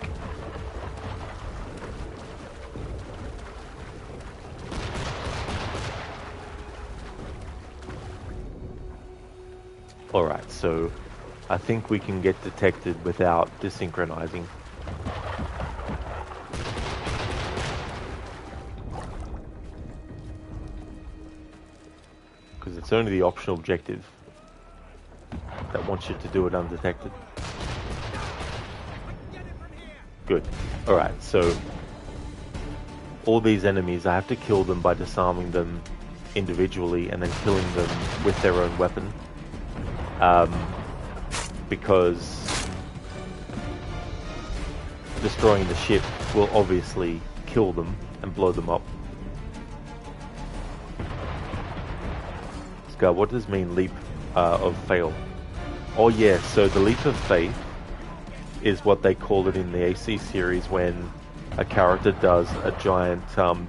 Alright, so I think we can get detected without desynchronizing. Because it's only the optional objective that wants you to do it undetected. Good. Alright, so all these enemies, I have to kill them by disarming them individually and then killing them with their own weapon. Because destroying the ship will obviously kill them and blow them up. Scar, what does mean leap of fail? Oh yeah, so the leap of faith is what they call it in the AC series when a character does a giant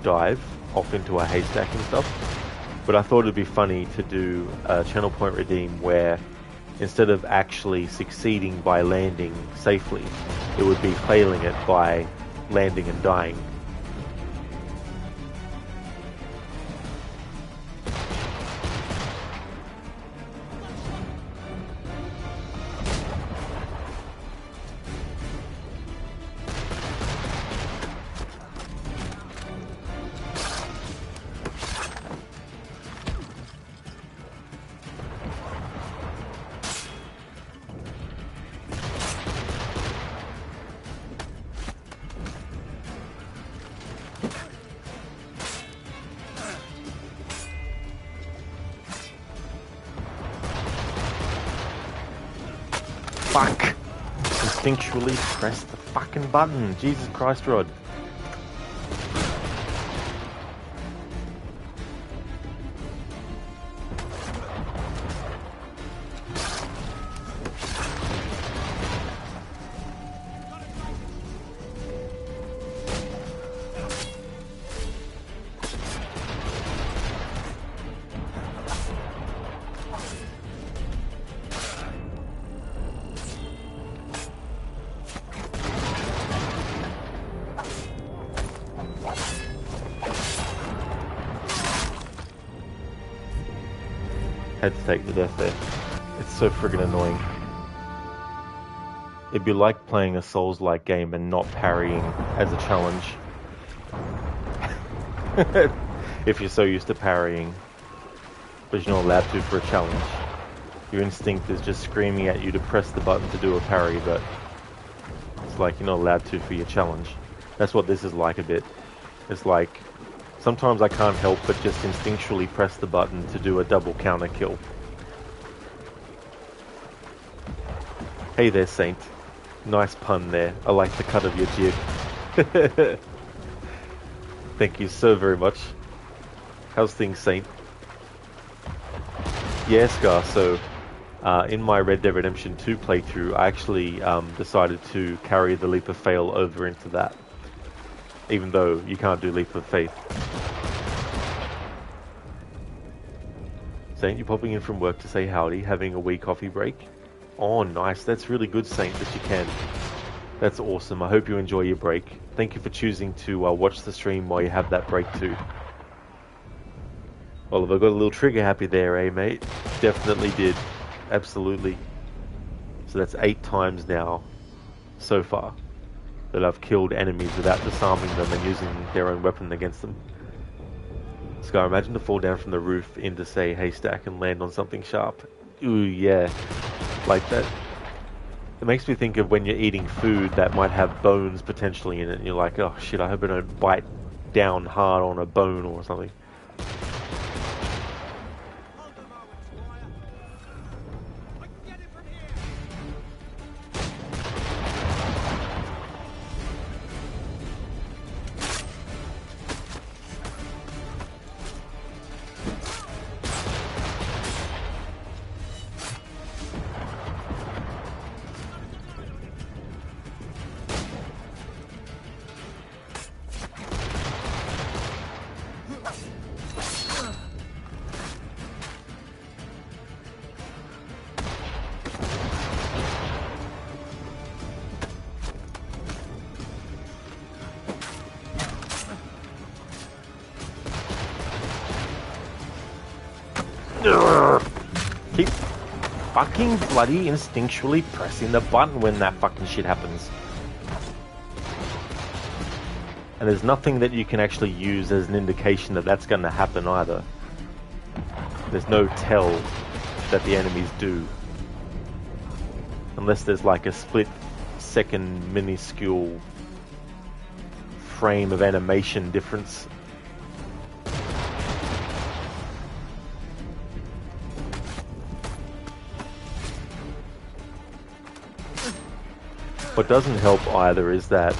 dive off into a haystack and stuff. But I thought it'd be funny to do a channel point redeem where instead of actually succeeding by landing safely, it would be failing it by landing and dying. Fuck! Instinctually press the fucking button. Jesus Christ, Rod. Had to take the death there. It's so friggin' annoying. It'd be like playing a Souls-like game and not parrying as a challenge. If you're so used to parrying, but you're not allowed to for a challenge. Your instinct is just screaming at you to press the button to do a parry, but it's like you're not allowed to for your challenge. That's what this is like a bit. It's like, sometimes I can't help but just instinctually press the button to do a double counter kill. Hey there, Saint. Nice pun there. I like the cut of your jib. Thank you so very much. How's things, Saint? Yeah, Scar, so in my Red Dead Redemption 2 playthrough, I actually decided to carry the Leap of Fail over into that. Even though you can't do Leap of Faith. Saint, you're popping in from work to say howdy, having a wee coffee break. Oh, nice. That's really good, Saint, that you can. That's awesome. I hope you enjoy your break. Thank you for choosing to watch the stream while you have that break too. Oliver, got a little trigger happy there, eh, mate? Definitely did. Absolutely. So that's 8 times now, so far, that I've killed enemies without disarming them and using their own weapon against them. Scar, imagine to fall down from the roof into, say, haystack and land on something sharp. Ooh, yeah. Like that. It makes me think of when you're eating food that might have bones potentially in it, and you're like, oh shit, I hope I don't bite down hard on a bone or something. fucking bloody instinctually pressing the button when that fucking shit happens. And there's nothing that you can actually use as an indication that that's going to happen either. There's no tell that the enemies do. Unless there's like a split-second minuscule frame of animation difference. What doesn't help either is that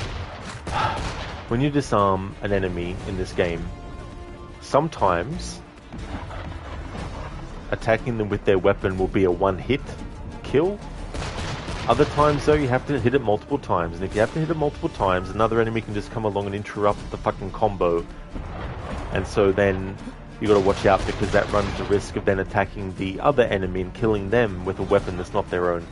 when you disarm an enemy in this game, sometimes attacking them with their weapon will be a one-hit kill. Other times, though, you have to hit it multiple times, and if you have to hit it multiple times, another enemy can just come along and interrupt the fucking combo. And so then you got to watch out, because that runs the risk of then attacking the other enemy and killing them with a weapon that's not their own.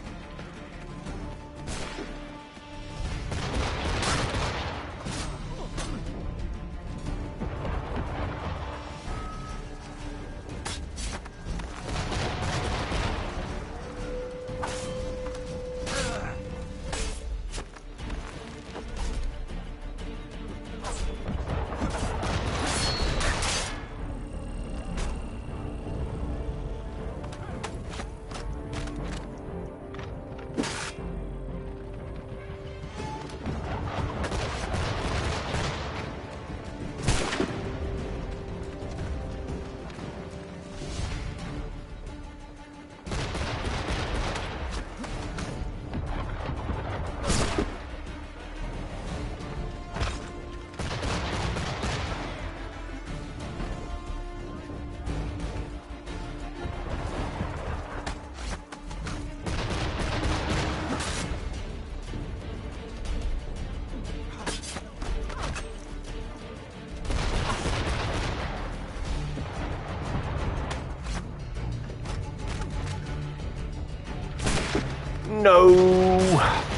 No!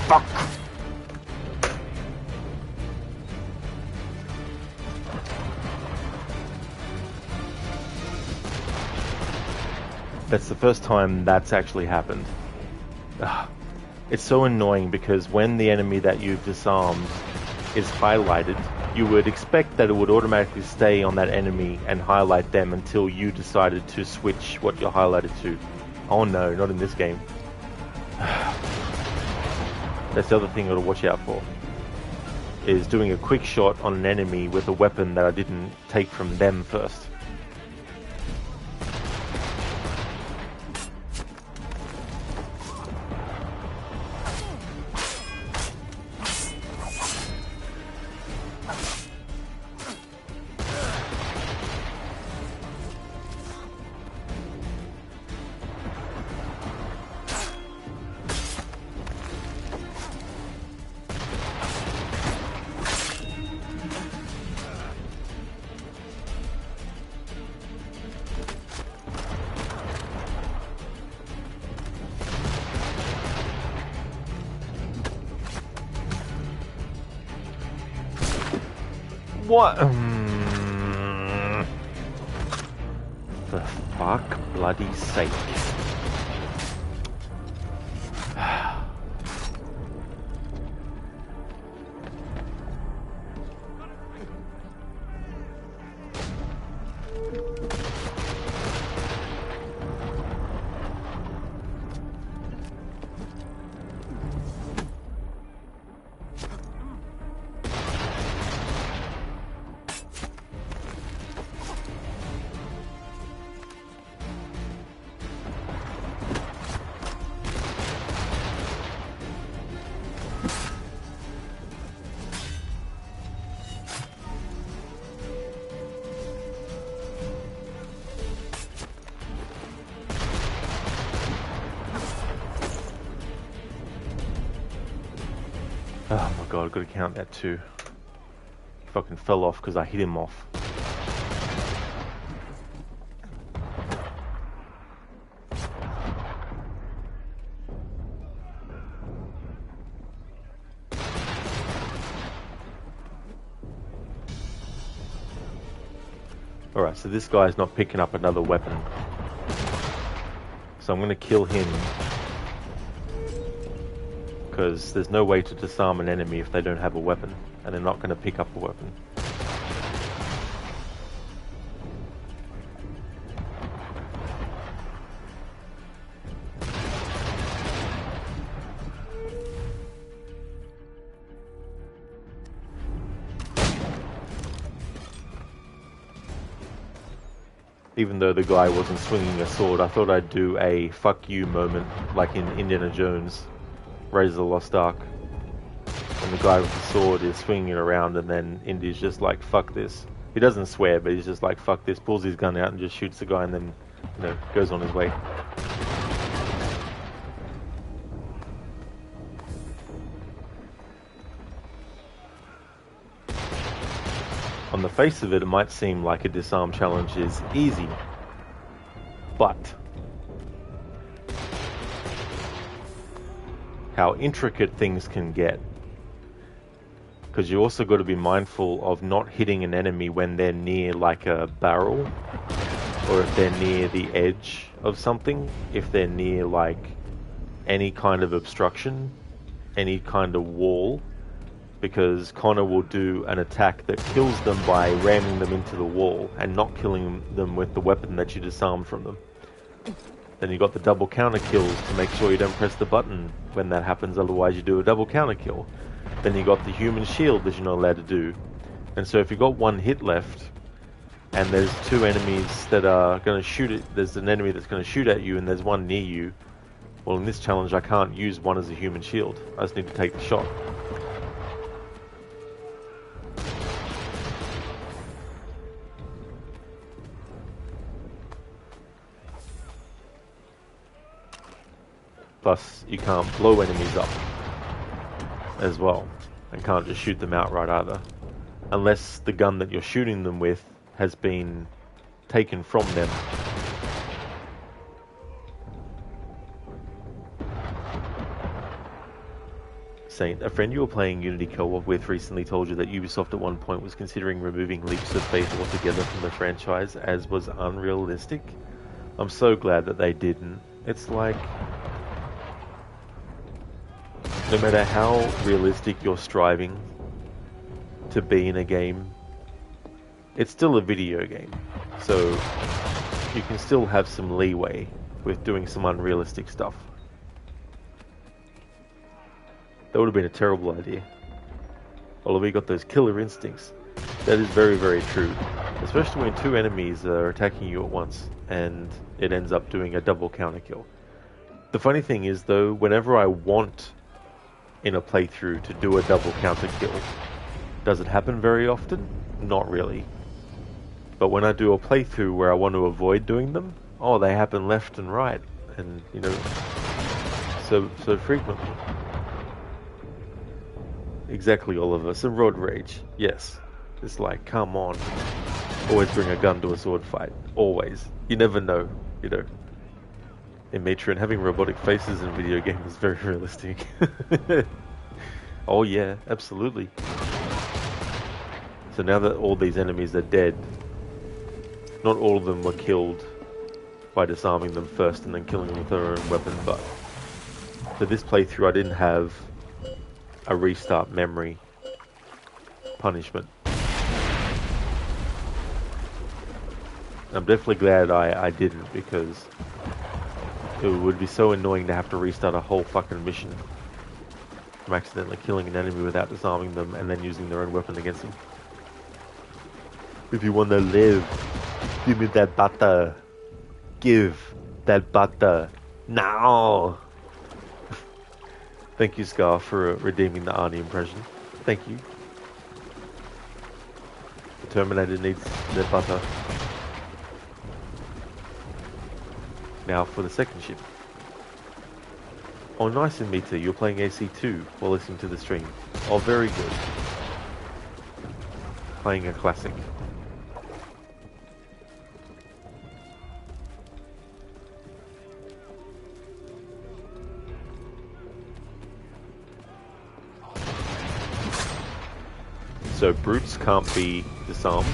Fuck! That's the first time that's actually happened. Ugh. It's so annoying because when the enemy that you've disarmed is highlighted, you would expect that it would automatically stay on that enemy and highlight them until you decided to switch what you're highlighted to. Oh no, not in this game. That's the other thing I gotta watch out for, is doing a quick shot on an enemy with a weapon that I didn't take from them first. What? For fuck bloody sake. Oh my god, I've got to count that too. He fucking fell off because I hit him off. Alright, so this guy's not picking up another weapon. So So I'm going to kill him. Because there's no way to disarm an enemy if they don't have a weapon. And they're not going to pick up a weapon. Even though the guy wasn't swinging a sword, I thought I'd do a fuck you moment, like in Indiana Jones, Raiders of the Lost Ark. When the guy with the sword is swinging it around and then Indy's just like, fuck this. He doesn't swear, but he's just like, fuck this, pulls his gun out and just shoots the guy and then, you know, goes on his way. On the face of it, it might seem like a disarm challenge is easy, but how intricate things can get, because you also got to be mindful of not hitting an enemy when they're near like a barrel, or if they're near the edge of something, if they're near like any kind of obstruction, any kind of wall. Because Connor will do an attack that kills them by ramming them into the wall and not killing them with the weapon that you disarmed from them. Then you got the double counter kills to make sure you don't press the button when that happens, otherwise you do a double counter kill. Then you got the human shield that you're not allowed to do. And so if you got one hit left and there's two enemies that are going to shoot it, there's an enemy that's going to shoot at you and there's one near you, well in this challenge I can't use one as a human shield. I just need to take the shot. Plus, you can't blow enemies up as well, and can't just shoot them outright either. Unless the gun that you're shooting them with has been taken from them. Saint, a friend you were playing Unity co-op with recently told you that Ubisoft at one point was considering removing Leaps of Faith altogether from the franchise as was unrealistic. I'm so glad that they didn't. It's like, no matter how realistic you're striving to be in a game, it's still a video game. So you can still have some leeway with doing some unrealistic stuff. That would have been a terrible idea. Although we got those killer instincts. That is very, very true. Especially when two enemies are attacking you at once and it ends up doing a double counter kill. The funny thing is though, whenever I want in a playthrough to do a double counter kill, does it happen very often? Not really. But when I do a playthrough where I want to avoid doing them, oh, they happen left and right, and you know, so frequently. Exactly, Oliver. Some road rage, yes. It's like, come on. Always bring a gun to a sword fight. Always. You never know, you know. In Matron, having robotic faces in video games is very realistic. Oh yeah, absolutely. So now that all these enemies are dead, not all of them were killed by disarming them first and then killing them with their own weapon, but for this playthrough I didn't have a restart memory punishment. I'm definitely glad I didn't, because it would be so annoying to have to restart a whole fucking mission from accidentally killing an enemy without disarming them and then using their own weapon against them. If you want to live, give me that butter. Give that butter. Now! Thank you, Scar, for redeeming the Arnie impression. Thank you. The Terminator needs their butter. Now for the second ship. Oh, nice and Mita, you're playing AC2 while listening to the stream. Oh, very good. Playing a classic. So brutes can't be disarmed.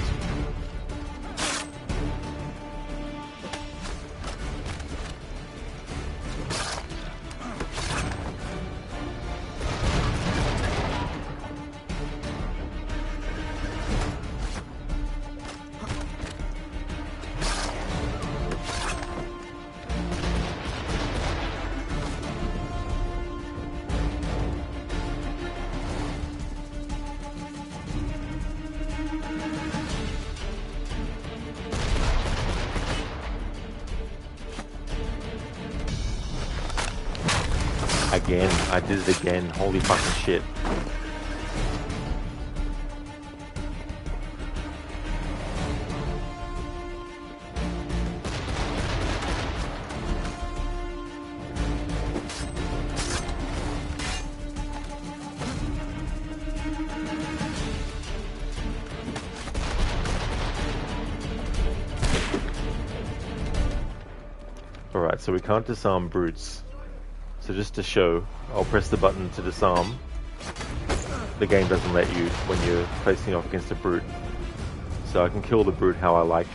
Again, I did it again. Holy fucking shit. Alright, so we can't disarm brutes. So just to show, I'll press the button to disarm. The game doesn't let you when you're facing off against a brute. So I can kill the brute how I like.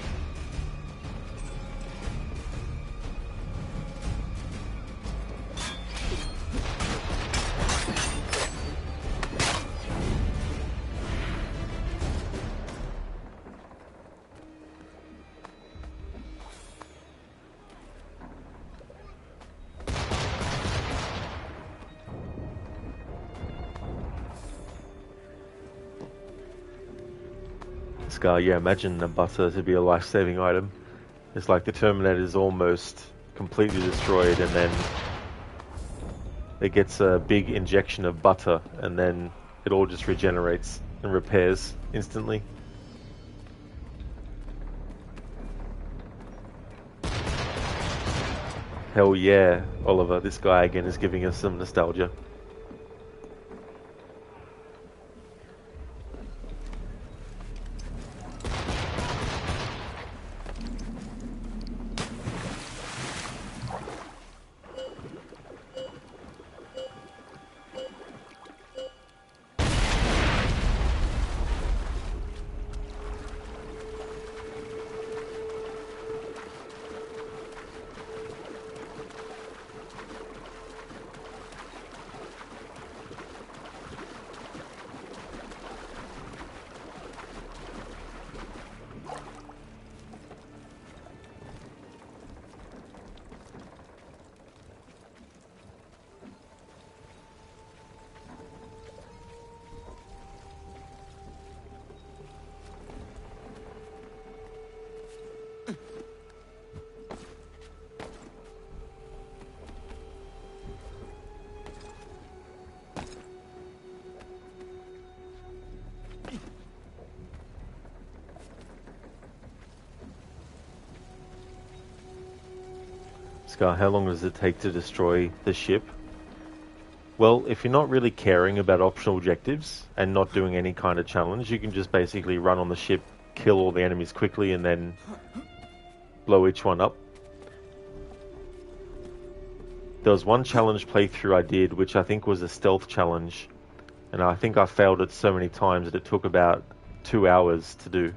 Scar, yeah, imagine the butter to be a life-saving item. It's like the Terminator is almost completely destroyed and then it gets a big injection of butter and then it all just regenerates and repairs instantly. Hell yeah, Oliver, this guy again is giving us some nostalgia. Scar, how long does it take to destroy the ship? Well, if you're not really caring about optional objectives and not doing any kind of challenge, you can just basically run on the ship, kill all the enemies quickly, and then blow each one up. There was one challenge playthrough I did, which I think was a stealth challenge, and I think I failed it so many times that it took about 2 hours to do.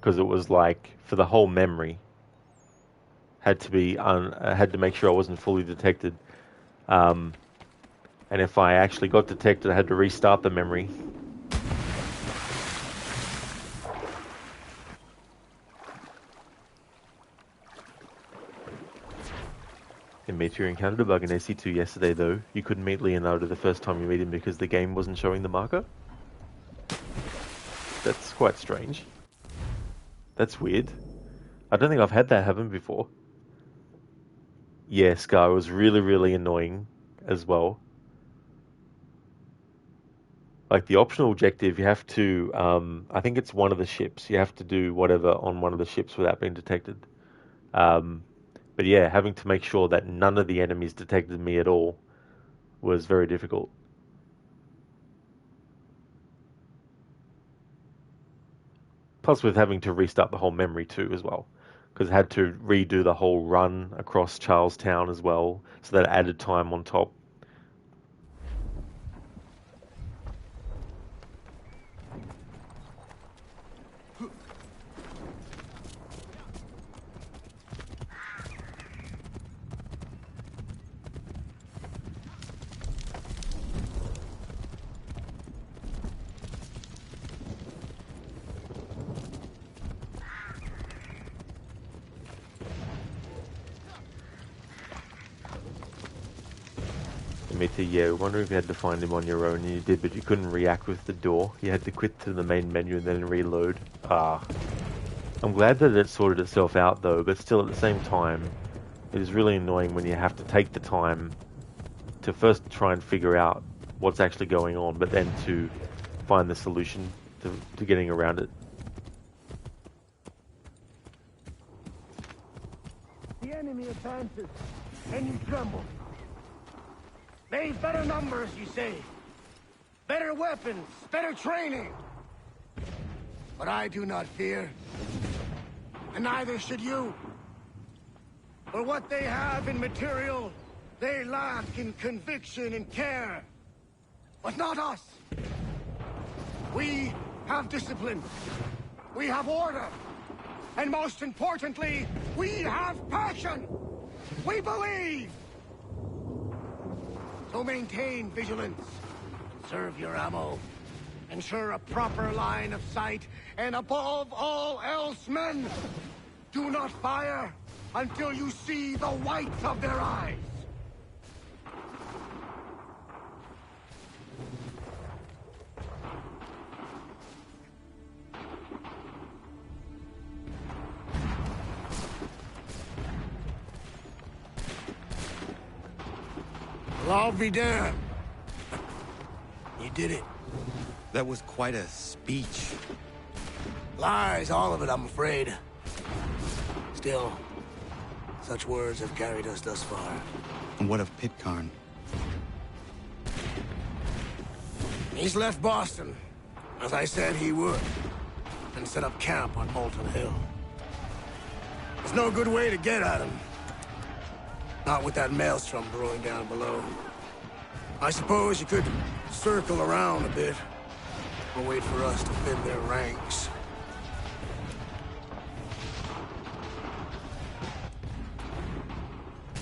Because it was like, for the whole memory, had to make sure I wasn't fully detected. And if I actually got detected, I had to restart the memory. Demetri encountered a bug in AC2 yesterday though. You couldn't meet Leonardo the first time you meet him because the game wasn't showing the marker? That's quite strange. That's weird. I don't think I've had that happen before. Yeah, Scar was really, really annoying as well. Like the optional objective, you have to, I think it's one of the ships. You have to do whatever on one of the ships without being detected. But yeah, having to make sure that none of the enemies detected me at all was very difficult. Plus with having to restart the whole memory too as well. Because I had to redo the whole run across Charlestown as well. So that added time on top. me to, yeah, wonder if you had to find him on your own, and you did, but you couldn't react with the door. You had to quit to the main menu and then reload. I'm glad that it sorted itself out, though, but still at the same time, it is really annoying when you have to take the time to first try and figure out what's actually going on, but then to find the solution to getting around it. The enemy advances, and you tremble. They've better numbers, you say. Better weapons, better training. But I do not fear. And neither should you. For what they have in material, they lack in conviction and care. But not us. We have discipline. We have order. And most importantly, we have passion. We believe. So maintain vigilance. Conserve your ammo. Ensure a proper line of sight. And above all else, men, do not fire until you see the whites of their eyes. Well, I'll be damned. You did it. That was quite a speech. Lies, all of it, I'm afraid. Still, such words have carried us thus far. And what of Pitcairn? He's left Boston, as I said he would, and set up camp on Molten Hill. There's no good way to get at him. Not with that maelstrom brewing down below. I suppose you could circle around a bit, or wait for us to thin their ranks.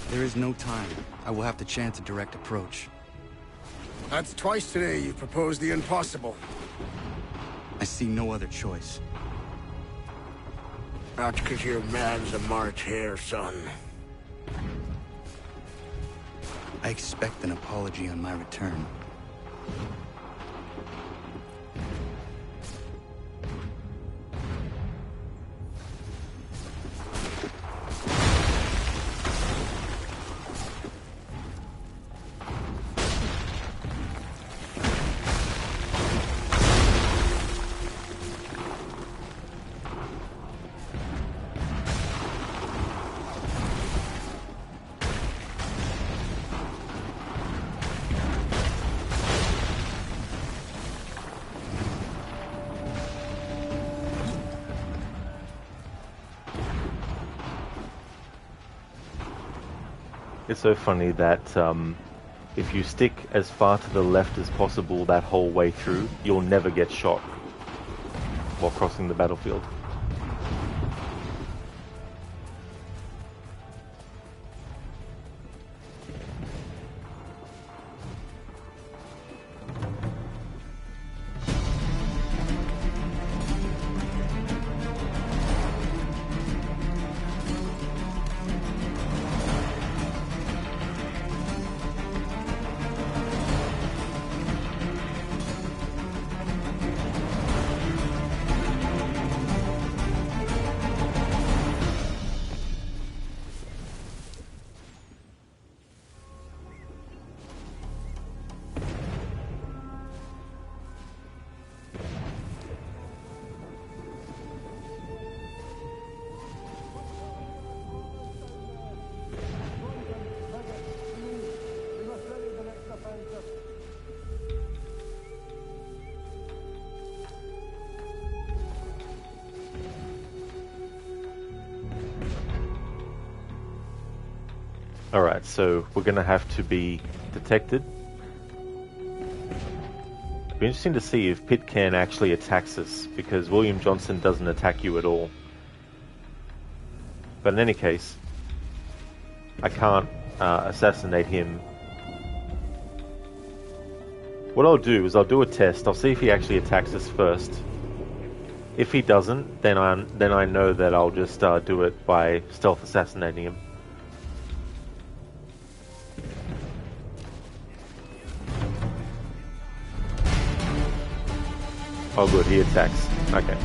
There is no time. I will have to chance a direct approach. That's twice today you've proposed the impossible. I see no other choice. That's because you're mad as a March hare, son. I expect an apology on my return. It's so funny that if you stick as far to the left as possible that whole way through, you'll never get shot while crossing the battlefield. Alright, so we're going to have to be detected. It'll be interesting to see if Pitcairn actually attacks us, because William Johnson doesn't attack you at all. But in any case, I can't assassinate him. What I'll do is I'll do a test. I'll see if he actually attacks us first. If he doesn't, then I know that I'll just do it by stealth assassinating him. Oh, good. He attacks. Okay.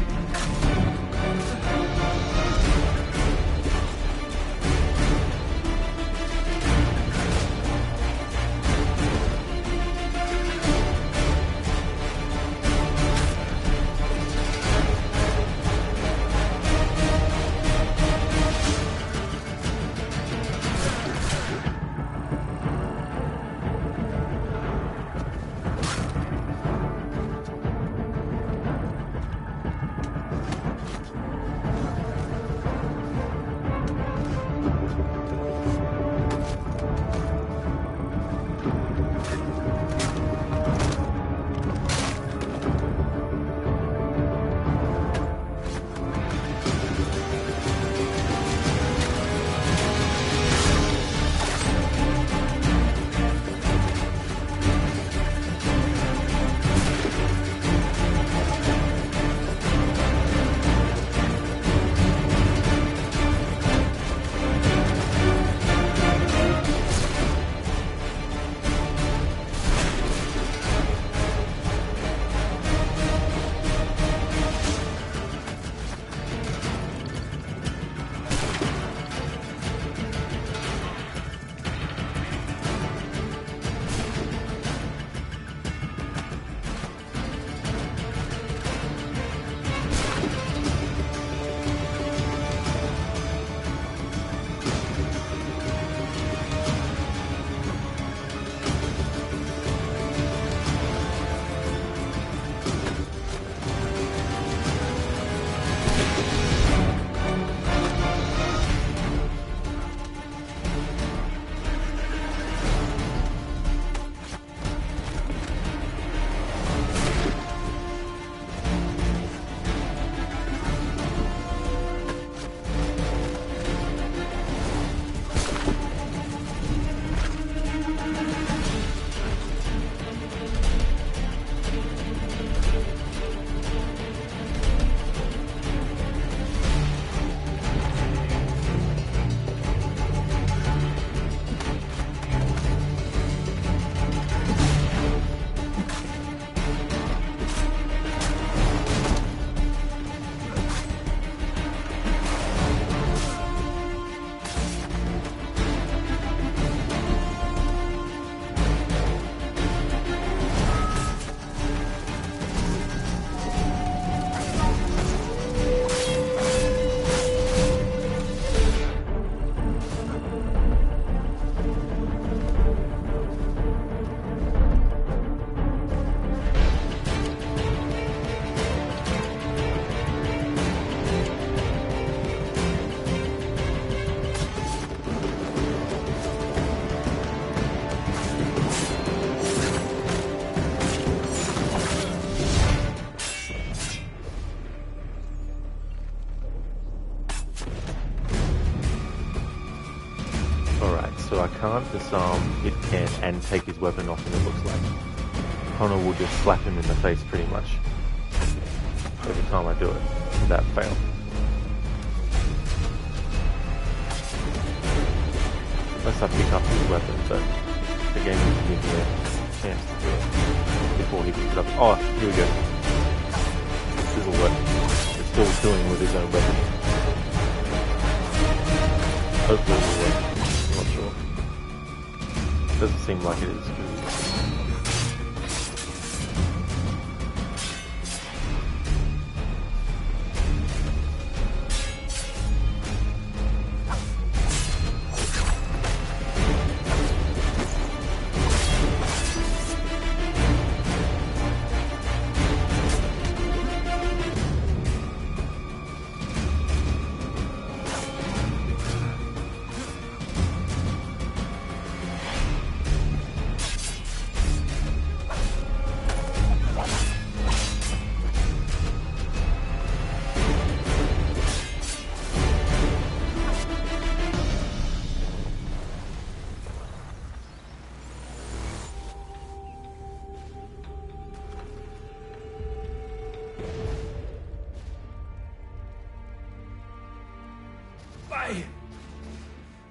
So I can't disarm, it can, and take his weapon off him, it looks like. Connor will just slap him in the face pretty much every time I do it, without fail. Unless I pick up his weapon, but the game will give me a chance to do it before he picks it up. Oh, here we go. This will work. It's still killing with his own weapon. Hopefully it will work. I'm not sure. Doesn't seem like it is.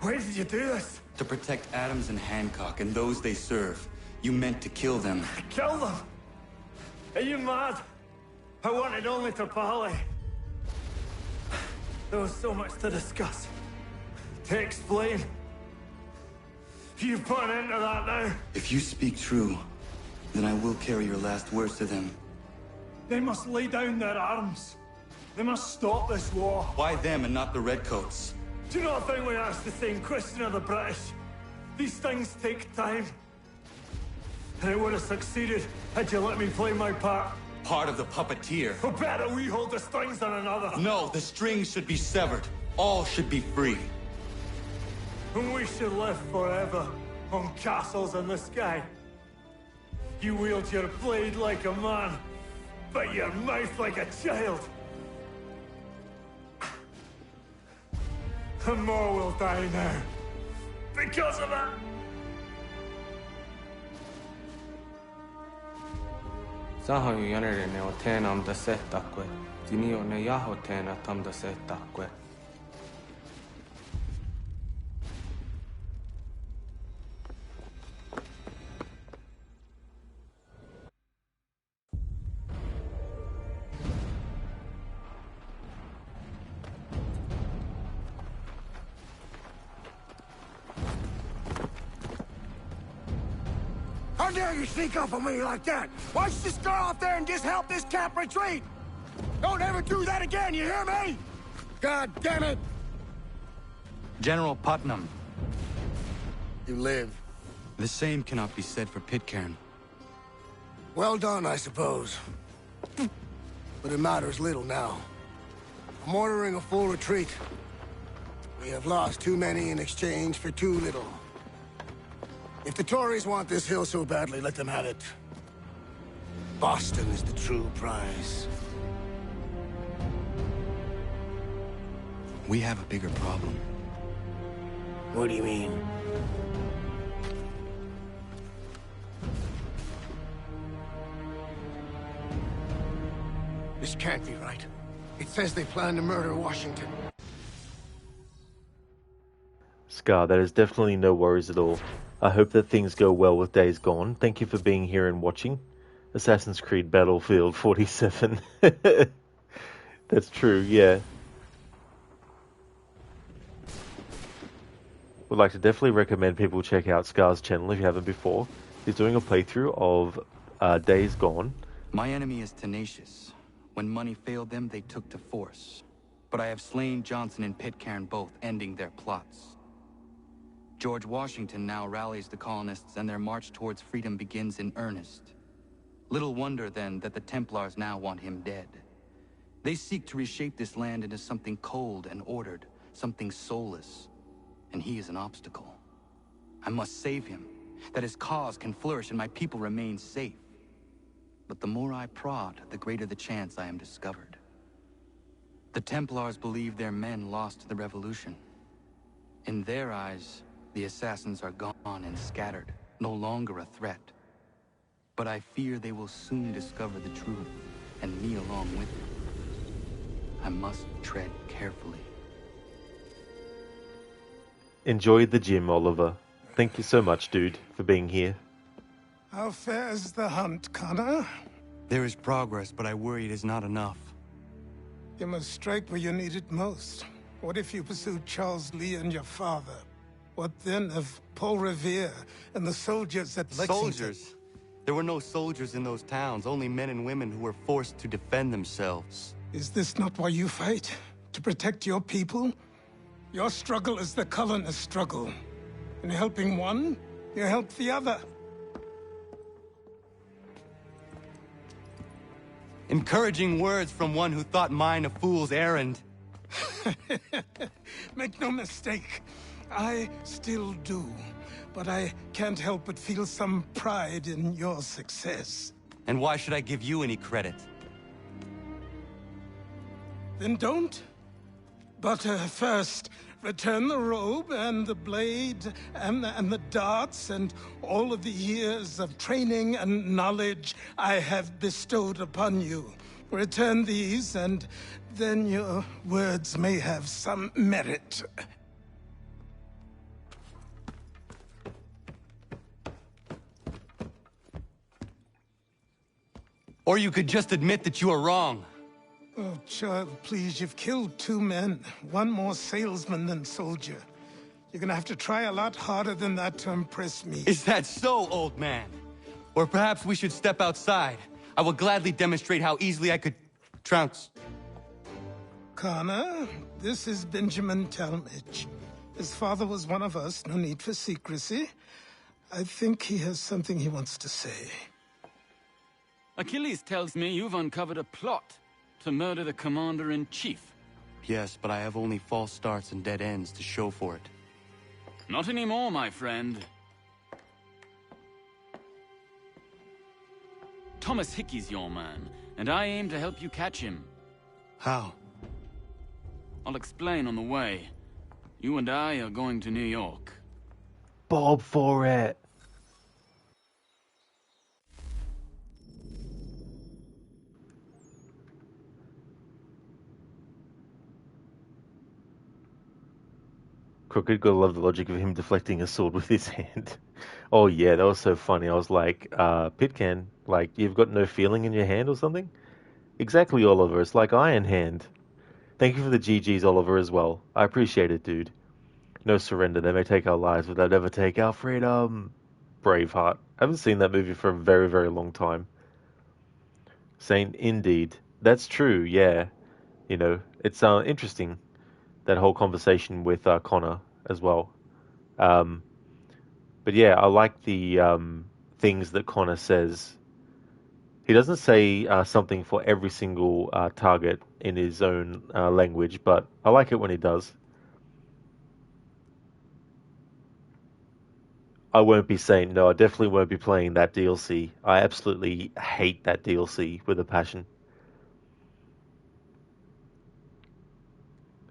Why did you do this? To protect Adams and Hancock and those they serve. You meant to kill them. Kill them? Are you mad? I wanted only to parley. There was so much to discuss, to explain. You put an end to that now. If you speak true, then I will carry your last words to them. They must lay down their arms. They must stop this war. Why them and not the Redcoats? Do you not think we asked the same question of the British? These things take time. And it would have succeeded had you let me play my part. Part of the puppeteer. Or better we hold the strings than another. No, the strings should be severed. All should be free. And we should live forever on castles in the sky. You wield your blade like a man, but your mouth like a child. And more will die now. Because of that. Sahoin jänerinen o teenam da setakwe. Dini o ne yaho teena tam da setakwe. How dare you sneak up on me like that? Why don't you just go out there and just help this camp retreat? Don't ever do that again, you hear me? God damn it! General Putnam. You live. The same cannot be said for Pitcairn. Well done, I suppose. But it matters little now. I'm ordering a full retreat. We have lost too many in exchange for too little. If the Tories want this hill so badly, let them have it. Boston is the true prize. We have a bigger problem. What do you mean? This can't be right. It says they plan to murder Washington. Scar, that is definitely no worries at all. I hope that things go well with Days Gone. Thank you for being here and watching. Assassin's Creed Battlefield 47. That's true, yeah. Would like to definitely recommend people check out Scar's channel if you haven't before. He's doing a playthrough of Days Gone. My enemy is tenacious. When money failed them, they took to force. But I have slain Johnson and Pitcairn both, ending their plots. George Washington now rallies the colonists and their march towards freedom begins in earnest. Little wonder, then, that the Templars now want him dead. They seek to reshape this land into something cold and ordered, something soulless. And he is an obstacle. I must save him, that his cause can flourish and my people remain safe. But the more I prod, the greater the chance I am discovered. The Templars believe their men lost the revolution. In their eyes, the assassins are gone and scattered, no longer a threat. But I fear they will soon discover the truth, and me along with them. I must tread carefully. Enjoy the gym, Oliver. Thank you so much, dude, for being here. How fares the hunt, Connor? There is progress, but I worry it is not enough. You must strike where you need it most. What if you pursued Charles Lee and your father? What then of Paul Revere and the soldiers at Lexington? Soldiers? There were no soldiers in those towns, only men and women who were forced to defend themselves. Is this not why you fight? To protect your people? Your struggle is the colonist struggle. In helping one, you help the other. Encouraging words from one who thought mine a fool's errand. Make no mistake, I still do. But I can't help but feel some pride in your success. And why should I give you any credit? Then don't. But first, return the robe and the blade and the darts and all of the years of training and knowledge I have bestowed upon you. Return these, and then your words may have some merit. Or you could just admit that you are wrong. Oh, child, please, you've killed 2 men. One more salesman than soldier. You're gonna have to try a lot harder than that to impress me. Is that so, old man? Or perhaps we should step outside. I will gladly demonstrate how easily I could trounce. Connor, this is Benjamin Talmadge. His father was one of us, no need for secrecy. I think he has something he wants to say. Achilles tells me you've uncovered a plot to murder the commander-in-chief. Yes, but I have only false starts and dead ends to show for it. Not anymore, my friend. Thomas Hickey's your man, and I aim to help you catch him. How? I'll explain on the way. You and I are going to New York. Bob for it. Crooked, gotta love the logic of him deflecting a sword with his hand. Oh yeah, that was so funny. I was like, Pitcan, like, you've got no feeling in your hand or something? Exactly, Oliver. It's like Iron Hand. Thank you for the GGs, Oliver, as well. I appreciate it, dude. No surrender. They may take our lives, but they'll never take our freedom. Braveheart. I haven't seen that movie for a very, very long time. Saying, indeed. That's true, yeah. You know, it's interesting, that whole conversation with Connor as well. But yeah, I like the things that Connor says. He doesn't say something for every single target in his own language, but I like it when he does. I won't be saying, no, I definitely won't be playing that DLC. I absolutely hate that DLC with a passion.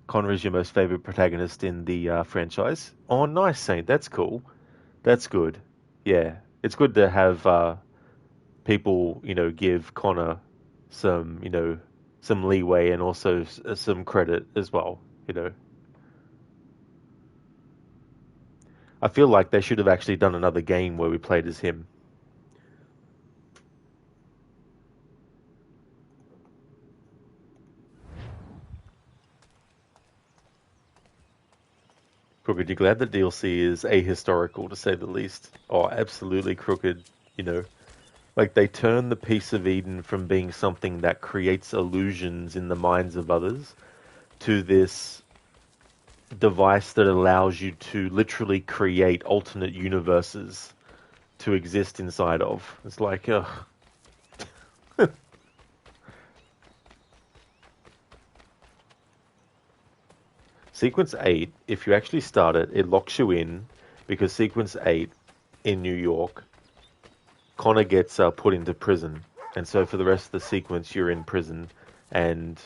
Connor is your most favorite protagonist in the franchise. Oh, nice, Saint. That's cool. That's good. Yeah, it's good to have people, you know, give Connor some, you know, some leeway and also some credit as well, you know. I feel like they should have actually done another game where we played as him. Crooked, you glad that DLC is ahistorical, to say the least? Oh, absolutely, Crooked. You know, like they turn the piece of Eden from being something that creates illusions in the minds of others to this device that allows you to literally create alternate universes to exist inside of. It's like, ugh. Sequence 8, if you actually start it, it locks you in, because Sequence 8 in New York, Connor gets put into prison. And so for the rest of the sequence, you're in prison. And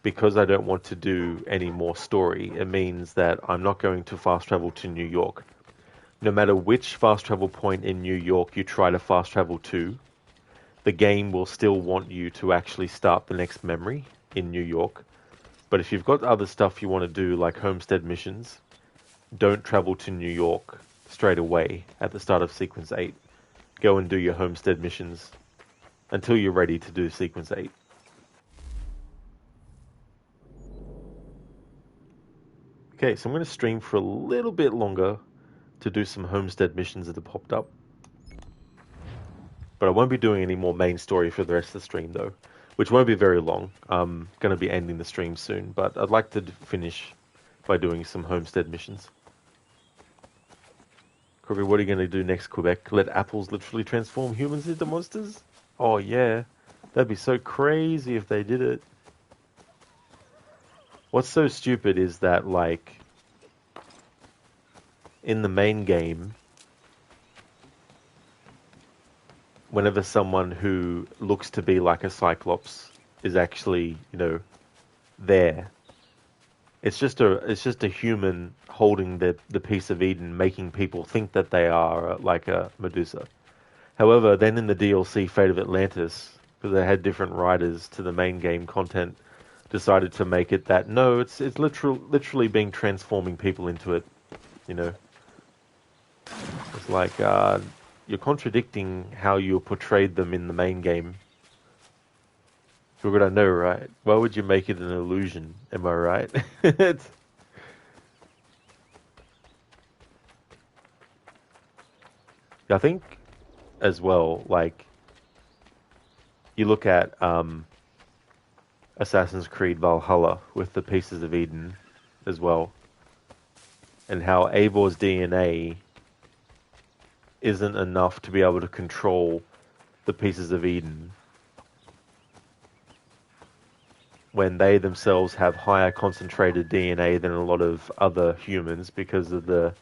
because I don't want to do any more story, it means that I'm not going to fast travel to New York. No matter which fast travel point in New York you try to fast travel to, the game will still want you to actually start the next memory in New York. But if you've got other stuff you want to do, like homestead missions, don't travel to New York straight away at the start of Sequence 8. Go and do your homestead missions until you're ready to do Sequence 8. Okay, so I'm going to stream for a little bit longer to do some homestead missions that have popped up. But I won't be doing any more main story for the rest of the stream, though, which won't be very long. I'm going to be ending the stream soon, but I'd like to finish by doing some homestead missions. Crooked, what are you going to do next, Quebec? Let apples literally transform humans into monsters? Oh, yeah. That'd be so crazy if they did it. What's so stupid is that, like, in the main game, whenever someone who looks to be like a Cyclops is actually, you know, there, it's just a human holding the piece of Eden, making people think that they are like a Medusa. However, then in the DLC Fate of Atlantis, because they had different writers to the main game content, decided to make it that no, it's literally being transforming people into it, you know. It's like you're contradicting how you portrayed them in the main game We're gonna know, right? Why would you make it an illusion? Am I right? It's... I think, as well, like, you look at Assassin's Creed Valhalla with the Pieces of Eden as well, and how Eivor's DNA isn't enough to be able to control the Pieces of Eden when they themselves have higher concentrated DNA than a lot of other humans because of the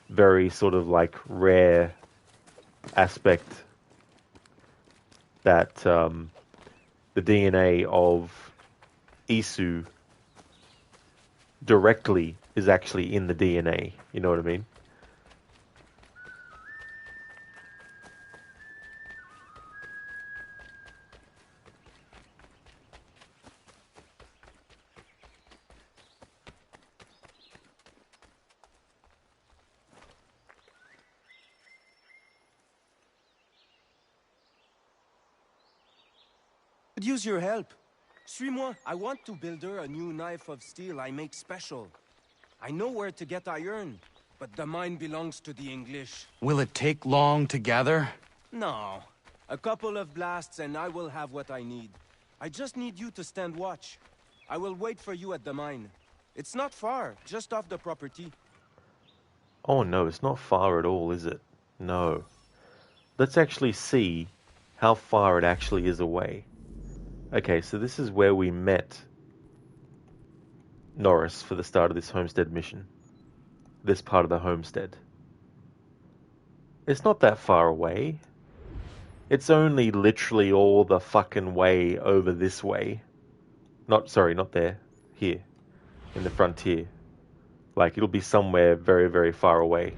very sort of like rare aspect that the DNA of Isu directly is actually in the DNA. You know what I mean? Could use your help. Suis-moi, I want to build her a new knife of steel I make special. I know where to get iron, but the mine belongs to the English. Will it take long to gather? No. A couple of blasts and I will have what I need. I just need you to stand watch. I will wait for you at the mine. It's not far, just off the property. Oh no, it's not far at all, is it? No. Let's actually see how far it actually is away. Okay, so this is where we met Norris for the start of this homestead mission. This part of the homestead. It's not that far away. It's only literally all the fucking way over this way. Sorry, not there. Here. In the frontier. Like, it'll be somewhere very, very far away.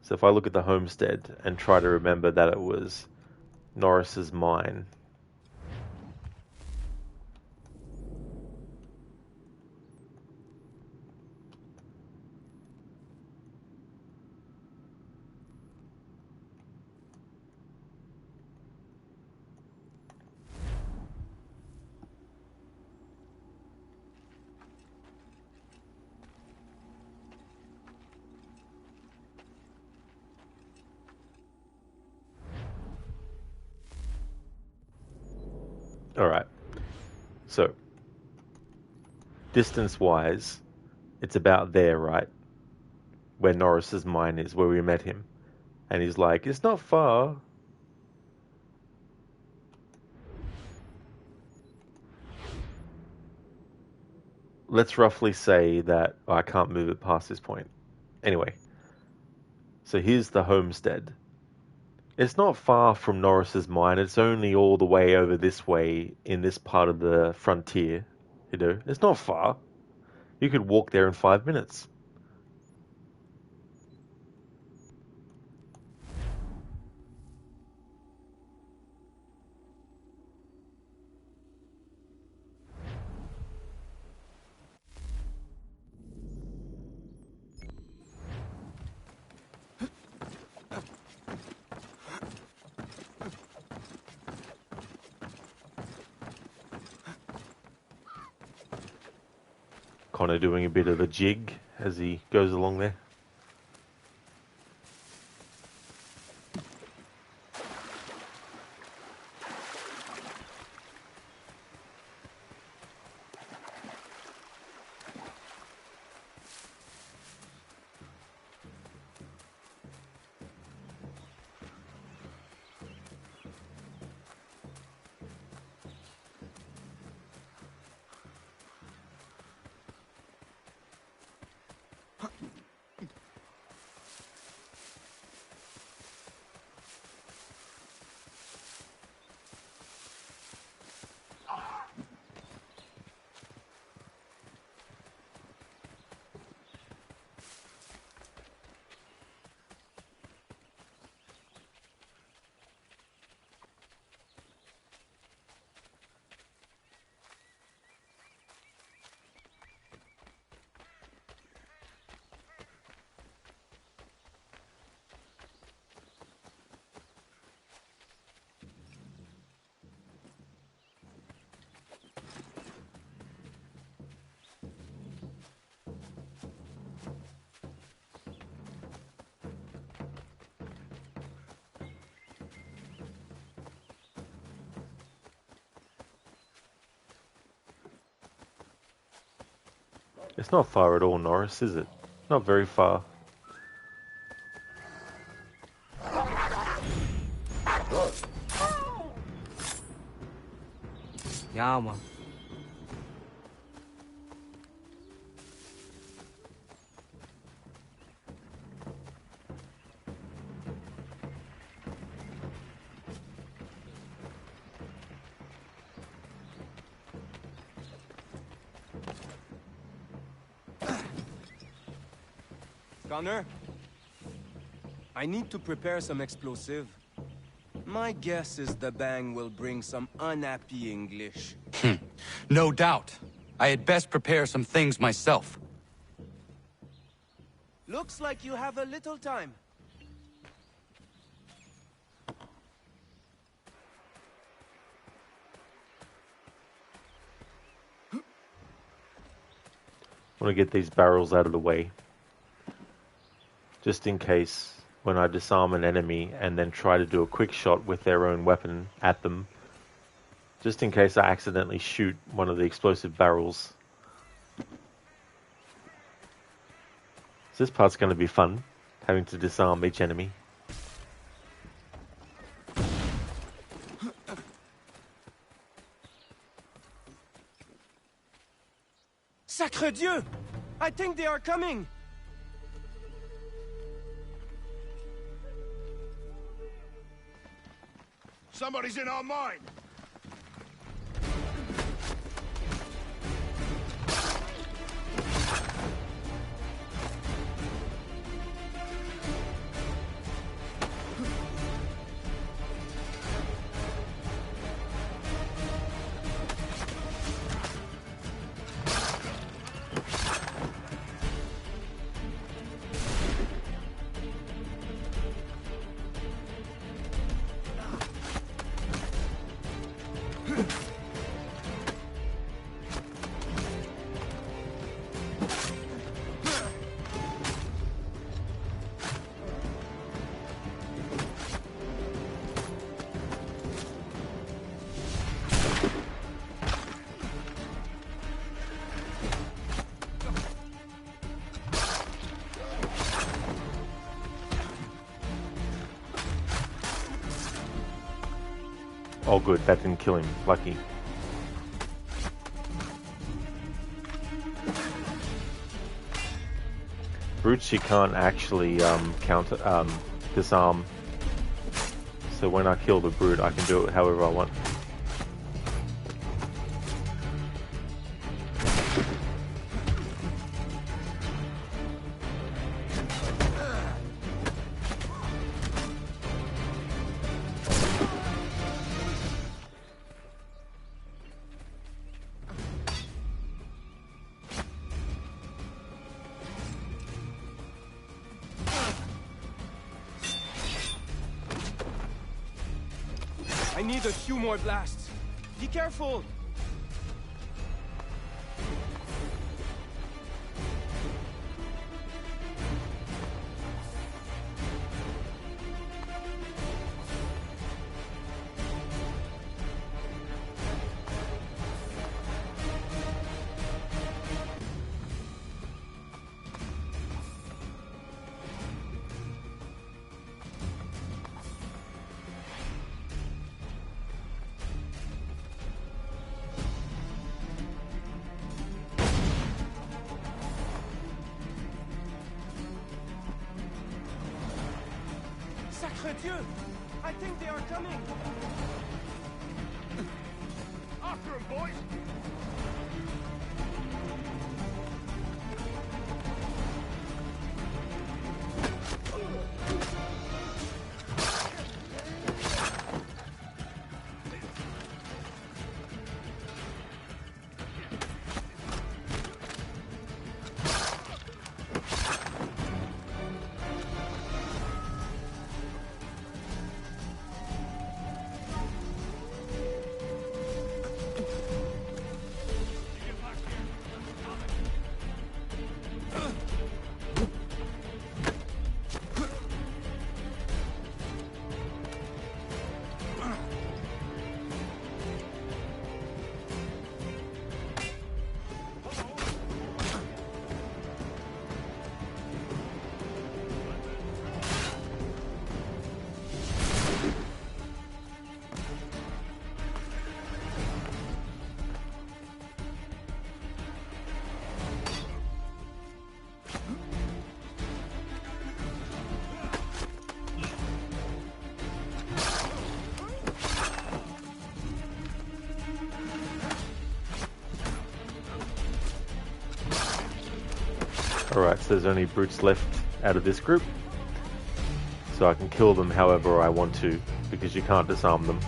So if I look at the homestead and try to remember that it was Norris's mine. Alright, so distance-wise, it's about there, right? Where Norris's mine is, where we met him. And he's like, it's not far. Let's roughly say that I can't move it past this point. Anyway, so here's the homestead. It's not far from Norris's mine. It's only all the way over this way in this part of the frontier. You know, it's not far. You could walk there in 5 minutes. Connor doing a bit of a jig as he goes along there. It's not far at all, Norris, is it? Not very far. Ja, man. Connor? I need to prepare some explosive. My guess is the bang will bring some unhappy English. No doubt. I had best prepare some things myself. Looks like you have a little time. I want to get these barrels out of the way. Just in case when I disarm an enemy and then try to do a quick shot with their own weapon at them. Just in case I accidentally shoot one of the explosive barrels. So this part's going to be fun, having to disarm each enemy. Sacre Dieu! I think they are coming! Somebody's in our mine! Oh good, that didn't kill him. Lucky. Brutes she can't actually disarm. So when I kill the brute, I can do it however I want. I need a few more blasts. Be careful! Sacre Dieu! I think they are coming! After him, boys! Alright, so there's only brutes left out of this group. So I can kill them however I want to, because you can't disarm them.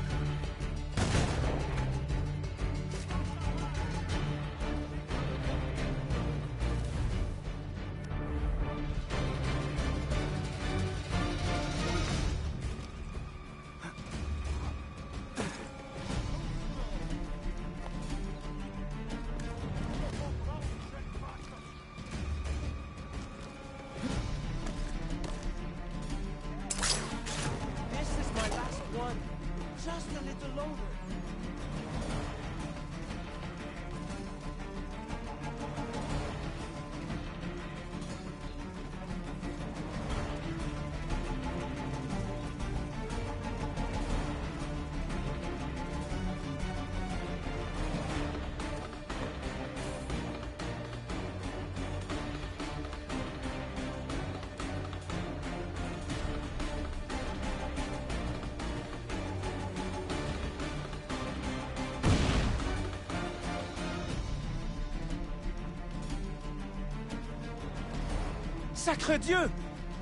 Sacre Dieu!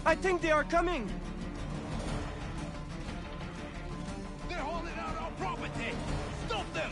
I think they are coming! They're holding out our property! Stop them!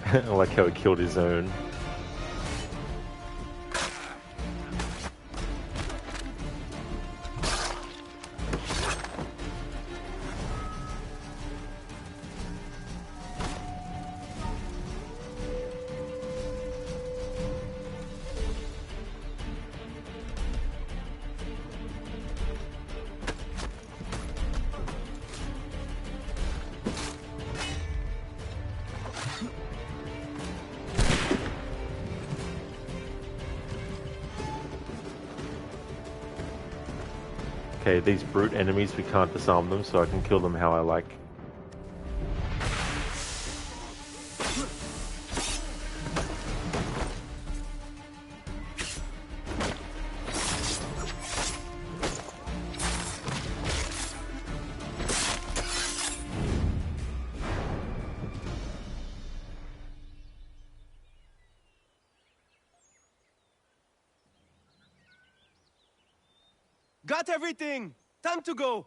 I like how he killed his own. Okay, these brute enemies, we can't disarm them, so I can kill them how I like. Got everything! Time to go!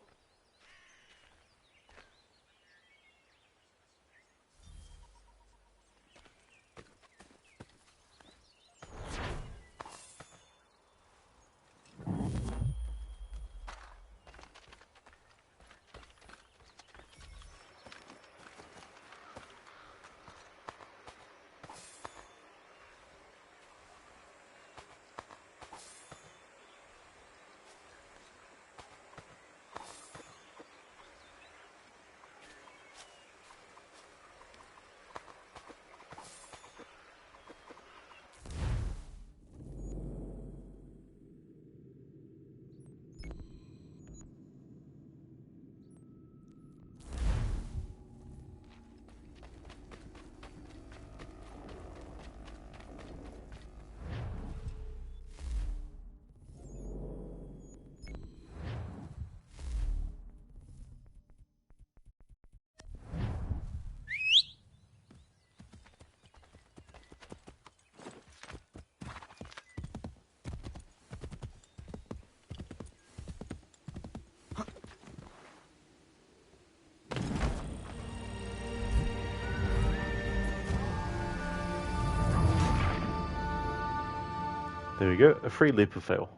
There we go, a free leap of fail.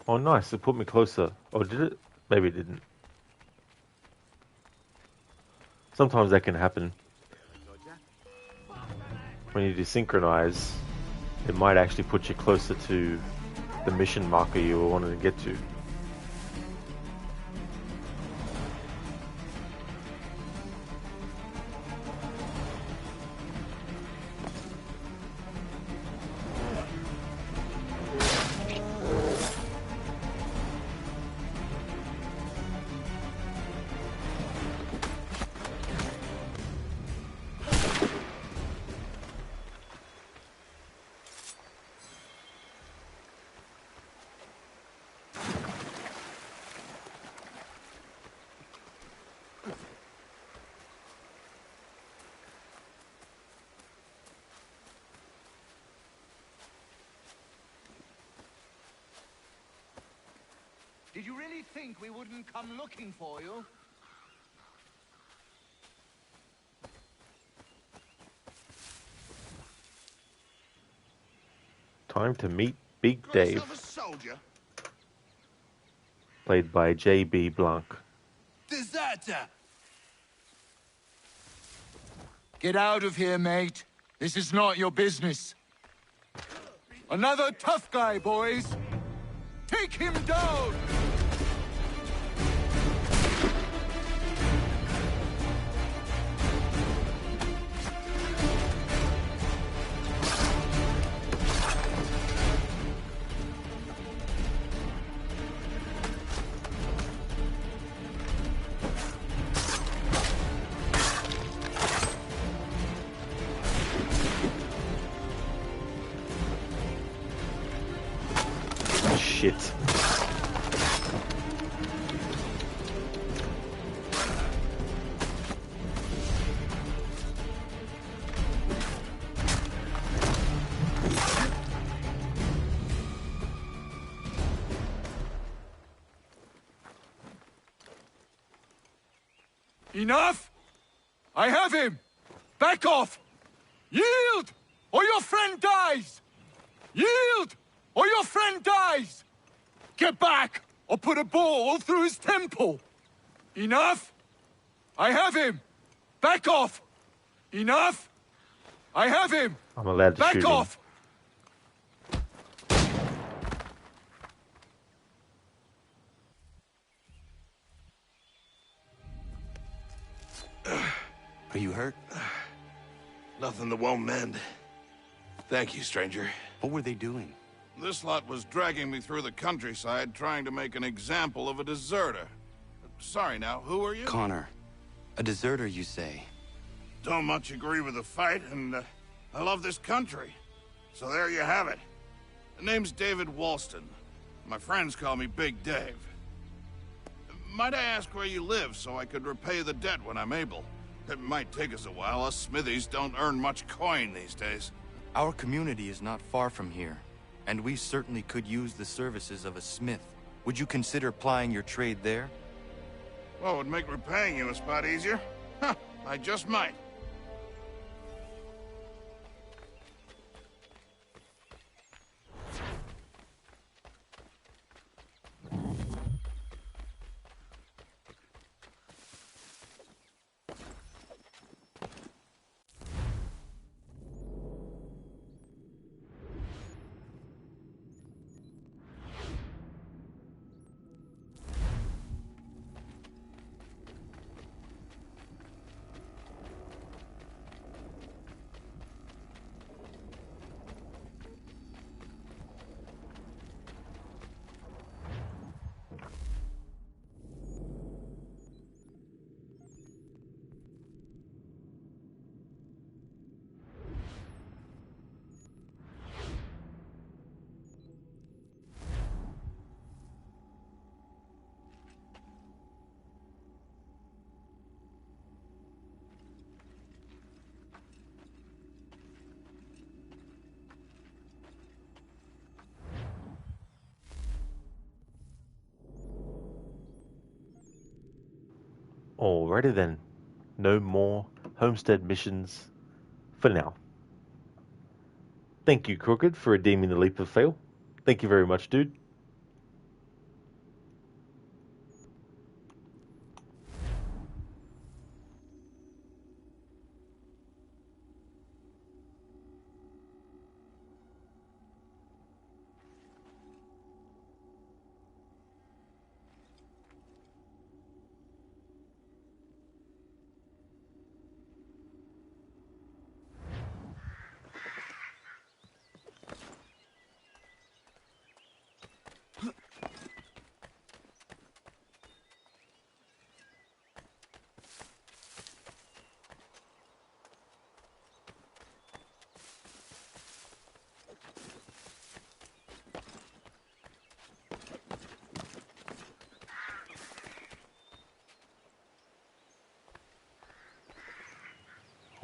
Oh nice, it put me closer. Oh, did it? Maybe it didn't. Sometimes that can happen. when you desynchronize, it might actually put you closer to the mission marker you were wanting to get to. Did you really think we wouldn't come looking for you? Time to meet Big Dave, Yourself a soldier? played by J.B. Blanc. Deserter! Get out of here, mate. This is not your business. Another tough guy, boys. Take him down! Shit. Enough! I have him! Back off! Yield! Or your friend dies! Yield! Or your friend dies! Get back! Or put a ball through his temple! Enough! I have him! Back off! Enough! I have him! I'm allowed to Back shoot him. off! Are you hurt? Nothing that won't mend. Thank you, stranger. What were they doing? This lot was dragging me through the countryside trying to make an example of a deserter. Sorry now, who are you? Connor. A deserter, you say? Don't much agree with the fight, and I love this country. So there you have it. The name's David Walston. My friends call me Big Dave. Might I ask where you live so I could repay the debt when I'm able? It might take us a while. Us smithies don't earn much coin these days. Our community is not far from here, and we certainly could use the services of a smith. Would you consider plying your trade there? Well, would make repaying you a spot easier? Huh, I just might. Alrighty then. No more homestead missions for now. Thank you, Crooked, for redeeming the leap of fail. Thank you very much, dude.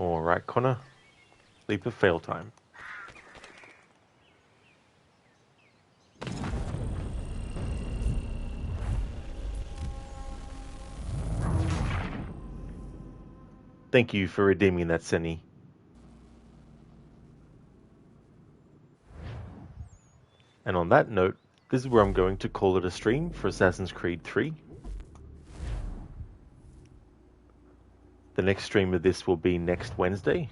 Alright, Connor. Leap of fail time. Thank you for redeeming that, Senny. And on that note, this is where I'm going to call it a stream for Assassin's Creed 3. The next stream of this will be next Wednesday.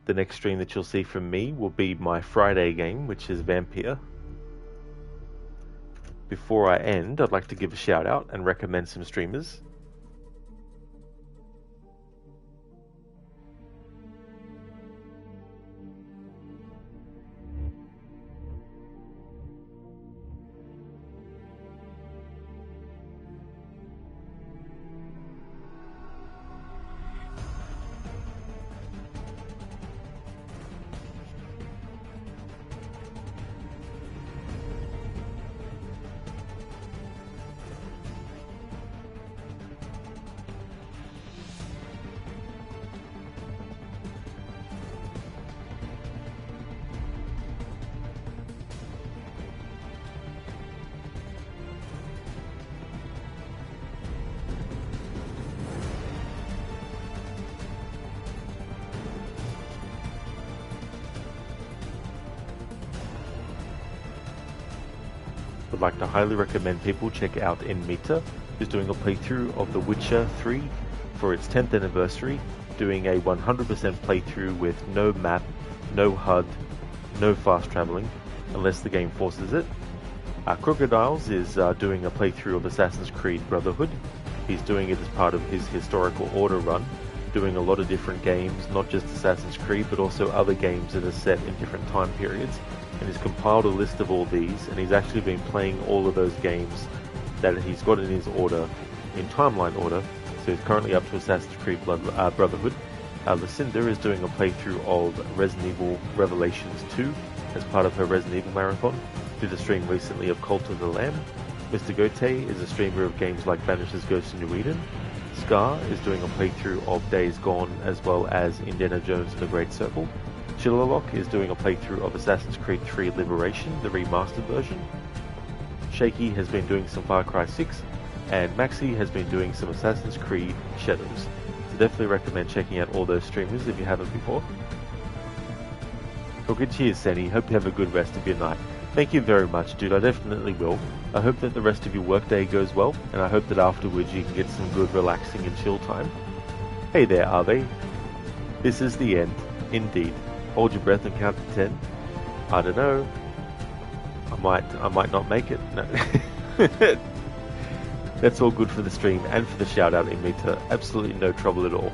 The next stream that you'll see from me will be my Friday game, which is Vampire. Before I end, I'd like to give a shout out and recommend some streamers. Would like to highly recommend people check out Enmita, who's doing a playthrough of The Witcher 3 for its 10th anniversary, doing a 100% playthrough with no map, no HUD, no fast traveling, unless the game forces it. Crocodiles is doing a playthrough of Assassin's Creed Brotherhood. He's doing it as part of his historical order run, doing a lot of different games, not just Assassin's Creed, but also other games that are set in different time periods. And he's compiled a list of all these, and he's actually been playing all of those games that he's got in his order, in timeline order. So he's currently up to Assassin's Creed Brotherhood. Lucinda is doing a playthrough of Resident Evil Revelations 2 as part of her Resident Evil marathon. Did a stream recently of Cult of the Lamb. Mr. Gote is a streamer of games like Banisher's Ghost in New Eden. Scar is doing a playthrough of Days Gone as well as Indiana Jones and the Great Circle. Chillerlock is doing a playthrough of Assassin's Creed 3 Liberation, the remastered version. Shaky has been doing some Far Cry 6, and Maxi has been doing some Assassin's Creed Shadows. So definitely recommend checking out all those streamers if you haven't before. Well, good cheers, Senny. Hope you have a good rest of your night. Thank you very much, dude. I definitely will. I hope that the rest of your workday goes well, and I hope that afterwards you can get some good relaxing and chill time. Hey there, Ave. This is the end, indeed. Hold your breath and count to 10. I don't know. I might not make it. No. That's all good for the stream and for the shout out in Meta. Absolutely no trouble at all.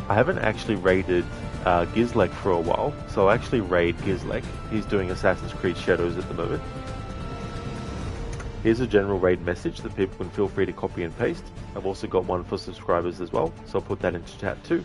I haven't actually raided Gizlek for a while, so I'll actually raid Gizlek. He's doing Assassin's Creed Shadows at the moment. Here's a general raid message that people can feel free to copy and paste. I've also got one for subscribers as well, so I'll put that into chat too.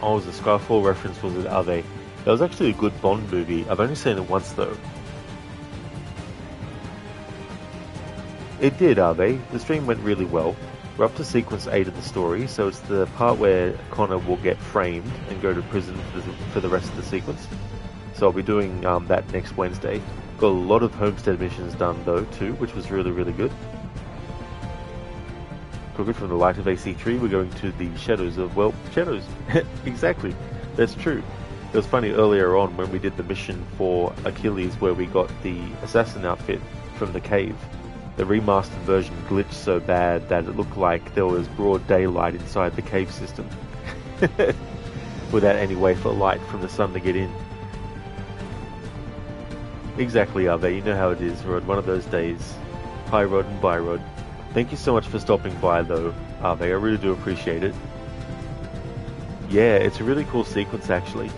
Oh, the Skyfall reference was at Ave. That was actually a good Bond movie. I've only seen it once though. It did, Ave. The stream went really well. We're up to sequence 8 of the story, so it's the part where Connor will get framed and go to prison for the rest of the sequence. So I'll be doing that next Wednesday. Got a lot of homestead missions done though too, which was really, really good. Crooked, from the light of AC3, we're going to the shadows of, well, shadows. Exactly. That's true. It was funny earlier on when we did the mission for Achilles where we got the assassin outfit from the cave. The remastered version glitched so bad that it looked like there was broad daylight inside the cave system. Without any way for light from the sun to get in. Exactly, Ave. You know how it is, Rod. One of those days. Hi, Rod and bye, Rod. Thank you so much for stopping by, though, Ave. I really do appreciate it. Yeah, it's a really cool sequence, actually.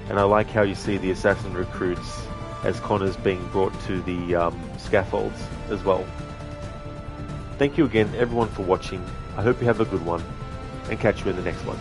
And I like how you see the assassin recruits as Connor's being brought to the scaffolds as well. Thank you again, everyone, for watching. I hope you have a good one, and catch you in the next one.